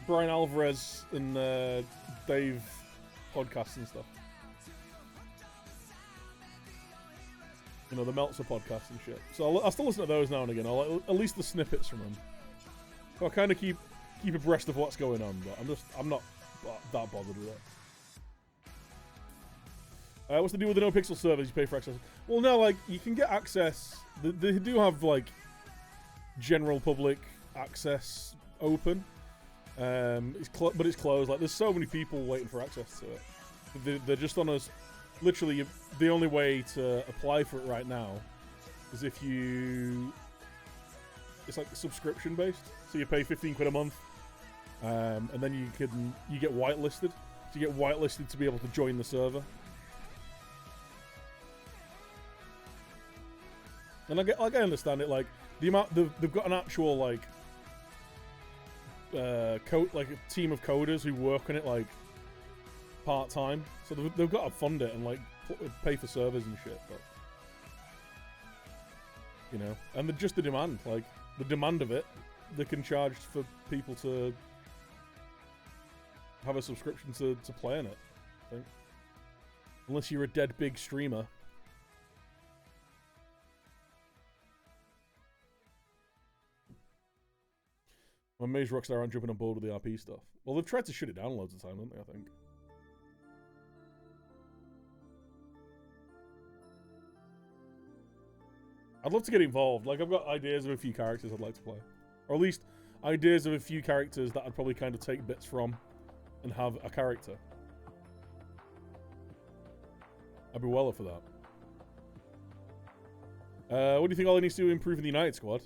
Brian Alvarez and Dave podcasts and stuff. You know, the Meltzer podcast and shit. So I still listen to those now and again. I'll at least the snippets from them. So I kind of keep abreast of what's going on, but I'm not that bothered with it. What's the deal with the no pixel servers? You pay for access. Well, no, like you can get access. They do have like general public access open. But it's closed. Like there's so many people waiting for access to it. They're just on us. Literally, the only way to apply for it right now is if you. It's like subscription based, so you pay 15 quid a month, and then you get whitelisted. So you get whitelisted to be able to join the server. And I understand it. Like the amount they've got an actual like like a team of coders who work on it like part time, so they've got to fund it and like pay for servers and shit. But you know, and just the demand, like the demand of it, they can charge for people to have a subscription to play in it. I think, unless you're a dead big streamer. I'm amazed Rockstar aren't jumping on board with the RP stuff. Well, they've tried to shut it down loads of time, haven't they, I think. I'd love to get involved. Like, I've got ideas of a few characters I'd like to play. Or at least, ideas of a few characters that I'd probably kind of take bits from and have a character. I'd be well up for that. What do you think Ollie needs to do to improve in the United squad?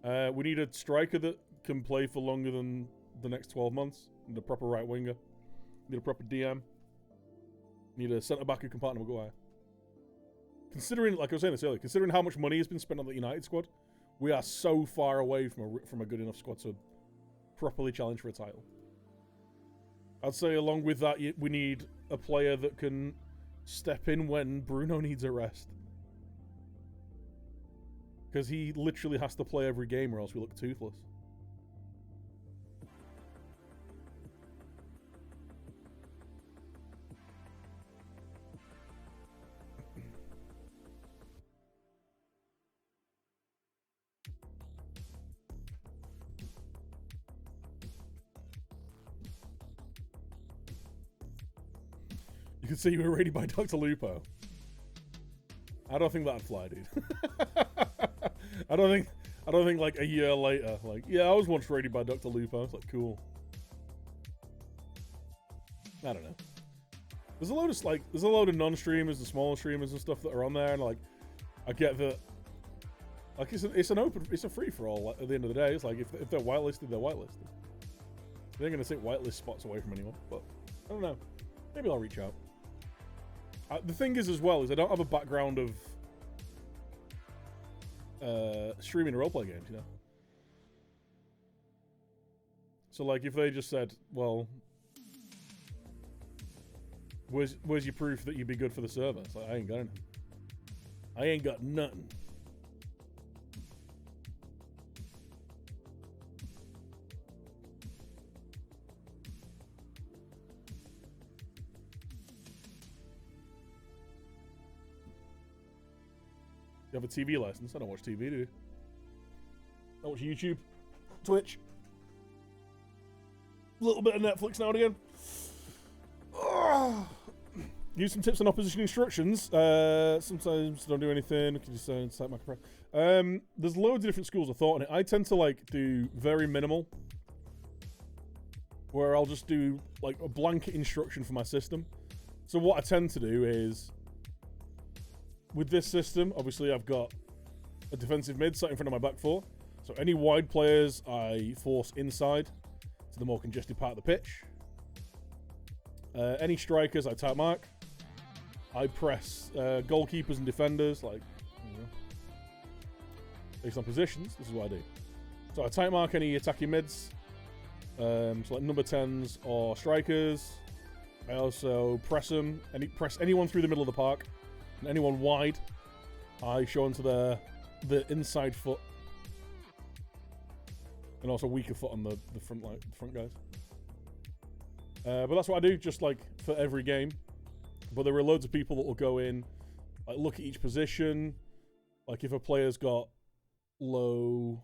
We need a striker that can play for longer than the next 12 months. Need a proper right winger. Need a proper DM. Need a centre back who can partner with Maguire. Considering, like I was saying this earlier, considering how much money has been spent on the United squad, we are so far away from a good enough squad to properly challenge for a title. I'd say along with that, we need a player that can step in when Bruno needs a rest. Because he literally has to play every game or else we look toothless. You can see you were raided by Dr. Lupo. I don't think that'd fly, dude. I don't think like a year later, like, yeah, I was once raided by Dr. Lupo. It's like, cool. I don't know. There's a load of non-streamers and smaller streamers and stuff that are on there, and like, I get that. Like, it's a free for all. At the end of the day, it's like if they're whitelisted, they're whitelisted. They ain't gonna take whitelist spots away from anyone. But I don't know. Maybe I'll reach out. The thing is, as well, is I don't have a background of streaming roleplay games, you know. So, like, if they just said, "Well, where's your proof that you'd be good for the server?" It's like, I ain't got anything. I ain't got nothing. You have a TV license? I don't watch TV, do you? I watch YouTube, Twitch, a little bit of Netflix now and again. Use some tips on opposition instructions. Sometimes don't do anything. You can just cite my press. There's loads of different schools of thought on it. I tend to like do very minimal, where I'll just do like a blanket instruction for my system. So what I tend to do is, with this system, obviously I've got a defensive mid sat in front of my back four. So any wide players I force inside to the more congested part of the pitch. Any strikers I tap mark. I press goalkeepers and defenders, like, you know, based on positions. This is what I do. So I tight mark any attacking mids, so like number 10s or strikers. I also press them, press anyone through the middle of the park. And anyone wide, I show onto the inside foot, and also weaker foot on the front guys. But that's what I do, just like for every game. But there are loads of people that will go in, like look at each position. Like if a player's got low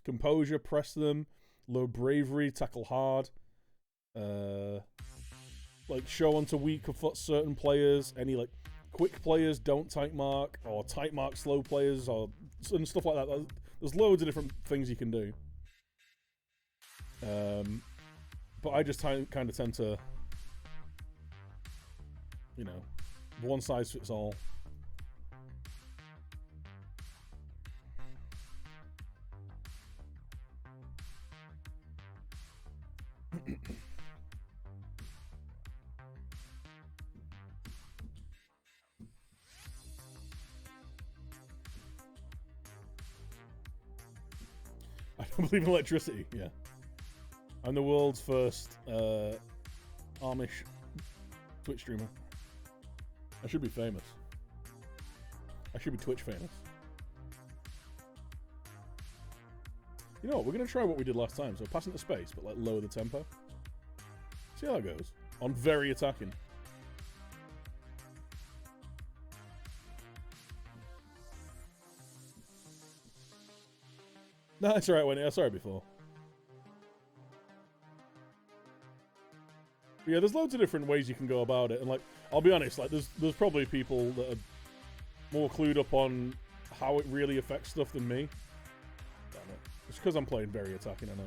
composure, press them. Low bravery, tackle hard. Like show onto weaker foot certain players. Any like quick players don't tight mark, or tight mark slow players, or and stuff like that. There's loads of different things you can do. But I just kind of tend to you know, one size fits all. I don't believe in electricity, yeah. I'm the world's first Amish Twitch streamer. I should be famous. I should be Twitch famous. You know what, we're going to try what we did last time. So pass into space, but like lower the tempo. See how that goes. On very attacking. No, that's alright, Wendy. I saw it before. But yeah, there's loads of different ways you can go about it, and like, I'll be honest, like, there's probably people that are more clued up on how it really affects stuff than me. Damn it. It's because I'm playing very attacking, I know.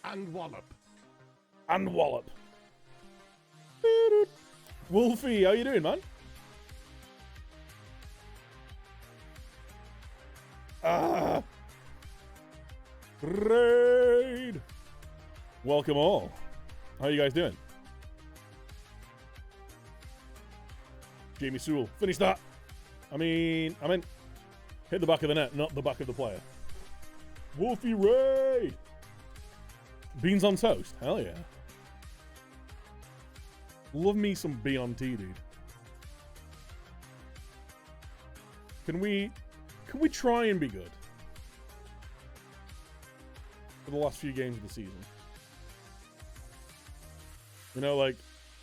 But... And wallop. And wallop. Wolfie, how you doing, man? Ah! Raid! Welcome all. How you guys doing? Jamie Sewell, finish that! I meant hit the back of the net, not the back of the player. Wolfie Raid! Beans on toast, hell yeah. Love me some Beyond Tea, dude. Can we try and be good for the last few games of the season? You know, like,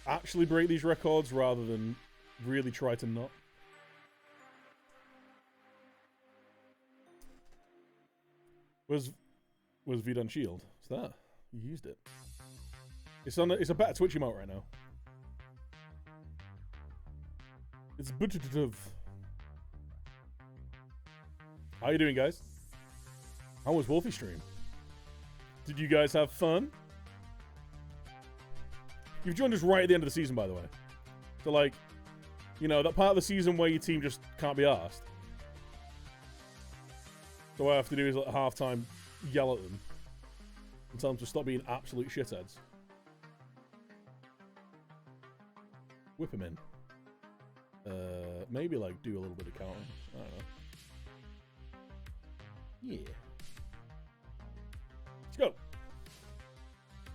actually break these records rather than really try to not. Was Vidon Shield? What's that? You used it. It's a better Twitch emote right now. It's buttertive. How you doing, guys? How was Wolfie stream? Did you guys have fun? You've joined us right at the end of the season, by the way. So, like, you know, that part of the season where your team just can't be arsed. So what I have to do is, at halftime, yell at them and tell them to stop being absolute shitheads. Whip them in. Maybe, like, do a little bit of countering. I don't know. Yeah. Let's go.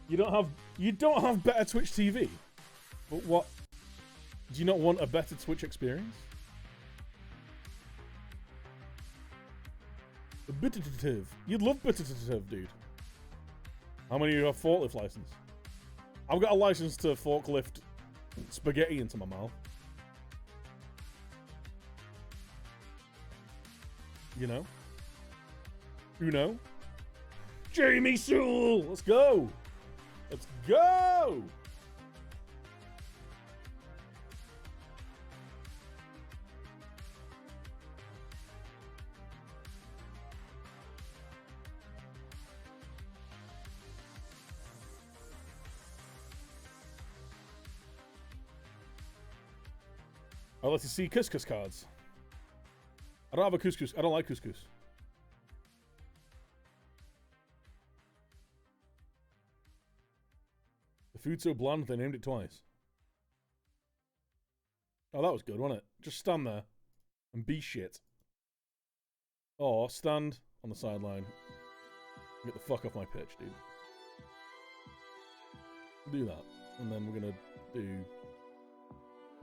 You don't have better Twitch TV. But what? Do you not want a better Twitch experience? A bitative. You'd love bitative, dude. How many of you have forklift license? I've got a license to forklift spaghetti into my mouth. You know? You know? Jamie Sewell! Let's go! Let's go! I'd like to see couscous cards. I don't have a couscous. I don't like couscous. The food's so bland they named it twice. Oh, that was good, wasn't it? Just stand there and be shit. Or stand on the sideline. Get the fuck off my pitch, dude. Do that. And then we're gonna do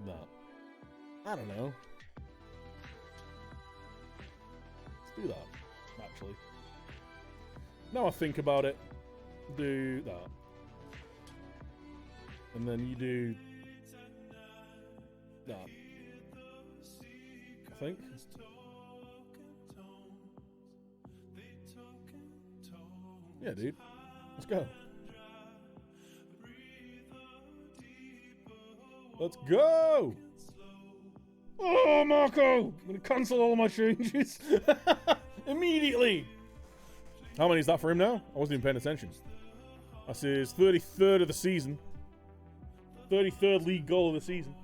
that. I don't know. Let's do that, actually. Now I think about it, do that. And then you do that. I think. Yeah, dude. Let's go. Let's go! Oh, Marco! I'm gonna cancel all my changes. Immediately! How many is that for him now? I wasn't even paying attention. That's his 33rd of the season. 33rd league goal of the season.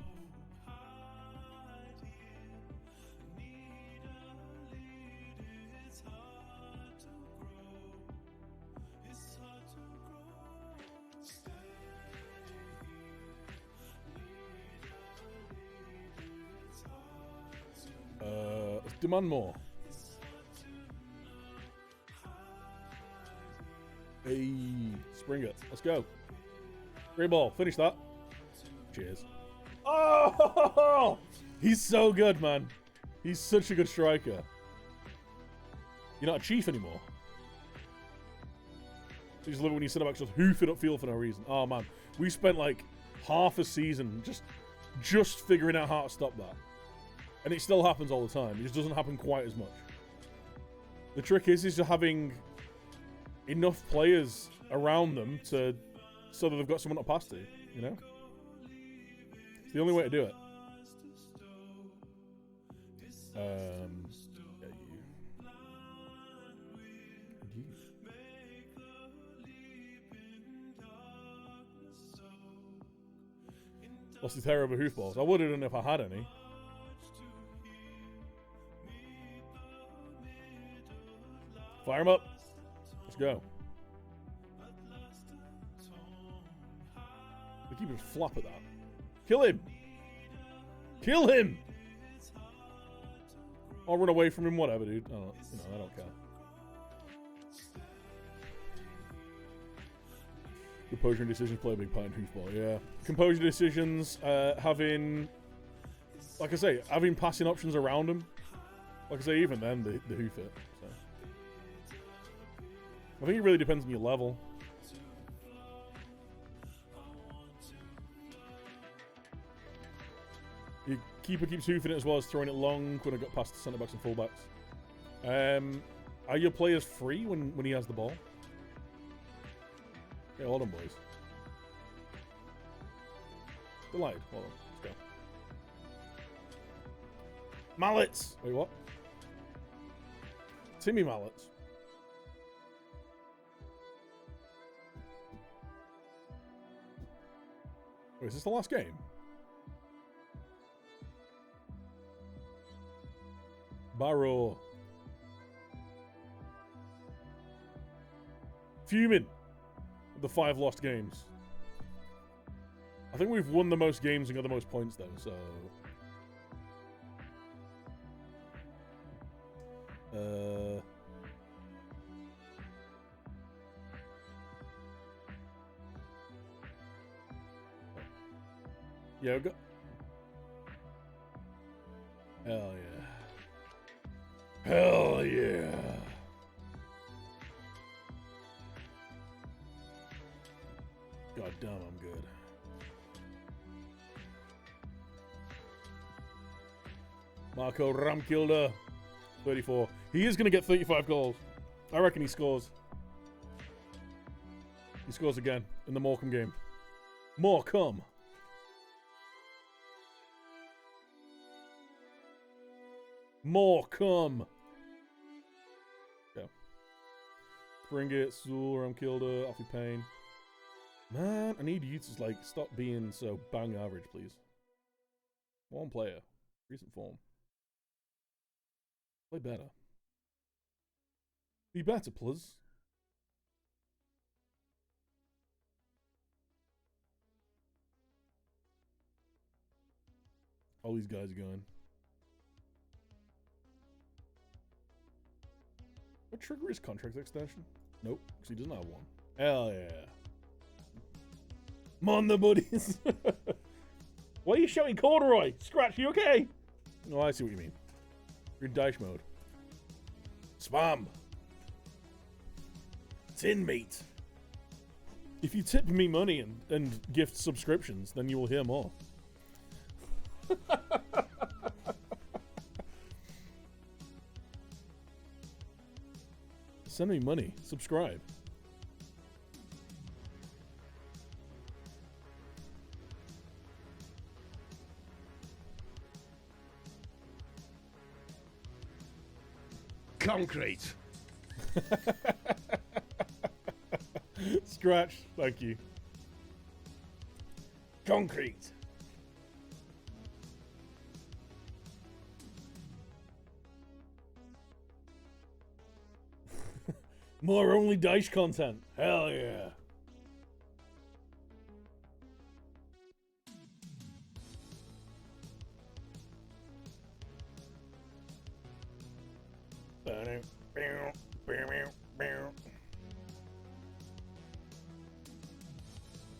Let's demand more. Hey, Springer, let's go. Great ball, finish that. Cheers. Oh, he's so good, man. He's such a good striker. You're not a chief anymore. I just love it when you sit back just hoofing upfield for no reason. Oh man, we spent like half a season just figuring out how to stop that. And it still happens all the time. It just doesn't happen quite as much. The trick is just having enough players around them so that they've got someone to pass to, you know? It's the only way to do it. Yeah, you. Lost his hair over hoofballs. I would have done if I had any. Fire him up. Let's go. The keeper just flop at that. Kill him. Kill him. I'll run away from him. Whatever, dude. I don't care. Composure and decisions play a big part in hoofball. Yeah. Composure decisions. Having, like I say, having passing options around him. Like I say, even then, the hoof it. So. I think it really depends on your level. Your keeper keeps hoofing it as well as throwing it long when it got past the centre backs and fullbacks. Are your players free when he has the ball? Yeah, hold on, boys. Delighted. Hold on. Let's go. Mallets! Wait, what? Timmy Mallets. Wait, is this the last game? Barrow. Fuming. The 5 lost games. I think we've won the most games and got the most points though, so... Yeah, we got... Hell yeah. Hell yeah. God damn, I'm good. Marco Ramkilde, 34. He is going to get 35 goals. I reckon he scores. He scores again in the Morecambe game. More come. More come. Go. Bring it, Sul, Ramkilde, Alfie Payne. Man, I need you to like stop being so bang average, please. One player. Recent form. Play better. Be better, please. All these guys are going. What trigger his contract extension? Nope, because he doesn't have one. Hell yeah. Mon the buddies. Why are you shouting corduroy? Scratch, you okay? Oh, I see what you mean. You're in dice mode. Spam. Tin meat. If you tip me money and gift subscriptions, then you will hear more. Send me money. Subscribe. Concrete. Scratch, thank you. Concrete. More only dice content. Hell yeah.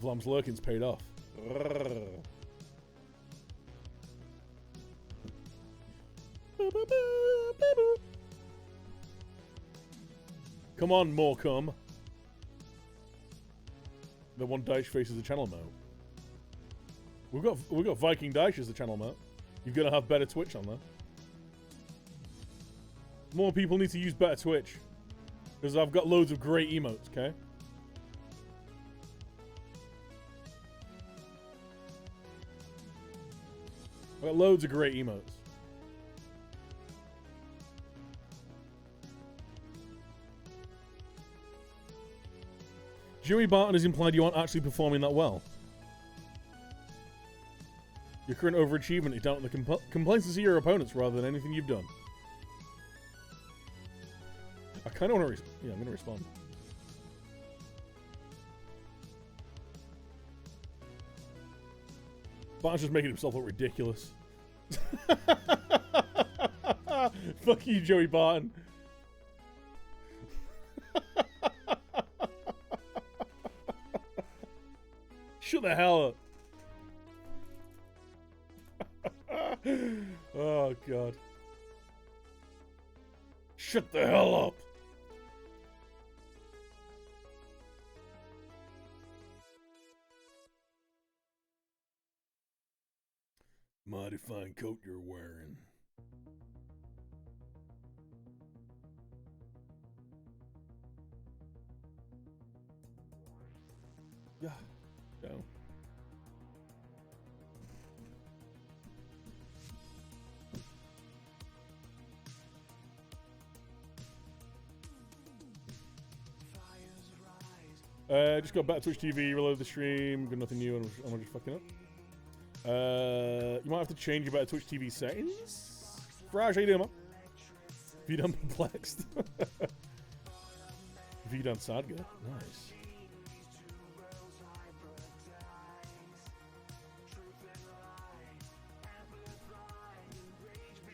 Vlam's lurking's paid off. Come on, more cum. The one Dice Face as the channel mode. We've got Viking Dice as the channel mode. You're gonna have better Twitch on there. More people need to use better Twitch. Because I've got loads of great emotes, okay? I've got loads of great emotes. Joey Barton has implied you aren't actually performing that well. Your current overachievement is down to the complacency of your opponents rather than anything you've done. I kind of want to... Yeah, I'm going to respond. Barton's just making himself look ridiculous. Fuck you, Joey Barton. Shut the hell up. Oh, God. Shut the hell up. Mighty fine coat you're wearing. Yeah. Go. Just got back to Twitch TV, reload the stream, got nothing new, and I'm just fucking up. You might have to change your better Twitch TV settings. Fraj, how you doing, man? Have you done perplexed? Have you done Sadga? Nice.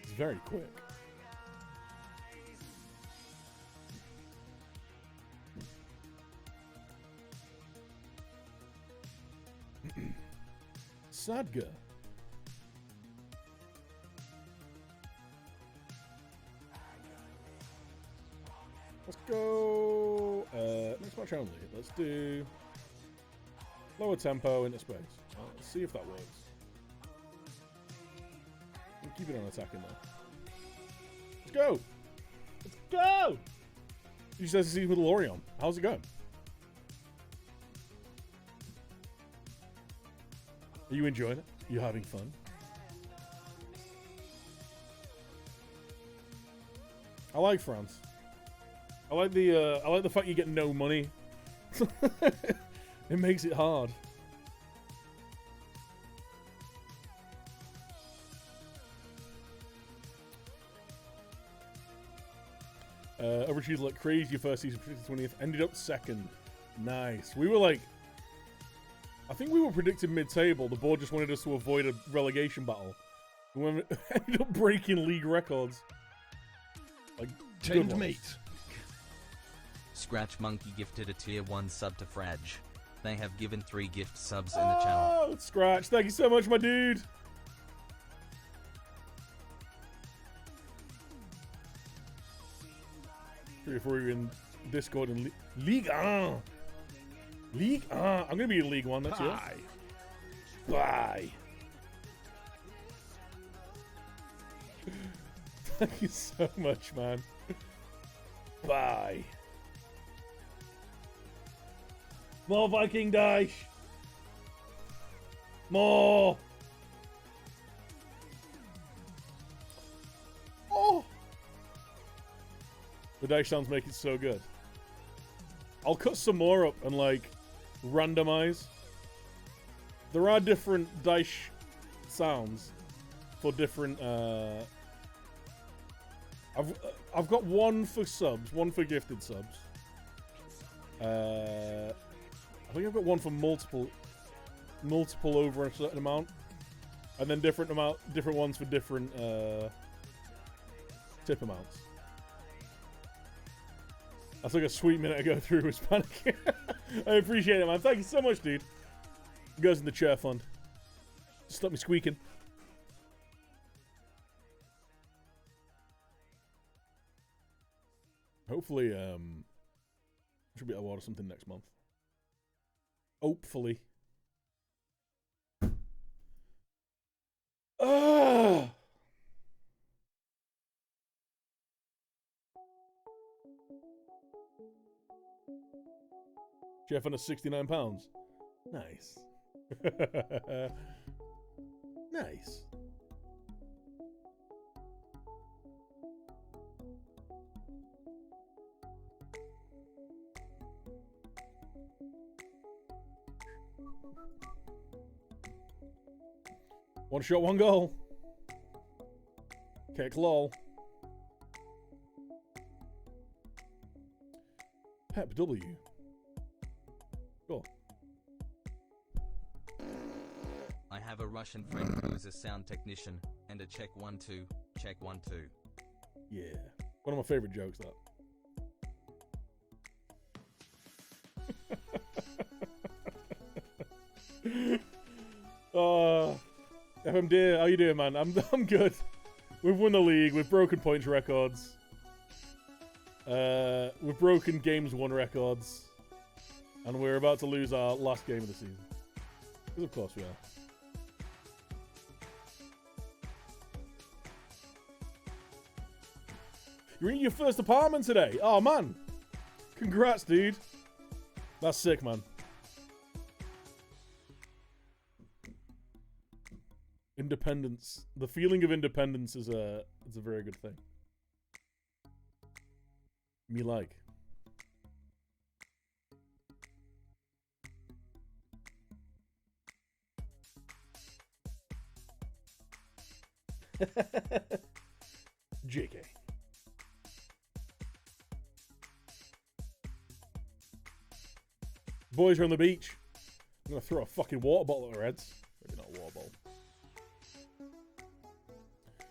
It's very quick. Sadga. Let's go. Next match only. Let's do lower tempo into space. Let's see if that works. We'll keep it on attacking though. Let's go. Let's go. You says to see with Lorion. How's it going? Are you enjoying it? Are you having fun? I like France. I like the fact you get no money. It makes it hard. Overachieved like crazy your first season, 20th. Ended up second. Nice. We were like... I think we were predicted mid-table. The board just wanted us to avoid a relegation battle. We ended up breaking league records. Like, Tinned meat. Scratch Monkey gifted a tier 1 sub to Fraj. They have given 3 gift subs in the channel. Oh, Scratch. Thank you so much, my dude. If we're in Discord and League 1. League 1. I'm going to be in League 1 next year. Bye. Thank you so much, man. Bye. More Viking dice. More. Oh. The dice sounds make it so good. I'll cut some more up and, like, randomize. There are different dice sounds for different, I've got one for subs, one for gifted subs. I think I've got one for multiple over a certain amount. And then different ones for different, tip amounts. I took a sweet minute to go through was panicking. I appreciate it, man. Thank you so much, dude. It goes in the chair fund. Stop me squeaking. Hopefully, should be able to order something next month. Hopefully. Jeff on a £69. Nice. Nice. One shot, one goal. Kick lol. Pep W. Cool. I have a Russian friend who is a sound technician, and a check 1 2, check 1 2. Yeah. One of my favorite jokes, that. FMD, how you doing, man? I'm good. We've won the league. We've broken points records. We've broken games won records. And we're about to lose our last game of the season. Because of course we are. You're in your first apartment today. Oh, man. Congrats, dude. That's sick, man. Independence. The feeling of independence is a very good thing. Me like. JK. Boys are on the beach. I'm gonna throw a fucking water bottle at their heads. Maybe not a water ball.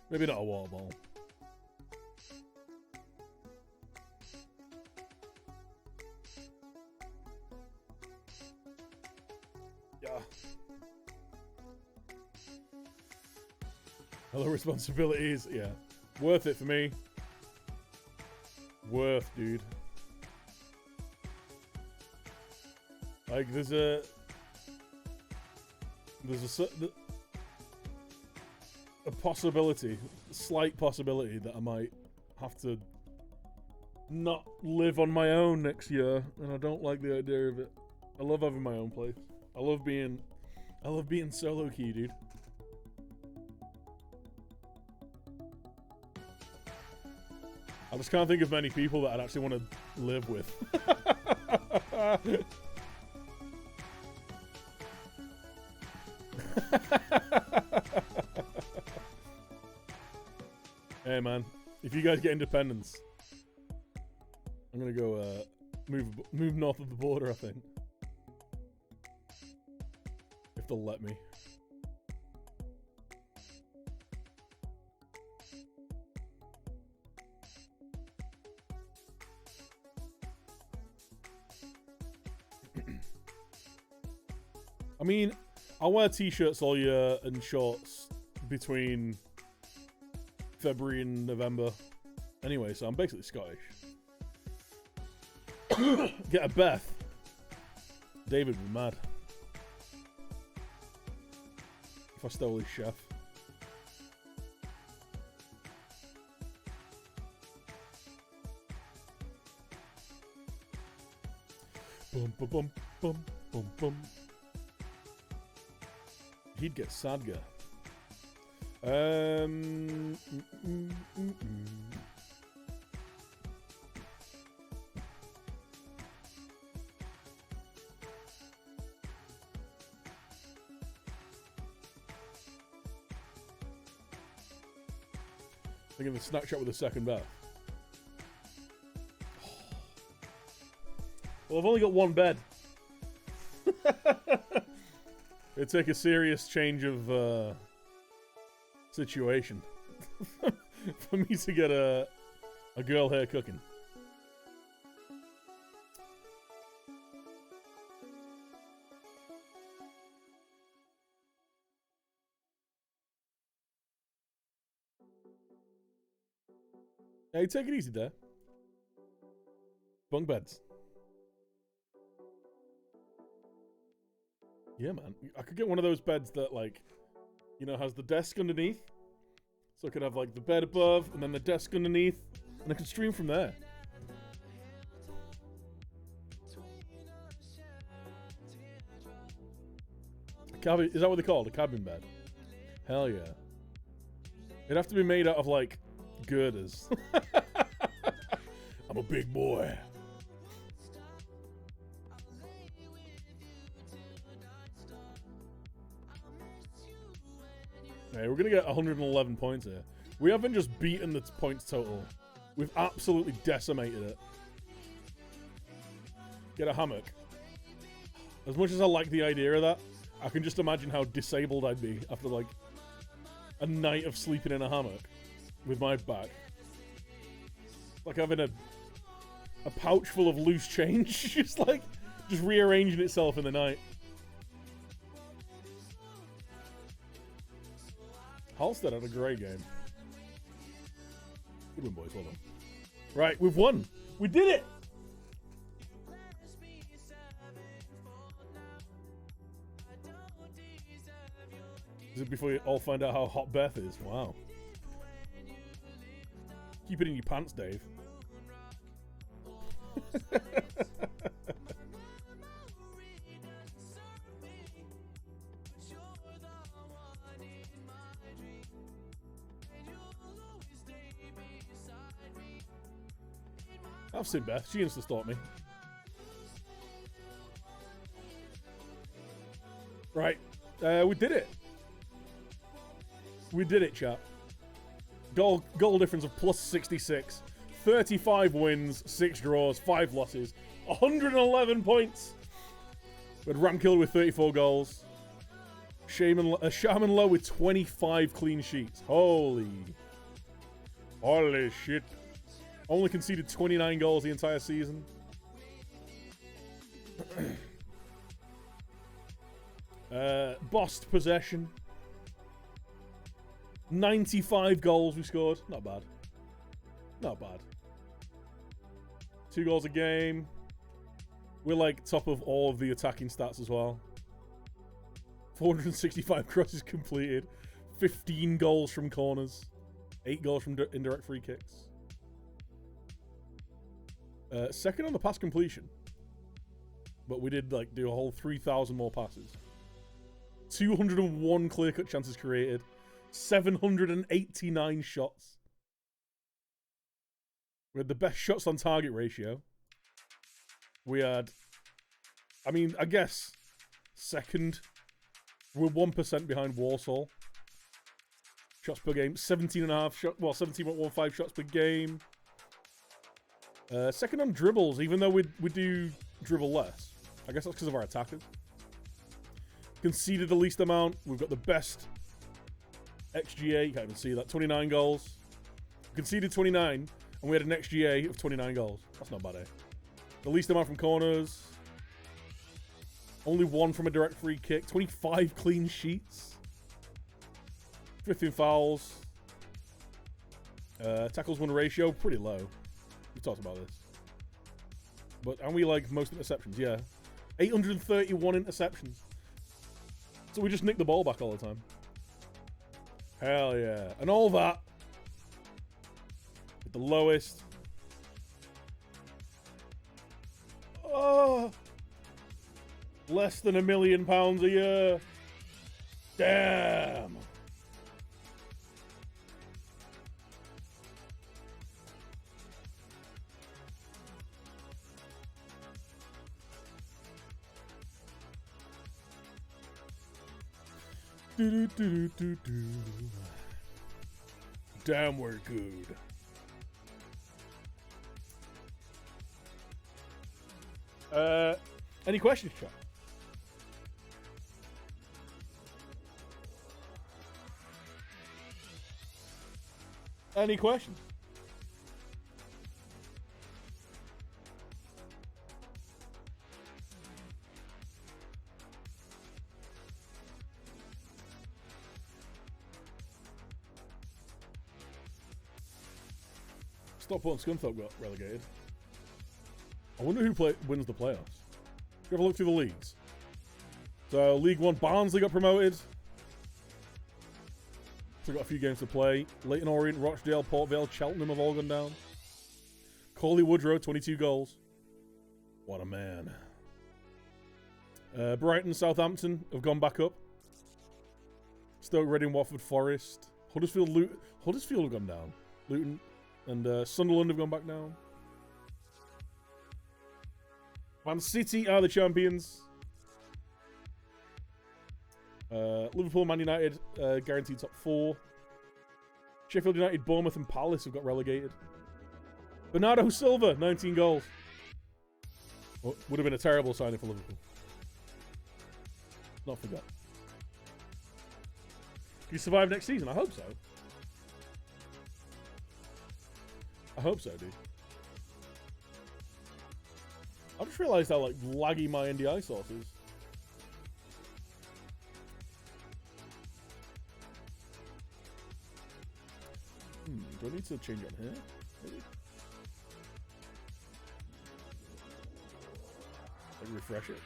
Maybe not a water ball. Yeah. Hello, responsibilities. Yeah. Worth it for me. Worth, dude. Like, there's a possibility, a slight possibility that I might have to not live on my own next year, and I don't like the idea of it. I love having my own place. I love being solo key, dude. I just can't think of many people that I'd actually want to live with. Hey man, if you guys get independence, I'm gonna go move north of the border, I think. If they'll let me. I mean, I wear t-shirts all year and shorts between February and November. Anyway, so I'm basically Scottish. Get a Beth. David would be mad. If I stole his chef. Bum bum bum bum bum bum. He'd get Sadga. Thinking the snack shop with a second bath. Well, I've only got one bed. It'd take a serious change of situation for me to get a girl here cooking. Hey, take it easy there. Bunk beds. Yeah, man. I could get one of those beds that, like, you know, has the desk underneath. So I could have, like, the bed above and then the desk underneath. And I could stream from there. A cabin, is that what they call it? A cabin bed? Hell yeah. It'd have to be made out of, like, girders. I'm a big boy. Hey, we're gonna get 111 points here. We haven't just beaten the points total. We've absolutely decimated it. Get a hammock. As much as I like the idea of that, I can just imagine how disabled I'd be after, like, a night of sleeping in a hammock with my back. Like having a pouch full of loose change, just rearranging itself in the night. Halstead had a great game. Good win, boys. Well done. Right, we've won. We did it! Is it before you all find out how hot Beth is? Wow. Keep it in your pants, Dave. I've seen Beth. She insta-stalked me. Right. We did it. We did it, chat. Goal difference of plus 66. 35 wins, 6 draws, 5 losses. 111 points. We had Ramkiller with 34 goals. Shaman Low with 25 clean sheets. Holy shit. Only conceded 29 goals the entire season. Bossed possession. 95 goals we scored. Not bad. Not bad. 2 goals a game. We're like top of all of the attacking stats as well. 465 crosses completed. 15 goals from corners. 8 goals from indirect free kicks. Second on the pass completion. But we did like do a whole 3,000 more passes. 201 clear-cut chances created. 789 shots. We had the best shots on target ratio. We had, I mean, I guess, second. We're 1% behind Warsaw. Shots per game. 17.5 shots, well, 17.15 shots per game. Second on dribbles, even though we do dribble less. I guess that's because of our attackers. Conceded the least amount. We've got the best XGA. You can't even see that. 29 goals. Conceded 29, and we had an XGA of 29 goals. That's not bad, eh? The least amount from corners. Only 1 from a direct free kick. 25 clean sheets. 15 fouls. Tackles win ratio, pretty low. We talked about this. But, and we like most interceptions, yeah. 831 interceptions. So we just nick the ball back all the time. Hell yeah. And all that with the lowest. Oh, less than £1 million a year. Damn. Damn, we're good. Any questions, chat? Any questions? Stockport and Scunthorpe got relegated. I wonder who wins the playoffs. Have a look through the leagues. So, League 1, Barnsley got promoted. So, got a few games to play. Leyton Orient, Rochdale, Port Vale, Cheltenham have all gone down. Corley Woodrow, 22 goals. What a man. Brighton, Southampton have gone back up. Stoke, Reading, Watford, Forest. Huddersfield have gone down. Luton and Sunderland have gone back down. Man City are the champions. Liverpool, Man United, guaranteed top 4. Sheffield United, Bournemouth, and Palace have got relegated. Bernardo Silva, 19 goals. Well, would have been a terrible signing for Liverpool. Not forgot. Can you survive next season? I hope so. I hope so, dude. I just realised how like laggy my NDI source is. Do I need to change it on here? Maybe? Like refresh it.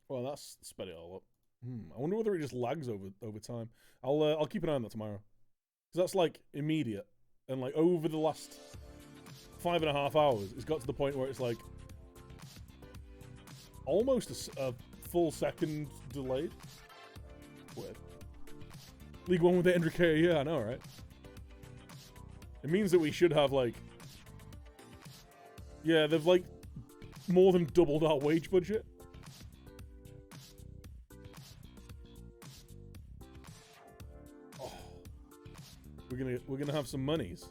Well, that's sped it all up. I wonder whether it just lags over time. I'll keep an eye on that tomorrow, because that's like immediate, and like over the last 5.5 hours, it's got to the point where it's like almost a full second delayed. Weird. League 1 with 800k. Yeah, I know, right? It means that we should have like, yeah, they've like more than doubled our wage budget. We're gonna have some monies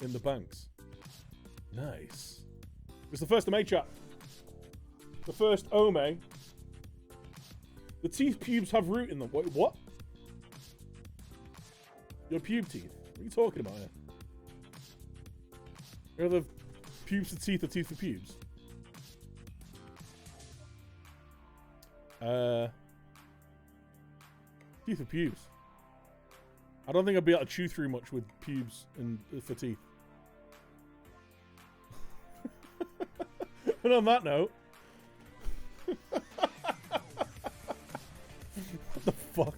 in the banks. Nice. It's the 1st of May, chat. The 1st of May. The teeth pubes have root in them. Wait, what? Your pube teeth? What are you talking about here? Are the pubes for teeth or teeth for pubes? Teeth for pubes. I don't think I'd be able to chew through much with pubes and for teeth. And on that note, what the fuck?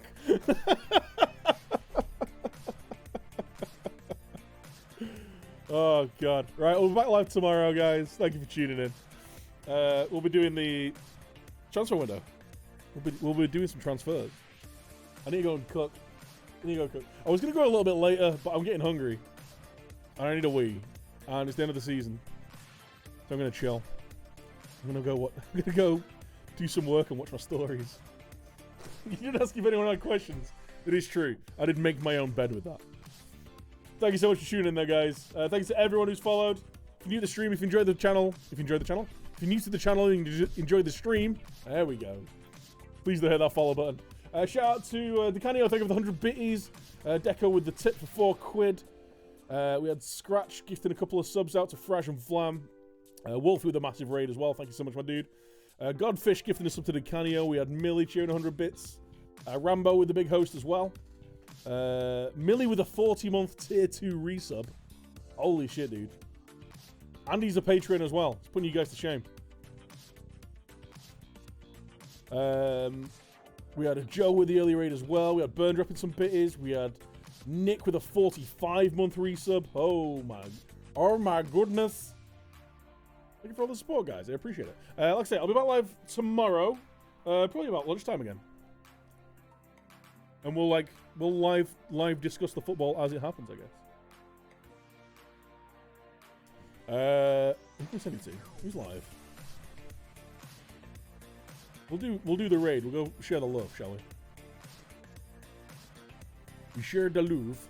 Oh god! Right, we'll be back live tomorrow, guys. Thank you for tuning in. We'll be doing the transfer window. We'll be doing some transfers. I need to go and cook. I was gonna go a little bit later, but I'm getting hungry. And I need a wee. And it's the end of the season. So I'm gonna chill. I'm gonna go do some work and watch my stories. You didn't ask if anyone had questions. It is true. I did make my own bed with that. Thank you so much for tuning in there, guys. Thanks to everyone who's followed. If you're new to the stream, if you enjoyed the channel, if you're new to the channel and you enjoyed the stream, there we go. Please do hit that follow button. Shout out to Decanio, thank you for the 100 bitties. Deco with the tip for 4 quid. We had Scratch gifting a couple of subs out to Frash and Flam. Wolf with a massive raid as well. Thank you so much, my dude. Godfish gifting us up to Decanio. We had Millie cheering 100 bits. Rambo with the big host as well. Millie with a 40-month tier 2 resub. Holy shit, dude. Andy's a patron as well. It's putting you guys to shame. We had a Joe with the early raid as well. We had Burn dropping some bitties. We had Nick with a 45-month resub. Oh my goodness. Thank you for all the support, guys. I appreciate it. Like I say, I'll be back live tomorrow. Probably about lunchtime again. And we'll live discuss the football as it happens, I guess. Who can we send it to? Who's live? We'll do the raid. We'll go share the love, shall we? We share the love.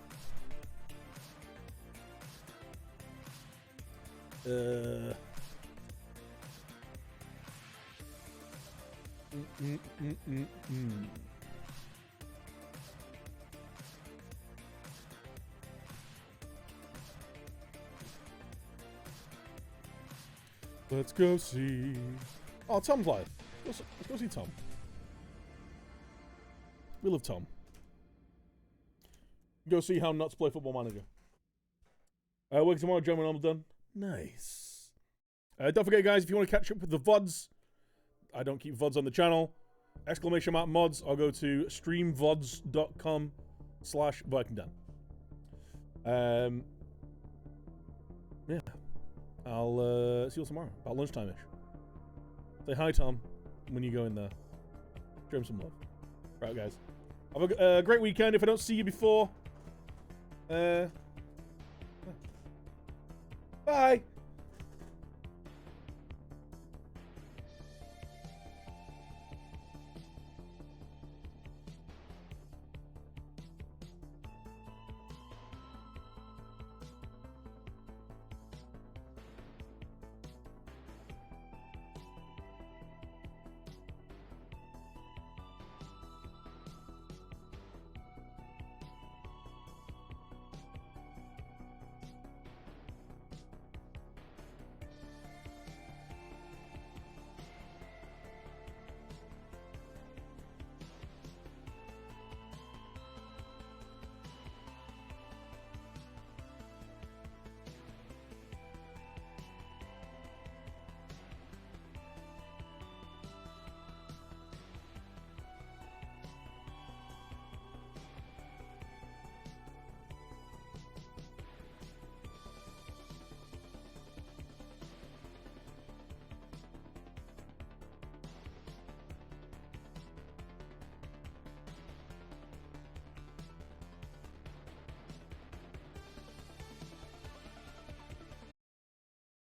Let's go see. Oh, Tom's live. Let's go see Tom. We love Tom. Go see how nuts play Football Manager. Working tomorrow, Joe, when I'm done. Nice. Don't forget, guys, if you want to catch up with the VODs, I don't keep VODs on the channel. !mods. I'll go to streamvods.com/VikingDan. Yeah. I'll see you all tomorrow, about lunchtime-ish. Say hi, Tom, when you go in there. Show him some love. Right, guys. Have a great weekend. If I don't see you before, bye.